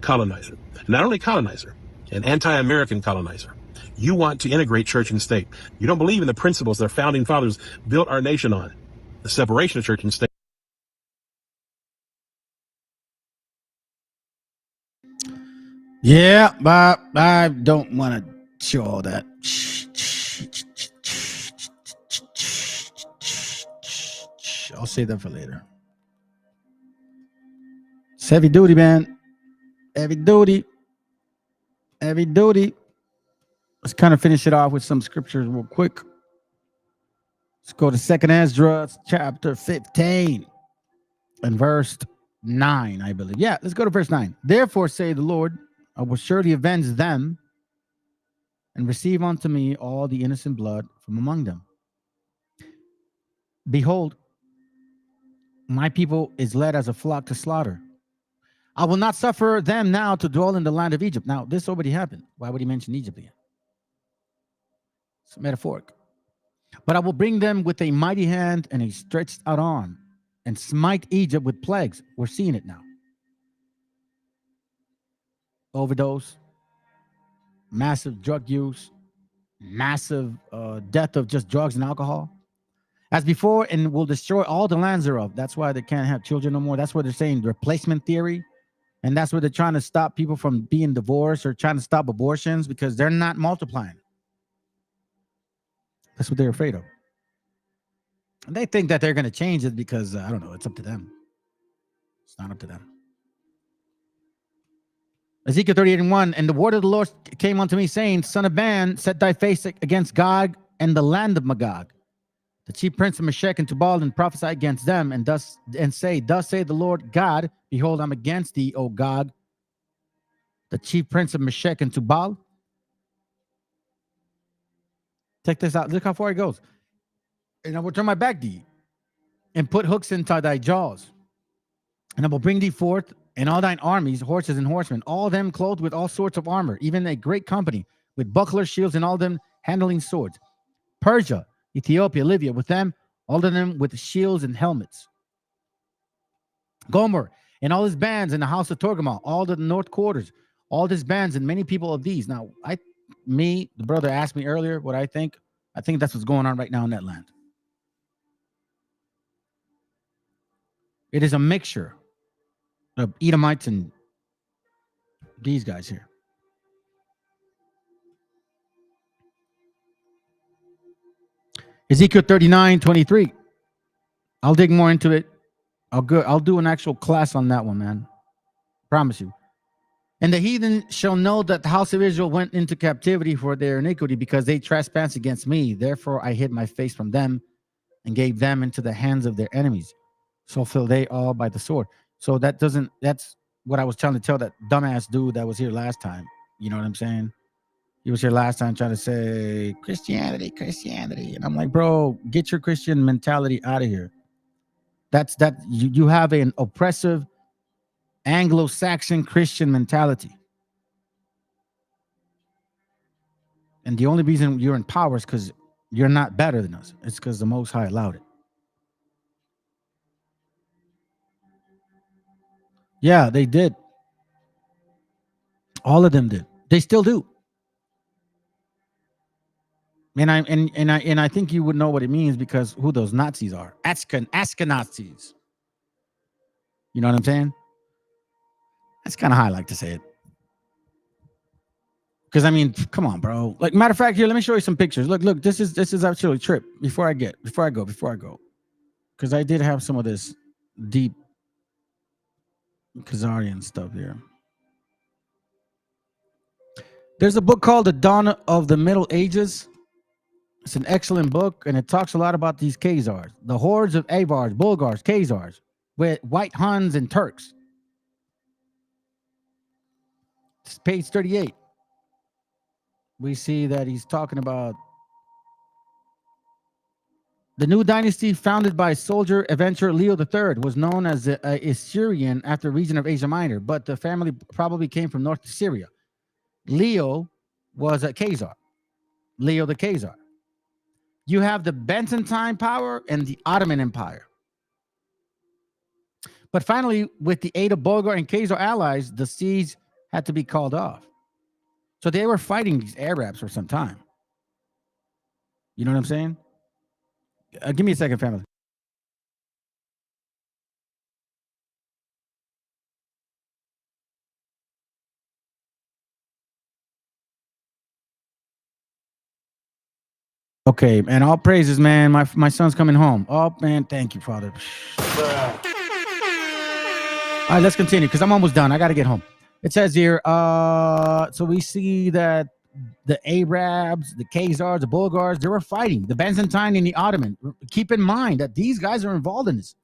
colonizer. Not only colonizer, an anti-American colonizer. You want to integrate church and state. You don't believe in the principles that our founding fathers built our nation on. The separation of church and state. Yeah, but I don't want to show all that. I'll save that for later. It's heavy duty, man. Heavy duty. Heavy duty. Let's kind of finish it off with some scriptures real quick. Let's go to 2nd Ezra, chapter 15 and verse 9, I believe. Yeah, let's go to verse 9. Therefore, say the Lord, I will surely avenge them and receive unto me all the innocent blood from among them. Behold, my people is led as a flock to slaughter. I will not suffer them now to dwell in the land of Egypt. Now, this already happened. Why would he mention Egypt again? It's metaphoric. But I will bring them with a mighty hand and a stretched out arm and smite Egypt with plagues. We're seeing it now. Overdose, massive drug use, massive death of just drugs and alcohol. As before, and will destroy all the lands thereof. That's why they can't have children no more. That's what they're saying, replacement theory. And that's where they're trying to stop people from being divorced or trying to stop abortions because they're not multiplying. That's what they're afraid of. And they think that they're going to change it because, I don't know, it's up to them. It's not up to them. Ezekiel 38:1, and the word of the Lord came unto me, saying, Son of man, set thy face against Gog and the land of Magog, the chief prince of Meshech and Tubal, and prophesy against them, and say, Thus say the Lord God, behold, I'm against thee, O Gog, the chief prince of Meshech and Tubal. Check this out. Look how far he goes. And I will turn my back to thee, and put hooks into thy jaws. And I will bring thee forth, and all thine armies, horses and horsemen, all them clothed with all sorts of armor, even a great company, with bucklers, shields, and all them handling swords. Persia, Ethiopia, Libya, with them, all of them with shields and helmets. Gomer, and all his bands in the house of Torgamah, all the north quarters, all his bands, and many people of these. Now, the brother asked me earlier what I think. I think that's what's going on right now in that land. It is a mixture of Edomites and these guys here. Ezekiel 39:23. I'll dig more into it. I'll do an actual class on that one, man. Promise you. And the heathen shall know that the house of Israel went into captivity for their iniquity, because they trespassed against me. Therefore I hid my face from them and gave them into the hands of their enemies. So fell they all by the sword. So that's what I was trying to tell that dumbass dude that was here last time. You know what I'm saying? He was here last time trying to say Christianity. And I'm like, bro, get your Christian mentality out of here. You have an oppressive Anglo-Saxon Christian mentality. And the only reason you're in power is because you're not better than us. It's because the Most High allowed it. Yeah, they did. All of them did. They still do. And I think you would know what it means, because who those Nazis are. Ashkenazis. You know what I'm saying? That's kind of how I like to say it. Because I mean, come on, bro. Like, matter of fact, here, let me show you some pictures. Look, this is actually a trip. Before I go, because I did have some of this deep Khazarian stuff here. There's a book called The Dawn of the Middle Ages. It's an excellent book, and it talks a lot about these Khazars, the hordes of Avars, Bulgars, Khazars, with white Huns and Turks. It's page 38. We see that he's talking about the new dynasty founded by soldier adventurer Leo III was known as the Assyrian after the region of Asia Minor, but the family probably came from North Syria. Leo was a Khazar. Leo the Khazar. You have the Byzantine power and the Ottoman Empire. But finally, with the aid of Bulgar and Khazar allies, the siege had to be called off. So they were fighting these Arabs for some time. You know what I'm saying? Give me a second, family. Okay, and all praises, man. My son's coming home. Oh, man, thank you, Father. All right, let's continue because I'm almost done. I got to get home. It says here, so we see that the Arabs, the Khazars, the Bulgars, they were fighting. The Byzantine and the Ottoman. Keep in mind that these guys are involved in this.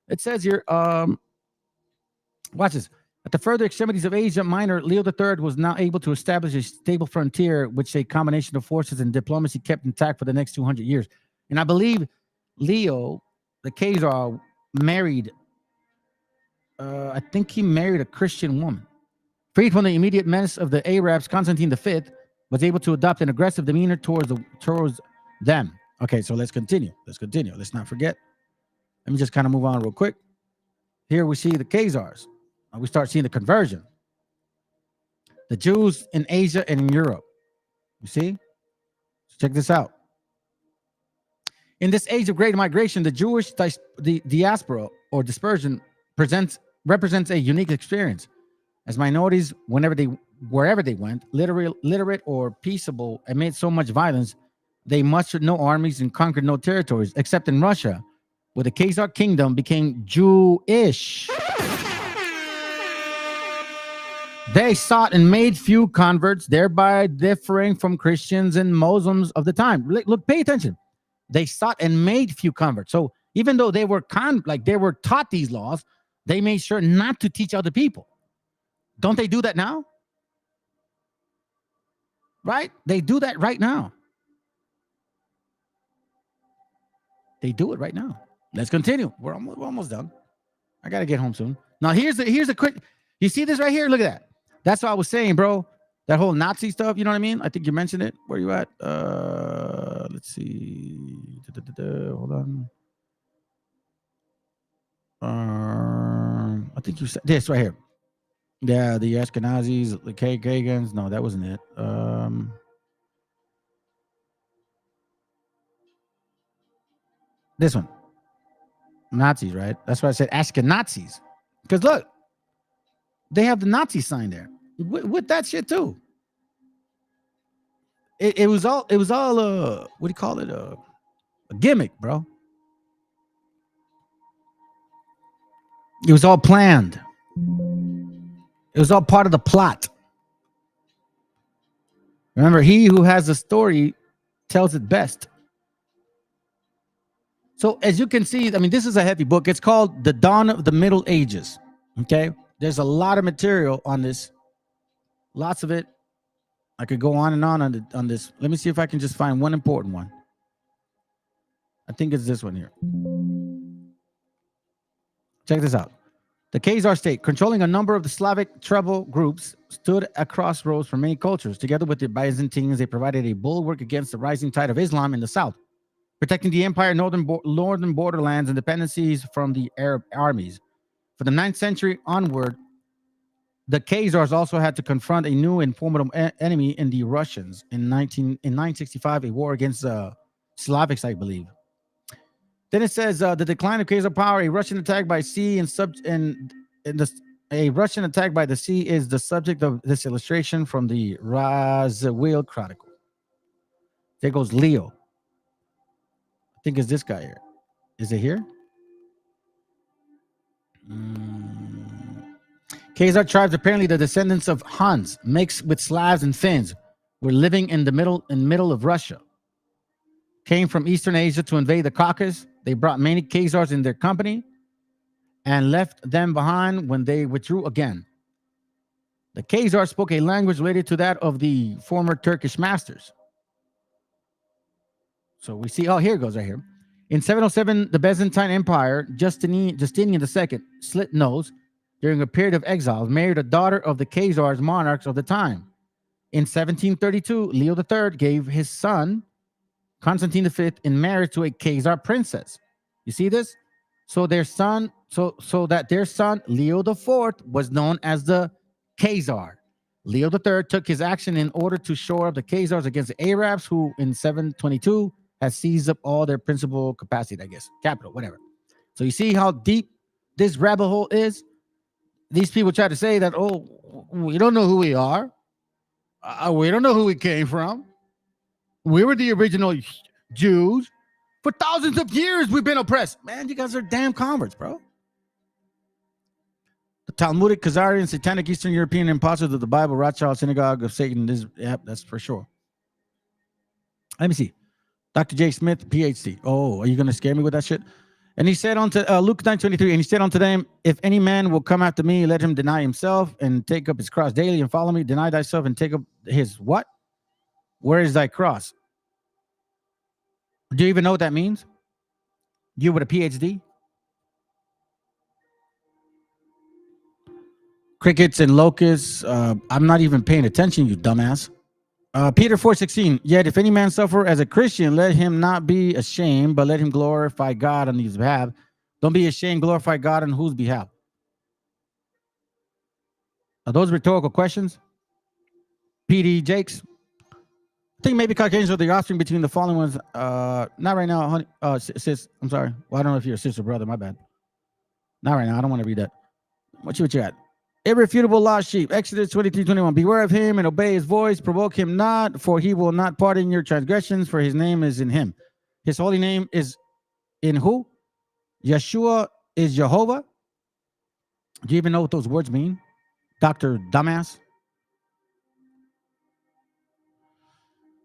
It says here, watch this. At the further extremities of Asia Minor, Leo III was now able to establish a stable frontier, which a combination of forces and diplomacy kept intact for the next 200 years. And I believe Leo, the Khazar, married, I think he married a Christian woman. Freed from the immediate menace of the Arabs, Constantine V was able to adopt an aggressive demeanor towards them. Okay, so let's continue. Let's not forget. Let me just kind of move on real quick. Here we see the Khazars. We start seeing the conversion. The Jews in Asia and in Europe. You see? Check this out. In this age of great migration, the Jewish diaspora or dispersion represents a unique experience. As minorities, wherever they went, literate or peaceable, amid so much violence, they mustered no armies and conquered no territories, except in Russia, where the Khazar kingdom became Jewish. They sought and made few converts, thereby differing from Christians and Muslims of the time. Look, pay attention. They sought and made few converts. So even though they were taught these laws, they made sure not to teach other people. Don't they do that now? Right? They do that right now. They do it right now. Let's continue. We're almost done. I got to get home soon. Now, here's a quick. You see this right here? Look at that. That's what I was saying, bro. That whole Nazi stuff, you know what I mean? I think you mentioned it. Where you at? Let's see. Hold on. I think you said this right here. Yeah, the Ashkenazis, the Kagans. No, that wasn't it. This one. Nazis, right? That's why I said Ashkenazis. Because look, they have the Nazi sign there with that shit too. It was all what do you call it? A gimmick, bro. It was all planned. It was all part of the plot. Remember, he who has the story tells it best. So as you can see, I mean, this is a heavy book. It's called The Dawn of the Middle Ages. Okay. There's a lot of material on this. Lots of it. I could go on and on this. Let me see if I can just find one important one. I think it's this one here. Check this out. The Khazar state, controlling a number of the Slavic tribal groups, stood at crossroads for many cultures. Together with the Byzantines, they provided a bulwark against the rising tide of Islam in the south, protecting the empire's northern borderlands and dependencies from the Arab armies. For the 9th century onward, the Khazars also had to confront a new and formidable enemy in the Russians. In 965, a war against Slavics, I believe. Then it says the decline of Khazar power, a Russian attack by sea and A Russian attack by the sea is the subject of this illustration from the Ezekiel Chronicles. There goes Leo. I think it's this guy here. Is it here? Khazar tribes, apparently the descendants of Huns, mixed with Slavs and Finns, were living in the middle of Russia. Came from Eastern Asia to invade the Caucasus. They brought many Khazars in their company and left them behind when they withdrew again. The Khazars spoke a language related to that of the former Turkish masters. So we see, oh, here it goes right here. In 707, the Byzantine Empire, Justinian II, slit nose during a period of exile, married a daughter of the Khazars monarchs of the time. In 1732, Leo III gave his son, Constantine V, in marriage to a Khazar princess. You see this? So their son, so that their son, Leo IV, was known as the Khazar. Leo III took his action in order to shore up the Khazars against the Arabs, who in 722 had seized up all their principal capacity, I guess, capital, whatever. So you see how deep this rabbit hole is? These people try to say that, oh, we don't know who we are. We don't know who we came from. We were the original Jews. For thousands of years, we've been oppressed. Man, you guys are damn converts, bro. The Talmudic, Khazarian, Satanic, Eastern European imposters of the Bible, Rothschild, Synagogue of Satan. Yep, that's for sure. Let me see. Dr. J. Smith, PhD. Oh, are you going to scare me with that shit? And he said unto Luke 9:23, and he said unto them, if any man will come after me, let him deny himself and take up his cross daily and follow me. Deny thyself and take up his what? Where is thy cross? Do you even know what that means? You with a PhD? Crickets and locusts. I'm not even paying attention, you dumbass. Peter 4:16. Yet if any man suffer as a Christian, let him not be ashamed, but let him glorify God on his behalf. Don't be ashamed, glorify God on whose behalf? Are those rhetorical questions? PD Jakes. I think maybe Caucasians are the offspring between the following ones. Not right now, honey. Sis, I'm sorry. Well, I don't know if you're a sister or brother. My bad. Not right now. I don't want to read that. What you got? Irrefutable lost sheep. Exodus 23:21. Beware of him and obey his voice. Provoke him not, for he will not pardon your transgressions, for his name is in him. His holy name is in who? Yeshua is Jehovah. Do you even know what those words mean? Dr. Dumbass.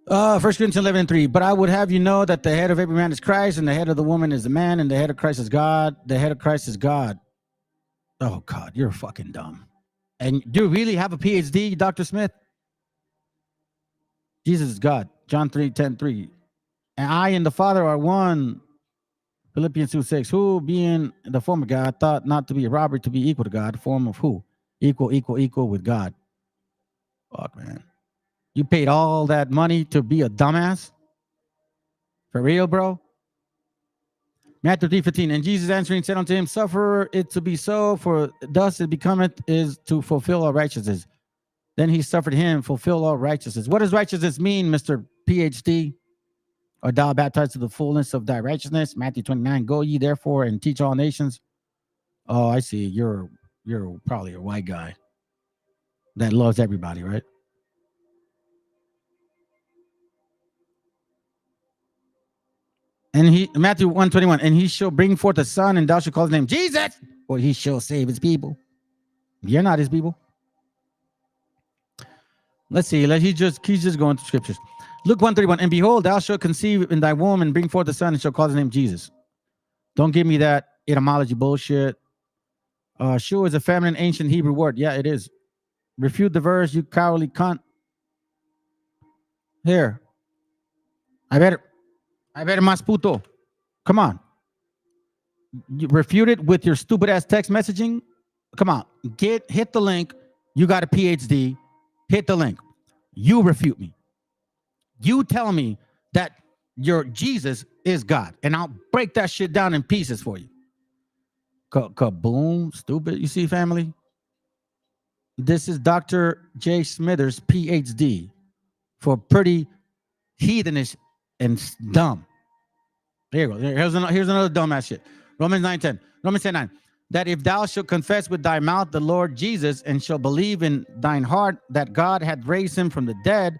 1 Corinthians 11:3. But I would have you know that the head of every man is Christ, and the head of the woman is the man, and the head of Christ is God. The head of Christ is God. Oh, God, you're fucking dumb. And do you really have a PhD, Dr. Smith? Jesus is God. John 3:10-3. And I and the Father are one. Philippians 2:6. Who, being the form of God, thought not to be a robbery to be equal to God. Form of who? Equal with God. Fuck, man. You paid all that money to be a dumbass? For real, bro? Matthew 3:15. And Jesus answering said unto him, suffer it to be so, for thus it becometh is to fulfill all righteousness. Then he suffered him, fulfill all righteousness. What does righteousness mean, Mr. PhD? Or thou baptized to the fullness of thy righteousness? Matthew 29. Go ye therefore and teach all nations. Oh, I see. You're probably a white guy that loves everybody, right? And Matthew 1:21, and he shall bring forth a son, and thou shalt call his name Jesus, or he shall save his people. You're not his people. Let's see. He's just going through scriptures. Luke 1:31, and behold, thou shalt conceive in thy womb and bring forth a son, and shall call his name Jesus. Don't give me that etymology bullshit. Sure is a feminine ancient Hebrew word. Yeah, it is. Refute the verse, you cowardly cunt. Here. I bet más puto. Come on. You refute it with your stupid ass text messaging. Come on. Hit the link. You got a PhD. Hit the link. You refute me. You tell me that your Jesus is God, and I'll break that shit down in pieces for you. Kaboom. Stupid. You see, family? This is Dr. J. Smithers, PhD, for pretty heathenish and dumb. Here you go. Here's another dumbass shit. Romans 9:10. Romans 10:9. that if thou shalt confess with thy mouth the Lord Jesus and shalt believe in thine heart that God hath raised him from the dead,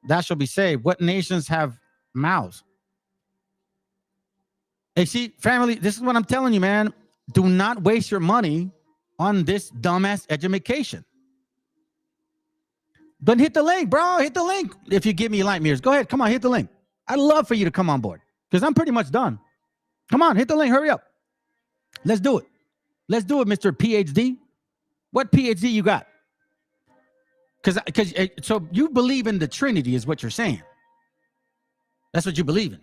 thou shalt be saved. What nations have mouths? Hey, see, family, this is what I'm telling you, man. Do not waste your money on this dumbass education. Then hit the link, bro. Hit the link. If you give me light mirrors, go ahead. Come on, hit the link. I'd love for you to come on board because I'm pretty much done. Come on, hit the link. Hurry up. Let's do it. Let's do it, Mr. PhD. What PhD you got? Because so you believe in the Trinity is what you're saying. That's what you believe in.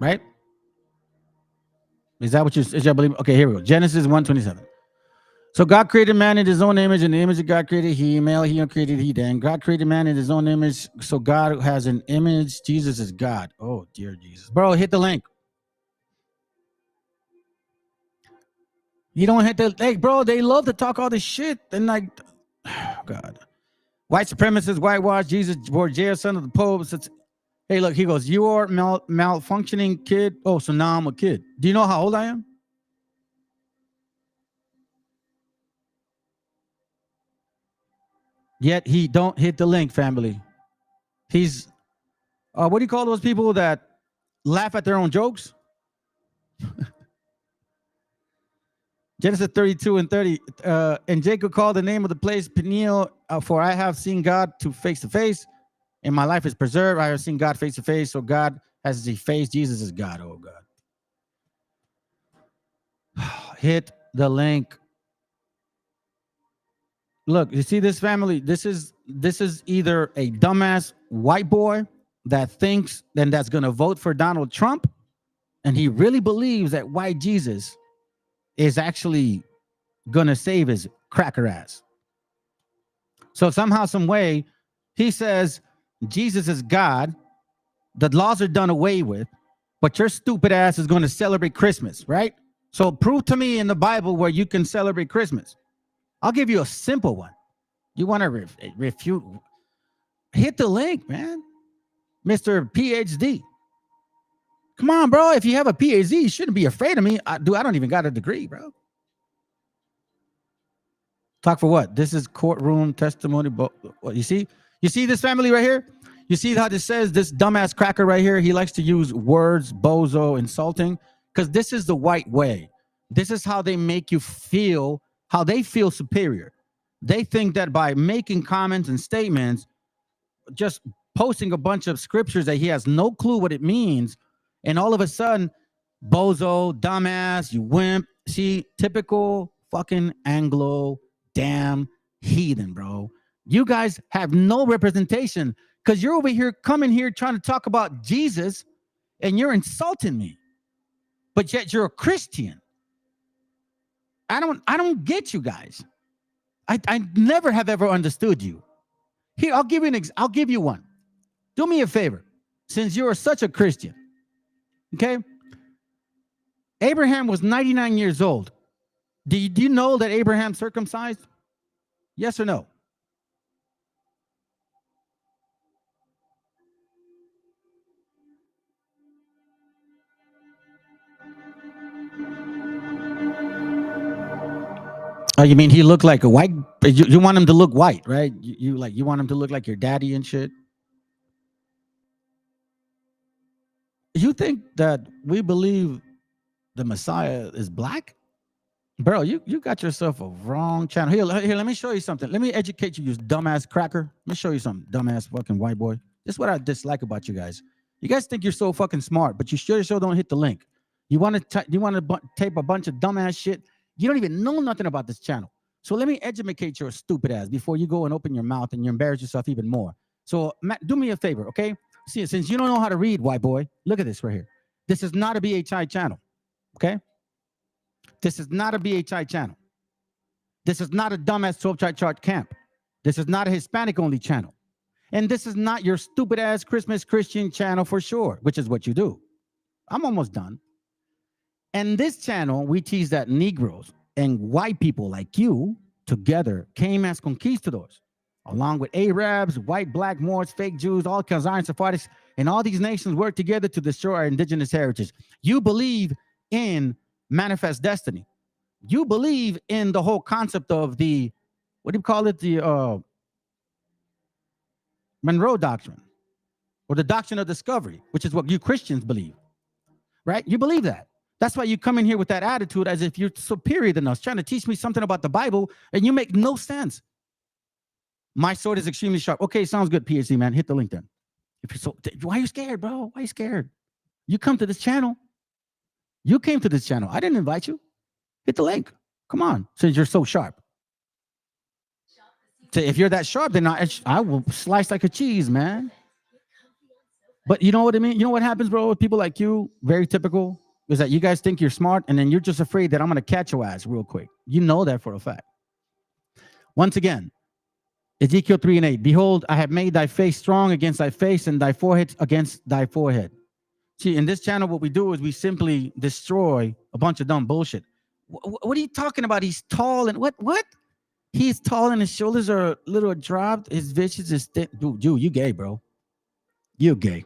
Right? Is that what you believe? Okay, here we go. Genesis 1:27. So God created man in his own image, and the image of God created he, male, he created he. Then God created man in his own image. So God has an image. Jesus is God. Oh, dear Jesus. Bro, hit the link. You don't hit the link, bro. They love to talk all this shit. And like, oh God. White supremacists, whitewash, Jesus, Borgia, son of the Pope. Hey, look, he goes, you are malfunctioning kid. Oh, so now I'm a kid. Do you know how old I am? Yet he don't hit the link, family. He's, what do you call those people that laugh at their own jokes? Genesis 32:30. And Jacob called the name of the place Peniel, for I have seen God to face, and my life is preserved. I have seen God face to face. So God has his face. Jesus is God. Oh God. Hit the link. Look, you see this family? This is either a dumbass white boy that thinks then that's going to vote for Donald Trump, and he really believes that white Jesus is actually going to save his cracker ass. So somehow, some way, he says Jesus is God, the laws are done away with, but your stupid ass is going to celebrate Christmas, right? So prove to me in the Bible where you can celebrate Christmas. I'll give you a simple one. You want to refute? Hit the link, man. Mr. PhD. Come on, bro. If you have a PhD, you shouldn't be afraid of me. I don't even got a degree, bro. Talk for what? This is courtroom testimony. What you see this family right here? You see how this says, this dumbass cracker right here, he likes to use words, bozo, insulting, because this is the white way. This is how they make you feel, how they feel superior. They think that by making comments and statements, just posting a bunch of scriptures that he has no clue what it means, and all of a sudden, bozo, dumbass, you wimp. See, typical fucking Anglo damn heathen, bro. You guys have no representation because you're over here coming here trying to talk about Jesus and you're insulting me, but yet you're a Christian. I don't get you guys. I never have ever understood you. Here, I'll give you one. Do me a favor, since you're such a Christian. Okay? Abraham was 99 years old. Do you know that Abraham circumcised? Yes or no? Oh, you mean he looked like a white? You want him to look white, right? You want him to look like your daddy and shit. You think that we believe the Messiah is black? Bro, you got yourself a wrong channel. Here, let me show you something. Let me educate you, you dumbass cracker. Let me show you something, dumbass fucking white boy. This is what I dislike about you guys. You guys think you're so fucking smart, but you sure don't hit the link. You want to tape a bunch of dumbass shit. You don't even know nothing about this channel. So let me educate your stupid ass before you go and open your mouth and you embarrass yourself even more. So Matt, do me a favor, okay? See, since you don't know how to read, white boy, look at this right here. This is not a BHI channel, okay? This is not a BHI channel. This is not a dumbass 12 chart camp. This is not a Hispanic only channel. And this is not your stupid ass Christmas Christian channel for sure, which is what you do. I'm almost done. And this channel, we tease that Negroes and white people like you together came as conquistadors. along with Arabs, white, black, Moors, fake Jews, all Khazars, Sephardics, and all these nations work together to destroy our indigenous heritage. You believe in manifest destiny. You believe in the whole concept of the, what do you call it? The Monroe Doctrine, or the doctrine of discovery, which is what you Christians believe, right? You believe that. That's why you come in here with that attitude as if you're superior than us, trying to teach me something about the Bible, and you make no sense. My sword is extremely sharp. Okay, sounds good, PhD man. Hit the link then. If you're so, why are you scared, bro? Why are you scared? You come to this channel. You came to this channel. I didn't invite you. Hit the link. Come on, since you're so sharp. So if you're that sharp, then I will slice like a cheese, man. But you know what I mean? You know what happens, bro, with people like you, very typical, is that you guys think you're smart, and then you're just afraid that I'm going to catch your ass real quick. You know that for a fact. Once again, Ezekiel 3:8, behold, I have made thy face strong against thy face, and thy forehead against thy forehead. See, in this channel, what we do is we simply destroy a bunch of dumb bullshit. What are you talking about? He's tall and what? He's tall and his shoulders are a little dropped. His visage is thin. Dude, you gay, bro. You gay.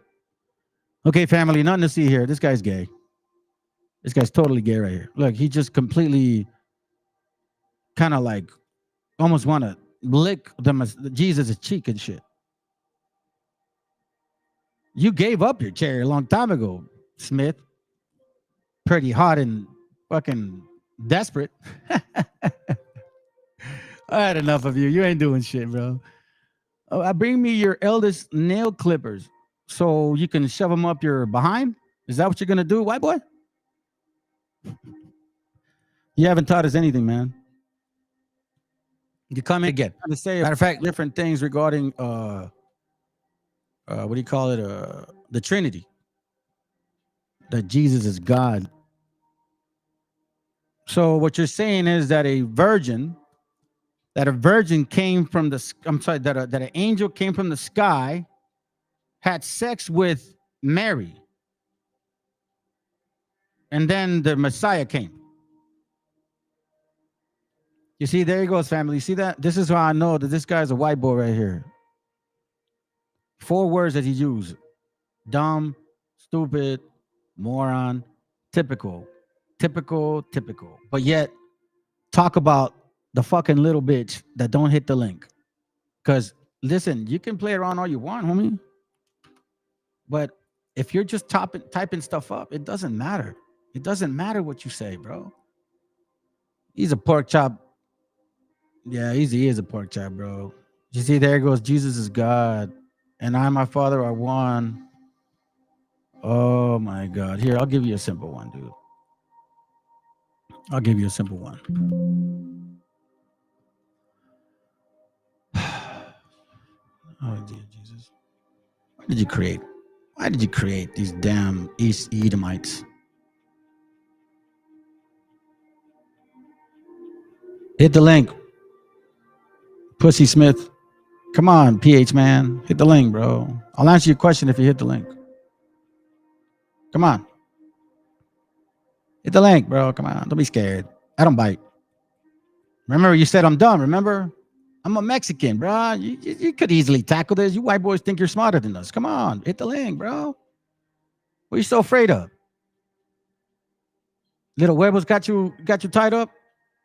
Okay, family, nothing to see here. This guy's gay. This guy's totally gay right here. Look, he just completely kind of like almost want to lick Jesus' cheek and shit. You gave up your chair a long time ago, Smith. Pretty hot and fucking desperate. I had enough of you. You ain't doing shit, bro. Bring me your eldest nail clippers so you can shove them up your behind. Is that what you're going to do, white boy? You haven't taught us anything, man. You come in again to say, matter of fact, different things regarding what do you call it? The Trinity. That Jesus is God. So what you're saying is that a virgin came from the, I'm sorry, that an angel came from the sky, had sex with Mary, and then the Messiah came. You see, there he goes, family. You see that? This is how I know that this guy's a white boy right here. 4 words that he used: dumb, stupid, moron, typical. But yet, talk about the fucking little bitch that don't hit the link. Because listen, you can play around all you want, homie. But if you're just typing stuff up, it doesn't matter. It doesn't matter what you say, bro. He's a pork chop. Yeah, he is a pork chop, bro. You see, there goes, Jesus is God, and I and my Father are one. Oh my God. Here, I'll give you a simple one, dude. I'll give you a simple one. Oh, dear Jesus. Why did you create these damn East Edomites? Hit the link. Pussy Smith. Come on, PH man. Hit the link, bro. I'll answer your question if you hit the link. Come on. Hit the link, bro. Come on. Don't be scared. I don't bite. Remember, you said I'm dumb. Remember? I'm a Mexican, bro. You could easily tackle this. You white boys think you're smarter than us. Come on. Hit the link, bro. What are you so afraid of? Little huevos got you tied up?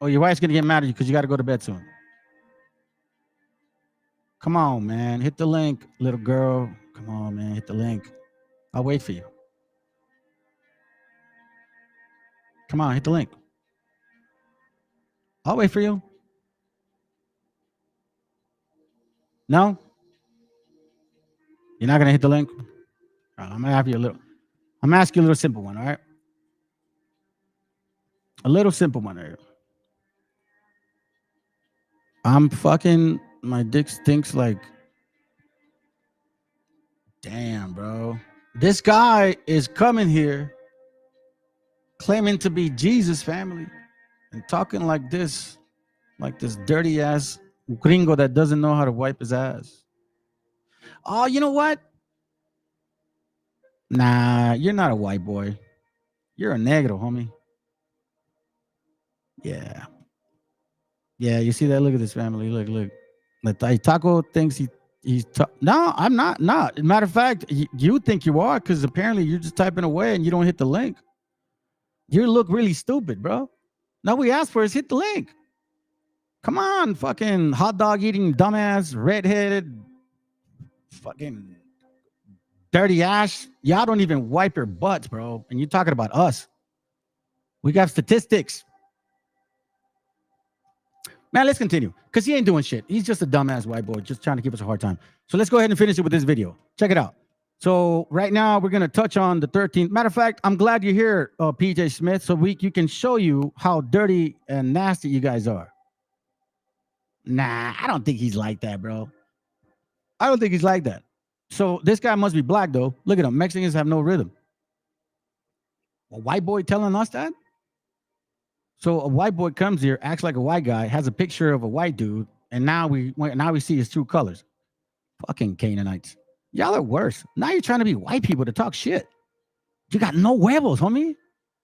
Or your wife's going to get mad at you because you got to go to bed soon. Come on, man. Hit the link, little girl. Come on, man. Hit the link. I'll wait for you. Come on, hit the link. I'll wait for you. No? You're not going to hit the link? All right, I'm going to ask you a little simple one, all right? A little simple one here. My dick stinks like, damn, bro. This guy is coming here claiming to be Jesus, family, and talking like this dirty ass gringo that doesn't know how to wipe his ass. Oh, you know what? Nah, you're not a white boy. You're a negro, homie. Yeah. Yeah, you see that? Look at this, family. Look. Taco thinks he's no, I'm not. Matter of fact, you think you are because apparently you're just typing away and you don't hit the link. You look really stupid, bro. Now we asked for is hit the link. Come on, fucking hot dog eating dumbass, redheaded, fucking dirty ass. Y'all don't even wipe your butts, bro. And you're talking about us. We got statistics. Man, let's continue. Because he ain't doing shit. He's just a dumbass white boy just trying to give us a hard time. So let's go ahead and finish it with this video. Check it out. So right now we're going to touch on the 13th. Matter of fact, I'm glad you're here, PJ Smith, so you can show you how dirty and nasty you guys are. Nah, I don't think he's like that, bro. I don't think he's like that. So this guy must be black, though. Look at him. Mexicans have no rhythm. A white boy telling us that? So a white boy comes here, acts like a white guy, has a picture of a white dude, and now we see his true colors. Fucking Canaanites. Y'all are worse. Now you're trying to be white people to talk shit. You got no huevos, homie.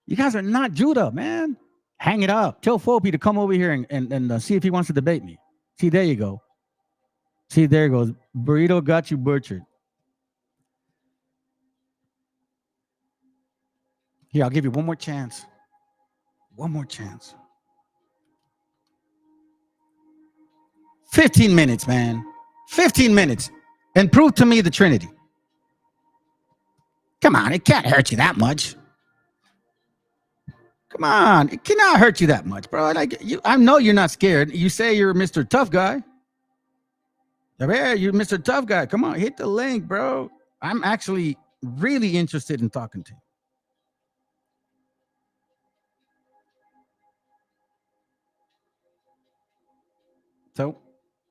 You guys are not Judah, man. Hang it up. Tell Fopi to come over here and see if he wants to debate me. See, there you go. See, there it goes. Burrito got you butchered. Here, I'll give you one more chance. One more chance. 15 minutes, man. 15 minutes. And prove to me the Trinity. Come on, it can't hurt you that much. Come on, it cannot hurt you that much, bro. I know you're not scared. You say you're Mr. Tough Guy. Yeah, you're Mr. Tough Guy. Come on, hit the link, bro. I'm actually really interested in talking to you. So,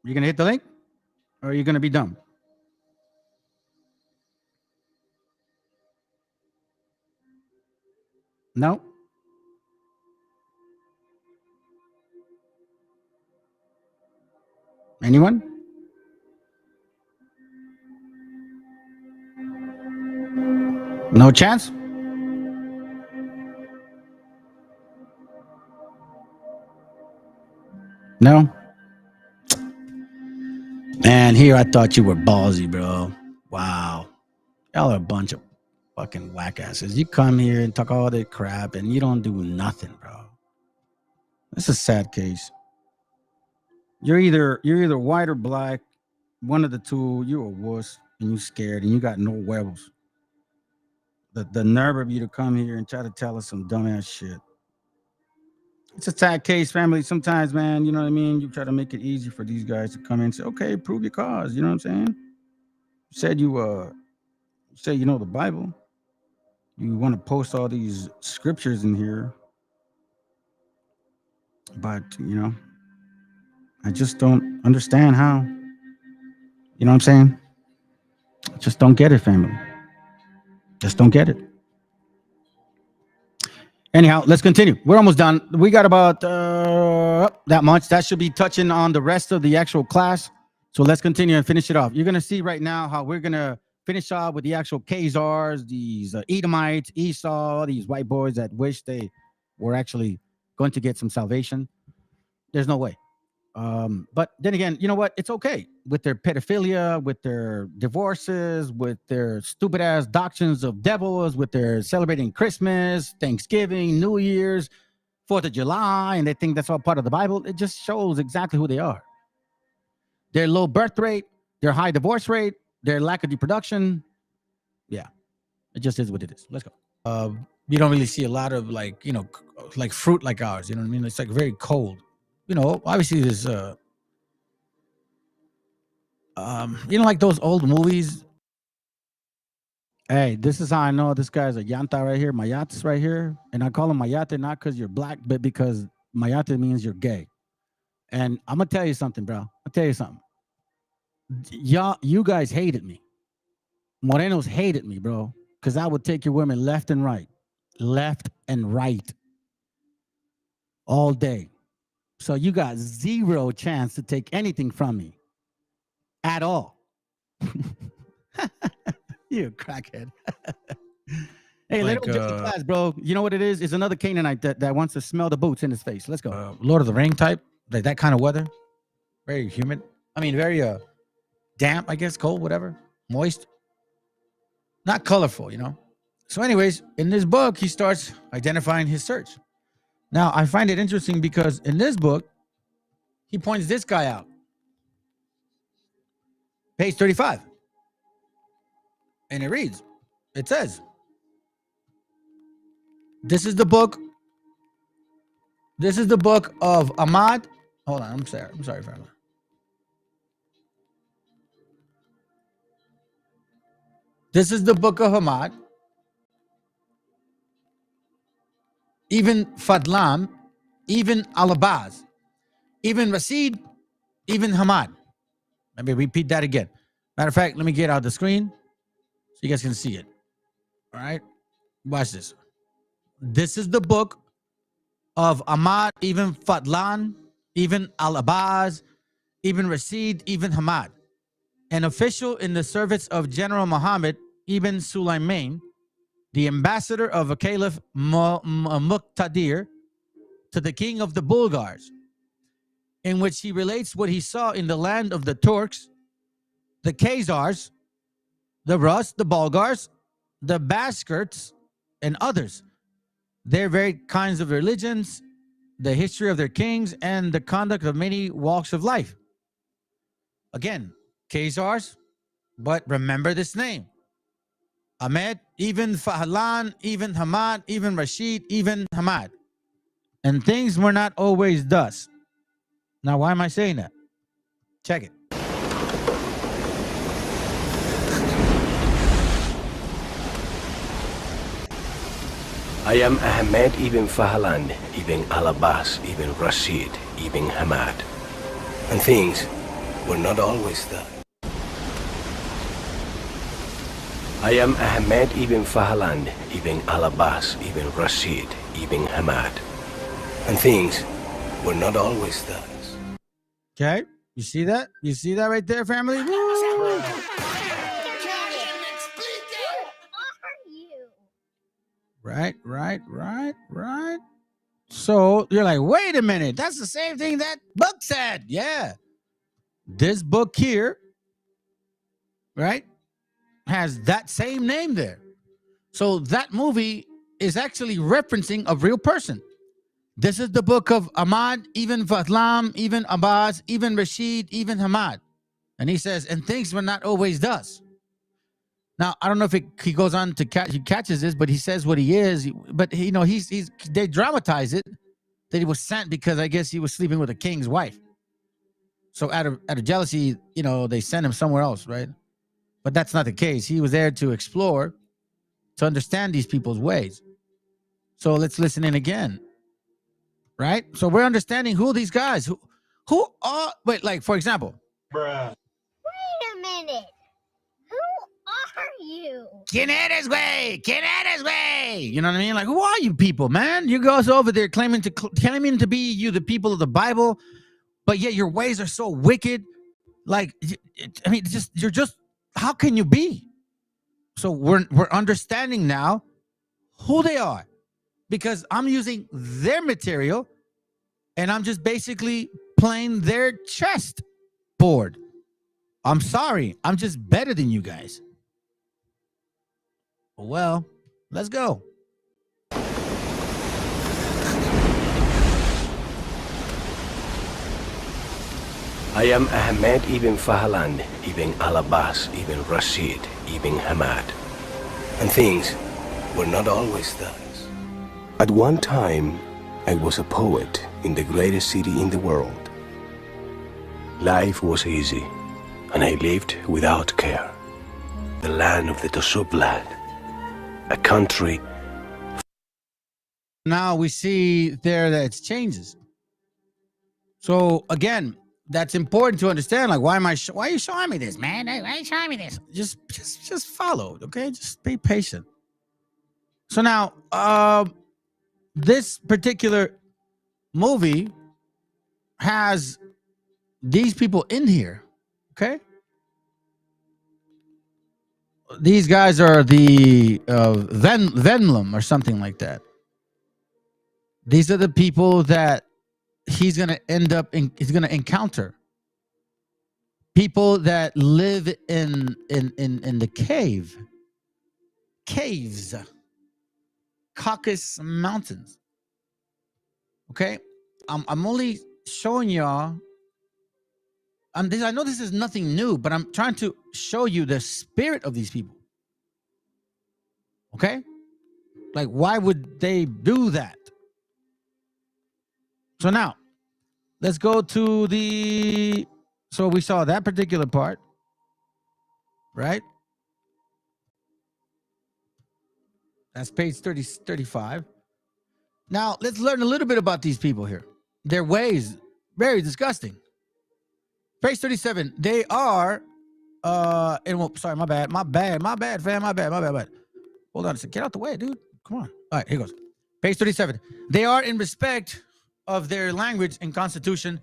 you gonna hit the link, or are you gonna be dumb? No. Anyone? No chance? No? Man, here I thought you were ballsy, bro. Wow. Y'all are a bunch of fucking whack asses. You come here and talk all that crap and you don't do nothing, bro. It's a sad case. You're either white or black, one of the two. You're a wuss and you scared and you got no huevos. The nerve of you to come here and try to tell us some dumbass shit. It's a sad case, family. Sometimes, man, you know what I mean? You try to make it easy for these guys to come in and say, okay, prove your cause. You know what I'm saying? You said you know the Bible. You want to post all these scriptures in here. But, you know, I just don't understand how. You know what I'm saying? I just don't get it, family. Just don't get it. Anyhow, let's continue. We're almost done. We got about that much. That should be touching on the rest of the actual class. So let's continue and finish it off. You're going to see right now how we're going to finish off with the actual Khazars, these Edomites, Esau, these white boys that wish they were actually going to get some salvation. There's no way. But then again, you know what? It's okay with their pedophilia, with their divorces, with their stupid ass doctrines of devils, with their celebrating Christmas, Thanksgiving, New Year's, 4th of July, and they think that's all part of the Bible. It just shows exactly who they are. Their low birth rate, their high divorce rate, their lack of reproduction. Yeah, it just is what it is. Let's go. You don't really see a lot of like fruit like ours. You know what I mean? It's like very cold. You know, obviously there's like those old movies. Hey, this is how I know this guy's a llanta right here. Mayates right here. And I call him mayate not because you're black, but because mayate means you're gay. And I'm gonna tell you something, bro. I'll tell you something. You guys hated me. Morenos hated me, bro. Because I would take your women left and right. Left and right. All day. So you got zero chance to take anything from me. At all. You crackhead. Hey, let him judge the class, bro. You know what it is? It's another Canaanite that wants to smell the boots in his face. Let's go. Lord of the Ring type. Like that kind of weather. Very humid. I mean, very damp, I guess, cold, whatever, moist, not colorful, you know. So anyways, in this book, he starts identifying his search. Now, I find it interesting because in this book, he points this guy out. Page 35. And it reads, it says, this is the book of Ahmad. Hold on, I'm sorry, family. This is the book of Ahmad, Ibn Fadlan, Ibn Al-Abbas, Ibn Rashid, Ibn Hamad. Let me repeat that again. Matter of fact, let me get out the screen so you guys can see it. All right, watch this. This is the book of Ahmad, Ibn Fadlan, Ibn Al-Abbas, Ibn Rashid, Ibn Hamad, an official in the service of General Muhammad Ibn Sulaiman, the ambassador of a Caliph Muqtadir to the king of the Bulgars, in which he relates what he saw in the land of the Turks, the Khazars, the Rus, the Bulgars, the Bashkirts, and others, their very kinds of religions, the history of their kings, and the conduct of many walks of life. Again, Khazars, but remember this name. Ahmed, Ibn Fahlan, Ibn Hamad, Ibn Rashid, Ibn Hamad. And things were not always thus. Now, why am I saying that? Check it. I am Ahmed ibn Fahlan, ibn Al-Abbas, ibn Rashid, ibn Hamad. And things were not always thus. I am Ahmed ibn Fahlan, ibn Al-Abbas, ibn Rashid, ibn Hamad. And things were not always thus. Okay, you see that? You see that right there, family? Woo! Right. So you're like, wait a minute, that's the same thing that book said. Yeah. This book here, right, has that same name there. So that movie is actually referencing a real person. This is the book of Ahmad, Ibn Fadlan, Ibn Abbas, Ibn Rashid, Ibn Hamad. And he says, and things were not always thus. Now, I don't know if he goes on to he catches this, but he says what he is. But, you know, they dramatize it that he was sent because I guess he was sleeping with a king's wife. So out of jealousy, you know, they sent him somewhere else, right? But that's not the case. He was there to explore, to understand these people's ways. So let's listen in again, right? So we're understanding who these guys, who are, wait, like, for example. Bruh. Wait a minute. Who are you? Get out his way! Get out his way! You know what I mean? Like, who are you people, man? You guys over there claiming to be you, the people of the Bible, but yet your ways are so wicked. Like, I mean, you're just, how can you be? So we're understanding now who they are, because I'm using their material and I'm just basically playing their chest board. I'm sorry, I'm just better than you guys. Well, let's go. I am Ahmed ibn Fahlan, ibn Al-Abbas, ibn Rashid, ibn Hamad. And things were not always thus. At one time, I was a poet in the greatest city in the world. Life was easy, and I lived without care. The land of the Tosub lad, a country. Now we see there that it changes. So again, that's important to understand. Like, why are you showing me this, man? Why are you showing me this? Just follow, okay? Just be patient. So now, this particular movie has these people in here, okay? These guys are the Venlum or something like that. These are the people that he's going to encounter. people that live in the caves, Caucasus Mountains. Okay, I'm only showing y'all. I know this is nothing new, but I'm trying to show you the spirit of these people. Okay, like why would they do that? So now, let's go to the. So we saw that particular part, right? That's page 35. Now, let's learn a little bit about these people here. Their ways, very disgusting. Page 37. They are, sorry, my bad, fam, my bad. Hold on a second. Get out the way, dude. Come on. All right, here goes. Page 37. They are, in respect of their language and constitution,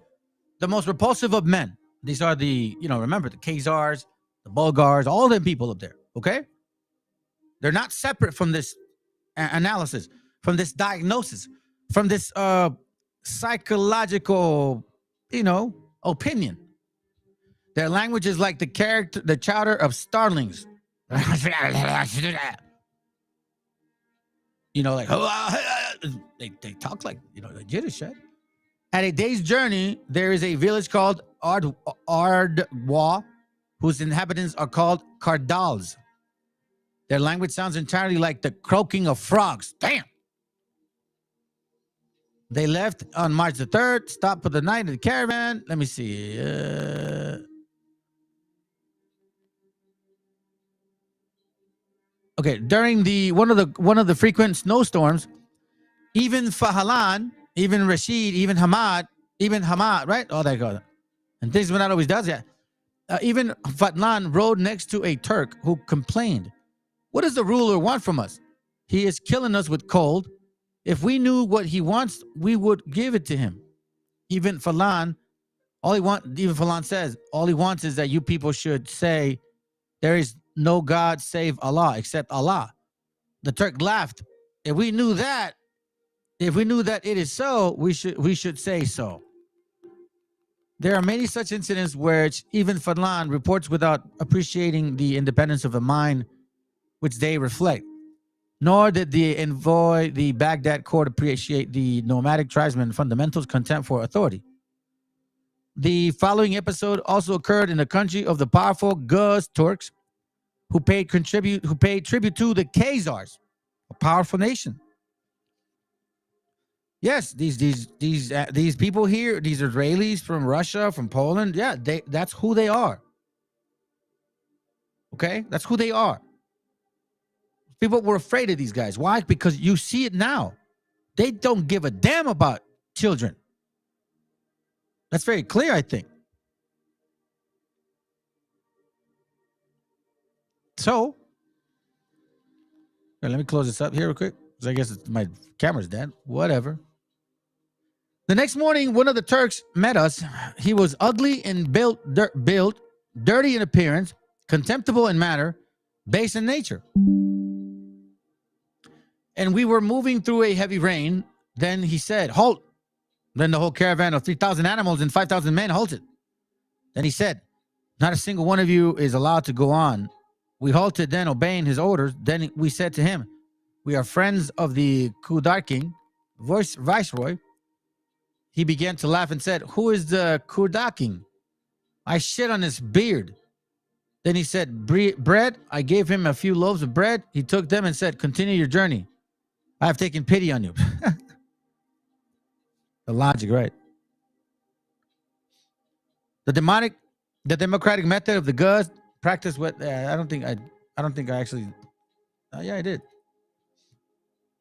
the most repulsive of men. These are the, remember, the Khazars, the Bulgars, all them people up there, okay? They're not separate from this analysis, from this diagnosis, from this psychological, opinion. Their language is like the chatter of starlings. Like, they talk like, like Yiddish, right? At a day's journey, there is a village called Ardwa, whose inhabitants are called Kardals. Their language sounds entirely like the croaking of frogs. Damn. They left on March the 3rd, stopped for the night in the caravan. Let me see. Okay, during one of the frequent snowstorms, even Fahlan, even Rashid, even Hamad, right? Oh, that goes. And things when that always does, yeah. Even Fatlan rode next to a Turk who complained, "What does the ruler want from us? He is killing us with cold. If we knew what he wants, we would give it to him." Even Fahlan says, all he wants is that you people should say, "There is no God save Allah, except Allah." The Turk laughed. If we knew that it is so, we should say so. There are many such incidents where even Fadlan reports without appreciating the independence of the mind which they reflect. Nor did the envoy the Baghdad court appreciate the nomadic tribesmen's fundamentals contempt for authority. The following episode also occurred in the country of the powerful Guz Turks, who paid tribute to the Khazars, a powerful nation. Yes, these people here, these Israelis from Russia, from Poland, yeah, that's who they are. Okay, that's who they are. People were afraid of these guys. Why? Because you see it now. They don't give a damn about children. That's very clear, I think. So, let me close this up here real quick, because I guess my camera's dead. Whatever. The next morning, one of the Turks met us. He was ugly and built, dirty in appearance, contemptible in manner, base in nature. And we were moving through a heavy rain. Then he said, "Halt." Then the whole caravan of 3,000 animals and 5,000 men halted. Then he said, "Not a single one of you is allowed to go on." We halted, then obeying his orders. Then we said to him, "We are friends of the Kudar king, viceroy." He began to laugh and said, "Who is the Kudar king?" I shit on his beard. Then he said, "Bread." I gave him a few loaves of bread. He took them and said, "Continue your journey. I have taken pity on you." The logic, right? The democratic method of the Guz practice what I don't think I actually. Yeah, I did.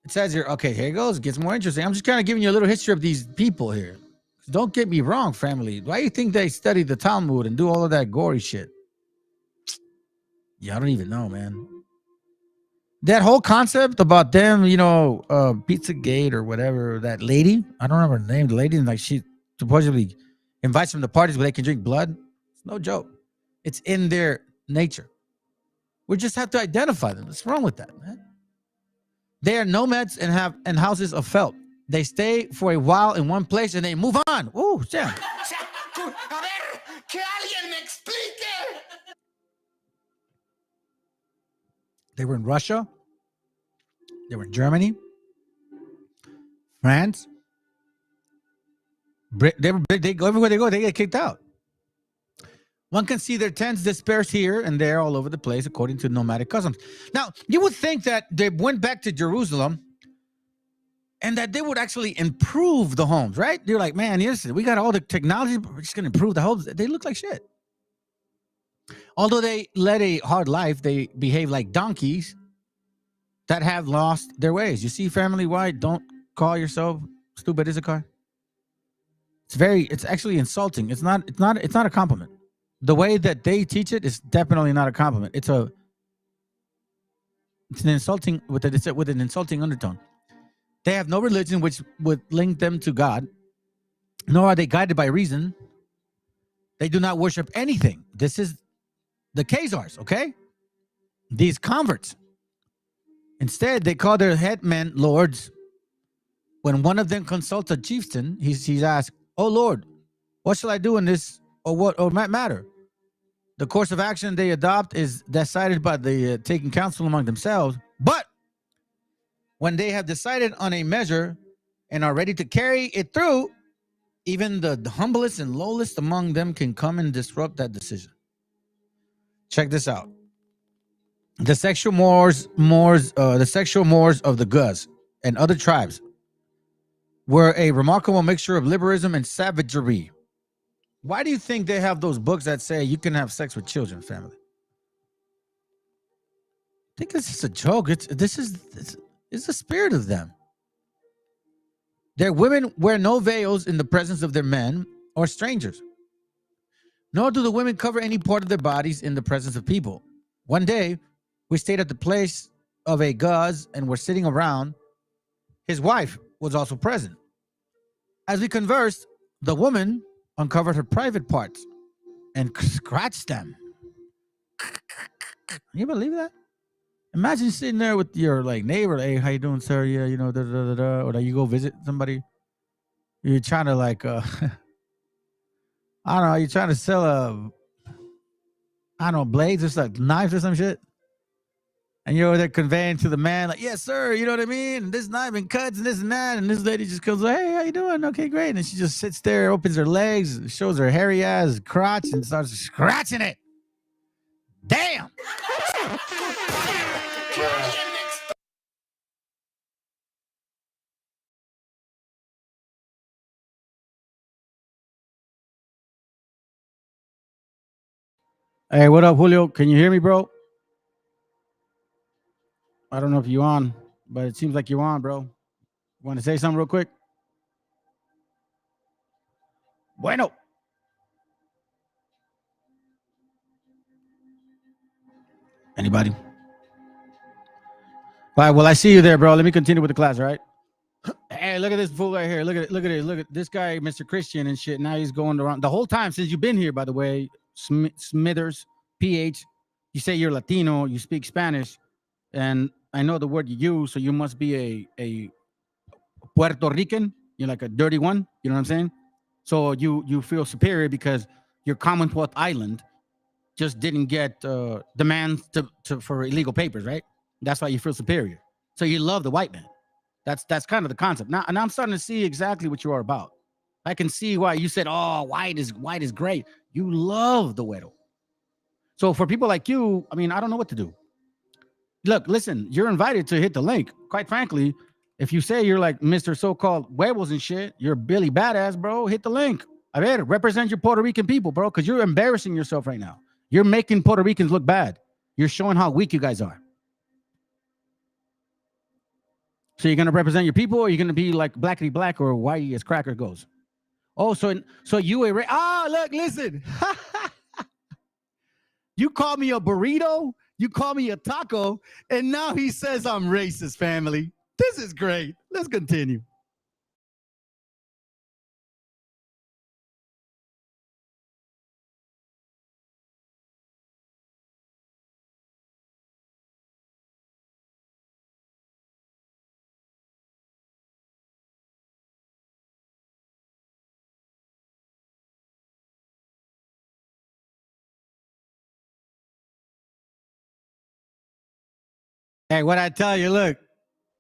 It says here, okay, here it goes. It gets more interesting. I'm just kind of giving you a little history of these people here. Don't get me wrong, family. Why do you think they study the Talmud and do all of that gory shit? Yeah, I don't even know, man. That whole concept about them, Pizzagate or whatever, that lady, I don't remember her name, the lady, like she supposedly invites them to parties where they can drink blood. It's no joke. It's in their nature. We just have to identify them. What's wrong with that, man? They are nomads and have houses of felt. They stay for a while in one place and they move on. Oh, damn. Que alguien me explique. They were in Russia. They were in Germany, France. They were big. They go everywhere they go. They get kicked out. One can see their tents dispersed here and there all over the place according to nomadic customs. Now, you would think that they went back to Jerusalem and that they would actually improve the homes, right? They're like, man, yes, we got all the technology, but we're just going to improve the homes. They look like shit. Although they led a hard life, they behave like donkeys that have lost their ways. You see, family, why don't call yourself stupid Issachar? It's actually insulting. It's not a compliment. The way that they teach it is definitely not a compliment. It's an insulting with an insulting undertone. They have no religion which would link them to God, nor are they guided by reason. They do not worship anything. This is the Khazars, okay? These converts. Instead, they call their headmen lords. When one of them consults a chieftain, he's asked, "Oh Lord, what shall I do in this or matter?" The course of action they adopt is decided by the taking counsel among themselves. But when they have decided on a measure and are ready to carry it through, even the humblest and lowest among them can come and disrupt that decision. Check this out. The sexual mores of the Guz and other tribes were a remarkable mixture of liberalism and savagery. Why do you think they have those books that say you can have sex with children, family? I think this is a joke. It's the spirit of them. Their women wear no veils in the presence of their men or strangers. Nor do the women cover any part of their bodies in the presence of people. One day, we stayed at the place of a Guz and were sitting around. His wife was also present. As we conversed, the woman uncovered her private parts and scratched them. Can you believe that? Imagine sitting there with your neighbor. Hey, how you doing, sir? Yeah, da da da da. Or you go visit somebody. You're trying to I don't know. You're trying to sell blades or like knives or some shit. And you're over there conveying to the man, like, yes, sir, you know what I mean? And this knife and cuts and this and that. And this lady just goes, hey, how you doing? Okay, great. And she just sits there, opens her legs, shows her hairy ass crotch and starts scratching it. Damn. Hey, what up, Julio? Can you hear me, bro? I don't know if you're on, but it seems like you're on, bro. Want to say something real quick? Bueno. Anybody? All right, well, I see you there, bro. Let me continue with the class, all right? Hey, look at this fool right here. Look at this guy, Mr. Christian and shit. Now he's going around the whole time since you've been here, by the way. Smithers, PH. You say you're Latino, you speak Spanish, and I know the word you use, so you must be a Puerto Rican. You're like a dirty one. You know what I'm saying? So you feel superior because your Commonwealth Island just didn't get demands for illegal papers, right? That's why you feel superior. So you love the white man. That's kind of the concept. Now, and I'm starting to see exactly what you are about. I can see why you said, "Oh, white is great." You love the güero. So for people like you, I mean, I don't know what to do. Look, listen, you're invited to hit the link. Quite frankly, if you say you're like Mr. So-called huevos and shit, you're Billy Badass, bro, hit the link. I better represent your Puerto Rican people, bro, because you're embarrassing yourself right now. You're making Puerto Ricans look bad. You're showing how weak you guys are. So you're gonna represent your people, or you're gonna be like blackity black or whitey as cracker goes. Oh, so you look, listen. You call me a burrito, you call me a taco, and now he says I'm racist, family. This is great. Let's continue. Hey, what I tell you, look,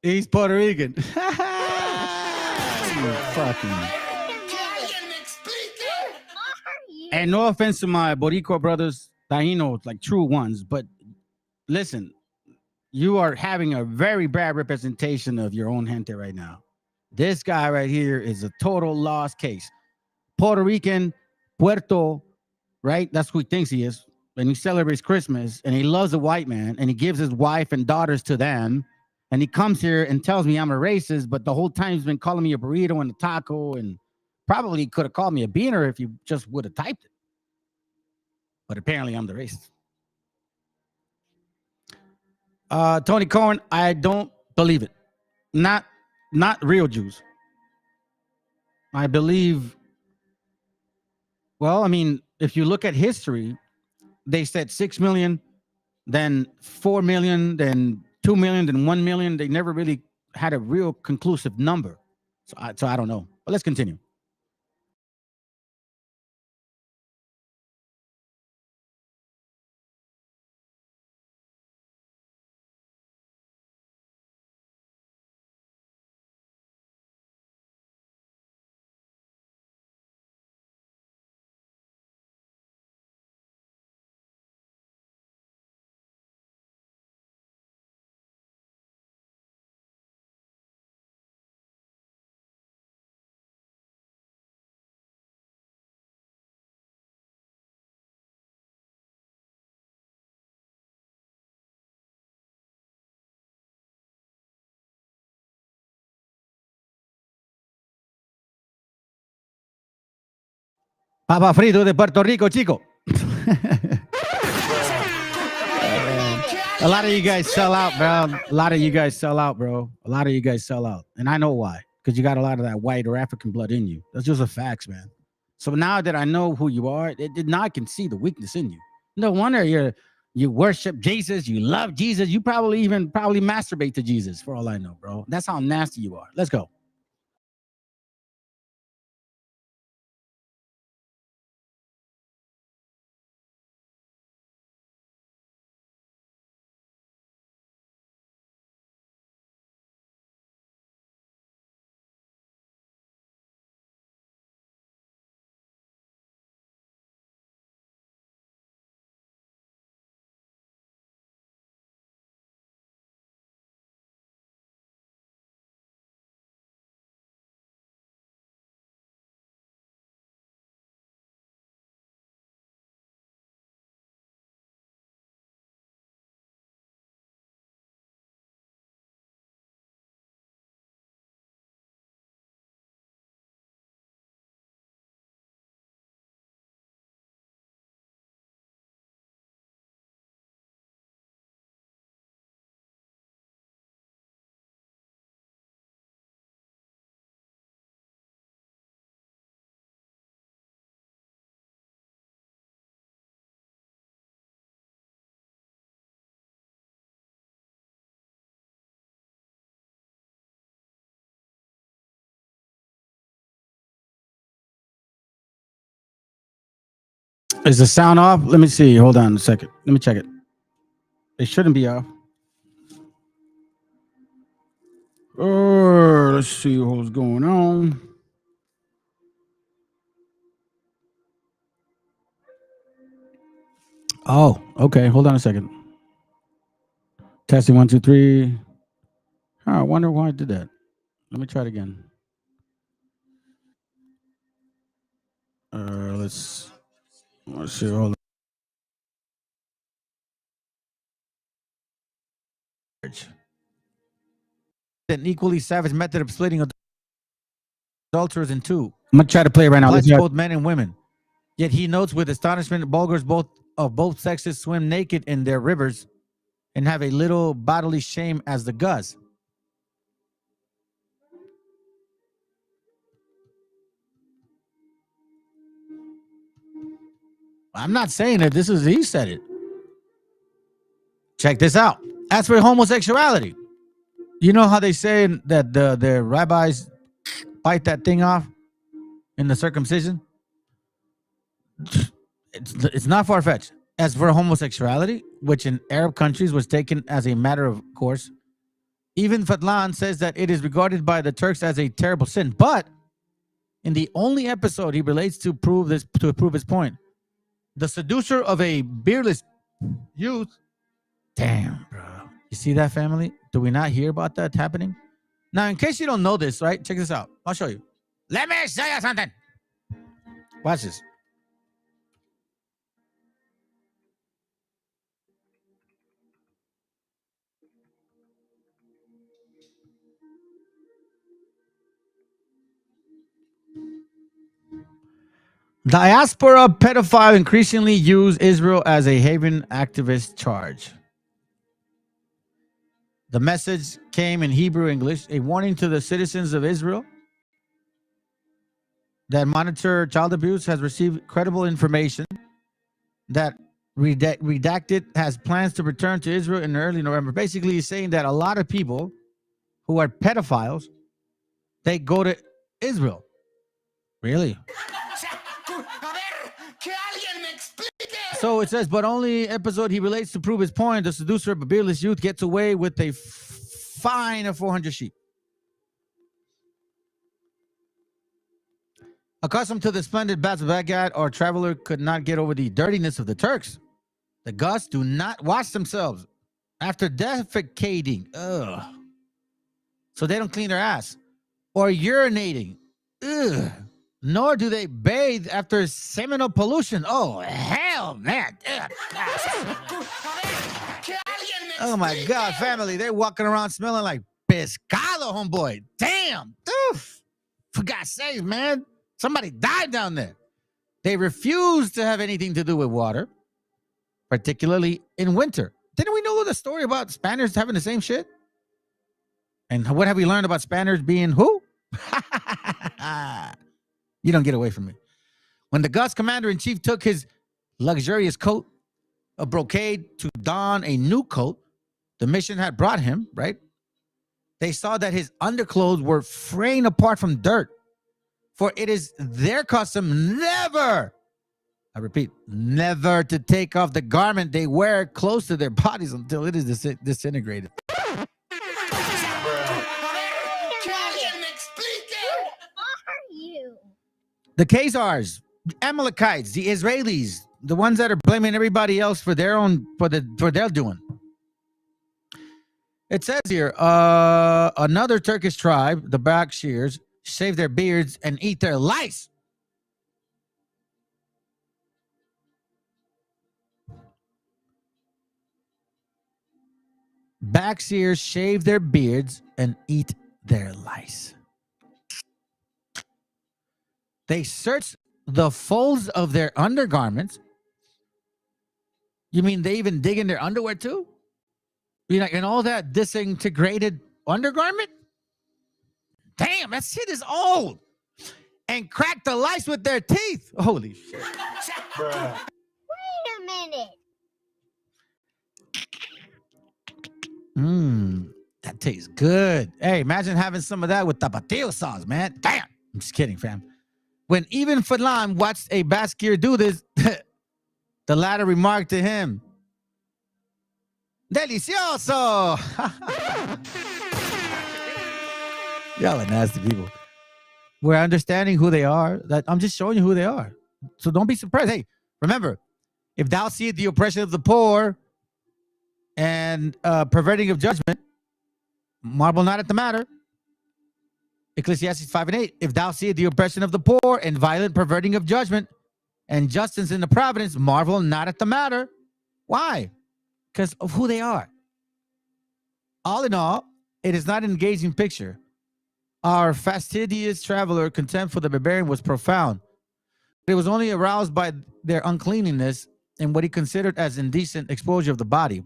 he's Puerto Rican. You fucking. And no offense to my Boricua brothers, Taínos, like true ones, but listen, you are having a very bad representation of your own gente right now. This guy right here is a total lost case. Puerto Rican, Puerto, right? That's who he thinks he is. And he celebrates Christmas and he loves a white man and he gives his wife and daughters to them. And he comes here and tells me I'm a racist, but the whole time he's been calling me a burrito and a taco, and probably could have called me a beaner if you just would have typed it. But apparently I'm the racist. Tony Cohen, I don't believe it. Not real Jews. I believe, well, I mean, if you look at history, they said 6 million, then 4 million, then 2 million, then 1 million. They never really had a real conclusive number. So I don't know. But let's continue. Papa frito de Puerto Rico, chico. A lot of you guys sell out, bro. A lot of you guys sell out, bro. A lot of you guys sell out. And I know why. Because you got a lot of that white or African blood in you. That's just a facts, man. So now that I know who you are, now I can see the weakness in you. No wonder you worship Jesus. You love Jesus. You probably masturbate to Jesus, for all I know, bro. That's how nasty you are. Let's go. Is the sound off? Let me see. Hold on a second. Let me check it. It shouldn't be off. Oh, let's see what's going on. Oh, okay. Hold on a second. Testing 1, 2, 3. Oh, I wonder why I did that. Let me try it again. Let's see. Hold on. An equally savage method of splitting adulterers in two. I'm gonna try to play it right now. Let's both men and women. Yet he notes with astonishment, Bulgars of both sexes swim naked in their rivers and have a little bodily shame as the Gus. I'm not saying that he said it. Check this out. As for homosexuality, you know how they say that the rabbis bite that thing off in the circumcision? It's not far-fetched. As for homosexuality, which in Arab countries was taken as a matter of course, even Fadlan says that it is regarded by the Turks as a terrible sin. But in the only episode he relates to prove his point, the seducer of a beardless youth. Damn, bro. You see that, family? Do we not hear about that happening? Now, in case you don't know this, right? Check this out. I'll show you. Let me show you something. Watch this. Diaspora pedophile increasingly use Israel as a haven activist charge. The message came in Hebrew English, a warning to the citizens of Israel that monitor child abuse has received credible information that Redacted has plans to return to Israel in early November. Basically, he's saying that a lot of people who are pedophiles, they go to Israel. Really? So it says, but only episode he relates to prove his point. The seducer of a beardless youth gets away with a fine of 400 sheep. Accustomed to the splendid baths of Baghdad, our traveler could not get over the dirtiness of the Turks. The Gus do not wash themselves after defecating. Ugh. So they don't clean their ass. Or urinating. Ugh. Nor do they bathe after seminal pollution. Oh, hell, man. Oh, my God, family. They're walking around smelling like pescado, homeboy. Damn. Oof. For God's sake, man. Somebody died down there. They refuse to have anything to do with water, particularly in winter. Didn't we know the story about Spaniards having the same shit? And what have we learned about Spaniards being who? You don't get away from me. When the Gus commander-in-chief took his luxurious coat of brocade to don a new coat the mission had brought him, right? They saw that his underclothes were fraying apart from dirt. For it is their custom never, I repeat, never to take off the garment they wear close to their bodies until it is disintegrated. The Khazars, the Amalekites, the Israelis, the ones that are blaming everybody else for their doing. It says here, another Turkish tribe, the Bakshirs, shave their beards and eat their lice. Bakshirs shave their beards and eat their lice. They search the folds of their undergarments. You mean they even dig in their underwear too? You know, and all that disintegrated undergarment? Damn, that shit is old. And crack the lice with their teeth. Holy shit. Wait a minute. That tastes good. Hey, imagine having some of that with tapatio sauce, man. Damn. I'm just kidding, fam. When even Fadlan watched a Baskir do this, the latter remarked to him, Delicioso! Y'all are nasty people. We're understanding who they are. That I'm just showing you who they are. So don't be surprised. Hey, remember, if thou seest the oppression of the poor and perverting of judgment, marvel not at the matter. Ecclesiastes 5:8. If thou seest the oppression of the poor and violent perverting of judgment and justice in the providence, marvel not at the matter. Why? Because of who they are. All in all, it is not an engaging picture. Our fastidious traveler contempt for the barbarian was profound. It was only aroused by their uncleanliness and what he considered as indecent exposure of the body.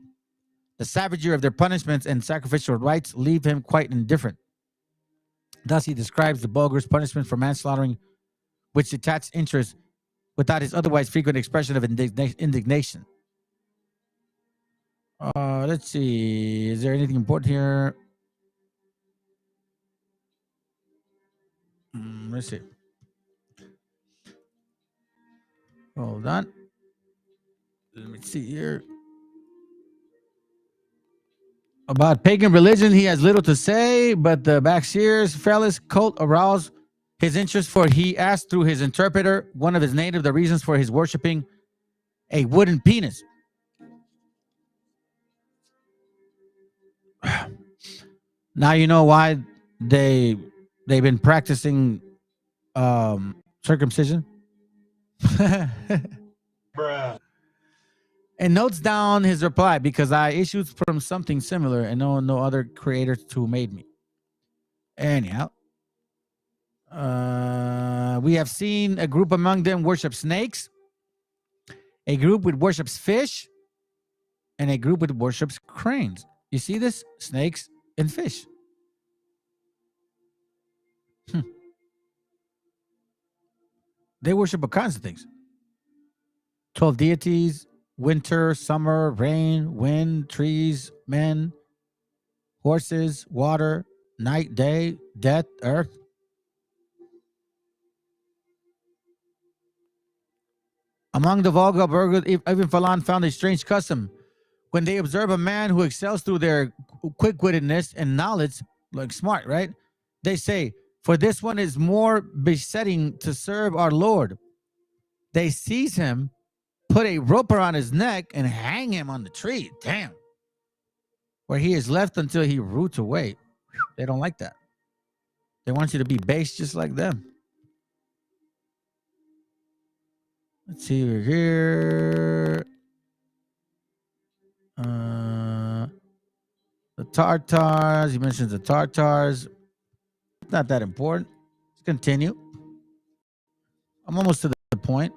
The savagery of their punishments and sacrificial rites leave him quite indifferent. Thus, he describes the bogus punishment for manslaughtering, which detached interest without his otherwise frequent expression of indignation. Let's see. Is there anything important here? Let's see. Hold on. Let me see here. About pagan religion, he has little to say, but the Bakshir's Felis cult aroused his interest, for he asked through his interpreter, one of his native, the reasons for his worshiping a wooden penis. Now you know why they've been practicing circumcision. Bruh. And notes down his reply, because I issued from something similar and no other creators who made me. Anyhow, we have seen a group among them worship snakes, a group which worships fish, and a group which worships cranes. You see this? Snakes and fish. They worship all kinds of things. 12 deities, winter, summer, rain, wind, trees, men, horses, water, night, day, death, earth. Among the Volga burghers, even Falan found a strange custom. When they observe a man who excels through their quick-wittedness and knowledge, like smart, right? They say, for this one is more besetting to serve our Lord. They seize him, put a rope around his neck, and hang him on the tree. Damn. Where he is left until he roots away. They don't like that. They want you to be base just like them. Let's see here. The Tartars. He mentions the Tartars. Not that important. Let's continue. I'm almost to the point.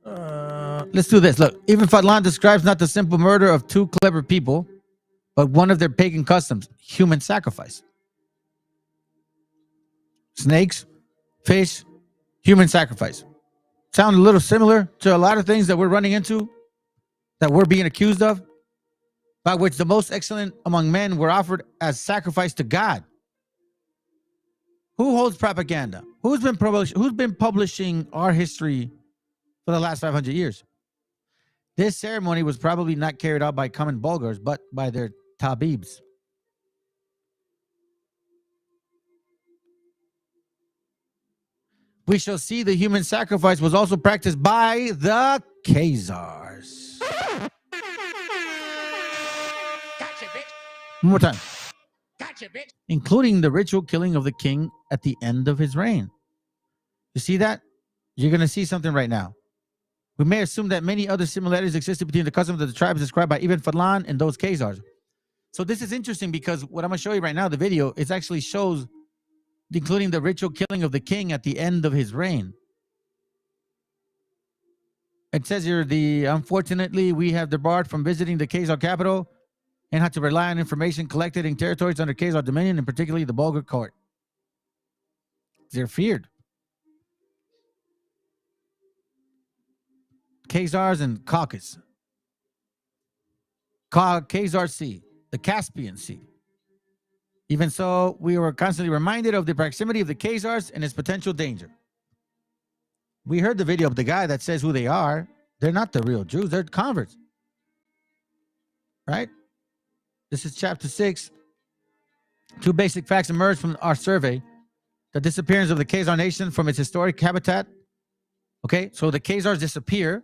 Let's do this. Look, even Fadlan describes not the simple murder of two clever people, but one of their pagan customs, human sacrifice. Snakes, fish, human sacrifice. Sound a little similar to a lot of things that we're running into, that we're being accused of, by which the most excellent among men were offered as sacrifice to God. Who holds propaganda? Who's been publishing our history for the last 500 years? This ceremony was probably not carried out by common Bulgars, but by their tabibs. We shall see the human sacrifice was also practiced by the Khazars. Gotcha, bitch. One more time. Gotcha, bitch. Including the ritual killing of the king at the end of his reign. You see that? You're going to see something right now. We may assume that many other similarities existed between the customs of the tribes described by Ibn Fadlan and those Khazars. So this is interesting because what I'm going to show you right now, the video, it actually shows including the ritual killing of the king at the end of his reign. It says here, unfortunately, we have debarred from visiting the Khazar capital and had to rely on information collected in territories under Khazar dominion, and particularly the Bulgar court. They're feared. Khazars and Caucasus. Khazar Sea, the Caspian Sea. Even so, we were constantly reminded of the proximity of the Khazars and its potential danger. We heard the video of the guy that says who they are. They're not the real Jews. They're converts. Right? This is chapter 6. Two basic facts emerged from our survey. The disappearance of the Khazar nation from its historic habitat. Okay, so the Khazars disappear.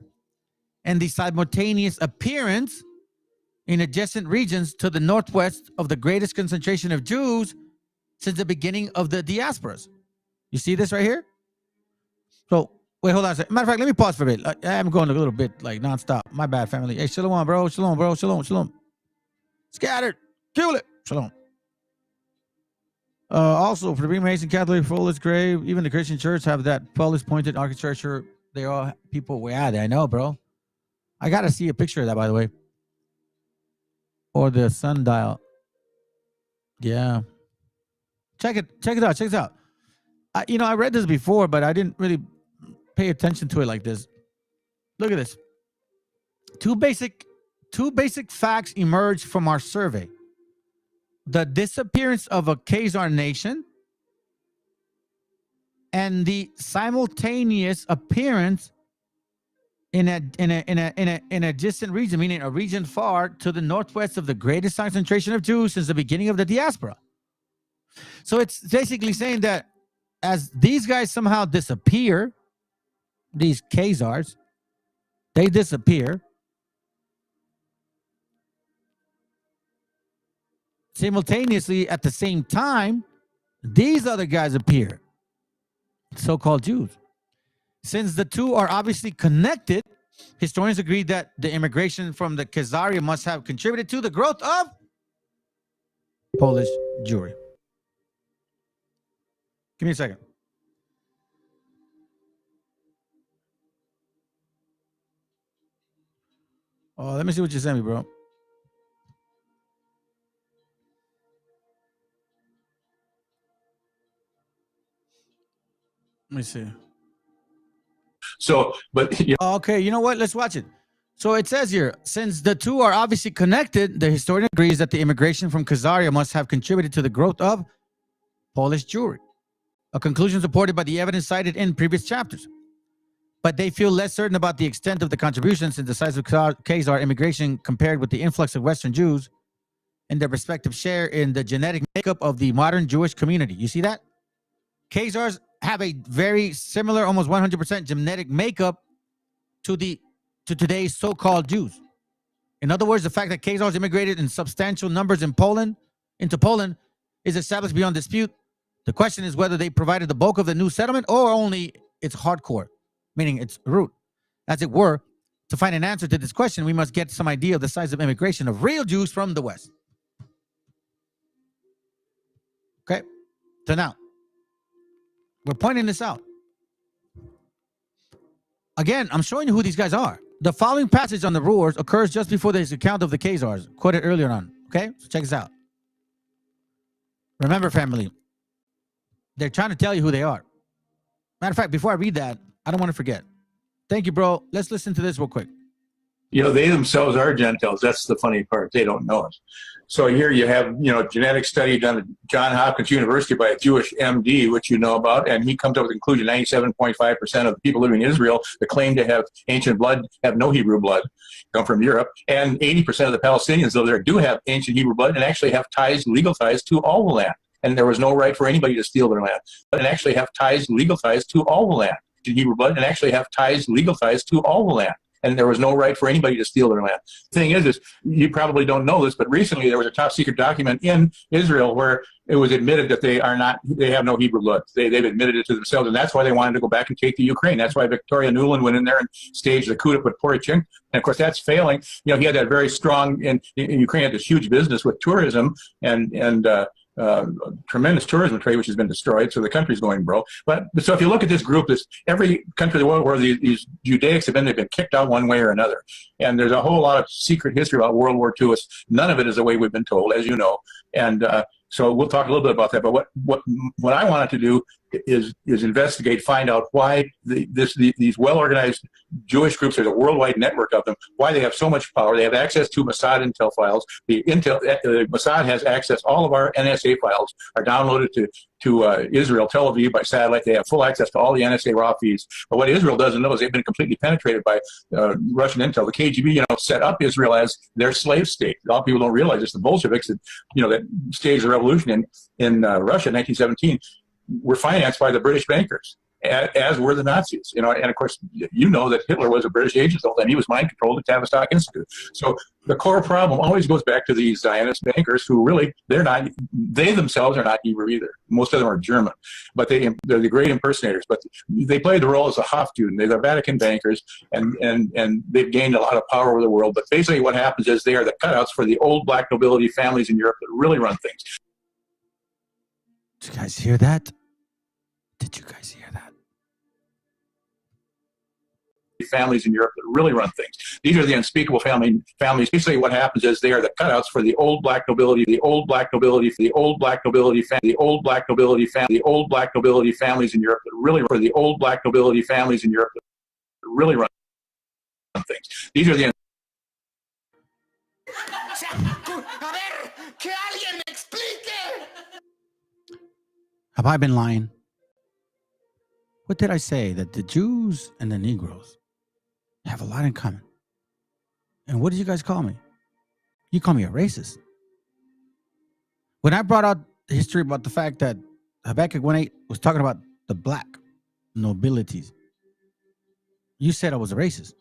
And the simultaneous appearance in adjacent regions to the northwest of the greatest concentration of Jews since the beginning of the diasporas. You see this right here? So, wait, hold on a second. Matter of fact, let me pause for a bit. I'm going a little bit like nonstop. My bad, family. Hey, shalom, bro. Shalom, bro. Shalom, shalom. Scattered. Kill it. Shalom. Also, for the Freemason, Catholic, Fullest grave, even the Christian church have that fullest pointed architecture. They all people way out there. I know, bro. I got to see a picture of that, by the way. Or the sundial. Yeah. Check it out. Check it out. I read this before, but I didn't really pay attention to it like this. Look at this. Two basic facts emerged from our survey. The disappearance of a Khazar nation and the simultaneous appearance in a distant region, meaning a region far to the northwest of the greatest concentration of Jews since the beginning of the diaspora. So it's basically saying that as these guys somehow disappear, these Khazars, they disappear. Simultaneously, at the same time, these other guys appear, so-called Jews. Since the two are obviously connected, historians agree that the immigration from the Khazaria must have contributed to the growth of Polish Jewry. Give me a second. Oh, let me see what you sent me, bro. Let me see. So, but okay, you know what? Let's watch it. So it says here, since the two are obviously connected, the historian agrees that the immigration from Khazaria must have contributed to the growth of Polish Jewry, a conclusion supported by the evidence cited in previous chapters. But they feel less certain about the extent of the contribution since the size of Khazar immigration compared with the influx of Western Jews and their respective share in the genetic makeup of the modern Jewish community. You see that? Khazars have a very similar, almost 100% genetic makeup to today's so-called Jews. In other words, the fact that Khazars immigrated in substantial numbers into Poland is established beyond dispute. The question is whether they provided the bulk of the new settlement or only its hardcore, meaning its root. As it were, to find an answer to this question, we must get some idea of the size of immigration of real Jews from the West. Okay? So now, we're pointing this out. Again, I'm showing you who these guys are. The following passage on the rulers occurs just before this account of the Khazars, quoted earlier on. Okay? So check this out. Remember, family, they're trying to tell you who they are. Matter of fact, before I read that, I don't want to forget. Thank you, bro. Let's listen to this real quick. You know, they themselves are Gentiles. That's the funny part. They don't know it. So here you have, genetic study done at Johns Hopkins University by a Jewish MD, which you know about, and he comes up with the conclusion 97.5% of the people living in Israel that claim to have ancient blood have no Hebrew blood, come from Europe, and 80% of the Palestinians, though, there do have ancient Hebrew blood and actually have legal ties to all the land. And there was no right for anybody to steal their land. And actually have legal ties to all the land. Hebrew blood and actually have legal ties to all the land. And there was no right for anybody to steal their land. The thing is you probably don't know this, but recently there was a top secret document in Israel where it was admitted that they have no Hebrew blood. They've admitted it to themselves, and that's why they wanted to go back and take the Ukraine. That's why Victoria Nuland went in there and staged the coup to put Poroshenko. And of course, that's failing. He had that very strong, in Ukraine had this huge business with tourism and tremendous tourism trade, which has been destroyed, so the country's going broke. But so if you look at this group, every country in the world where these Judaics have been, they've been kicked out one way or another. And there's a whole lot of secret history about World War II. None of it is the way we've been told, as you know. And so we'll talk a little bit about that. But what I wanted to do is investigate, find out why these well-organized Jewish groups, there's a worldwide network of them, why they have so much power. They have access to Mossad intel files. Mossad has access, all of our NSA files are downloaded to Israel, Tel Aviv by satellite. They have full access to all the NSA raw feeds. But what Israel doesn't know is they've been completely penetrated by Russian intel. The KGB, set up Israel as their slave state. A lot of people don't realize this. The Bolsheviks that staged the revolution in Russia in 1917 were financed by the British bankers, as were the Nazis. And of course, that Hitler was a British agent, and he was mind controlled at Tavistock Institute. So the core problem always goes back to these Zionist bankers who really, they themselves are not Hebrew either. Most of them are German, but they're the great impersonators. But they play the role as a Hofjuden. They're the Vatican bankers, and they've gained a lot of power over the world. But basically what happens is they are the cutouts for the old black nobility families in Europe that really run things. Did you guys hear that? Did you guys hear that? Families in Europe that really run things. These are the unspeakable families. Basically what happens is they are the cutouts for the old black nobility, the old black nobility families in Europe that really run things. These are the Have I been lying? What did I say? That the Jews and the Negroes have a lot in common. And what did you guys call me? You call me a racist. When I brought out the history about the fact that Habakkuk 1:8 was talking about the black nobilities, you said I was a racist.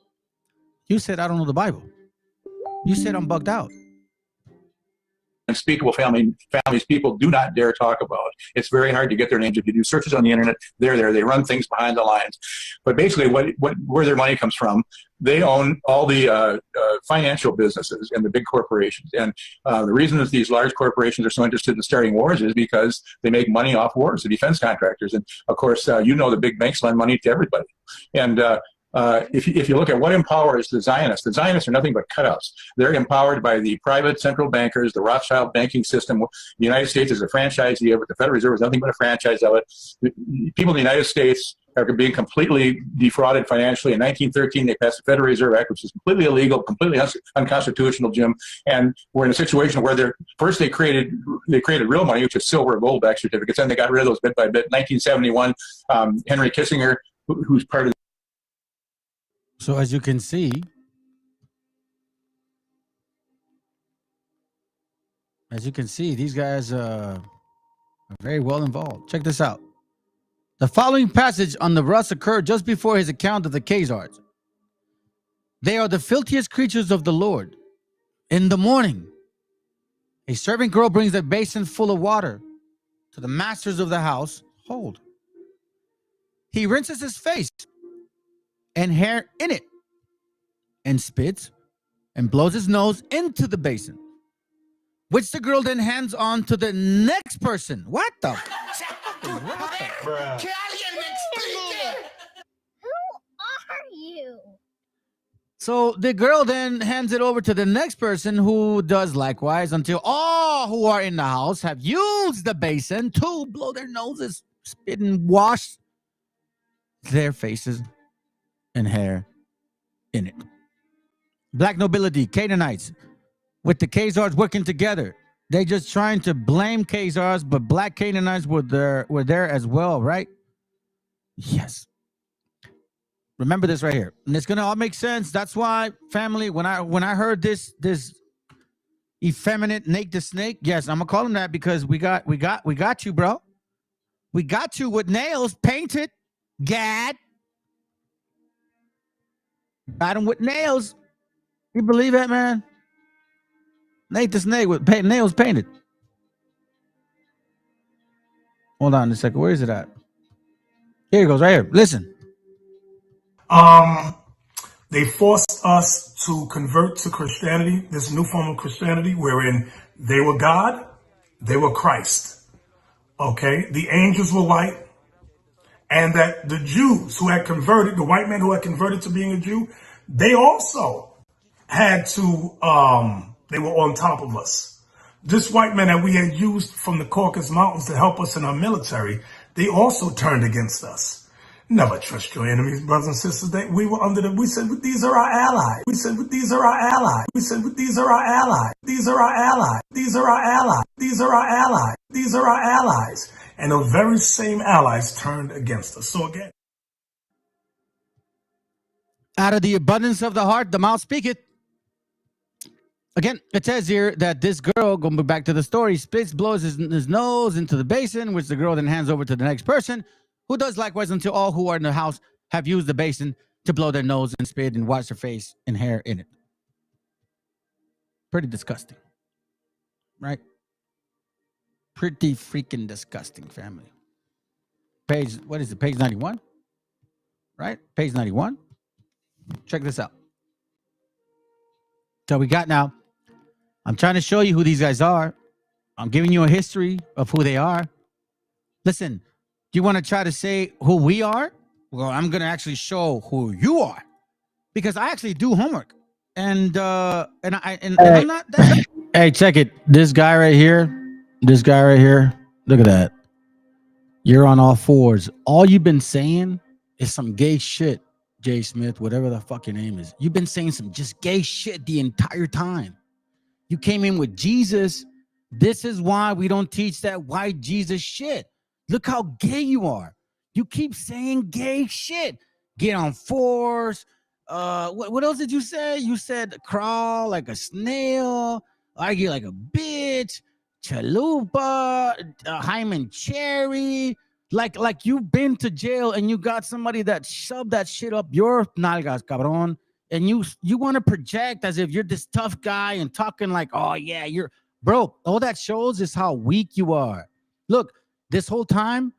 You said I don't know the Bible. You said I'm bugged out. Unspeakable families people do not dare talk about. It's very hard to get their names. If you do searches on the internet, they're there. They run things behind the lines. But basically, where their money comes from, they own all the financial businesses and the big corporations. And the reason that these large corporations are so interested in starting wars is because they make money off wars, the defense contractors. And of course, the big banks lend money to everybody. And if you look at what empowers the Zionists are nothing but cutouts. They're empowered by the private central bankers, the Rothschild banking system. The United States is a franchisee of it. The Federal Reserve is nothing but a franchise of it. People in the United States are being completely defrauded financially. In 1913, they passed the Federal Reserve Act, which is completely illegal, completely unconstitutional, Jim. And we're in a situation where they created real money, which is silver and gold-backed certificates, and they got rid of those bit by bit. 1971, Henry Kissinger, who's part of So as you can see, these guys are very well involved. Check this out. The following passage on the Russ occurred just before his account of the Khazars. They are the filthiest creatures of the Lord. In the morning, a servant girl brings a basin full of water to the masters of the house. Hold. He rinses his face and hair in it, and spits and blows his nose into the basin, which the girl then hands on to the next person. What the? Who are you? So the girl then hands it over to the next person, who does likewise, until all who are in the house have used the basin to blow their noses, spit, and wash their faces and hair in it. Black nobility, Canaanites, with the Khazars working together. They just trying to blame Khazars, but black Canaanites were there as well, right? Yes. Remember this right here, and it's gonna all make sense. That's why, family, when I heard this effeminate Nate the Snake, yes, I'm gonna call him that, because we got you, bro. We got you with nails painted. Gad. Got him with nails. You believe that, man? Nate the Snake with nails painted. Hold on a second. Where is it at? Here it goes, right here. Listen. They forced us to convert to Christianity, this new form of Christianity, wherein they were God, they were Christ. Okay? The angels were white, and that the Jews who had converted, the white man who had converted to being a Jew, they also had to, they were on top of us. This white man that we had used from the Caucasus Mountains to help us in our military, they also turned against us. Never trust your enemies, brothers and sisters. We said, these are our allies. We said, these are our allies. We said, these are our allies. These are our allies. These are our allies. These are our allies. These are our allies. And the very same allies turned against us. So again, out of the abundance of the heart, the mouth speaketh. Again, it says here that this girl, going back to the story, spits, blows his nose into the basin, which the girl then hands over to the next person, who does likewise until all who are in the house have used the basin to blow their nose and spit and wash their face and hair in it. Pretty disgusting. Right? Pretty freaking disgusting, family. Page, what is it? Page 91? Right? Page 91. Check this out. So we got now. I'm trying to show you who these guys are. I'm giving you a history of who they are. Listen, do you want to try to say who we are? Well, I'm going to actually show who you are, because I actually do homework. And I'm not. Hey, check it. This guy right here. Look at that. You're on all fours. All you've been saying is some gay shit, Jay Smith, whatever the fuck your name is. You've been saying some just gay shit the entire time. You came in with Jesus. This is why we don't teach that white Jesus shit. Look how gay you are. You keep saying gay shit. Get on fours. What else did you say? You said crawl like a snail, argue like a bitch, chalupa, Hyman Cherry. Like you've been to jail and you got somebody that shoved that shit up your nalgas, cabron. And you want to project as if you're this tough guy and talking like, oh yeah, you're bro. All that shows is how weak you are. Look, this whole time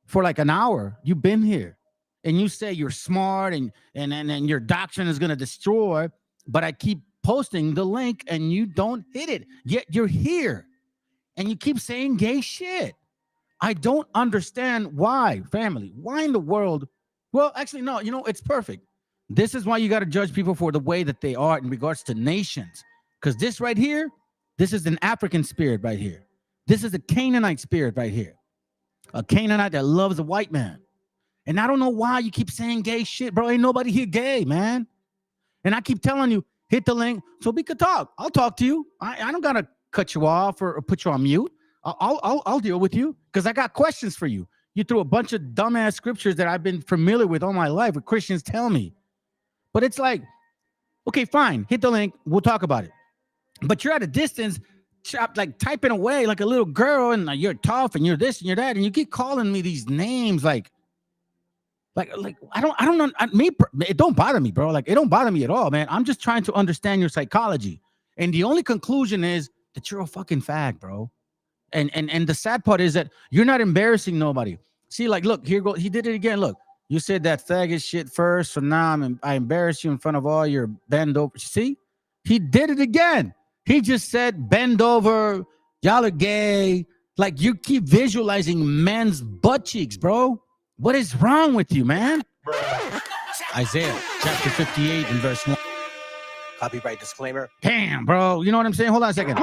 for like an hour, you've been here and you say you're smart and your doctrine is gonna destroy, but I keep posting the link and you don't hit it. Yet you're here and you keep saying gay shit. I don't understand why, family. Why in the world? Well, actually, no, you know, it's perfect. This is why you got to judge people for the way that they are in regards to nations. Because this right here, this is an African spirit right here. This is a Canaanite spirit right here. A Canaanite that loves a white man. And I don't know why you keep saying gay shit, bro. Ain't nobody here gay, man. And I keep telling you, hit the link so we could talk. I'll talk to you. I don't got to cut you off or put you on mute. I'll deal with you because I got questions for you. You threw a bunch of dumbass scriptures that I've been familiar with all my life, what Christians tell me. But it's like, okay, fine. Hit the link. We'll talk about it. But you're at a distance, like typing away like a little girl, and you're tough, and you're this, and you're that, and you keep calling me these names, like I don't know. It don't bother me, bro. Like it don't bother me at all, man. I'm just trying to understand your psychology, and the only conclusion is that you're a fucking fag, bro. And the sad part is that you're not embarrassing nobody. See, like, look, here go. He did it again. Look. You said that faggot shit first, so now I embarrass you in front of all your bend over. See, he did it again. He just said bend over, y'all are gay. Like you keep visualizing men's butt cheeks, bro. What is wrong with you, man? Isaiah chapter 58 and verse 1. Copyright disclaimer. Damn, bro. You know what I'm saying? Hold on a second.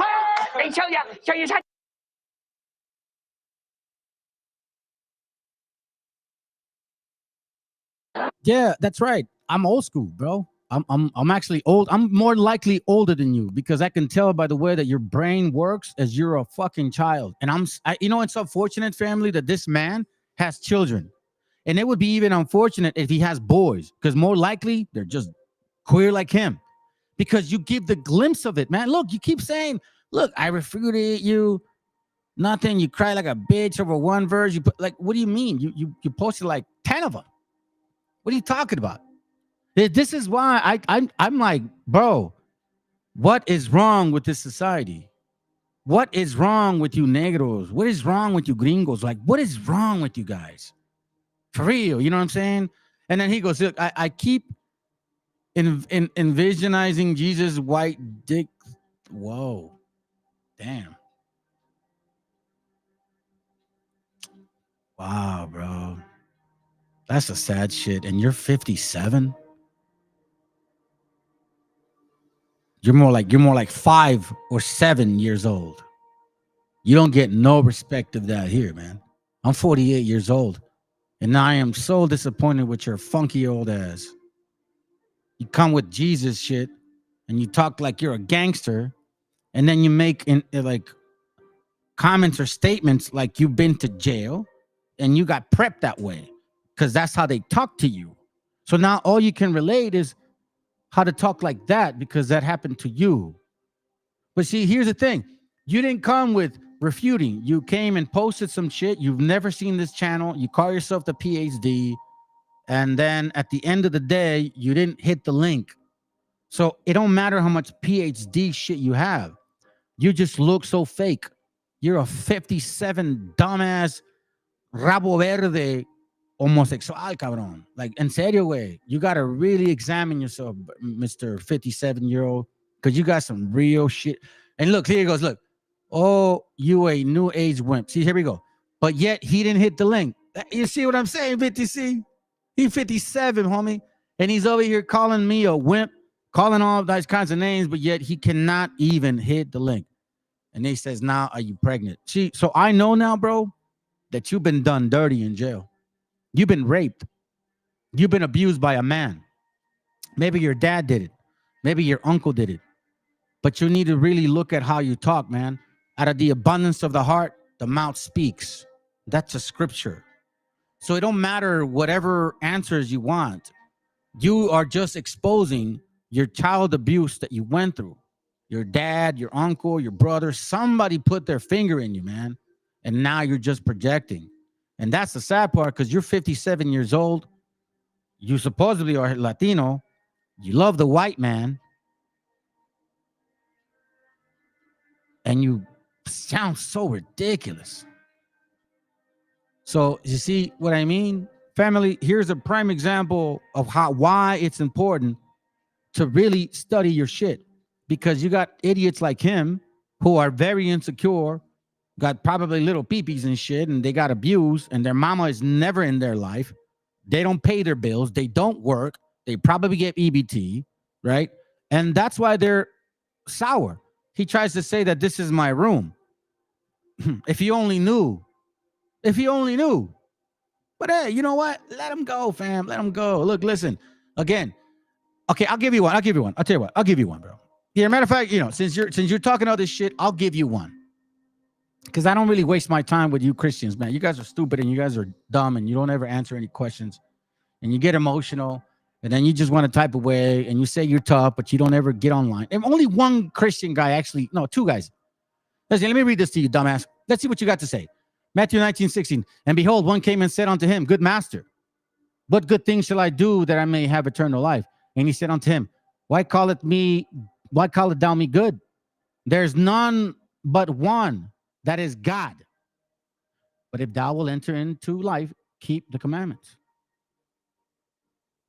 Yeah, that's right. I'm old school, bro. I'm actually old. I'm more likely older than you because I can tell by the way that your brain works as you're a fucking child. And you know, it's unfortunate, family, that this man has children. And it would be even unfortunate if he has boys because more likely they're just queer like him because you give the glimpse of it, man. Look, you keep saying, look, I refuted you. Nothing. You cry like a bitch over one verse. You put like, what do you mean? You posted like 10 of them. What are you talking about? This is why I'm like, bro, what is wrong with this society? What is wrong with you negros? What is wrong with you gringos? Like, what is wrong with you guys? For real, you know what I'm saying? And then he goes, look, I keep envisionizing Jesus' white dick. Whoa, damn. Wow, bro. That's a sad shit. And you're 57? You're more like 5 or 7 years old. You don't get no respect of that here, man. I'm 48 years old. And I am so disappointed with your funky old ass. You come with Jesus shit and you talk like you're a gangster. And then you make like comments or statements like you've been to jail and you got prepped that way because that's how they talk to you. So now all you can relate is how to talk like that because that happened to you. But see, here's the thing. You didn't come with refuting. You came and posted some shit. You've never seen this channel. You call yourself the PhD. And then at the end of the day, you didn't hit the link. So it don't matter how much PhD shit you have. You just look so fake. You're a 57 dumbass rabo verde homosexual, cabrón. Like, en serio, way. You got to really examine yourself, Mr. 57-year-old, because you got some real shit. And look, here he goes. Look. Oh, you a new age wimp. See, here we go. But yet he didn't hit the link. You see what I'm saying, 50C? He's 57, homie. And he's over here calling me a wimp, calling all those kinds of names, but yet he cannot even hit the link. And he says, now, are you pregnant? See, so I know now, bro, that you've been done dirty in jail. You've been raped. You've been abused by a man. Maybe your dad did it. Maybe your uncle did it. But you need to really look at how you talk, man. Out of the abundance of the heart, the mouth speaks. That's a scripture. So it don't matter whatever answers you want. You are just exposing your child abuse that you went through. Your dad, your uncle, your brother, somebody put their finger in you, man. And now you're just projecting. And that's the sad part, because you're 57 years old. You supposedly are Latino. You love the white man. And you sound so ridiculous. So you see what I mean? Family, here's a prime example of why it's important to really study your shit. Because you got idiots like him who are very insecure, got probably little peepees and shit, and they got abused, and their mama is never in their life. They don't pay their bills. They don't work. They probably get EBT, right? And that's why they're sour. He tries to say that this is my room. If he only knew. If he only knew. But hey, you know what? Let him go, fam. Let him go. Look, listen. Again. Okay, I'll give you one. I'll give you one. I'll tell you what. I'll give you one, bro. Yeah, matter of fact, you know, since you're talking all this shit, I'll give you one. Because I don't really waste my time with you Christians, man. You guys are stupid and you guys are dumb and you don't ever answer any questions. And you get emotional and then you just want to type away and you say you're tough, but you don't ever get online. And only one Christian guy actually, no, two guys. Listen, let me read this to you, dumbass. Let's see what you got to say. Matthew 19:16. And behold, one came and said unto him, Good master, what good things shall I do that I may have eternal life? And he said unto him, Why calleth thou me good? There's none but one, that is God. But if thou will enter into life, keep the commandments.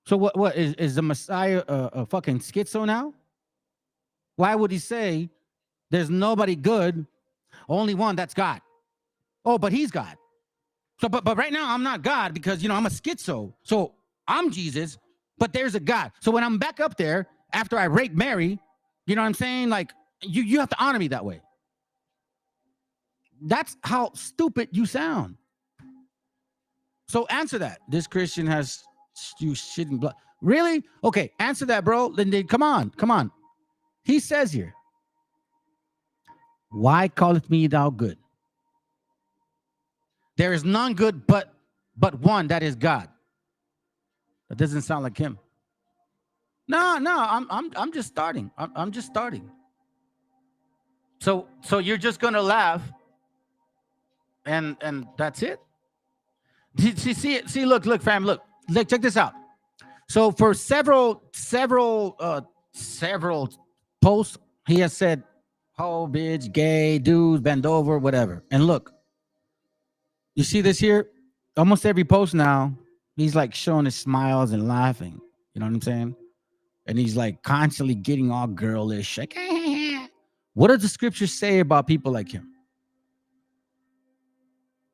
So what is the Messiah a fucking schizo now? Why would he say there's nobody good, only one, that's God? Oh, but he's God. So but right now I'm not God because, you know, I'm a schizo. So I'm Jesus, but there's a God. So when I'm back up there after I rape Mary, you know what I'm saying? Like, you have to honor me that way. That's how stupid you sound. So answer that. This Christian has you shitting blood. Really? Okay, answer that, bro. Then come on. He says here, Why calleth me thou good? There is none good but one, that is God. That doesn't sound like him. No, I'm just starting. I'm just starting. So you're just gonna laugh, and that's it. See, look, fam, look, check this out. So for several posts, he has said, "Oh, bitch, gay, dudes, bend over, whatever." And look, you see this here? Almost every post now, he's like showing his smiles and laughing. You know what I'm saying? And he's like constantly getting all girlish. Like, what does the scriptures say about people like him?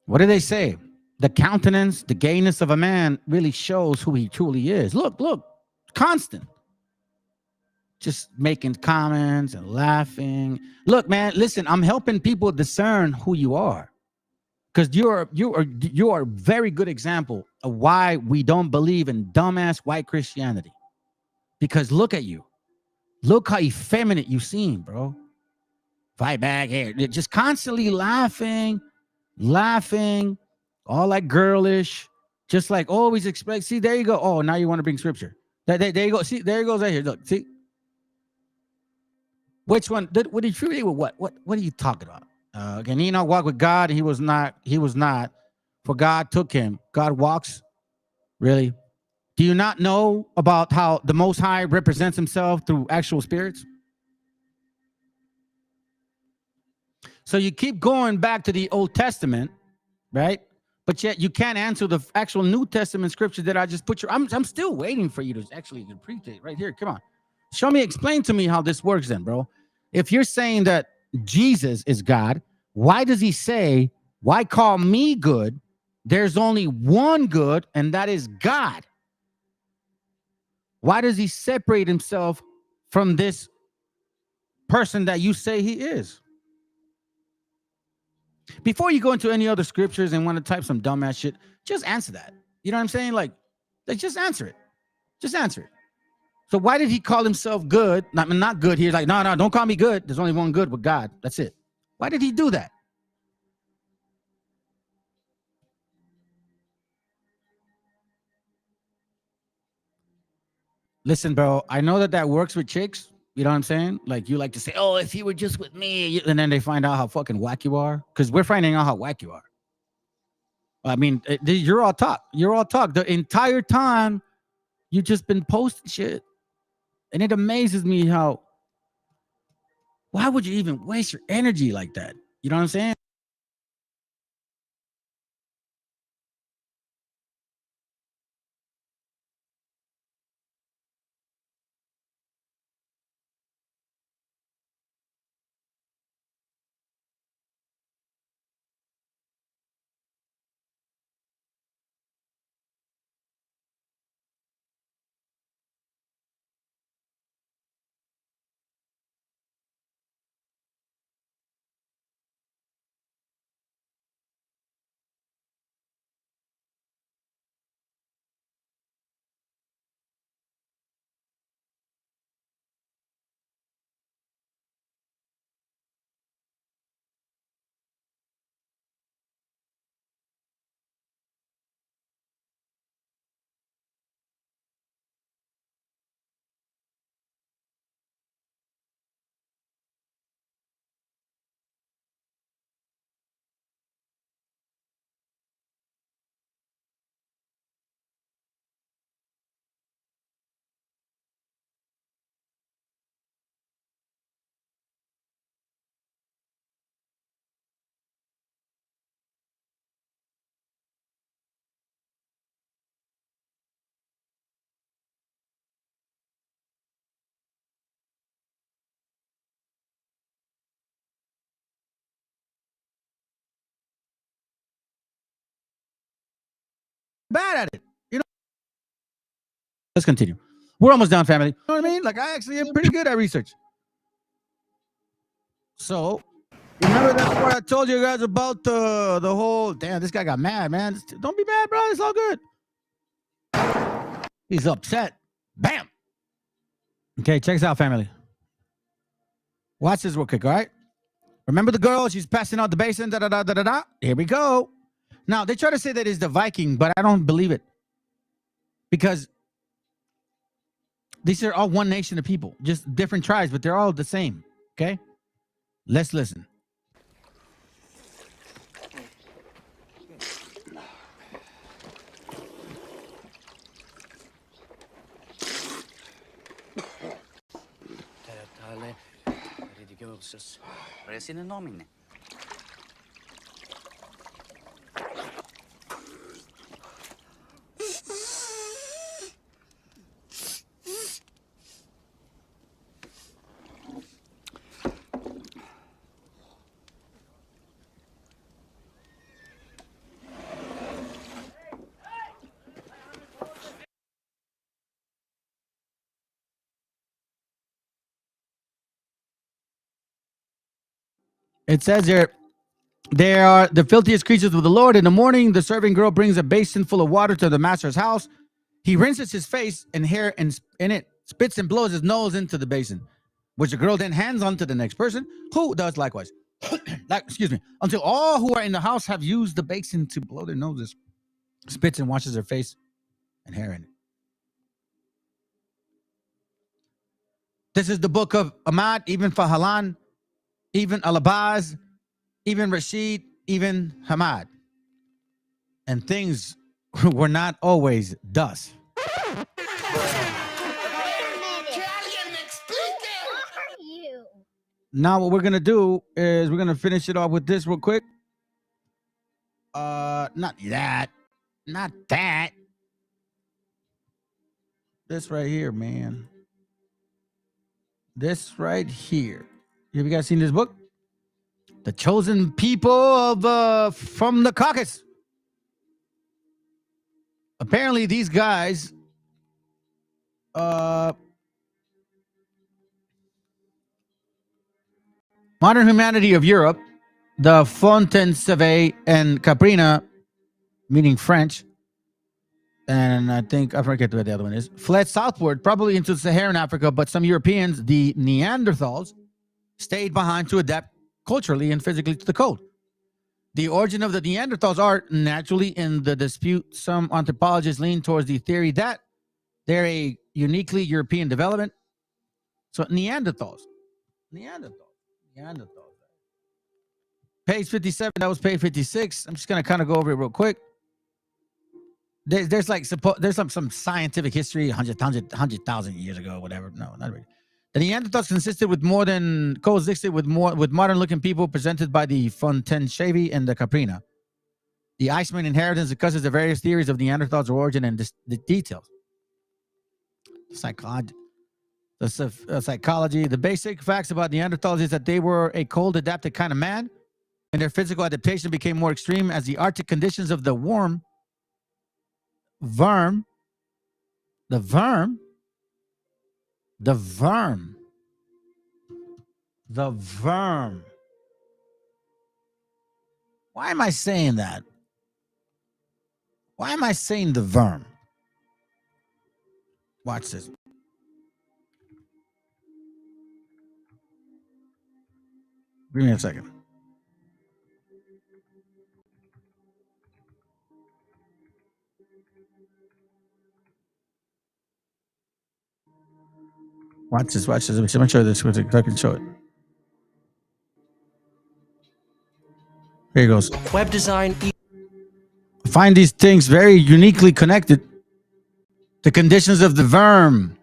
What do they say? The countenance, the gayness of a man really shows who he truly is. Look, constant. Just making comments and laughing. Look, man, listen, I'm helping people discern who you are. Because you are a very good example of why we don't believe in dumbass white Christianity. Because look at you. Look how effeminate you seem, bro. Fight back here. They're just constantly laughing, all like girlish, just like always expect. See, there you go. Oh, now you want to bring scripture. There you go. See, there he goes right here. Look, see. Which one? What did you read? What are you talking about? Can Enoch walk with God? He was not. For God took him. God walks. Really? Do you not know about how the Most High represents himself through actual spirits? So you keep going back to the Old Testament, right? But yet you can't answer the actual New Testament scripture that I just put you. I'm still waiting for you to actually preach it right here. Come on. Explain to me how this works then, bro. If you're saying that Jesus is God, why does he say, why call me good? There's only one good, and that is God. Why does he separate himself from this person that you say he is? Before you go into any other scriptures and want to type some dumbass shit, just answer that. You know what I'm saying? Like just answer it. Just answer it. So why did he call himself good? Not good. He's like, no, don't call me good. There's only one good with God. That's it. Why did he do that? Listen, bro, I know that works with chicks. You know what I'm saying? Like, you like to say, oh, if he were just with me. And then they find out how fucking whack you are. Because we're finding out how whack you are. I mean, you're all talk. You're all talk. The entire time, you just been posting shit. And it amazes me how, why would you even waste your energy like that? You know what I'm saying? Bad at it. You know. Let's continue. We're almost done, family. You know what I mean? Like, I actually am pretty good at research. So, remember that part I told you guys about the whole, damn, this guy got mad, man. Don't be mad, bro. It's all good. He's upset. Bam. Okay, check this out, family. Watch this real quick, all right? Remember the girl? She's passing out the basin. Da-da-da-da-da-da. Here we go. Now, they try to say that it's the Viking, but I don't believe it. Because these are all one nation of people. Just different tribes, but they're all the same. Okay? Let's listen. It says here, they are the filthiest creatures of the Lord. In the morning, the serving girl brings a basin full of water to the master's house. He rinses his face and hair and in it, spits and blows his nose into the basin, which the girl then hands on to the next person, who does likewise. Excuse me. Until all who are in the house have used the basin to blow their noses, spits and washes their face and hair in it. This is the book of Ahmad, Ibn Fahlan, Ibn Al-Abbas, Ibn Rashid, Ibn Hamad. And things were not always thus. Now what we're going to do is we're going to finish it off with this real quick. Not that. Not that. This right here, man. This right here. Have you guys seen this book? The Chosen People of from the Caucasus. Apparently, these guys Modern Humanity of Europe, the Fontaine-Save and Caprina, meaning French, and I think I forget what the other one is, fled southward, probably into Saharan Africa, but some Europeans, the Neanderthals, stayed behind to adapt culturally and physically to the cold. The origin of the Neanderthals are naturally in the dispute. Some anthropologists lean towards the theory that they're a uniquely European development. So Neanderthals. Page 57, that was page 56. I'm just going to kind of go over it real quick. There's some scientific history 100,000 years ago, whatever. No, not really. The Neanderthals coexisted with modern-looking people presented by the Fontaine-Chevy and the Caprina. The Iceman inheritance discusses the various theories of Neanderthals' origin and the details. Psychology. The basic facts about Neanderthals is that they were a cold-adapted kind of man, and their physical adaptation became more extreme as the Arctic conditions of the worm. Why am I saying that? Why am I saying the worm? Watch this. Give me a second. Watch this. Let me show this. I can show it. Here it goes. Web design. Find these things very uniquely connected. The conditions of the worm.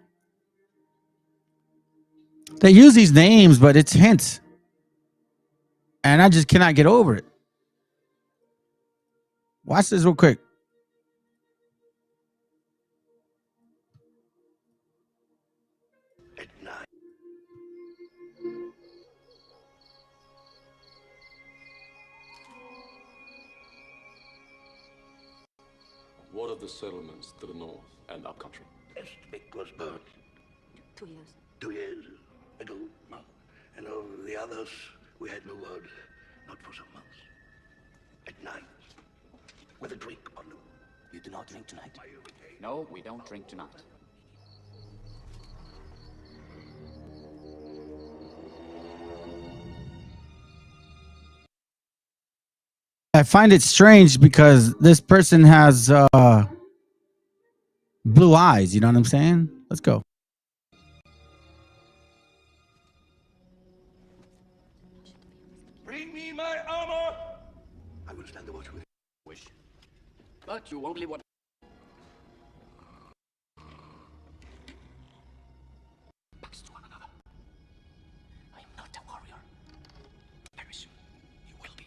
They use these names, but it's hints. And I just cannot get over it. Watch this real quick. What are the settlements to the north and upcountry? It was burnt 2 years. 2 years ago. No. And of the others, we had no word, not for some months. At night, with a drink on them. You do not drink tonight. No, we don't drink tonight. I find it strange because this person has blue eyes. You know what I'm saying? Let's go. Bring me my armor! I will stand the watch with you. Wish. But you won't believe what... Backs to one another. I am not a warrior. Very soon, you will be.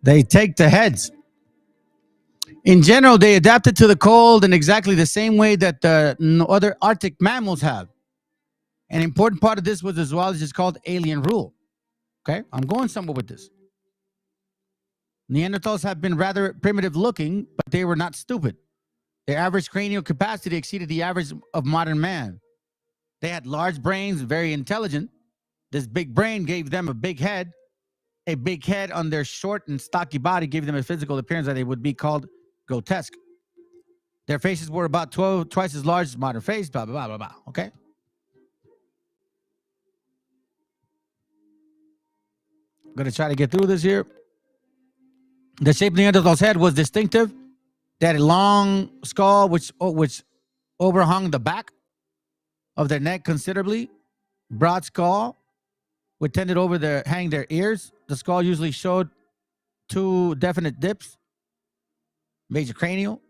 They take the heads. In general, they adapted to the cold in exactly the same way that the other Arctic mammals have. An important part of this was the zoologist called alien rule. Okay, I'm going somewhere with this. Neanderthals have been rather primitive looking, but they were not stupid. Their average cranial capacity exceeded the average of modern man. They had large brains, very intelligent. This big brain gave them a big head. A big head on their short and stocky body gave them a physical appearance that they would be called grotesque. Their faces were about twice as large as modern face, blah, blah, blah, blah, blah. Okay? I'm going to try to get through this here. The shape of Neanderthal's head was distinctive. They had a long skull which overhung the back of their neck considerably. Broad skull would tended over hang their ears. The skull usually showed two definite dips. Major cranial.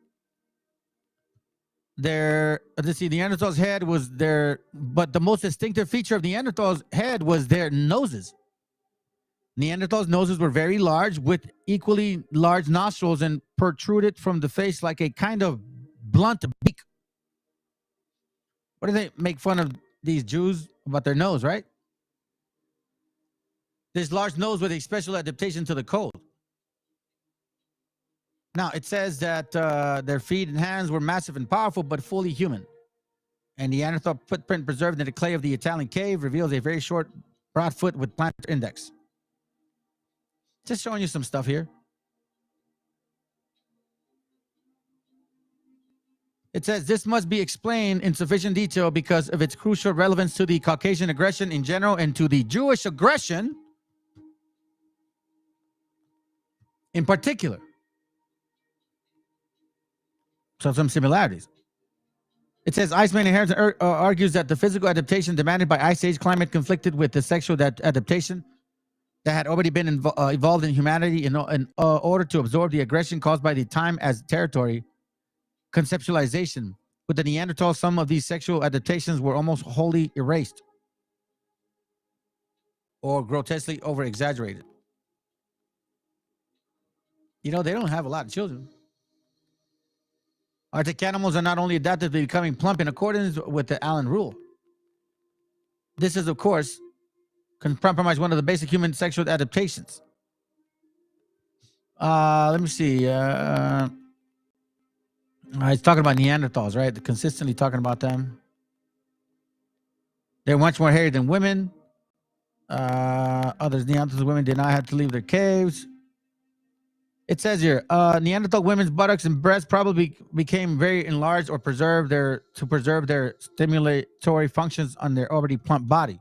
The Neanderthal's head was but the most distinctive feature of Neanderthal's head was their noses. Neanderthals' noses were very large with equally large nostrils and protruded from the face like a kind of blunt beak. What do they make fun of these Jews about their nose, right? This large nose with a special adaptation to the cold. Now, it says that their feet and hands were massive and powerful, but fully human. And the Neanderthal footprint preserved in the clay of the Italian cave reveals a very short, broad foot with plantar index. Just showing you some stuff here. It says this must be explained in sufficient detail because of its crucial relevance to the Caucasian aggression in general and to the Jewish aggression in particular. So some similarities. It says Iceman and Harrison argues that the physical adaptation demanded by Ice Age climate conflicted with the sexual adaptation that had already been evolved in humanity in order to absorb the aggression caused by the time as territory conceptualization. With the Neanderthal, some of these sexual adaptations were almost wholly erased or grotesquely over-exaggerated. You know, they don't have a lot of children. Arctic animals are not only adapted to becoming plump in accordance with the Allen rule. This is, of course, can compromise one of the basic human sexual adaptations. Let me see. He's talking about Neanderthals, right? They're consistently talking about them. They're much more hairy than women. Others Neanderthal women did not have to leave their caves. It says here, Neanderthal women's buttocks and breasts probably became very enlarged or preserve their stimulatory functions on their already plump body.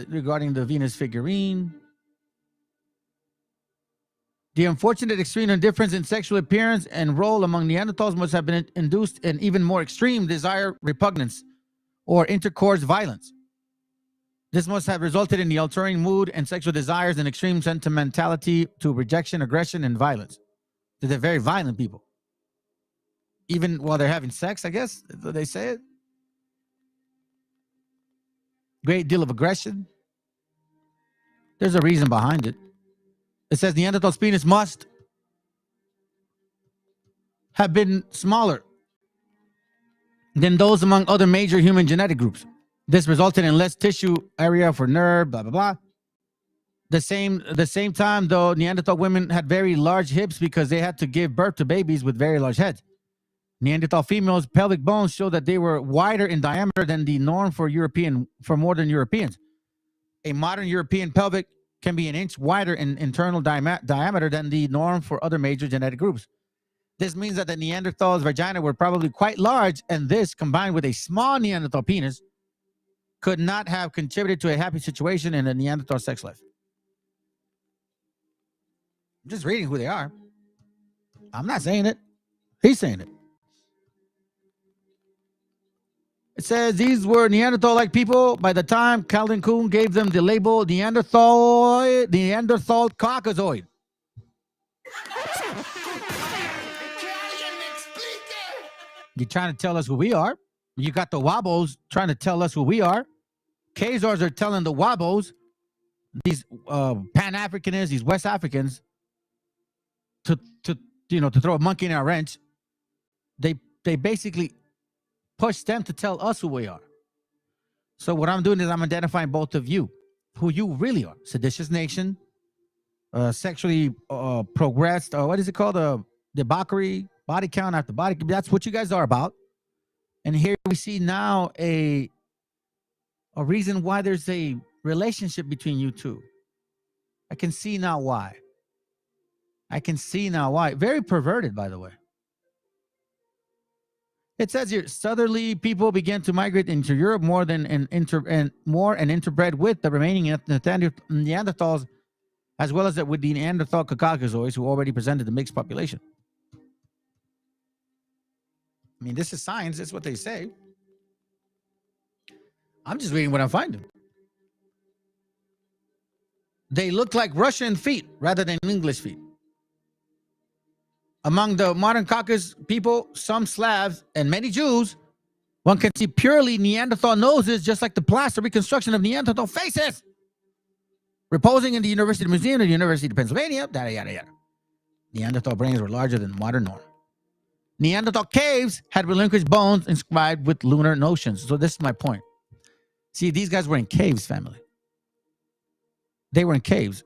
Regarding the Venus figurine. The unfortunate extreme difference in sexual appearance and role among Neanderthals must have been induced an even more extreme desire repugnance or intercourse violence. This must have resulted in the altering mood and sexual desires and extreme sentimentality to rejection, aggression, and violence. They're very violent people. Even while they're having sex, I guess, they say it. Great deal of aggression. There's a reason behind it. It says Neanderthal's penis must have been smaller than those among other major human genetic groups. This resulted in less tissue area for nerve, blah, blah, blah. The same time, though, Neanderthal women had very large hips because they had to give birth to babies with very large heads. Neanderthal females' pelvic bones show that they were wider in diameter than the norm for modern Europeans. A modern European pelvic can be an inch wider in internal diameter than the norm for other major genetic groups. This means that the Neanderthal's vagina were probably quite large, and this, combined with a small Neanderthal penis, could not have contributed to a happy situation in the Neanderthal sex life. I'm just reading who they are. I'm not saying it. He's saying it. It says these were Neanderthal-like people by the time Calvin Kuhn gave them the label Neanderthal Caucasoid. You're trying to tell us who we are. You got the Wabos trying to tell us who we are. Khazars are telling the Wabos, these Pan-Africanists, these West Africans, to throw a monkey in our wrench. They basically push them to tell us who we are. So what I'm doing is I'm identifying both of you, who you really are. Seditious nation, sexually progressed, what is it called? Debauchery, body count after body. That's what you guys are about. And here we see now a reason why there's a relationship between you two. I can see now why. Very perverted, by the way. It says here, southerly people began to migrate into Europe more and interbred with the remaining Neanderthals, as well as with the Neanderthal Caucasoids, who already presented a mixed population. I mean, this is science. That's what they say. I'm just reading what I'm finding. They look like Russian feet rather than English feet. Among the modern Caucasus people, some Slavs, and many Jews, one can see purely Neanderthal noses, just like the plaster reconstruction of Neanderthal faces, reposing in the University Museum of the University of Pennsylvania, yada, yada, yada. Neanderthal brains were larger than modern norm. Neanderthal caves had relinquished bones inscribed with lunar notions. So this is my point. See, these guys were in caves, family. They were in caves.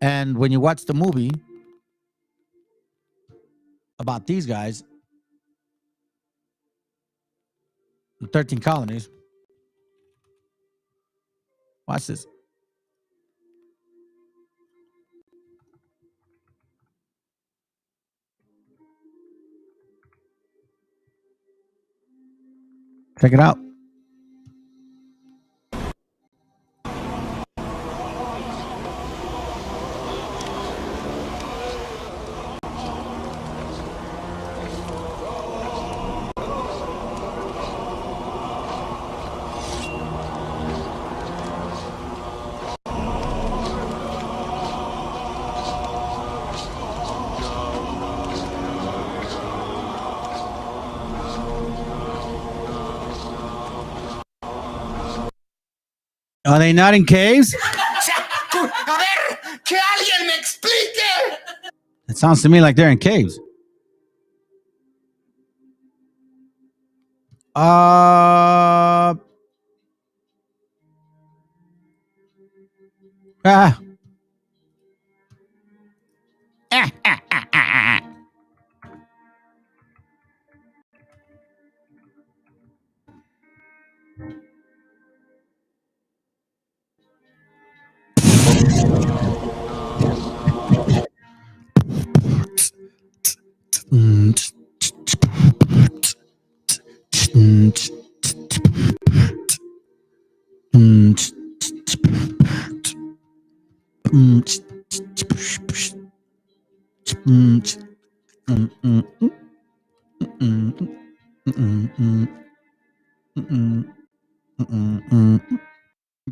And when you watch the movie about these guys, the 13 colonies, watch this. Check it out. Are they not in caves? A ver, que alguien me explique. It sounds to me like they're in caves. Ah.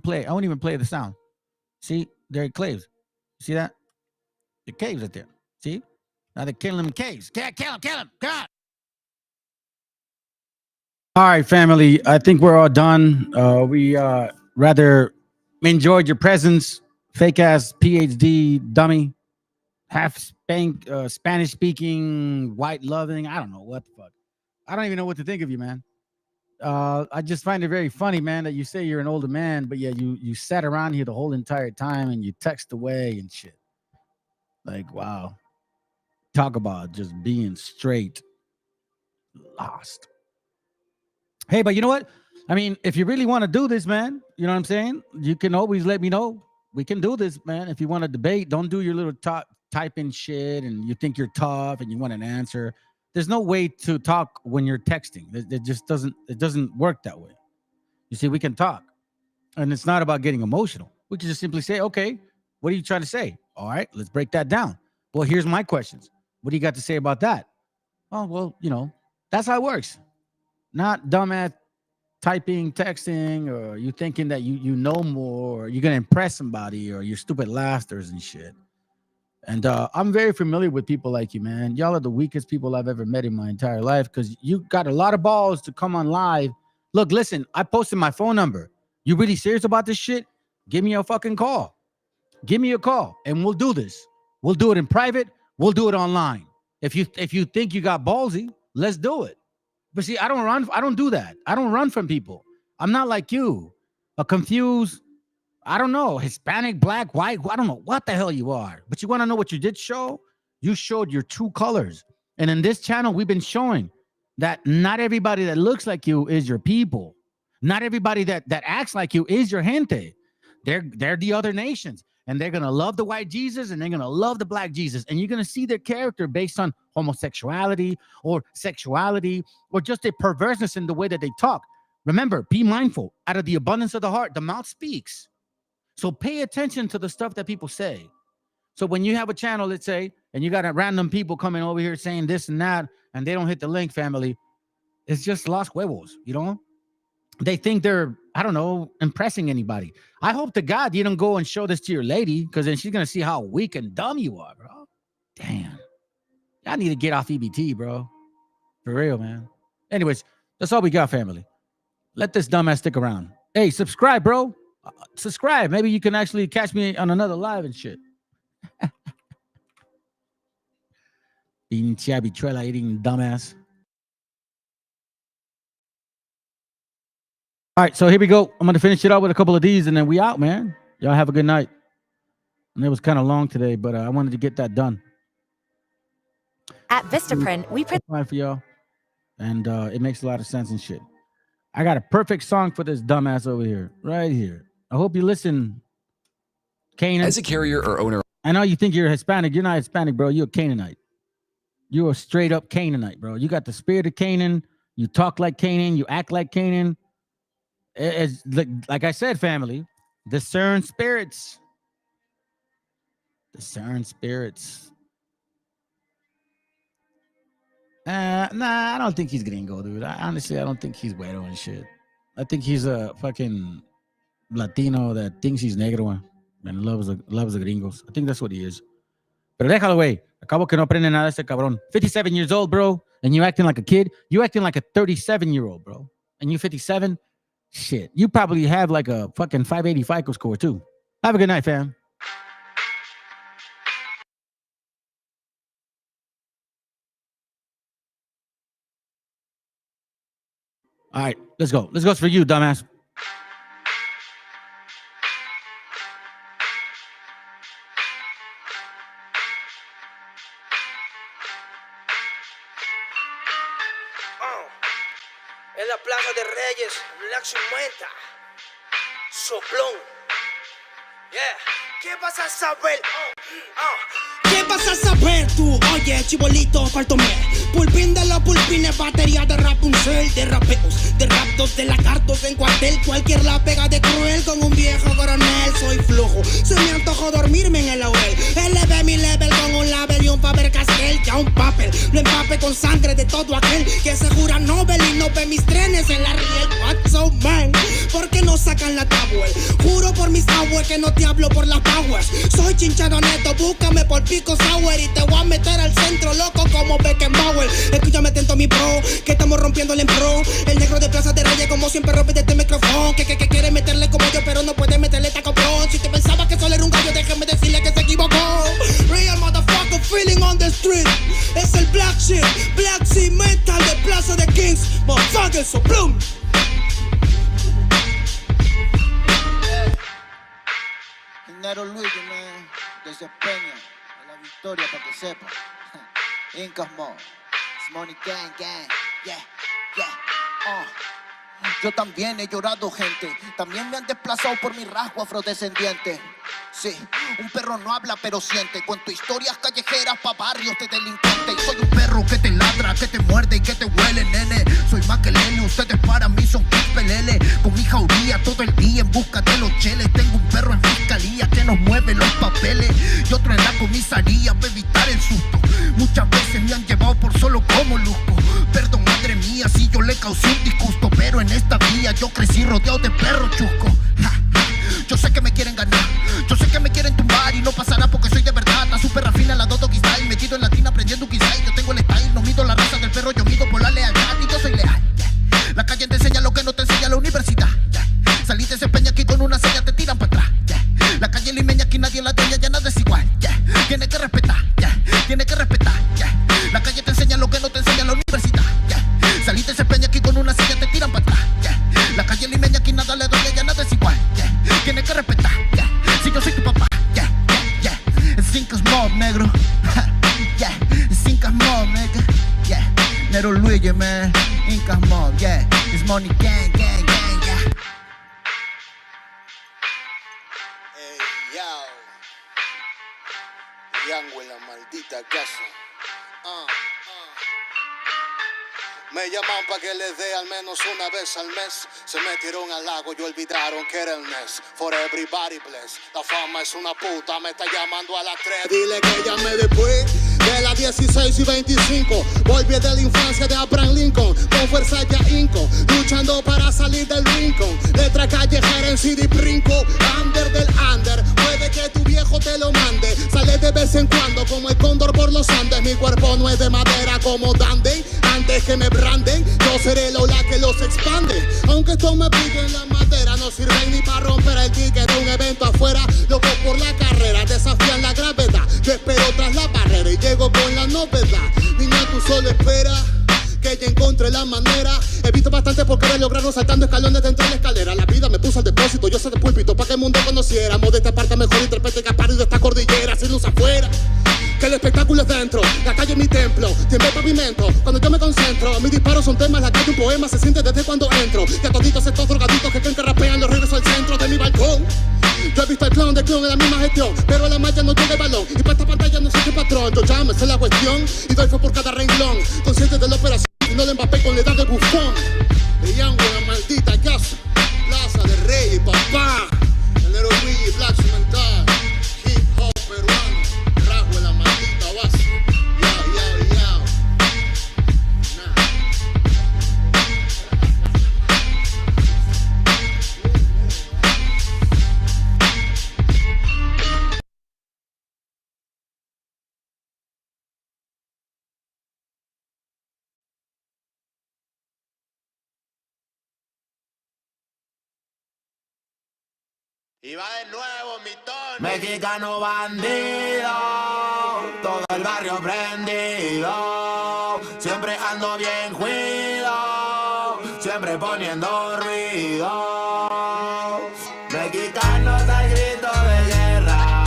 Play. I won't even play the sound. See, they're in caves. See that? The caves right there. See? Now they're killing them in caves. Kill him, Come on. All right, family. I think we're all done. We rather enjoyed your presence, fake ass PhD dummy, half Spanish speaking, white loving. I don't know what the fuck. I don't even know what to think of you, man. I just find it very funny, man, that you say you're an older man, but yeah, you sat around here the whole entire time and you text away and shit. Like, wow. Talk about just being straight lost. Hey, but you know what? I mean, if you really want to do this, man, you know what I'm saying? You can always let me know. We can do this, man. If you want to debate, don't do your little typing shit and you think you're tough and you want an answer. There's no way to talk when you're texting. It just doesn't work that way. You see, we can talk. And it's not about getting emotional. We can just simply say, okay, what are you trying to say? All right, let's break that down. Well, here's my questions. What do you got to say about that? Oh, well, you know, that's how it works. Not dumbass typing, texting, or you thinking that you know more, or you're gonna impress somebody, or you're stupid laughers and shit. And I'm very familiar with people like you, man. Y'all are the weakest people I've ever met in my entire life because you got a lot of balls to come on live. Look, listen, I posted my phone number. You really serious about this shit? Give me a fucking call. Give me a call and we'll do this. We'll do it in private. We'll do it online. If you think you got ballsy, let's do it. But see, I don't run. I don't do that. I don't run from people. I'm not like you, a confused, I don't know, Hispanic, black, white. I don't know what the hell you are. But you want to know what you did show? You showed your true colors. And in this channel, we've been showing that not everybody that looks like you is your people. Not everybody that acts like you is your gente. They're the other nations. And they're going to love the white Jesus and they're going to love the black Jesus. And you're going to see their character based on homosexuality or sexuality or just a perverseness in the way that they talk. Remember, be mindful. Out of the abundance of the heart, the mouth speaks. So pay attention to the stuff that people say. So when you have a channel, let's say, and you got a random people coming over here saying this and that, and they don't hit the link, family, it's just los huevos, you know? They think they're, I don't know, impressing anybody. I hope to God you don't go and show this to your lady, because then she's going to see how weak and dumb you are, bro. Damn. I need to get off EBT, bro. For real, man. Anyways, that's all we got, family. Let this dumbass stick around. Hey, subscribe, bro. Subscribe. Maybe you can actually catch me on another live and shit. Pinche habichuela eating dumbass. All right, so here we go. I'm gonna finish it up with a couple of these, and then we out, man. Y'all have a good night. And it was kind of long today, but I wanted to get that done. At Vistaprint, we print for y'all, and it makes a lot of sense and shit. I got a perfect song for this dumbass over here, right here. I hope you listen, Canaan. As a carrier or owner, I know you think you're Hispanic. You're not Hispanic, bro. You're a Canaanite. You're a straight up Canaanite, bro. You got the spirit of Canaan. You talk like Canaan. You act like Canaan. It's like I said, family, discern spirits. Discern spirits. Nah, I don't think he's gringo, dude. Honestly, I don't think he's güero and shit. I think he's a fucking Latino that thinks he's negro and loves the gringos. I think that's what he is. Pero déjalo, güey. Acabo que no aprende nada este cabrón. 57 years old, bro, and you acting like a kid. You acting like a 37-year-old, bro. And you 57? Shit. You probably have like a fucking 580 FICO score, too. Have a good night, fam. All right, let's go. Let's go for you, dumbass. En la Plaza de Reyes, Black Sumenta, Soplón. Yeah. ¿Qué vas a saber? ¿Qué vas a saber tú? Oye, chibolito, faltóme. Pulpín de los pulpines, batería de Rapunzel, de rapeos, de raptos, de lagartos en cuartel. Cualquier la pega de cruel con un viejo coronel. Soy flojo, se me antojó dormirme en el laurel. Elevé mi level con un label y un Faber Castell. Ya un papel, lo empape con sangre de todo aquel que se jura Nobel y no ve mis trenes en la riel. What's so man? ¿Por qué no sacan la tablet? Juro por mis aguas que no te hablo por las powers. Soy chinchado neto, búscame por Pico Sour y te voy a meter al centro loco como Beckenbauer. Escúchame atento mi pro, que estamos rompiéndole en pro. El negro de Plaza de Reyes como siempre rompe de este micrófono. Que quiere meterle como yo pero no puede meterle tacoplón. Si te pensaba que solo era un gallo, déjame decirle que se equivocó. Real motherfucker feeling on the street. Es el Black Sheep, Black Sea Mental de Plaza de Kings. Motherfucker, Soplón. Nero Luigi, man, desempeña en la victoria para que sepa. Incas Mo, it's money gang, gang, yeah, yeah, Yo también he llorado, gente. También me han desplazado por mi rasgo afrodescendiente. Sí, un perro no habla pero siente. Cuento historias callejeras pa' barrios de delincuentes. Y soy un perro que te ladra, que te muerde y que te huele, nene. Soy más que Lele, ustedes para mí son pelele. Con mi jauría todo el día en busca de los cheles. Tengo un perro en fiscalía que nos mueve los papeles. Y otro en la comisaría para evitar el susto. Muchas veces me han llevado por solo como luzco. Perdón, madre mía, si yo le causé un disgusto. Pero en esta vía yo crecí rodeado de perros chuscos. Yo sé que me quieren ganar, yo sé que me quieren tumbar y no pasará porque soy de verdad. La super rafina, la Dodo style, metido en latina aprendiendo un quizá. Yo tengo el style, no mido la raza del perro, yo mido por la lealtad y yo soy leal. Yeah. La calle te enseña lo que no te enseña la universidad. Yeah. Salí de ese peña aquí con una seña, te tiran para atrás. Yeah. La calle limeña aquí nadie la tenía, ya nada es igual. Yeah. Tiene que respetar, yeah. Tiene que respetar. Yeah. La calle te enseña lo que no te enseña la universidad. Yeah. Salí de ese peña aquí con una seña, te tiran para atrás. Yeah. La calle limeña aquí nada le doy, ya nada es igual. Yeah. Tienes que respetar, yeah. Si yo soy tu papá, yeah, yeah, yeah. Cinco mob, negro. Yeah, Incas mob, nigga. Yeah, Nero Luigi, man. Incas mob, yeah. It's money gang, gang, gang, yeah. Hey, yo. Yango en la maldita casa. Me llaman pa' que les dé al menos una vez al mes. Se metieron al lago y olvidaron que era el mes. For everybody bless. La fama es una puta, me está llamando a las 3. Dile que llame después de las 16 y 25. Volví de la infancia de Abraham Lincoln. Con fuerza ya inco, luchando para salir del rincón. Letra callejera en CD brinco. Under del under, puede que tu viejo te lo mande. Sale de vez en cuando como el cóndor por los Andes. Mi cuerpo no es de madera como Dandy. Antes que me branden, yo seré el ola que los expande. Aunque esto me pique en la madera, no sirven ni para romper el ticket de un evento afuera. Loco por la carrera, desafían la gravedad. Yo espero tras la barrera y llego con la novedad. Niña, tú solo espera que ella encuentre la manera. He visto bastante por querer lograrlo saltando escalones dentro de la escalera. La vida me puso al depósito, yo soy de púlpito pa' que el mundo conociéramos de esta parte mejor intérprete capaz de esta cordillera, sin luz afuera. Que el espectáculo es dentro, la calle es mi templo, tiembla el pavimento, cuando yo me concentro, mis disparos son temas, la calle un poema, se siente desde cuando entro. Y a toditos estos drogaditos que creen que rapean, los regreso al centro de mi balcón. Yo he visto el clon del clon en la misma gestión, pero a la malla no llega el balón, y para esta pantalla no soy su patrón. Yo ya me sé la cuestión, y doy fe por cada renglón, consciente de la operación, y no le empapé con la edad de bufón. Veían la maldita casa, plaza de rey y papá, el Nero Luigi, Black Cimental, hip hop peruano, rasgo en la maldita base. Y va de nuevo mi tono. Mexicano bandido, todo el barrio prendido. Siempre ando bien cuido, siempre poniendo ruido. Mexicanos al grito de guerra,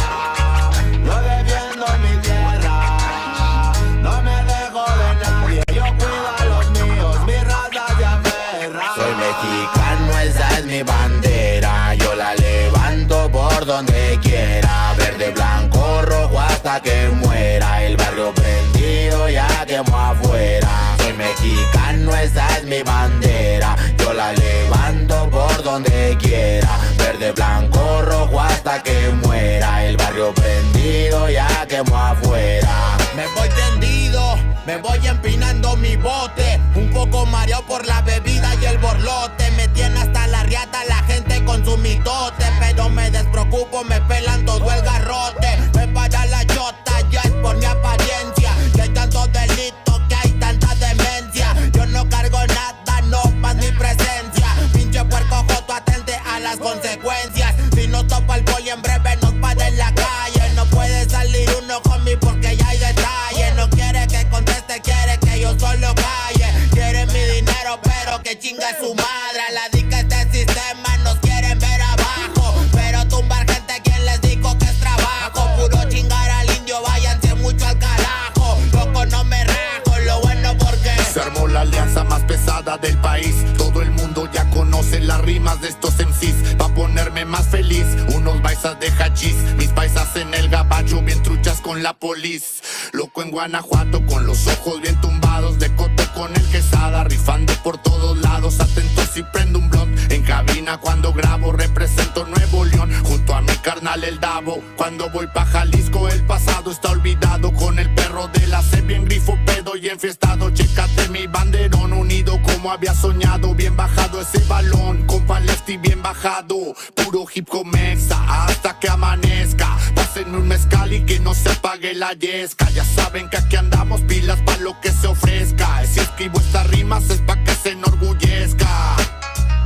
yo defiendo mi tierra. No me dejo de nadie, yo cuido a los míos, mi raza se aferra. Soy mexicano, esa es mi bandera, yo la levanto por donde quiera. Verde, blanco, rojo hasta que muera. El barrio prendido ya quemó afuera. Soy mexicano, esa es mi bandera, yo la levanto por donde quiera. Verde, blanco, rojo hasta que muera. El barrio prendido ya quemó afuera. Me voy tendido, me voy empinando mi bote, un poco mareado por la bebida y el borlote. Me tiene hasta la riata la gente con su mitote, pero me despreocupo, me pelan todo el garrote. Me para la chota, ya es por mi apariencia, que hay tanto delito, que hay tanta demencia. Yo no cargo nada, no más mi presencia. Pinche puerco joto, atente a las consecuencias. Si no topa el boli en breve nos para en la calle. No puede salir uno conmigo porque ya hay detalle. No quiere que conteste, quiere que yo solo calle. Quiere mi dinero pero que chinga su madre. A la dica este sistema nos quieren ver abajo, pero tumbar gente quien les dijo que es trabajo. Puro chingar al indio, váyanse mucho al carajo. Loco no me rajo, lo bueno porque se armó la alianza más pesada del país. Todo el mundo ya conoce las rimas de estos MCs. Pa' ponerme más feliz, unos baisas de hachís, mis paisas en el gabacho bien truchas con la polis. Loco en Guanajuato con los ojos bien tumbados, de coto con el quesada, rifando por todos lados. Atento si prendo un blunt en cabina cuando grabo. Represento Nuevo León junto a mi carnal el Davo. Cuando voy pa' Jalisco el pasado está olvidado. Con el perro de la C bien grifo, pedo y enfiestado. Chécate mi banderón unido como había soñado. Bien bajado ese balón, compa lefty bien bajado. Puro hip hop mexa hasta que amanezca. Pásenme un mezcal y que no se apague la yesca. Ya saben que aquí andamos pilas pa' lo que se ofrezca. Si escribo estas rimas es pa' que se enorgullezca.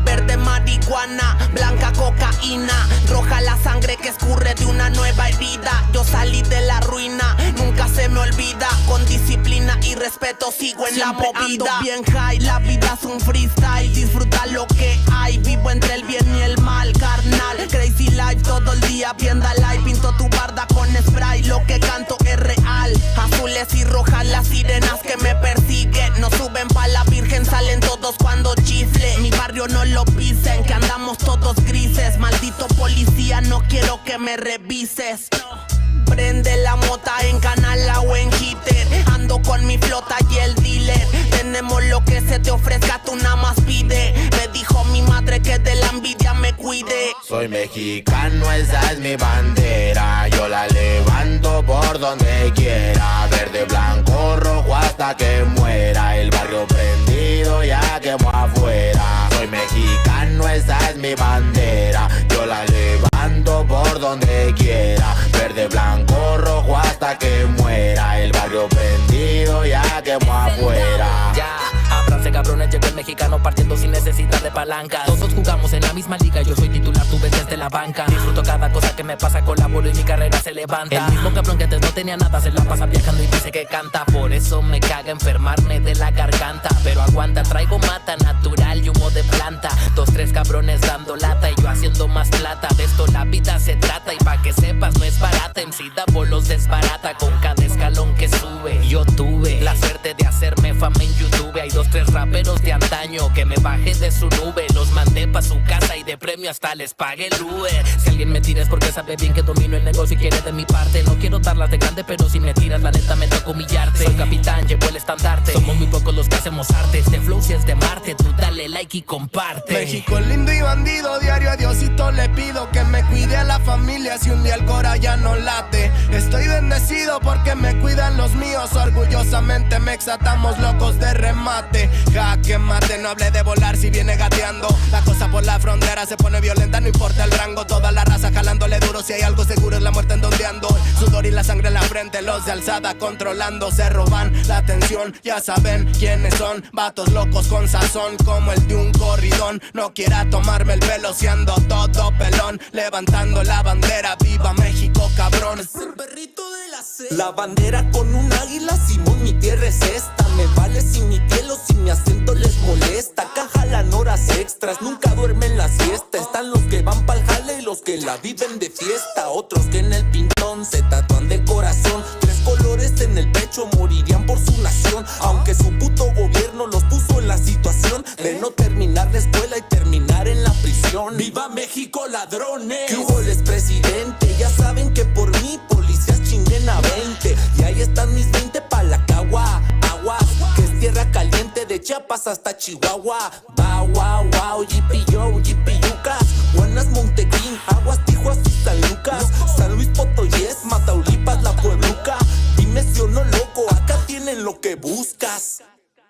Verde marihuana, blanca cocaína, roja la sangre que escurre de una nueva herida. Yo salí de la ruina, nunca se me olvida. Con disciplina y respeto sigo en siempre la movida. Ando bien high, la vida es un freestyle. Disfruta lo que hay, vivo entre el bien y el mal, carnal. Crazy life todo el día, viendo live. Pinto tu barda con spray, lo que canto es real. Azules y rojas las sirenas que me persiguen. No suben pa' la virgen, salen todos cuando chifle. Mi barrio no lo pisen, que andamos todos grises. Maldito policía, no quiero que me revises. Prende la mota en Canala o en Hitter. Ando con mi flota y el dealer. Tenemos lo que se te ofrezca, tú nada más pide. Me dijo mi madre que de la envidia me cuide. Soy mexicano, esa es mi bandera, yo la levanto por donde quiera. Verde, blanco, rojo hasta que muera. El barrio prendido ya quemó afuera. Soy mexicano, esa es mi bandera, yo la levanto por donde quiera. Verde, blanco, rojo hasta que muera. El barrio prendido ya quemó afuera. Ya, ábranse cabrones, llegó el mexicano partiendo sin necesidad de palanca. Todos jugamos en la misma liga, yo soy titular, tú ves desde la la banca. Disfruto cada cosa que me pasa, colaboro y mi carrera se levanta. El mismo cabrón que antes no tenía nada se la pasa viajando y dice que canta. Por eso me caga enfermarme de la garganta. Pero aguanta, traigo mata natural y humo de planta. 2, 3 cabrones dando lata y yo haciendo más plata. De esto la vida se trata y pa' que sepas no es barata. MC da bolos desbarata con cada escalón que sube. Yo tuve la suerte de hacerme fama en YouTube. Hay 2, 3 raperos de antaño que me bajé de su nube. Los mandé pa' su casa y de premio hasta les pagué el Uber. Si alguien me tira es porque sabe bien que domino el negocio y quiere de mi parte. No quiero darlas de grande, pero si me tiras la neta me toca humillarte. Soy capitán, llevo el estandarte. Somos muy pocos los que hacemos arte. Este flow si es de Marte, tú dale like y comparte. México lindo y bandido, diario a Diosito le pido que me cuide a la familia si un día el cora ya no late. Estoy bendecido porque me cuidan los míos. Orgullosamente me exatamos locos de remate. Jaque mate, no hablé de volar si viene gateando. La cosa por la frontera se pone violenta, no importa el rango. Toda la raza jalándole duro, si hay algo seguro es la muerte en donde ando. Sudor y la sangre en la frente, los de alzada controlando. Se roban la atención, ya saben quiénes son. Vatos locos con sazón como el de un corridón. No quiera tomarme el pelo si ando todo pelón. Levantando la bandera, viva México cabrón. Es el perrito de la selva. La bandera con un águila, Simón, mi tierra es esta. Me vale si mi piel o si mi acento les molesta. Acá jalan horas extras, nunca duermen la siesta. Están los que van pa'l jale y los que la viven de fiesta. Otros que en el pintón se tatúan de corazón. 3 colores en el pecho, morirían por su nación. Aunque su puto gobierno los puso en la situación de no terminar la escuela y terminar en la prisión. ¡Viva México, ladrones! ¿Qué hubo, les presidente? Ya saben que por mí policías chinguen a 20. Y ahí están mis 20 pa' la cagua. Aguas, que es tierra caliente de Chiapas hasta Chihuahua. Wow, wow, wow, yipi-yo, yipi-yucas. Buenas, Montequín, Aguas, Tijuas y San Lucas. San Luis Potoyes, Mataulipas, La Puebluca. Dime si o no, loco, acá tienen lo que buscas.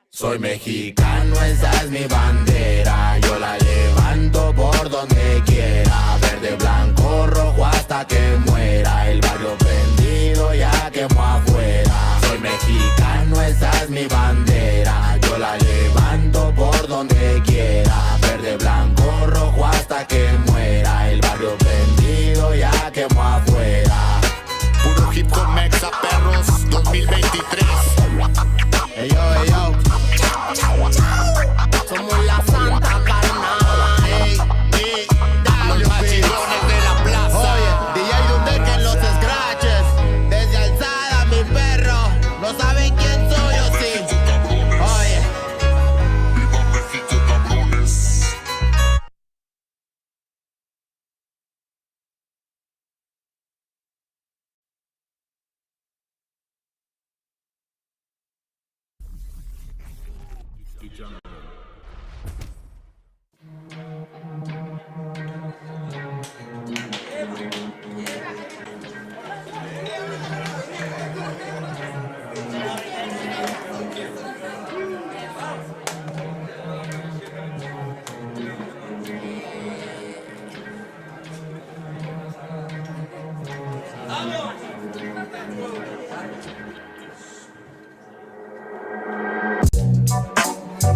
Soy mexicano, esa es mi bandera. Yo la levanto por donde quiera. Verde, blanco, rojo hasta que muera. El barrio prendido ya quemó afuera. Soy mexicano, esa es mi bandera. Yo la levanto por donde quiera. Verde, blanco, rojo hasta que muera. El barrio prendido ya quemó afuera. Puro hip hop mexa perros 2023. Ey yo, ey yo. Somos la santa carnal. Ey, Los machidones de la plaza. Oye, DJ IDUMEA en los scratches. Desde alzada, mi perro. No saben quién soy o sí. Oye. Viva México, cabrones.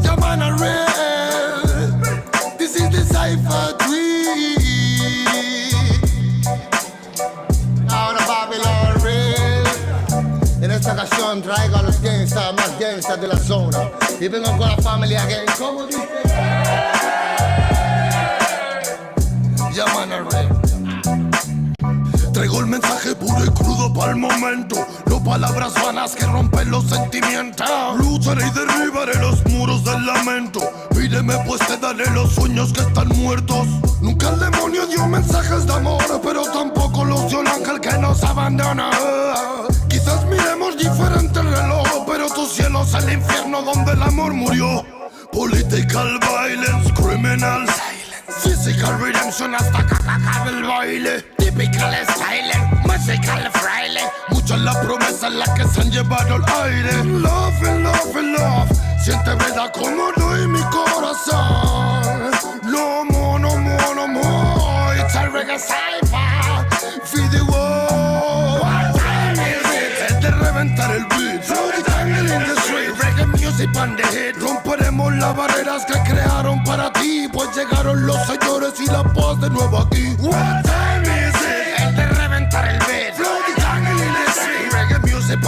Yaman are real. This is the cipher tree. Ahora Babylon real. En esta ocasión traigo a los gangsters más gangsters de la zona. Y vengo con la familia gang. ¿Cómo dice? Yaman are real. Traigo el mensaje puro y crudo para el momento. No palabras vanas que rompen los sentimientos. Lucharé y derribaré los muros del lamento. Pídeme pues te daré los sueños que están muertos. Nunca el demonio dio mensajes de amor, pero tampoco los dio el ángel que nos abandona. Quizás miremos diferente el reloj, pero tu cielo es el infierno donde el amor murió. Political violence, criminal silence, physical redemption hasta que acabe el baile. Typical style, musical fraile. Muchas las promesas las que se han llevado al aire. Love, love, love. Siente verdad como doy mi corazón. No more, no more, no more. It's a reggae cipher. Feed the world. What time is it? Es de reventar el beat. Throw the tangle in the street. Reggae music on the hit. Romperemos las barreras que crearon para ti. Pues llegaron los señores y la paz de nuevo aquí. What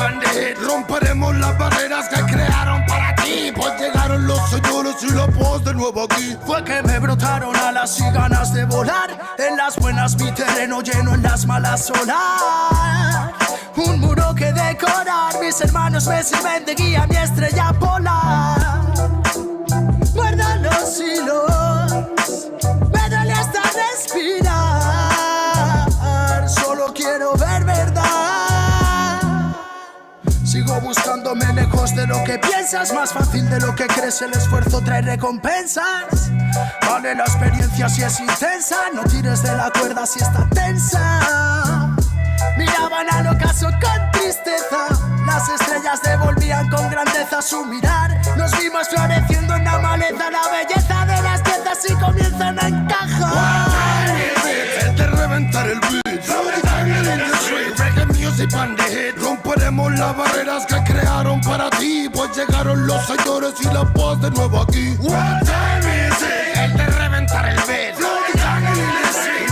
and the hit. Romperemos las barreras que crearon para ti, pues llegaron los señores y la paz de nuevo aquí. Fue que me brotaron alas y ganas de volar. En las buenas mi terreno lleno, en las malas solar. Un muro que decorar, mis hermanos me sirven de guía, mi estrella polar. Guarda los hilos, me duele hasta respirar. Solo quiero ver verdad. Sigo buscándome lejos de lo que piensas. Más fácil de lo que crees, el esfuerzo trae recompensas. Vale la experiencia si es intensa. No tires de la cuerda si está tensa. Miraban al ocaso con tristeza. Las estrellas devolvían con grandeza su mirar. Nos vimos floreciendo en la maleza. La belleza de las piezas y comienzan a encajar. El de reventar el beat. Reggae music and the hit. Romperemos las barreras que crearon para ti, pues llegaron los señores y la paz de nuevo aquí. What time is it? El de reventar el beat.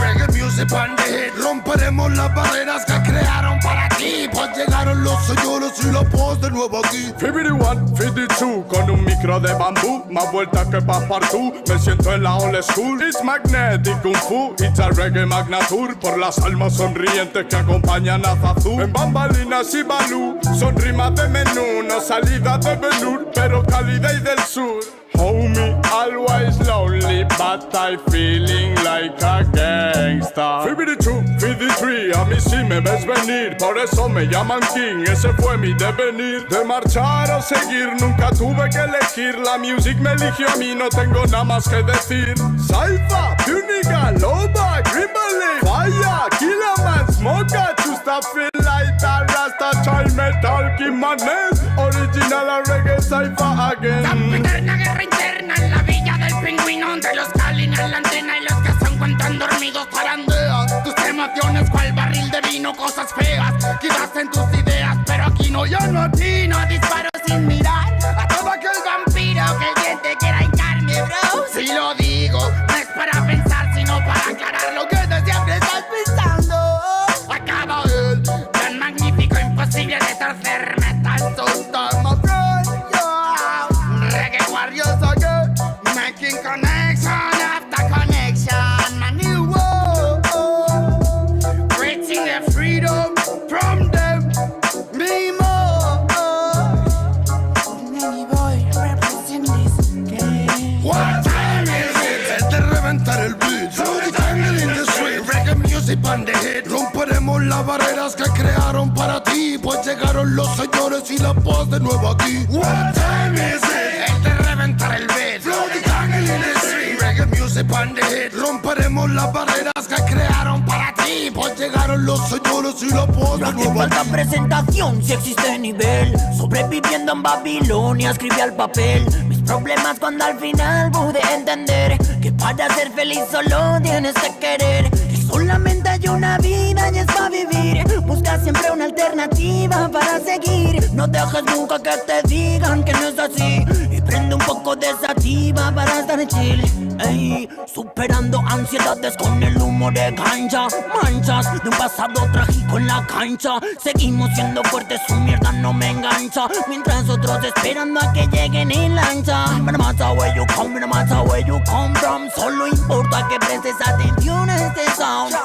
Reggae music and the hit. Romperemos las barreras que crearon para ti, pues llegaron los señores y la paz de nuevo aquí. 51, 52, con un micro de bambú, más vueltas que Passepartout. Me siento en la old school. It's magnetic kung fu, it's a reggae magnatur. Por las almas sonrientes que acompañan a Zazú. En bambalinas y balú, son rimas de menú, no salidas de velour, pero calidad y del sur. Homie, always lonely, but I feeling like a gangsta. 52, 53, a mí sí me ves venir, por eso me llaman King, ese fue mi devenir. De marchar o seguir, nunca tuve que elegir, la music me eligió a mí, no tengo nada más que decir. Saifa, Puniga, Loba, Grimble, Fire, Killerman, Smoker, Chusta, Feel Light, Rasta, Child Metal, Kimanes, Original a Reggae, Saifa again. Interna en la villa del pingüino, de los Kalin en la antena y los que se encuentran dormidos zarandean tus emociones cual barril de vino, cosas feas quizás en tus ideas, pero aquí no, yo no atino, disparo sin mirar a todo aquel vampiro que el diente quiera hincarme, bro. Si lo digo, no es para pensar, sino para aclarar lo que de siempre estás pensando. Acaba el tan magnífico, imposible de torcer metal, sustama, warriors again, making connection after connection. My new world, creating the freedom from them. Me more. Many boy represent this game. What time is it? El de reventar el beat. Jungle in the street. Reggae music and the hit. Romperemos las barreras que crearon para ti, pues llegaron los señores y la paz de nuevo aquí. What time is it? Reventar el beat, reggae music and the hit. Romperemos las barreras que crearon para ti, pues llegaron los señores y la paz de nuevo falta aquí. presentación si existe nivel. Sobreviviendo en Babilonia escribí al papel mis problemas cuando al final pude entender que para ser feliz solo tienes que querer. Que solamente hay una vida y es para vivir. Busca siempre una alternativa para seguir. No dejes nunca que te digan que no es así. Y prende un poco de sativa para estar chill. Ey, superando ansiedades con el humo de cancha. Manchas de un pasado trágico en la cancha. Seguimos siendo fuertes, su mierda no me engancha. Mientras otros esperando a que lleguen en lancha. No matter where you come, no matter where you come from. Solo importa que prestes atención a este sound.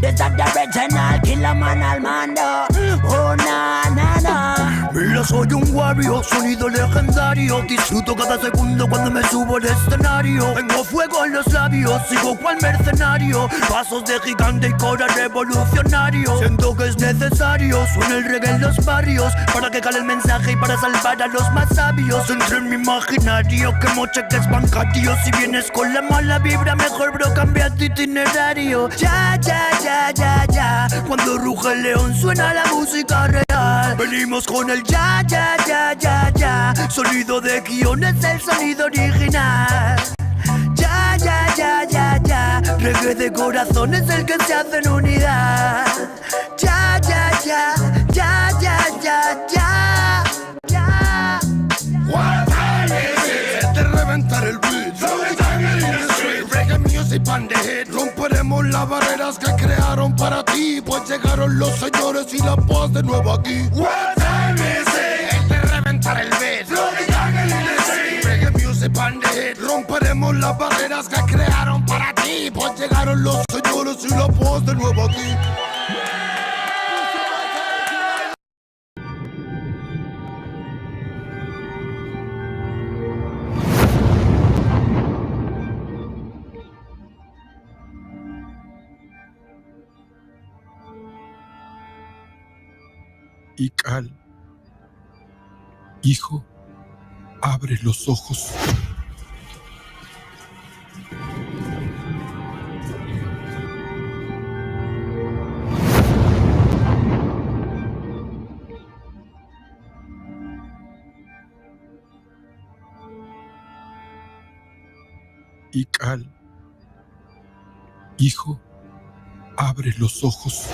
Desde the original, Killer Man al mando. Oh, na, na, na. Mira, soy un warrior, sonido legendario. Disfruto cada segundo cuando me subo al escenario. Tengo fuego en los labios, sigo cual mercenario. Pasos de gigante y cora revolucionario. Siento que es necesario, suena el reggae en los barrios, para que cale el mensaje y para salvar a los más sabios. Entre en mi imaginario, que mocheques bancarios. Si vienes con la mala vibra, mejor bro, cambia tu itinerario. Ya, ya, ya, ya, ya. Cuando ruge el león suena la música real. Venimos con el ya, ya, ya, ya, ya. Sonido de guión es el sonido original. Ya, ya, ya, ya, ya. Reggae de corazón es el que se hace en unidad. Ya, ya, ya, ya, ya, ya, ya, ya. What time is it? Es de reventar el beat. Reggae music and the hit. Romperemos las barreras que crearon para ti, pues llegaron los señores y la paz de nuevo aquí. What time para el beat. Reggae music bandit. Romperemos las barreras que crearon para ti. Pues llegaron los señores y la voz de nuevo aquí. Y Cal, hijo, abre los ojos. Y Cal, hijo, abre los ojos.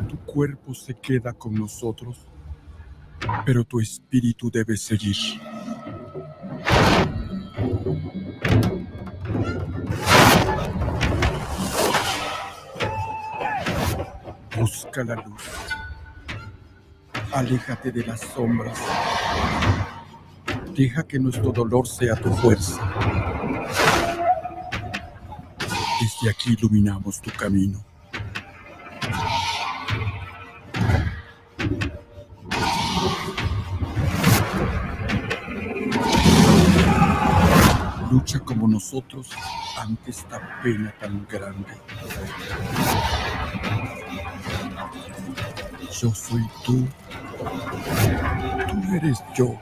Tu cuerpo se queda con nosotros, pero tu espíritu debe seguir. Busca la luz. Aléjate de las sombras. Deja que nuestro dolor sea tu fuerza. Desde aquí iluminamos tu camino. Lucha como nosotros ante esta pena tan grande. Yo soy tú. Tú eres yo.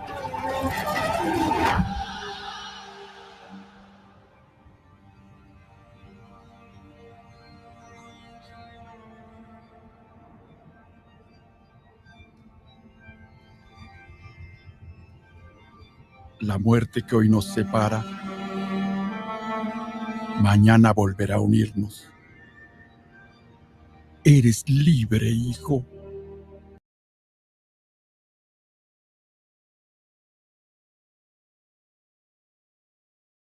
La muerte que hoy nos separa, mañana volverá a unirnos. Eres libre, hijo.